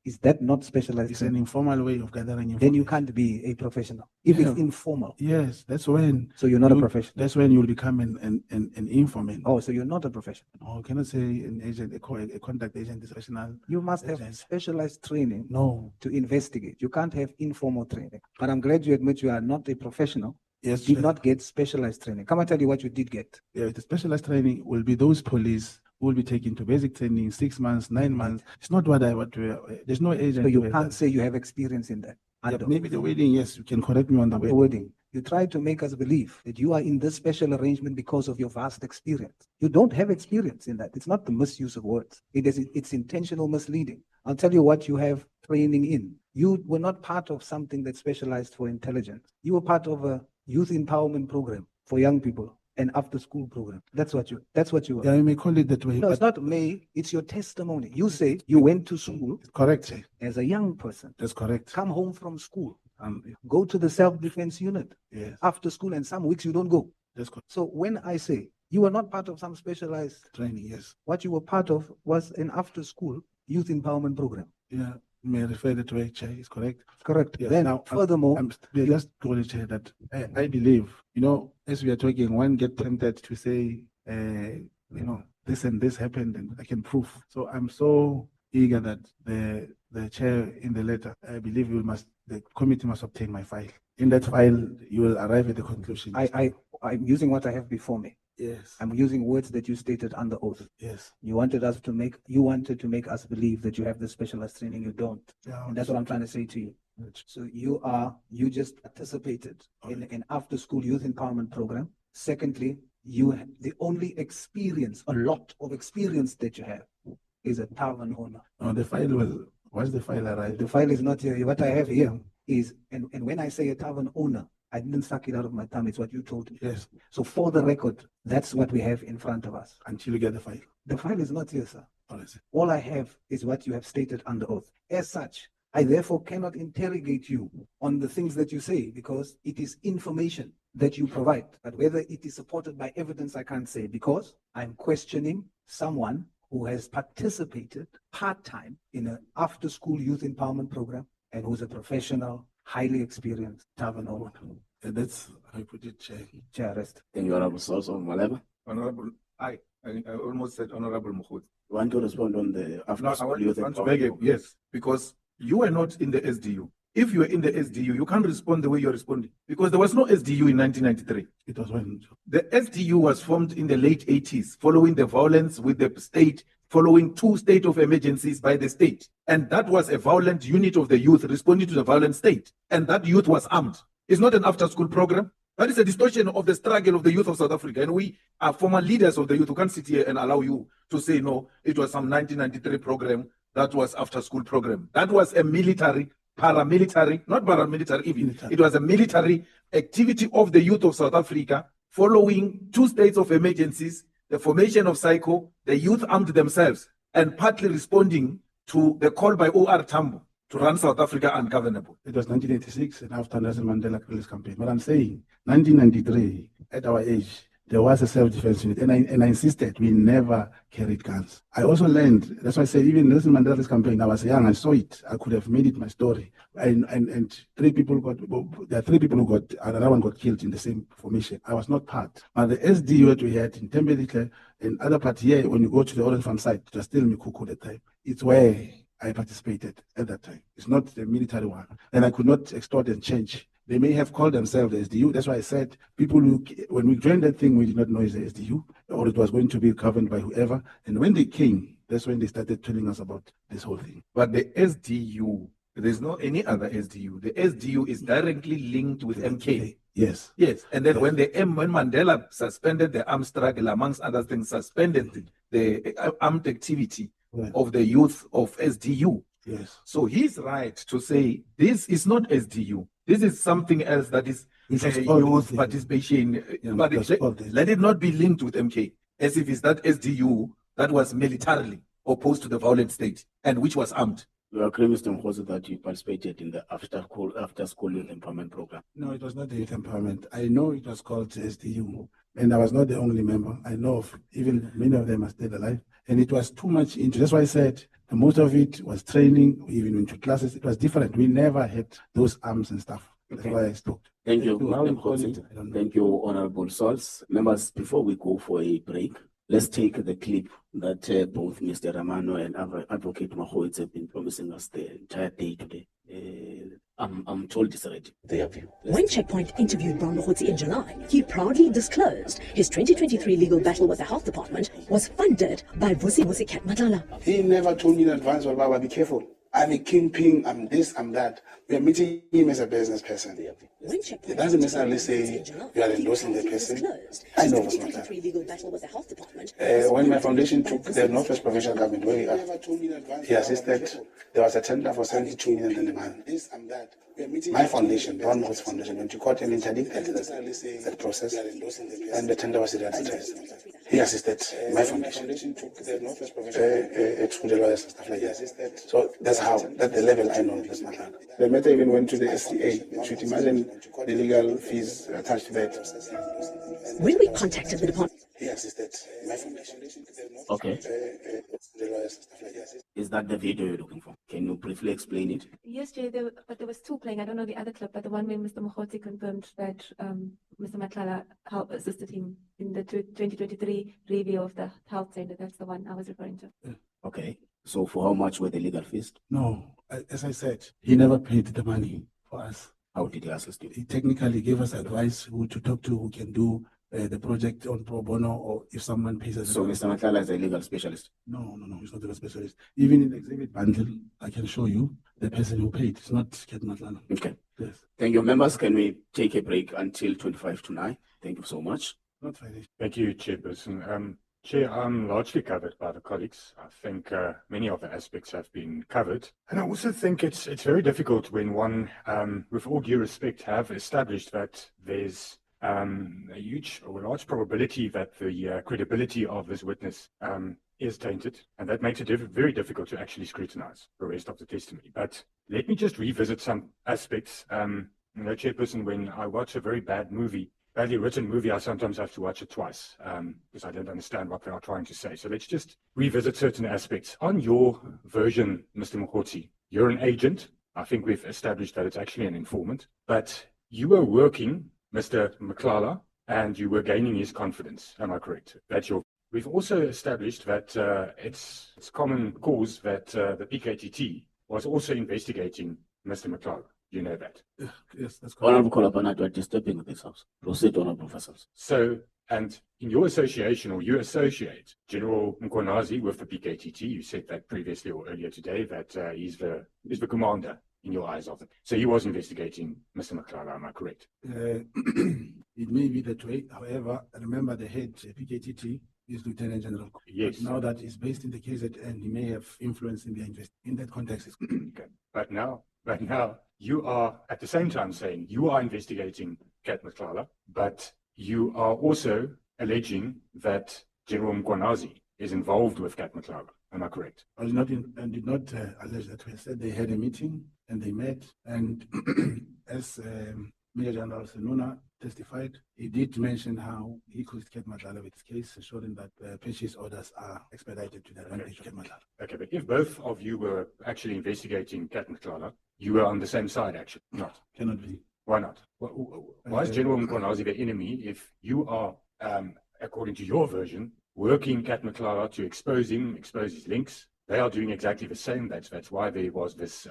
Speaker 19: is that not specialized?
Speaker 5: It's an informal way of gathering information.
Speaker 19: Then you can't be a professional. If it's informal.
Speaker 5: Yes, that's when.
Speaker 19: So you're not a professional.
Speaker 5: That's when you'll become an informant.
Speaker 19: Oh, so you're not a professional.
Speaker 5: Oh, cannot say an agent, a contact agent is professional.
Speaker 19: You must have specialized training to investigate. You can't have informal training. But I'm glad you admit you are not a professional.
Speaker 5: Yes,
Speaker 19: did not get specialized training. Come and tell you what you did get.
Speaker 5: Yeah, the specialized training will be those police who will be taken to basic training 6 months, 9 months. It's not what there's no agent.
Speaker 19: So you can't say you have experience in that.
Speaker 5: Yeah, maybe the wording, yes, you can correct me on the
Speaker 19: wording. You try to make us believe that you are in this special arrangement because of your vast experience. You don't have experience in that. It's not the misuse of words. It's intentional misleading. I'll tell you what you have training in. You were not part of something that's specialized for intelligence. You were part of a youth empowerment program for young people, an after-school program. That's what you were.
Speaker 5: Yeah, you may call it that way.
Speaker 19: No, it's not may. It's your testimony. You say you went to school.
Speaker 5: Correct, sir.
Speaker 19: As a young person.
Speaker 5: That's correct.
Speaker 19: Come home from school. Go to the self-defense unit.
Speaker 5: Yes.
Speaker 19: After school, and some weeks you don't go.
Speaker 5: That's correct.
Speaker 19: So when I say you were not part of some specialized
Speaker 5: training, yes.
Speaker 19: What you were part of was an after-school youth empowerment program.
Speaker 5: Yeah. may refer that way, Chair, is correct.
Speaker 19: Correct.
Speaker 5: Yes.
Speaker 19: Then
Speaker 5: Now,
Speaker 19: furthermore,
Speaker 5: I'm just going to say that I believe, you know, as we are talking, one get tempted to say, you know, this and this happened and I can prove. So I'm so eager that the chair in the letter, I believe the committee must obtain my file. In that file, you will arrive at the conclusion.
Speaker 19: I'm using what I have before me.
Speaker 5: Yes.
Speaker 19: I'm using words that you stated under oath.
Speaker 5: Yes.
Speaker 19: You wanted to make us believe that you have the specialized training. You don't.
Speaker 5: Yeah,
Speaker 19: And that's what I'm trying to say to you. So you just participated in an after school youth empowerment program. Secondly, the only experience, a lot of experience that you have is a tavern owner.
Speaker 5: No, the file once the file arrived.
Speaker 19: The file is not here. What I have here is, and when I say a tavern owner, I didn't suck it out of my thumb. It's what you told me.
Speaker 5: Yes.
Speaker 19: So for the record, that's what we have in front of us.
Speaker 5: Until you get the file.
Speaker 19: The file is not here, sir.
Speaker 5: Honestly.
Speaker 19: All I have is what you have stated under oath. As such, I therefore cannot interrogate you on the things that you say because it is information that you provide. But whether it is supported by evidence, I can't say because I'm questioning someone who has participated part-time in an after-school youth empowerment program and who's a professional, highly experienced tavern owner.
Speaker 5: That's how I put it, Chair.
Speaker 19: Chair, rest.
Speaker 4: Thank you, Honorable Source of Malema.
Speaker 7: Honorable, I almost said Honorable Mkhwanazi.
Speaker 4: You want to respond on the after
Speaker 7: No, I
Speaker 4: school
Speaker 7: want
Speaker 4: youth
Speaker 7: to
Speaker 4: empowerment
Speaker 7: beg you,
Speaker 4: program?
Speaker 7: yes, because you were not in the SDU. If you were in the SDU, you can't respond the way you're responding because there was no SDU in 1993.
Speaker 5: It was when
Speaker 7: the SDU was formed in the late 80s, following the violence with the state, following 2 state of emergencies by the state. And that was a violent unit of the youth responding to the violent state. And that youth was armed. It's not an after-school program. That is a distortion of the struggle of the youth of South Africa. And we are former leaders of the youth who can't sit here and allow you to say, no, it was some 1993 program that was after-school program. That was a military, paramilitary, not paramilitary even. It was a military activity of the youth of South Africa following 2 states of emergencies, the formation of SAICO, the youth armed themselves and partly responding to the call by O.R. Tambo to run South Africa ungovernable.
Speaker 5: It was 1986 and after Nelson Mandela release campaign. But I'm saying 1993, at our age, there was a self-defense unit, and I insisted we never carried guns. I also learned, that's why I said even Nelson Mandela's campaign, I was young, I saw it, I could have made it my story. And 3 people there are 3 people who got, another one got killed in the same formation. I was not part. But the SDU that we had in Tembelike and other part here, when you go to the Orange Farm site, it was still Mikuku at the time. It's where I participated at that time. It's not the military one. And I could not extort and change. They may have called themselves the SDU. That's why I said people who, when we joined that thing, we did not know it's the SDU or it was going to be governed by whoever. And when they came, that's when they started telling us about this whole thing.
Speaker 7: But the SDU, there's no any other SDU. The SDU is directly linked with MK.
Speaker 5: Yes.
Speaker 7: Yes. And then when Mandela suspended the armed struggle, amongst other things, suspended the armed activity of the youth of SDU.
Speaker 5: Yes.
Speaker 7: So he's right to say this is not SDU. This is something else that is youth participation. But let it not be linked with MK, as if it's that SDU that was militarily opposed to the violent state and which was armed.
Speaker 4: You agree, Mr. Mkhwanazi, that you participated in the after school youth empowerment program?
Speaker 5: No, it was not the youth empowerment. I know it was called SDU, and I was not the only member. I know of even many of them are still alive, and it was too much into. That's why I said most of it was training. We even went to classes. It was different. We never had those arms and stuff. That's why I spoke.
Speaker 4: Thank you, Mr. Mkhwanazi. Thank you, Honorable Sols. Members, before we go for a break, let's take the clip that both Mr. Ramano and Advocate Mkhwanazi have been promising us the entire day today. I'm told it's ready. Their view.
Speaker 20: When Checkpoint interviewed Brown Mogotsi in July, he proudly disclosed his 2023 legal battle with the health department was funded by Vusi Nhlanhla.
Speaker 12: He never told me in advance, well, Baba, be careful. I'm a kingpin, I'm this, I'm that. We are meeting him as a business person. It doesn't necessarily say you are endorsing the person. I know what's not that. When my foundation took the Northwest Provincial Government, where we are, he assisted. There was a tender for 72 million in demand. My foundation, Brown Mogotsi Foundation, went to court and interdicted that process, and the tender was advertised. He assisted my foundation, excluded lawyers and stuff like that. So that's the level I know this matter. The matter even went to the SCA. You should imagine the legal fees attached to that.
Speaker 20: When we contacted the department,
Speaker 12: he assisted my foundation.
Speaker 4: Okay. Is that the video you're looking for? Can you briefly explain it?
Speaker 3: Yes, Chair, but there was two playing. I don't know the other clip, but the one where Mr. Mogotsi confirmed that Mr. Nhlanhla assisted him in the 2023 review of the health center. That's the one I was referring to.
Speaker 4: Okay. So for how much were the legal fees?
Speaker 5: No, as I said, he never paid the money for us.
Speaker 4: How did he assist you?
Speaker 5: He technically gave us advice who to talk to, who can do the project on pro bono, or if someone pays us.
Speaker 4: So Mr. Nhlanhla is a legal specialist?
Speaker 5: No, he's not a specialist. Even in the exhibit bundle, I can show you the person who paid. It's not Nhlanhla.
Speaker 4: Okay.
Speaker 5: Yes.
Speaker 4: Thank you, members. Can we take a break until 25 to 9? Thank you so much.
Speaker 5: Not finished.
Speaker 21: Thank you, Chairperson. Chair, I'm largely covered by the colleagues. I think many of the aspects have been covered. And I also think it's very difficult when one, with all due respect, have established that there's a huge or large probability that the credibility of this witness is tainted. And that makes it very difficult to actually scrutinize the rest of the testimony. But let me just revisit some aspects. Chairperson, when I watch a very badly written movie, I sometimes have to watch it twice because I don't understand what they are trying to say. So let's just revisit certain aspects. On your version, Mr. Mogotsi, you're an agent. I think we've established that it's actually an informant. But you were working, Mr. Nhlanhla, and you were gaining his confidence. Am I correct? We've also established that it's common cause that the PKTT was also investigating Mr. Nhlanhla. You know that?
Speaker 5: Yes, that's correct.
Speaker 4: Honorable Kolapana, you are disturbing this house. Proceed, Honorable Professors.
Speaker 21: So, and in your association, or you associate General Mkhwanazi with the PKTT, you said that previously or earlier today, that he's the commander in your eyes of it. So he was investigating Mr. Nhlanhla, am I correct?
Speaker 5: It may be that way. However, remember the head PKTT is Lieutenant General.
Speaker 21: Yes.
Speaker 5: But now that he's based in the KZN, he may have influence in the in that context.
Speaker 21: Okay. But now, you are at the same time saying you are investigating Kat Nhlanhla, but you are also alleging that General Mkhwanazi is involved with Kat Nhlanhla. Am I correct?
Speaker 5: I did not allege that. We said they had a meeting and they met, and as Major General Senuna testified, he did mention how he could Kat Nhlanhla with his case, ensuring that purchase orders are expedited to the advantage of Kat Nhlanhla.
Speaker 21: Okay, but if both of you were actually investigating Kat Nhlanhla, you were on the same side, actually. Not.
Speaker 5: Cannot be.
Speaker 21: Why not? Why is General Mkhwanazi the enemy if you are, according to your version, working Kat Nhlanhla to expose him, expose his links? They are doing exactly the same. That's why there was this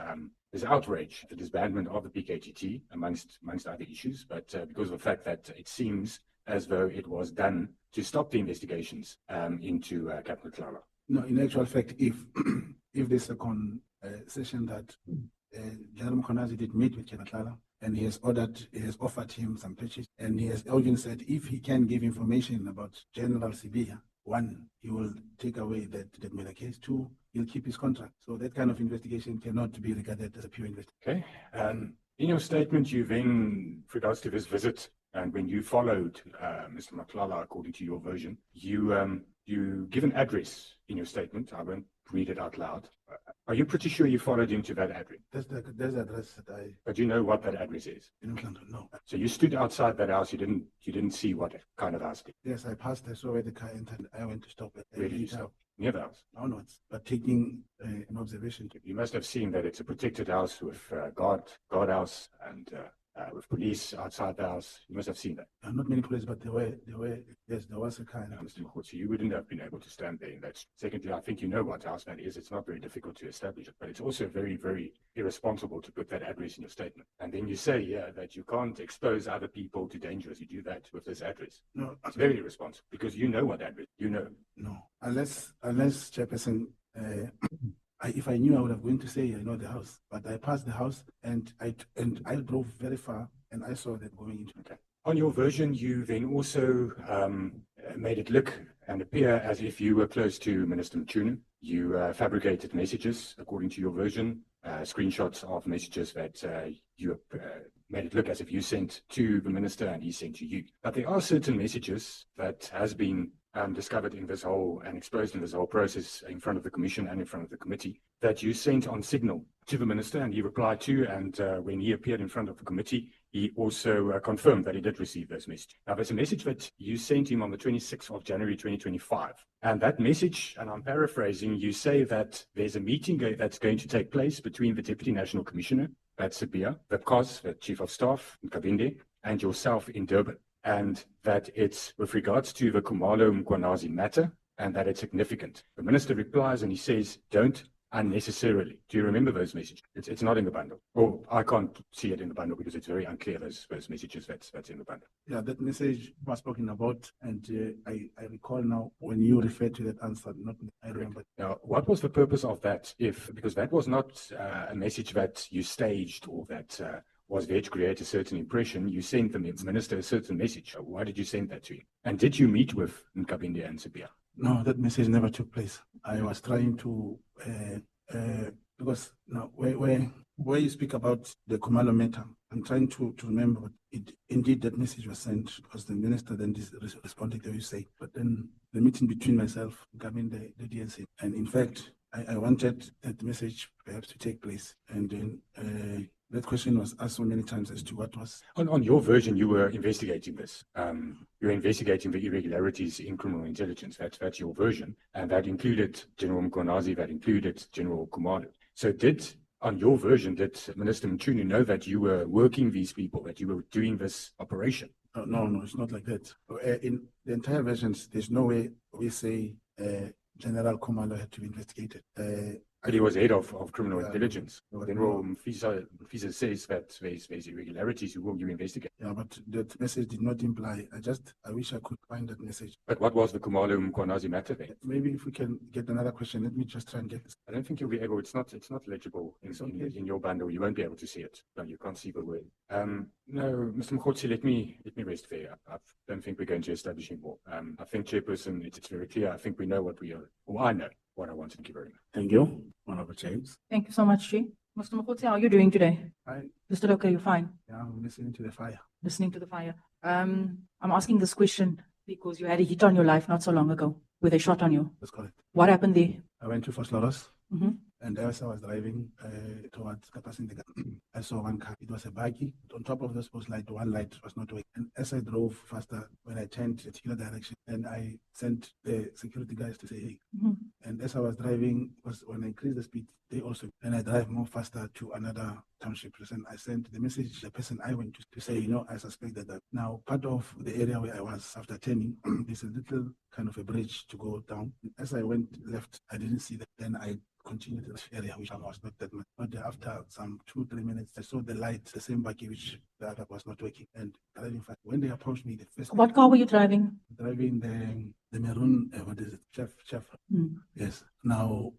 Speaker 21: outrage, the disbandment of the PKTT, amongst other issues. But because of the fact that it seems as though it was done to stop the investigations into Kat Nhlanhla.
Speaker 5: No, in actual fact, if there's a session that General Mkhwanazi did meet with Kat Nhlanhla, and he has offered him some purchase, and he has even said if he can give information about General Sibiya, one, he will take away that murder case. Two, he'll keep his contract. So that kind of investigation cannot be regarded as a pure investigation.
Speaker 21: Okay. In your statement, you then, with regards to this visit, and when you followed Mr. Nhlanhla, according to your version, you give an address in your statement. I won't read it out loud. Are you pretty sure you followed him to that address?
Speaker 5: That's the address that I.
Speaker 21: But you know what that address is?
Speaker 5: In London, no.
Speaker 21: So you stood outside that house. You didn't see what kind of house it is.
Speaker 5: Yes, I passed. I saw where the car entered. I went to stop it.
Speaker 21: Where did you stop? Near the house?
Speaker 5: Onwards, but taking an observation.
Speaker 21: You must have seen that it's a protected house with guard house and with police outside the house. You must have seen that.
Speaker 5: Not many police, but there was a car.
Speaker 21: Mr. Mogotsi, you wouldn't have been able to stand there in that. Secondly, I think you know what house that is. It's not very difficult to establish it, but it's also very, very irresponsible to put that address in your statement. And then you say that you can't expose other people to danger as you do that with this address.
Speaker 5: No.
Speaker 21: It's very irresponsible because you know what address. You know.
Speaker 5: No. Unless Chairperson, if I knew, I would have going to say I know the house, but I passed the house and I drove very far and I saw them going into.
Speaker 21: Okay. On your version, you then also made it look and appear as if you were close to Minister Mchunu. You fabricated messages, according to your version, screenshots of messages that you made it look as if you sent to the minister and he sent to you. But there are certain messages that has been discovered in this whole and exposed in this whole process in front of the commission and in front of the committee that you sent on signal to the minister and he replied to, and when he appeared in front of the committee, he also confirmed that he did receive those messages. Now, there's a message that you sent him on the 26th of January 2025. And that message, and I'm paraphrasing, you say that there's a meeting that's going to take place between the Deputy National Commissioner, that's Sabia, the COS, the Chief of Staff, Nkabinde, and yourself in Durban. And that it's with regards to the Nhlanhla Mkhwanazi matter, and that it's significant. The minister replies and he says, don't unnecessarily. Do you remember those messages? It's not in the bundle. Or I can't see it in the bundle because it's very unclear, those messages that's in the bundle.
Speaker 5: Yeah, that message was spoken about, and I recall now when you referred to that answer, not I remember.
Speaker 21: Now, what was the purpose of that? Because that was not a message that you staged or that was there to create a certain impression. You sent the minister a certain message. Why did you send that to him? And did you meet with Nkabinde and Sabia?
Speaker 5: No, that message never took place. I was trying to, because now where you speak about the Khumalo matter, I'm trying to remember, but indeed that message was sent because the minister then responded to what you say. But then the meeting between myself, Nkabinde, the DNC, and in fact, I wanted that message perhaps to take place. And then that question was asked so many times as to what was.
Speaker 21: On your version, you were investigating this. You were investigating the irregularities in criminal intelligence. That's your version. And that included General Mkhwanazi, that included General Khumalo. So on your version, did Minister Mchunu know that you were working these people, that you were doing this operation?
Speaker 5: No, it's not like that. In the entire versions, there's no way we say General Khumalo had to be investigated.
Speaker 21: But he was head of criminal intelligence. General Mfisa says that there's irregularities, who will you investigate?
Speaker 5: Yeah, but that message did not imply. I wish I could find that message.
Speaker 21: But what was the Khumalo Mkhwanazi matter then?
Speaker 5: Maybe if we can get another question, let me just try and get this.
Speaker 21: I don't think you'll be able, it's not legible in your bundle. You won't be able to see it. No, you can't see the word. No, Mr. Mogotsi, let me rest there. I don't think we're going to establish any more. I think, Chairperson, it's very clear. I think we know what we are, or I know what I want. Thank you very much.
Speaker 4: Thank you. Honorable James.
Speaker 9: Thank you so much, Chi. Mr. Mogotsi, how are you doing today?
Speaker 5: Fine.
Speaker 9: You still okay? You're fine?
Speaker 5: Yeah, I'm listening to the fire.
Speaker 9: Listening to the fire. I'm asking this question because you had a hit on your life not so long ago where they shot on you.
Speaker 5: That's correct.
Speaker 9: What happened there?
Speaker 5: I went to Fosloros.
Speaker 9: Mm-hmm.
Speaker 5: And as I was driving towards Kapasindega, I saw one car. It was a buggy. On top of the post light, one light was not working. And as I drove faster, when I turned a particular direction, then I sent the security guys to say, hey.
Speaker 9: Mm-hmm.
Speaker 5: And as I was driving, when I increased the speed, they also, then I drive more faster to another township. And I sent the message to the person I went to say, I suspect that. Now, part of the area where I was after turning, there's a little kind of a bridge to go down. As I went left, I didn't see that. Then I continued to the area which was not that much. But after some 2-3 minutes, I saw the light, the same buggy which the other was not working. And driving fast. When they approached me, the first.
Speaker 9: What car were you driving?
Speaker 5: Driving the maroon, what is it? Chef.
Speaker 9: Mm.
Speaker 5: Yes. Now,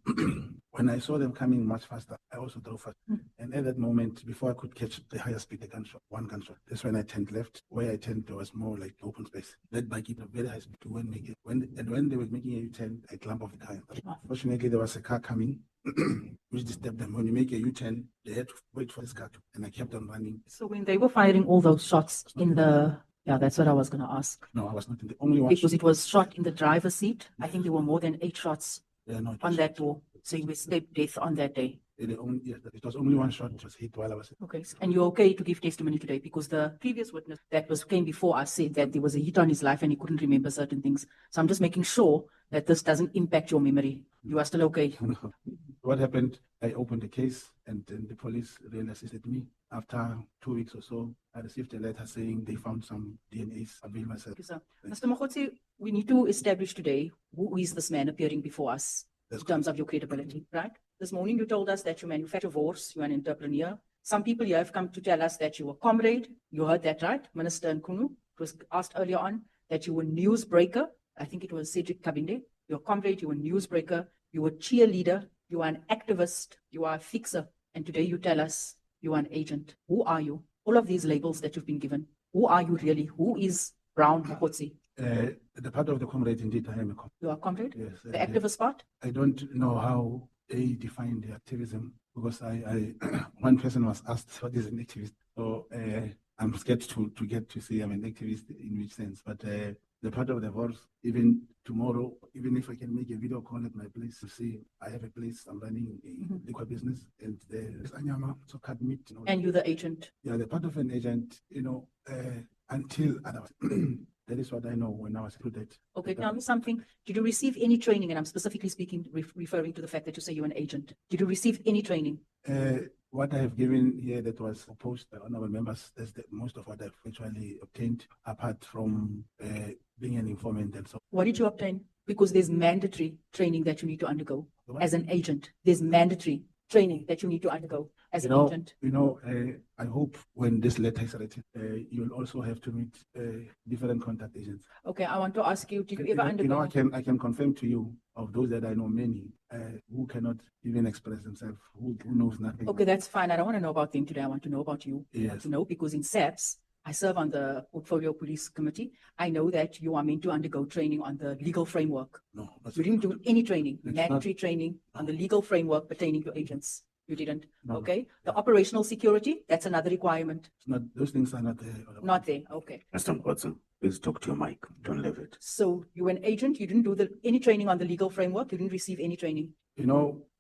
Speaker 5: when I saw them coming much faster, I also drove fast.
Speaker 9: Mm.
Speaker 5: And at that moment, before I could catch the higher speed, one gunshot. That's when I turned left. Where I turned, there was more like open space. That buggy at a very high speed to when they were making a U-turn, I climbed off the car. Fortunately, there was a car coming, which disturbed them. When you make a U-turn, they had to wait for this car and I kept on running.
Speaker 9: So when they were firing all those shots in the... Yeah, that's what I was going to ask.
Speaker 5: No, I was not in the only one.
Speaker 9: Because it was shot in the driver's seat. I think there were more than 8 shots on that door. So you escaped death on that day.
Speaker 5: It was only one shot. It was hit while I was.
Speaker 9: Okay, and you're okay to give testimony today because the previous witness that came before us said that there was a hit on his life and he couldn't remember certain things. So I'm just making sure that this doesn't impact your memory. You are still okay.
Speaker 5: What happened? I opened the case and then the police really assisted me. After 2 weeks or so, I received a letter saying they found some DNAs. I availed myself.
Speaker 9: Okay, sir. Mr. Mogotsi, we need to establish today who is this man appearing before us in terms of your credibility, right? This morning you told us that you manufacture wars, you're an entrepreneur. Some people here have come to tell us that you were comrade. You heard that, right? Minister Nkunu, it was asked earlier on that you were newsbreaker. I think it was Cedric Kabinde. You're comrade, you were newsbreaker, you were cheerleader, you are an activist, you are a fixer. And today you tell us you are an agent. Who are you? All of these labels that you've been given. Who are you really? Who is Brown Mogotsi?
Speaker 5: The part of the comrade, indeed, I am a comrade.
Speaker 9: You are comrade?
Speaker 5: Yes.
Speaker 9: The activist part?
Speaker 5: I don't know how they define the activism because one person was asked what is an activist. So I'm scared to get to say I'm an activist in which sense. But the part of the horse, even tomorrow, even if I can make a video call at my place to see, I have a place, I'm running a liquor business, and there's anyama, so cut meat. You know.
Speaker 9: And you're the agent.
Speaker 5: Yeah, the part of an agent, until otherwise. That is what I know when I was recruited.
Speaker 9: Okay, tell me something. Did you receive any training? And I'm specifically speaking, referring to the fact that you say you're an agent. Did you receive any training?
Speaker 5: What I have given here that was proposed by honorable members, that's most of what I've actually obtained, apart from being an informant and so.
Speaker 9: What did you obtain? Because there's mandatory training that you need to undergo as an agent. There's mandatory training that you need to undergo as an agent.
Speaker 5: I hope when this letter is written, you'll also have to meet different contact agents.
Speaker 9: Okay, I want to ask you, did you ever undergo?
Speaker 5: I can confirm to you of those that I know many who cannot even express themselves, who knows nothing.
Speaker 9: Okay, that's fine. I don't want to know about them today. I want to know about you.
Speaker 5: Yes.
Speaker 9: I want to know because in SAPS, I serve on the Portfolio Police Committee. I know that you are meant to undergo training on the legal framework.
Speaker 5: No.
Speaker 9: You didn't do any training, mandatory training on the legal framework pertaining to agents. You didn't.
Speaker 5: No.
Speaker 9: Okay. The operational security, that's another requirement.
Speaker 5: It's not, those things are not there.
Speaker 9: Not there. Okay.
Speaker 4: Mr. Mkhwanazi, please talk to your mic. Don't leave it.
Speaker 9: So you were an agent. You didn't do any training on the legal framework. You didn't receive any training.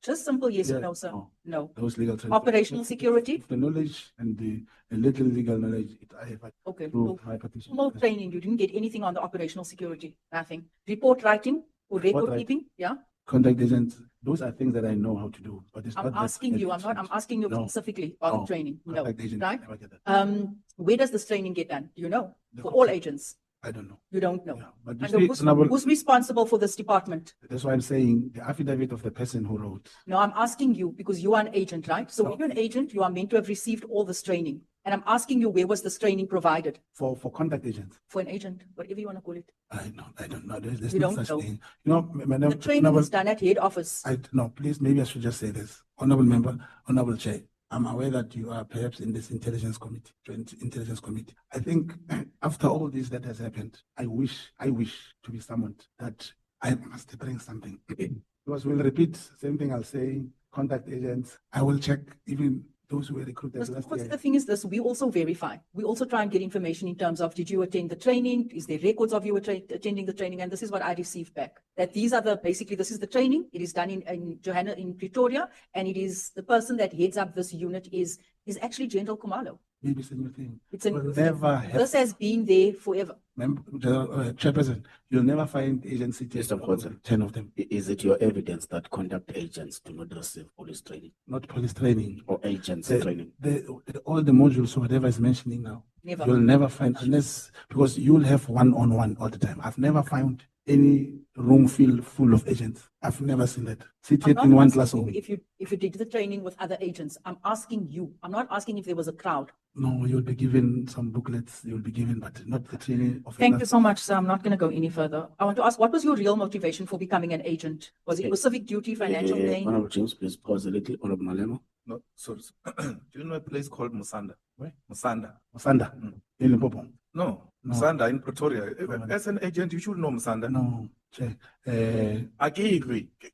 Speaker 9: Just simple yes or no, sir. No.
Speaker 5: Those legal training.
Speaker 9: Operational security.
Speaker 5: The knowledge and the little legal knowledge I have.
Speaker 9: Okay.
Speaker 5: Through my petition.
Speaker 9: No training. You didn't get anything on the operational security. Nothing. Report writing or record keeping. Yeah.
Speaker 5: Contact agents. Those are things that I know how to do. But it's
Speaker 9: I'm
Speaker 5: not
Speaker 9: asking you. I'm asking you
Speaker 5: No.
Speaker 9: specifically on
Speaker 5: No.
Speaker 9: training. No.
Speaker 5: Contact agent,
Speaker 9: Right.
Speaker 5: never get that.
Speaker 9: Where does this training get done? Do you know? For all agents.
Speaker 5: I don't know.
Speaker 9: You don't know.
Speaker 5: But you
Speaker 9: And
Speaker 5: see,
Speaker 9: who's responsible for this department?
Speaker 5: that's why I'm saying the affidavit of the person who wrote.
Speaker 9: No, I'm asking you because you are an agent, right? So when you're an agent, you are meant to have received all this training. And I'm asking you, where was this training provided?
Speaker 5: For contact agents.
Speaker 9: For an agent, whatever you want to call it.
Speaker 5: I don't know. There's
Speaker 9: You
Speaker 5: no
Speaker 9: don't
Speaker 5: such
Speaker 9: know.
Speaker 5: thing. Madam,
Speaker 9: The training is done at head office.
Speaker 5: No, please, maybe I should just say this. Honorable member, honorable chair, I'm aware that you are perhaps in this intelligence committee, joint intelligence committee. I think after all this that has happened, I wish to be summoned that I must bring something. Because we'll repeat same thing I'll say, contact agents. I will check even those who were recruited last year.
Speaker 9: The thing is this, we also verify. We also try and get information in terms of, did you attend the training? Is there records of you attending the training? And this is what I received back. That these are basically, this is the training. It is done in Pretoria. And it is the person that heads up this unit is actually General Kumalo.
Speaker 5: Maybe it's a new thing.
Speaker 9: It's a
Speaker 5: We'll
Speaker 9: new thing.
Speaker 5: never have.
Speaker 9: This has been there forever.
Speaker 5: Chairperson, you'll never find agency.
Speaker 4: Mr. Mkhwanazi,
Speaker 5: 10 of them.
Speaker 4: Is it your evidence that conduct agents do not receive police training?
Speaker 5: Not police training.
Speaker 4: Or agents training?
Speaker 5: All the modules, whatever is mentioning now,
Speaker 9: Never.
Speaker 5: you'll never find, unless, because you'll have one-on-one all the time. I've never found any room full of agents. I've never seen that. Seated in one classroom.
Speaker 9: If you did the training with other agents, I'm asking you. I'm not asking if there was a crowd.
Speaker 5: No, you'll be given some booklets, you'll be given, but not the training of.
Speaker 9: Thank you so much, sir. I'm not going to go any further. I want to ask, what was your real motivation for becoming an agent? Was it for civic duty, financial gain?
Speaker 4: Honorable James, please pause a little. Honorable Malema.
Speaker 7: No, sorry. Do you know a place called Musanda?
Speaker 5: Where?
Speaker 7: Musanda.
Speaker 5: Musanda, in Limpopo.
Speaker 7: No,
Speaker 5: No.
Speaker 7: Musanda in Pretoria. As an agent, you should know Musanda.
Speaker 5: No,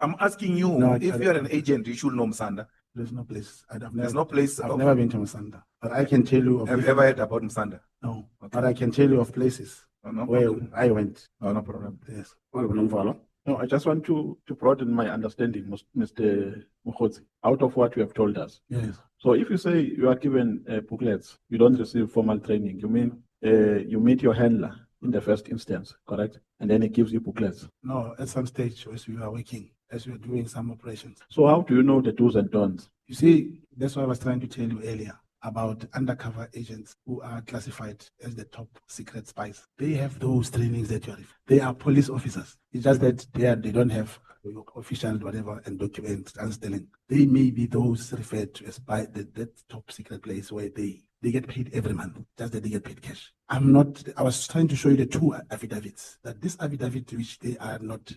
Speaker 7: I'm asking you,
Speaker 5: No,
Speaker 7: if you're an agent, you should know Musanda.
Speaker 5: There's no place.
Speaker 7: There's no place.
Speaker 5: I've never been to Musanda, but I can tell you.
Speaker 7: Have you ever heard about Musanda?
Speaker 5: No, but I can tell you of places where I went.
Speaker 7: Oh, no problem.
Speaker 5: Yes.
Speaker 16: No, I just want to broaden my understanding, Mr. Mogotsi, out of what you have told us.
Speaker 5: Yes.
Speaker 16: So if you say you are given booklets, you don't receive formal training, you mean you meet your handler in the first instance, correct? And then he gives you booklets.
Speaker 5: No, at some stage as we are working, as we are doing some operations.
Speaker 16: So how do you know the do's and don'ts?
Speaker 5: You see, that's what I was trying to tell you earlier about undercover agents who are classified as the top secret spies. They have those trainings that you are. They are police officers. It's just that they don't have official whatever and documents and stealing. They may be those referred to as by that top secret place where they get paid every month, just that they get paid cash. I was trying to show you the two affidavits, that this affidavit which they are not,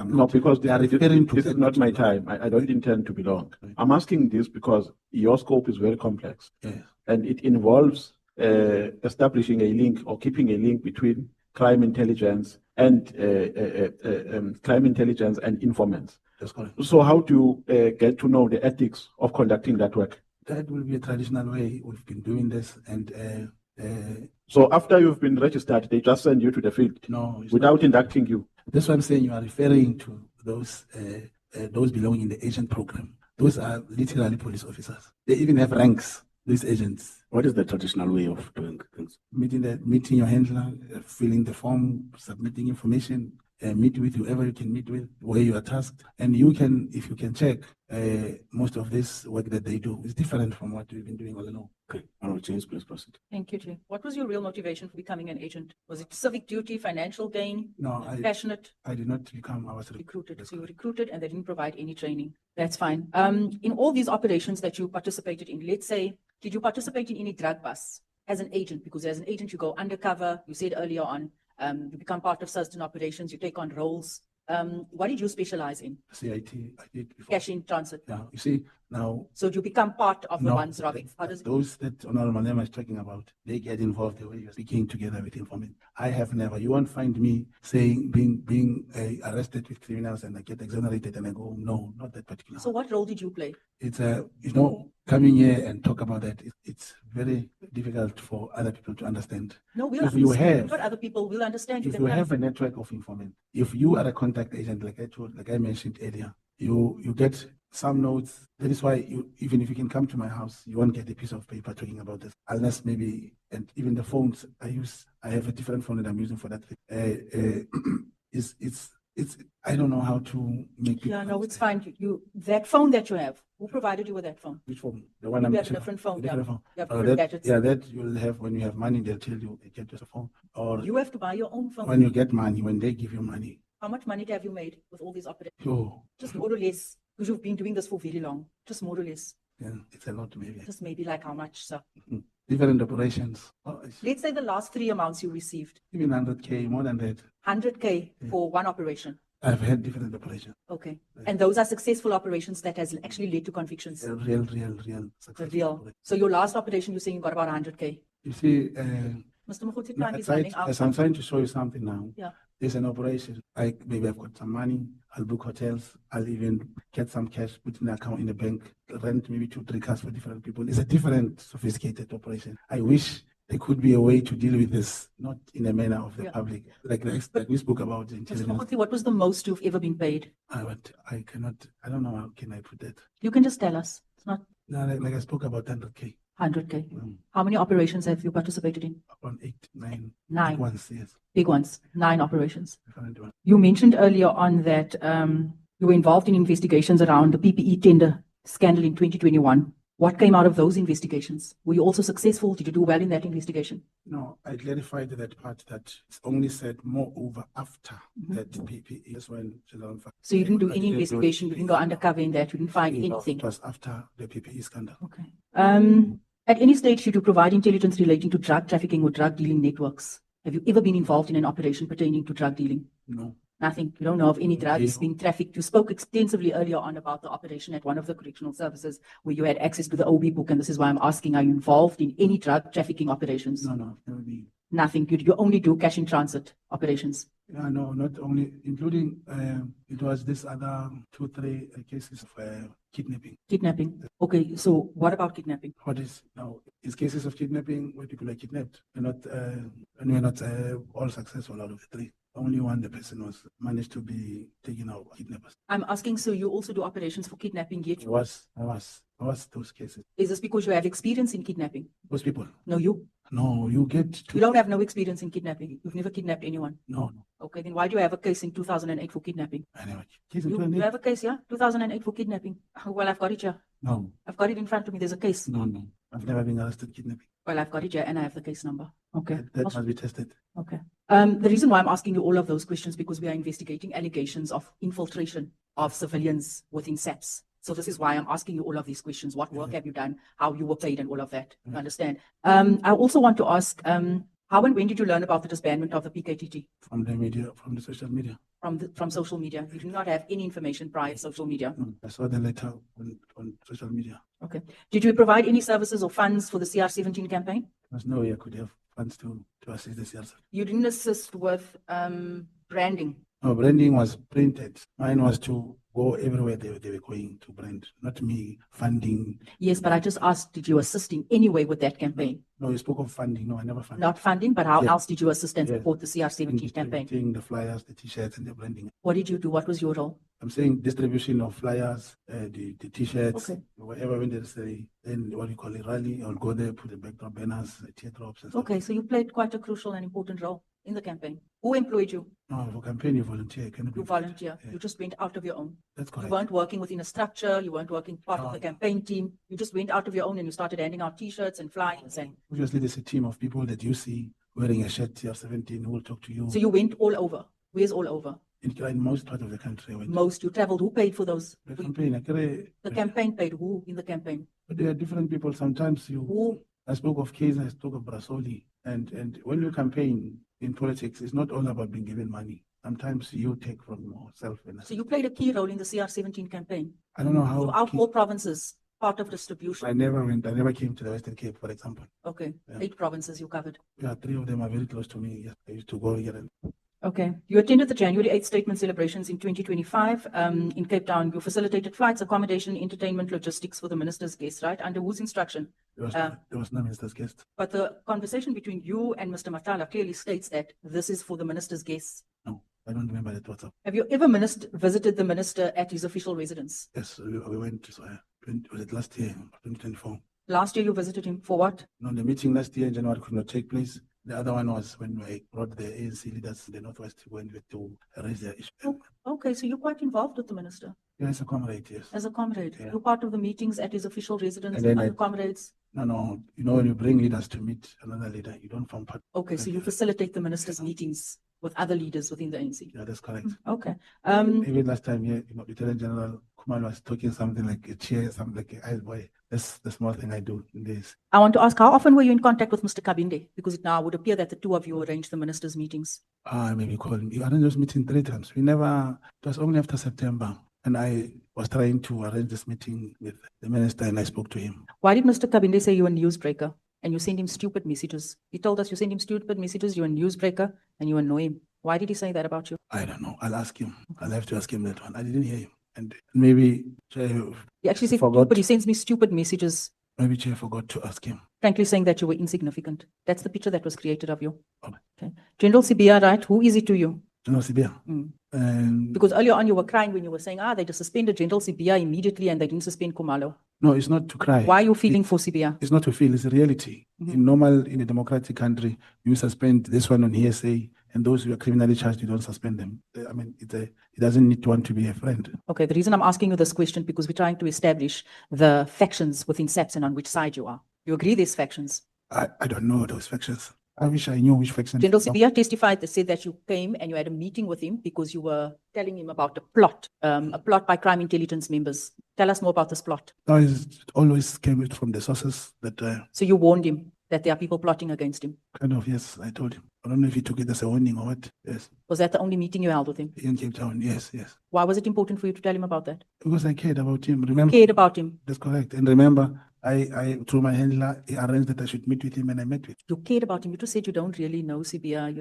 Speaker 16: No, because
Speaker 5: they are referring to.
Speaker 16: This is not my time. I don't intend to be long. I'm asking this because your scope is very complex.
Speaker 5: Yes.
Speaker 16: And it involves establishing a link or keeping a link between crime intelligence and informants.
Speaker 5: That's correct.
Speaker 16: So how do you get to know the ethics of conducting that work?
Speaker 5: That will be a traditional way. We've been doing this, and
Speaker 16: So after you've been registered, they just send you to the field without inducting you.
Speaker 5: That's what I'm saying. You are referring to those belonging in the agent program. Those are literally police officers. They even have ranks, these agents.
Speaker 4: What is the traditional way of doing things?
Speaker 5: Meeting your handler, filling the form, submitting information, meet with whoever you can meet with, where you are tasked. And you can, if you can check, most of this work that they do is different from what we've been doing all along.
Speaker 4: Okay, Honorable James, please proceed.
Speaker 9: Thank you, Chair. What was your real motivation for becoming an agent? Was it civic duty, financial gain?
Speaker 5: No,
Speaker 9: passionate?
Speaker 5: I did not become, I was
Speaker 9: recruited. So you were recruited and they didn't provide any training. That's fine. In all these operations that you participated in, let's say, did you participate in any drug busts as an agent? Because as an agent, you go undercover. You said earlier on, you become part of certain operations, you take on roles. What did you specialize in?
Speaker 5: CIT, I did before.
Speaker 9: Cash in transit.
Speaker 5: Yeah, you see, now.
Speaker 9: So you become part of the ones robbing. How does
Speaker 5: those that Honorable Malema is talking about, they get involved the way you're speaking together with informants. I have never. You won't find me saying, being arrested with criminals and I get exonerated and I go, no, not that particular.
Speaker 9: So what role did you play?
Speaker 5: It's coming here and talk about that. It's very difficult for other people to understand.
Speaker 9: No, we'll
Speaker 5: if you have,
Speaker 9: not other people will understand.
Speaker 5: If you have a network of informants, if you are a contact agent, like I mentioned earlier, you get some notes. That is why even if you can come to my house, you won't get a piece of paper talking about this, unless maybe, and even the phones I have a different phone that I'm using for that thing. I don't know how to make people.
Speaker 9: Yeah, no, it's fine. That phone that you have, who provided you with that phone?
Speaker 5: Which phone? The one
Speaker 9: You
Speaker 5: I'm
Speaker 9: have a
Speaker 5: using.
Speaker 9: different phone.
Speaker 5: Different
Speaker 9: Yeah.
Speaker 5: phone.
Speaker 9: You have different gadgets.
Speaker 5: That you'll have when you have money. They'll tell you get just a phone. Or
Speaker 9: You have to buy your own phone.
Speaker 5: when you get money, when they give you money.
Speaker 9: How much money have you made with all these operations?
Speaker 5: Oh,
Speaker 9: Just more or less, because you've been doing this for very long. Just more or less.
Speaker 5: yeah, it's a lot maybe.
Speaker 9: Just maybe like how much, sir?
Speaker 5: Different operations.
Speaker 9: Let's say the last 3 amounts you received.
Speaker 5: Even 100K, more than that.
Speaker 9: 100K for one operation.
Speaker 5: I've had different operations.
Speaker 9: Okay. And those are successful operations that has actually led to convictions.
Speaker 5: Real
Speaker 9: The real. So your last operation, you're saying you got about 100K.
Speaker 5: You see,
Speaker 9: Mr. Mkhwanazi,
Speaker 5: no,
Speaker 9: time is running out.
Speaker 5: as I'm trying to show you something now.
Speaker 9: Yeah.
Speaker 5: There's an operation. Maybe I've got some money. I'll book hotels. I'll even get some cash, put in an account in the bank, rent maybe 2-3 cars for different people. It's a different, sophisticated operation. I wish there could be a way to deal with this, not in a manner of the public, like we spoke about
Speaker 9: Mr.
Speaker 5: intelligence.
Speaker 9: Mkhwanazi, what was the most you've ever been paid?
Speaker 5: I don't know how can I put that.
Speaker 9: You can just tell us. It's not
Speaker 5: No, like I spoke about 100K.
Speaker 9: 100K. How many operations have you participated in?
Speaker 5: Around 8, 9.
Speaker 9: 9.
Speaker 5: Big ones, yes.
Speaker 9: Big ones. 9 operations.
Speaker 5: Different ones.
Speaker 9: You mentioned earlier on that you were involved in investigations around the PPE tender scandal in 2021. What came out of those investigations? Were you also successful? Did you do well in that investigation?
Speaker 5: No, I clarified that part that it's only said moreover after that PPE is when.
Speaker 9: So you didn't do any investigation, you didn't go undercover in that, you didn't find
Speaker 5: No,
Speaker 9: anything.
Speaker 5: It was after the PPE scandal.
Speaker 9: Okay. At any stage, should you provide intelligence relating to drug trafficking or drug dealing networks? Have you ever been involved in an operation pertaining to drug dealing?
Speaker 5: No.
Speaker 9: Nothing. You don't know of any drugs being trafficked. You spoke extensively earlier on about the operation at one of the correctional services where you had access to the OB book, and this is why I'm asking, are you involved in any drug trafficking operations?
Speaker 5: No, never been.
Speaker 9: Nothing. You only do cash in transit operations.
Speaker 5: Yeah, no, not only, including, it was this other 2-3 cases of kidnapping.
Speaker 9: Kidnapping. Okay, so what about kidnapping?
Speaker 5: What is now? Is cases of kidnapping where people are kidnapped. And we're not all successful out of the 3. Only one, the person was managed to be taken out by kidnappers.
Speaker 9: I'm asking, so you also do operations for kidnapping yet?
Speaker 5: I was those cases.
Speaker 9: Is this because you have experience in kidnapping?
Speaker 5: Those people.
Speaker 9: No, you.
Speaker 5: No, you get to.
Speaker 9: You don't have no experience in kidnapping. You've never kidnapped anyone.
Speaker 5: No.
Speaker 9: Okay, then why do you have a case in 2008 for kidnapping?
Speaker 5: Anyway, case in
Speaker 9: You
Speaker 5: 2008?
Speaker 9: have a case, yeah? 2008 for kidnapping. Well, I've got it here.
Speaker 5: No.
Speaker 9: I've got it in front of me. There's a case.
Speaker 5: No. I've never been arrested kidnapping.
Speaker 9: Well, I've got it here and I have the case number. Okay.
Speaker 5: That must be tested.
Speaker 9: Okay. The reason why I'm asking you all of those questions because we are investigating allegations of infiltration of civilians within SAPS. So this is why I'm asking you all of these questions. What work have you done? How you were paid and all of that. You understand? I also want to ask, how and when did you learn about the disbandment of the PKTT?
Speaker 5: From the media, from the social media.
Speaker 9: From social media. You do not have any information prior to social media.
Speaker 5: I saw the letter on social media.
Speaker 9: Okay. Did you provide any services or funds for the CR17 campaign?
Speaker 5: There's no way I could have funds to assist the CRC.
Speaker 9: You didn't assist with branding.
Speaker 5: No, branding was printed. Mine was to go everywhere they were going to brand, not me funding.
Speaker 9: Yes, but I just asked, did you assist in any way with that campaign?
Speaker 5: No, you spoke of funding. No, I never funded.
Speaker 9: Not funding, but how
Speaker 5: Yes.
Speaker 9: else did you assist and
Speaker 5: Yes.
Speaker 9: support the CR17 campaign?
Speaker 5: Distributing the flyers, the t-shirts and the branding.
Speaker 9: What did you do? What was your role?
Speaker 5: I'm saying distribution of flyers, the t-shirts,
Speaker 9: Okay.
Speaker 5: whatever when there's then what you call a rally, I'll go there, put the backdrop banners, teardrops and stuff.
Speaker 9: Okay, so you played quite a crucial and important role in the campaign. Who employed you?
Speaker 5: No, for campaign you volunteer.
Speaker 9: You volunteer. You just went out of your own.
Speaker 5: That's
Speaker 9: You
Speaker 5: correct.
Speaker 9: weren't working within a structure. You weren't working part of the campaign team. You just went out of your own and you started handing out t-shirts and flyers. And
Speaker 5: Obviously, there's a team of people that you see wearing a shirt CR17 who will talk to you.
Speaker 9: so you went all over. Where's all over?
Speaker 5: In most part of the country. I went.
Speaker 9: Most you traveled. Who paid for those?
Speaker 5: The campaign,
Speaker 9: The campaign paid. Who in the campaign?
Speaker 5: but there are different people. Sometimes I spoke of Kaiser, I spoke of Brasoli. And when you campaign in politics, it's not all about being given money. Sometimes you take from yourself.
Speaker 9: So you played a key role in the CR17 campaign.
Speaker 5: I don't know how.
Speaker 9: Throughout all provinces, part of distribution.
Speaker 5: I never came to the Western Cape, for example.
Speaker 9: Okay,
Speaker 5: Yeah.
Speaker 9: 8 provinces you covered.
Speaker 5: Yeah, 3 of them are very close to me. Yes, I used to go here and
Speaker 9: Okay. You attended the January 8th statement celebrations in 2025 in Cape Town. You facilitated flights, accommodation, entertainment, logistics for the minister's guests, right? Under whose instruction?
Speaker 5: there was no minister's guest.
Speaker 9: But the conversation between you and Mr. Matala clearly states that this is for the minister's guests.
Speaker 5: No, I don't remember that WhatsApp.
Speaker 9: Have you ever visited the minister at his official residence?
Speaker 5: Yes, we went to, was it last year, 2024?
Speaker 9: Last year you visited him for what?
Speaker 5: No, the meeting last year in January could not take place. The other one was when I brought the ANC leaders in the Northwest went to raise their issue.
Speaker 9: Okay, so you're quite involved with the minister.
Speaker 5: Yeah, as a comrade, yes.
Speaker 9: As a comrade.
Speaker 5: Yeah.
Speaker 9: You're part of the meetings at his official residence
Speaker 5: And then
Speaker 9: and other
Speaker 5: I-
Speaker 9: comrades.
Speaker 5: No, you know, when you bring leaders to meet another leader, you don't form part.
Speaker 9: Okay, so you facilitate the minister's meetings with other leaders within the ANC.
Speaker 5: Yeah, that's correct.
Speaker 9: Okay.
Speaker 5: Even last time, yeah, you know, Lieutenant General Kumal was talking something like a chair, something like a boy. That's the small thing I do in this.
Speaker 9: I want to ask, how often were you in contact with Mr. Kabinde? Because it now would appear that the two of you arranged the minister's meetings.
Speaker 5: Maybe call him. We arranged this meeting 3 times. It was only after September. And I was trying to arrange this meeting with the minister and I spoke to him.
Speaker 9: Why did Mr. Kabinde say you were a newsbreaker and you send him stupid messages? He told us you send him stupid messages, you're a newsbreaker and you annoy him. Why did he say that about you?
Speaker 5: I don't know. I'll ask him. I'll have to ask him that one. I didn't hear him. And maybe Chair
Speaker 9: He actually said
Speaker 5: forgot.
Speaker 9: stupid, he sends me stupid messages,
Speaker 5: Maybe Chair forgot to ask him.
Speaker 9: frankly saying that you were insignificant. That's the picture that was created of you. Okay. General Sibia, right? Who is he to you?
Speaker 5: General Sibia.
Speaker 9: Because earlier on you were crying when you were saying, they just suspended General Sibia immediately and they didn't suspend Kumalo.
Speaker 5: No, it's not to cry.
Speaker 9: Why are you feeling for Sibia?
Speaker 5: It's not to feel, it's a reality. In a democratic country, you suspend this one on hearsay, and those who are criminally charged, you don't suspend them. I mean, it doesn't need one to be a friend.
Speaker 9: Okay, the reason I'm asking you this question because we're trying to establish the factions within SAPS and on which side you are. You agree there's factions?
Speaker 5: I don't know those factions. I wish I knew which faction.
Speaker 9: General Sibia testified that said that you came and you had a meeting with him because you were telling him about a plot by crime intelligence members. Tell us more about this plot.
Speaker 5: No, it always came from the sources that
Speaker 9: So you warned him that there are people plotting against him.
Speaker 5: kind of, yes, I told him. I don't know if he took it as a warning or what. Yes,
Speaker 9: Was that the only meeting you held with him?
Speaker 5: in Cape Town, yes.
Speaker 9: Why was it important for you to tell him about that?
Speaker 5: Because I cared about him. Remember?
Speaker 9: Cared about him.
Speaker 5: That's correct. And remember, I through my handler, he arranged that I should meet with him and I met with him.
Speaker 9: You cared about him. You just said you don't really know Sibia.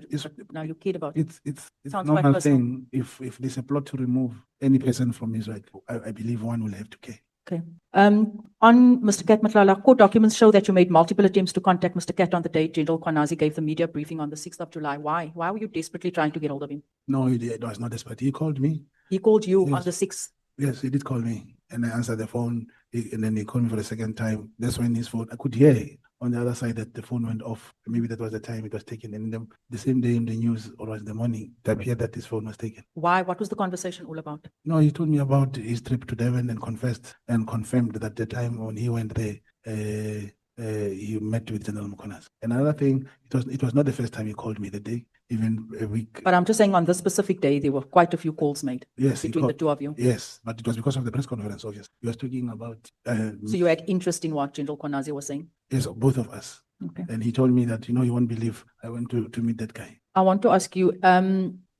Speaker 9: Now you cared about him.
Speaker 5: It's
Speaker 9: Sounds quite
Speaker 5: normal
Speaker 9: personal.
Speaker 5: thing. If there's a plot to remove any person from his right, I believe one will have to care.
Speaker 9: Okay. On Mr. Kat Nhlanhla, court documents show that you made multiple attempts to contact Mr. Kat on the day General Mkhwanazi gave the media briefing on the 6th of July. Why? Why were you desperately trying to get hold of him?
Speaker 5: No, it was not desperate. He called me.
Speaker 9: He called you on
Speaker 5: Yes.
Speaker 9: the 6th.
Speaker 5: Yes, he did call me, and I answered the phone. And then he called me for the second time. That's when his phone. I could hear on the other side that the phone went off. Maybe that was the time it was taken. And then the same day in the news, or was the morning, it appeared that his phone was taken.
Speaker 9: Why? What was the conversation all about?
Speaker 5: No, he told me about his trip to Devon and confessed and confirmed that the time when he went there, he met with General Mkhwanazi. Another thing, it was not the first time he called me the day, even a week.
Speaker 9: But I'm just saying on this specific day, there were quite a few calls made
Speaker 5: Yes, he
Speaker 9: between the
Speaker 5: called.
Speaker 9: two of you.
Speaker 5: Yes, but it was because of the press conference, obviously. He was talking about
Speaker 9: So you had interest in what General Mkhwanazi was saying?
Speaker 5: yes, both of us.
Speaker 9: Okay.
Speaker 5: And he told me that, you won't believe I went to meet that guy.
Speaker 9: I want to ask you,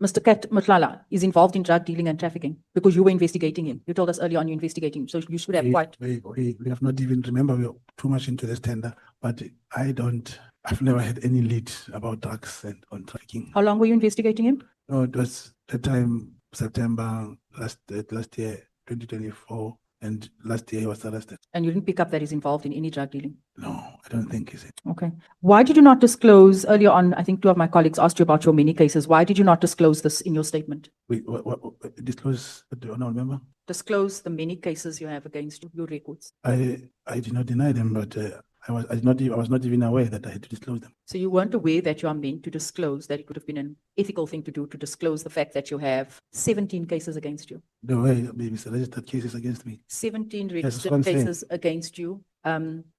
Speaker 9: Mr. Kat Nhlanhla is involved in drug dealing and trafficking because you were investigating him. You told us earlier on you're investigating him. So you should have quite.
Speaker 5: We have not even, remember, we are too much into this tender, but I've never had any lead about drugs and on trafficking.
Speaker 9: How long were you investigating him?
Speaker 5: No, it was the time September last year, 2024, and last year he was arrested.
Speaker 9: And you didn't pick up that he's involved in any drug dealing?
Speaker 5: No, I don't think he's it.
Speaker 9: Okay. Why did you not disclose earlier on? I think two of my colleagues asked you about your many cases. Why did you not disclose this in your statement?
Speaker 5: What disclose? Do you not remember?
Speaker 9: Disclose the many cases you have against you, your records.
Speaker 5: I did not deny them, but I was not even aware that I had to disclose them.
Speaker 9: So you weren't aware that you are meant to disclose, that it would have been an ethical thing to do, to disclose the fact that you have 17 cases against you.
Speaker 5: The way Mr. registered cases against me.
Speaker 9: 17
Speaker 5: Yes,
Speaker 9: registered
Speaker 5: one thing.
Speaker 9: cases against you.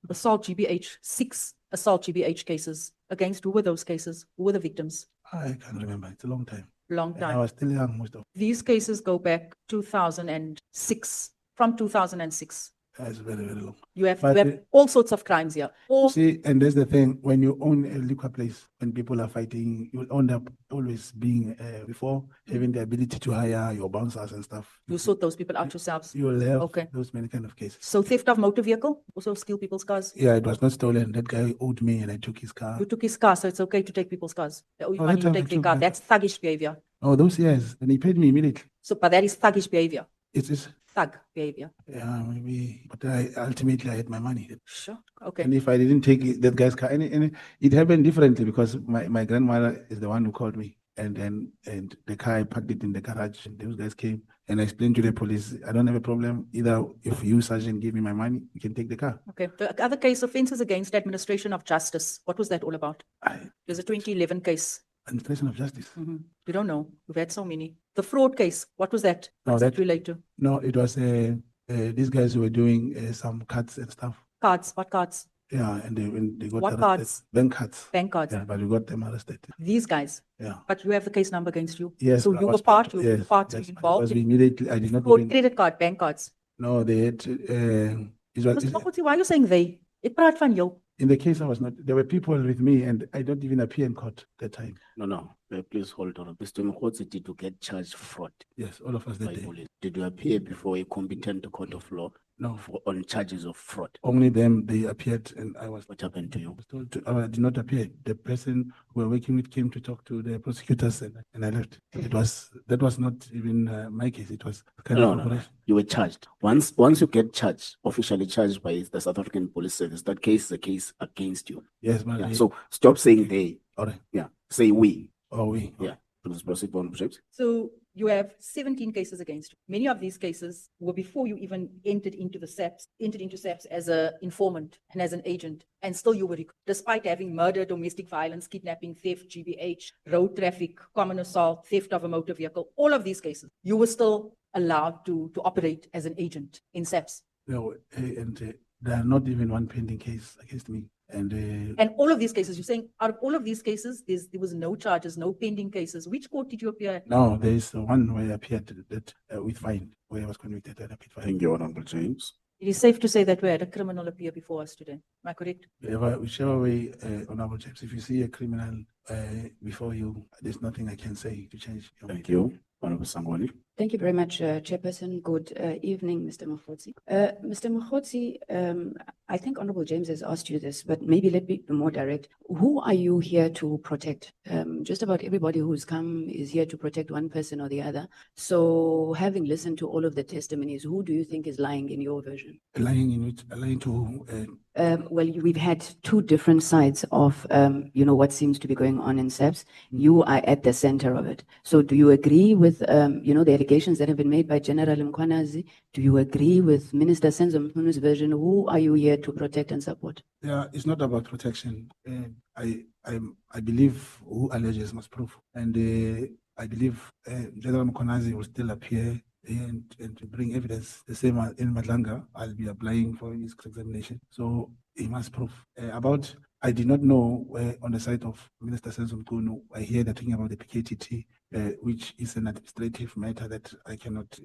Speaker 9: Assault GBH, 6 assault GBH cases. Against who were those cases? Who were the victims?
Speaker 5: I can't remember. It's a long time.
Speaker 9: Long
Speaker 5: And
Speaker 9: time.
Speaker 5: I was still young most of.
Speaker 9: These cases go back 2006, from 2006.
Speaker 5: That's very, very long.
Speaker 9: You have
Speaker 5: But,
Speaker 9: all sorts of crimes here. All
Speaker 5: see, and that's the thing, when you own a liquor place, when people are fighting, you will end up always being, before having the ability to hire your bouncers and stuff.
Speaker 9: You sort those people out yourselves.
Speaker 5: You will have
Speaker 9: Okay.
Speaker 5: those many kind of cases.
Speaker 9: So theft of motor vehicle, also steal people's cars.
Speaker 5: Yeah, it was not stolen. That guy owed me and I took his car.
Speaker 9: You took his car, so it's okay to take people's cars. They owe you
Speaker 5: Oh,
Speaker 9: money,
Speaker 5: that
Speaker 9: you
Speaker 5: time
Speaker 9: take
Speaker 5: I
Speaker 9: their
Speaker 5: took
Speaker 9: car.
Speaker 5: that.
Speaker 9: That's thuggish behavior.
Speaker 5: Oh, those years, and he paid me immediately.
Speaker 9: So, but that is thuggish behavior.
Speaker 5: It's
Speaker 9: Thug behavior.
Speaker 5: yeah, maybe, but ultimately I had my money.
Speaker 9: Sure. Okay.
Speaker 5: And if I didn't take that guy's car, and it happened differently because my grandmother is the one who called me, and the car I parked it in the garage, and those guys came, and I explained to the police, I don't have a problem. Either if you, Sergeant, give me my money, you can take the car.
Speaker 9: Okay. The other case, offences against administration of justice. What was that all about? There's a 2011 case.
Speaker 5: Administration of justice.
Speaker 9: You don't know. We've had so many. The fraud case. What was that?
Speaker 5: No,
Speaker 9: What does it relate to?
Speaker 5: No, it was these guys who were doing some cards and stuff.
Speaker 9: Cards. What cards?
Speaker 5: Yeah, and when they got
Speaker 9: What
Speaker 5: arrested,
Speaker 9: cards?
Speaker 5: bank cards.
Speaker 9: Bank cards.
Speaker 5: Yeah, but we got them arrested.
Speaker 9: These guys.
Speaker 5: Yeah.
Speaker 9: But you have the case number against you.
Speaker 5: Yes.
Speaker 9: So
Speaker 5: I
Speaker 9: you were
Speaker 5: was
Speaker 9: part. You were
Speaker 5: yes,
Speaker 9: part
Speaker 5: yes,
Speaker 9: involved.
Speaker 5: was
Speaker 9: in
Speaker 5: immediately. I did not
Speaker 9: fraud,
Speaker 5: even.
Speaker 9: credit card, bank cards.
Speaker 5: No, they had. It was,
Speaker 9: Mr. Mogotsi, why are you saying they? Ek praat van jou.
Speaker 5: in the case, I was not. There were people with me, and I don't even appear in court that time.
Speaker 4: No. Please hold on. Mr. Mkhwanazi, did you get charged fraud?
Speaker 5: Yes, all of us that
Speaker 4: by
Speaker 5: day.
Speaker 4: police? Did you appear before a competent court of law?
Speaker 5: No.
Speaker 4: On charges of fraud?
Speaker 5: Only them. They appeared, and I was.
Speaker 4: What happened to you?
Speaker 5: I did not appear. The person we were working with came to talk to the prosecutors, and I left. That was not even my case. It was kind of
Speaker 4: No.
Speaker 5: operation.
Speaker 4: You were charged. Once you get charged, officially charged by the South African Police Service, that case is a case against you.
Speaker 5: Yes, but
Speaker 4: Yeah. So stop saying they.
Speaker 5: All right.
Speaker 4: Yeah. Say we.
Speaker 5: Oh, we.
Speaker 4: Yeah. Please proceed, Honorable James.
Speaker 9: So you have 17 cases against you. Many of these cases were before you even entered into SAPS as an informant and as an agent, and still you were, despite having murder, domestic violence, kidnapping, theft, GBH, road traffic, common assault, theft of a motor vehicle, all of these cases, you were still allowed to operate as an agent in SAPS.
Speaker 5: No, and there are not even one pending case against me.
Speaker 9: And all of these cases, you're saying out of all of these cases, there was no charges, no pending cases. Which court did you appear at?
Speaker 5: No, there is one where I appeared that with fine, where I was convicted and I paid fine.
Speaker 4: Thank you, Honorable James.
Speaker 9: It is safe to say that we had a criminal appear before us today. Am I correct?
Speaker 5: Whichever way, Honorable James, if you see a criminal before you, there's nothing I can say to change.
Speaker 4: Thank you, Honorable Sangwani.
Speaker 11: Thank you very much, Chairperson. Good evening, Mr. Mkhwanazi. Mr. Mkhwanazi, I think Honorable James has asked you this, but maybe let me be more direct. Who are you here to protect? Just about everybody who's come is here to protect one person or the other. So having listened to all of the testimonies, who do you think is lying in your version?
Speaker 5: Lying to who?
Speaker 11: Well, we've had two different sides of, what seems to be going on in SAPS. You are at the center of it. So do you agree with, the allegations that have been made by General Mkhwanazi? Do you agree with Minister Senzo Mkhwenu's version? Who are you here to protect and support?
Speaker 5: Yeah, it's not about protection. I believe who alleges must prove. And I believe General Mkhwanazi will still appear and to bring evidence. The same in Nhlanhla, I'll be applying for his examination. So he must prove. I did not know where on the side of Minister Senzo Mkhwenu, I hear they're talking about the PKTT, which is an administrative matter that I cannot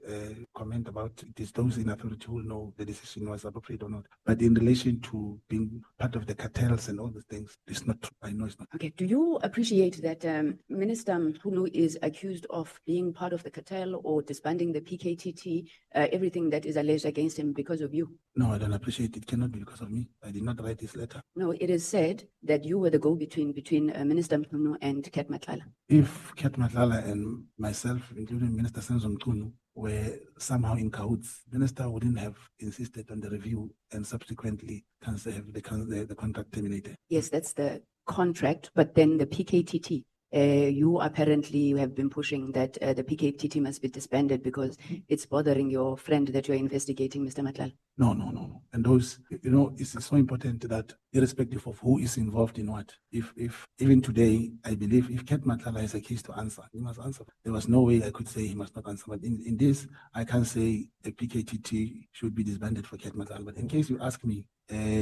Speaker 5: comment about. It is those in authority who know the decision was appropriate or not. But in relation to being part of the cartels and all these things, it's not true. I know it's not.
Speaker 11: Okay. Do you appreciate that Minister Mkhwenu is accused of being part of the cartel or disbanding the PKTT, everything that is alleged against him because of you?
Speaker 5: No, I don't appreciate it. It cannot be because of me. I did not write this letter.
Speaker 11: No, it is said that you were the go-between between Minister Mkhwenu and Kat Nhlanhla.
Speaker 5: If Kat Nhlanhla and myself, including Minister Senzo Mkhunu, were somehow in cahoots. Minister wouldn't have insisted on the review and subsequently have the contract terminated.
Speaker 11: Yes, that's the contract, but then the PKTT. You apparently have been pushing that the PKTT must be disbanded because it's bothering your friend that you're investigating, Mr. Nhlanhla.
Speaker 5: No. And those, it's so important that irrespective of who is involved in what, if even today, I believe if Ket Nhlanhla has a case to answer, he must answer. There was no way I could say he must not answer. But in this, I can't say the PKTT should be disbanded for Ket Nhlanhla. But in case you ask me,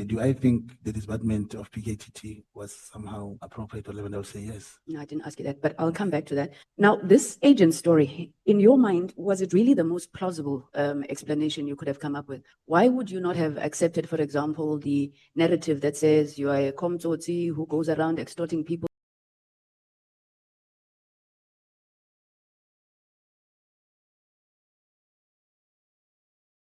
Speaker 5: do I think the disbandment of PKTT was somehow appropriate or relevant? I'll say yes.
Speaker 11: No, I didn't ask you that, but I'll come back to that. Now, this agent story, in your mind, was it really the most plausible explanation you could have come up with? Why would you not have accepted, for example, the narrative that says you are a Komtsotsi who goes around extorting people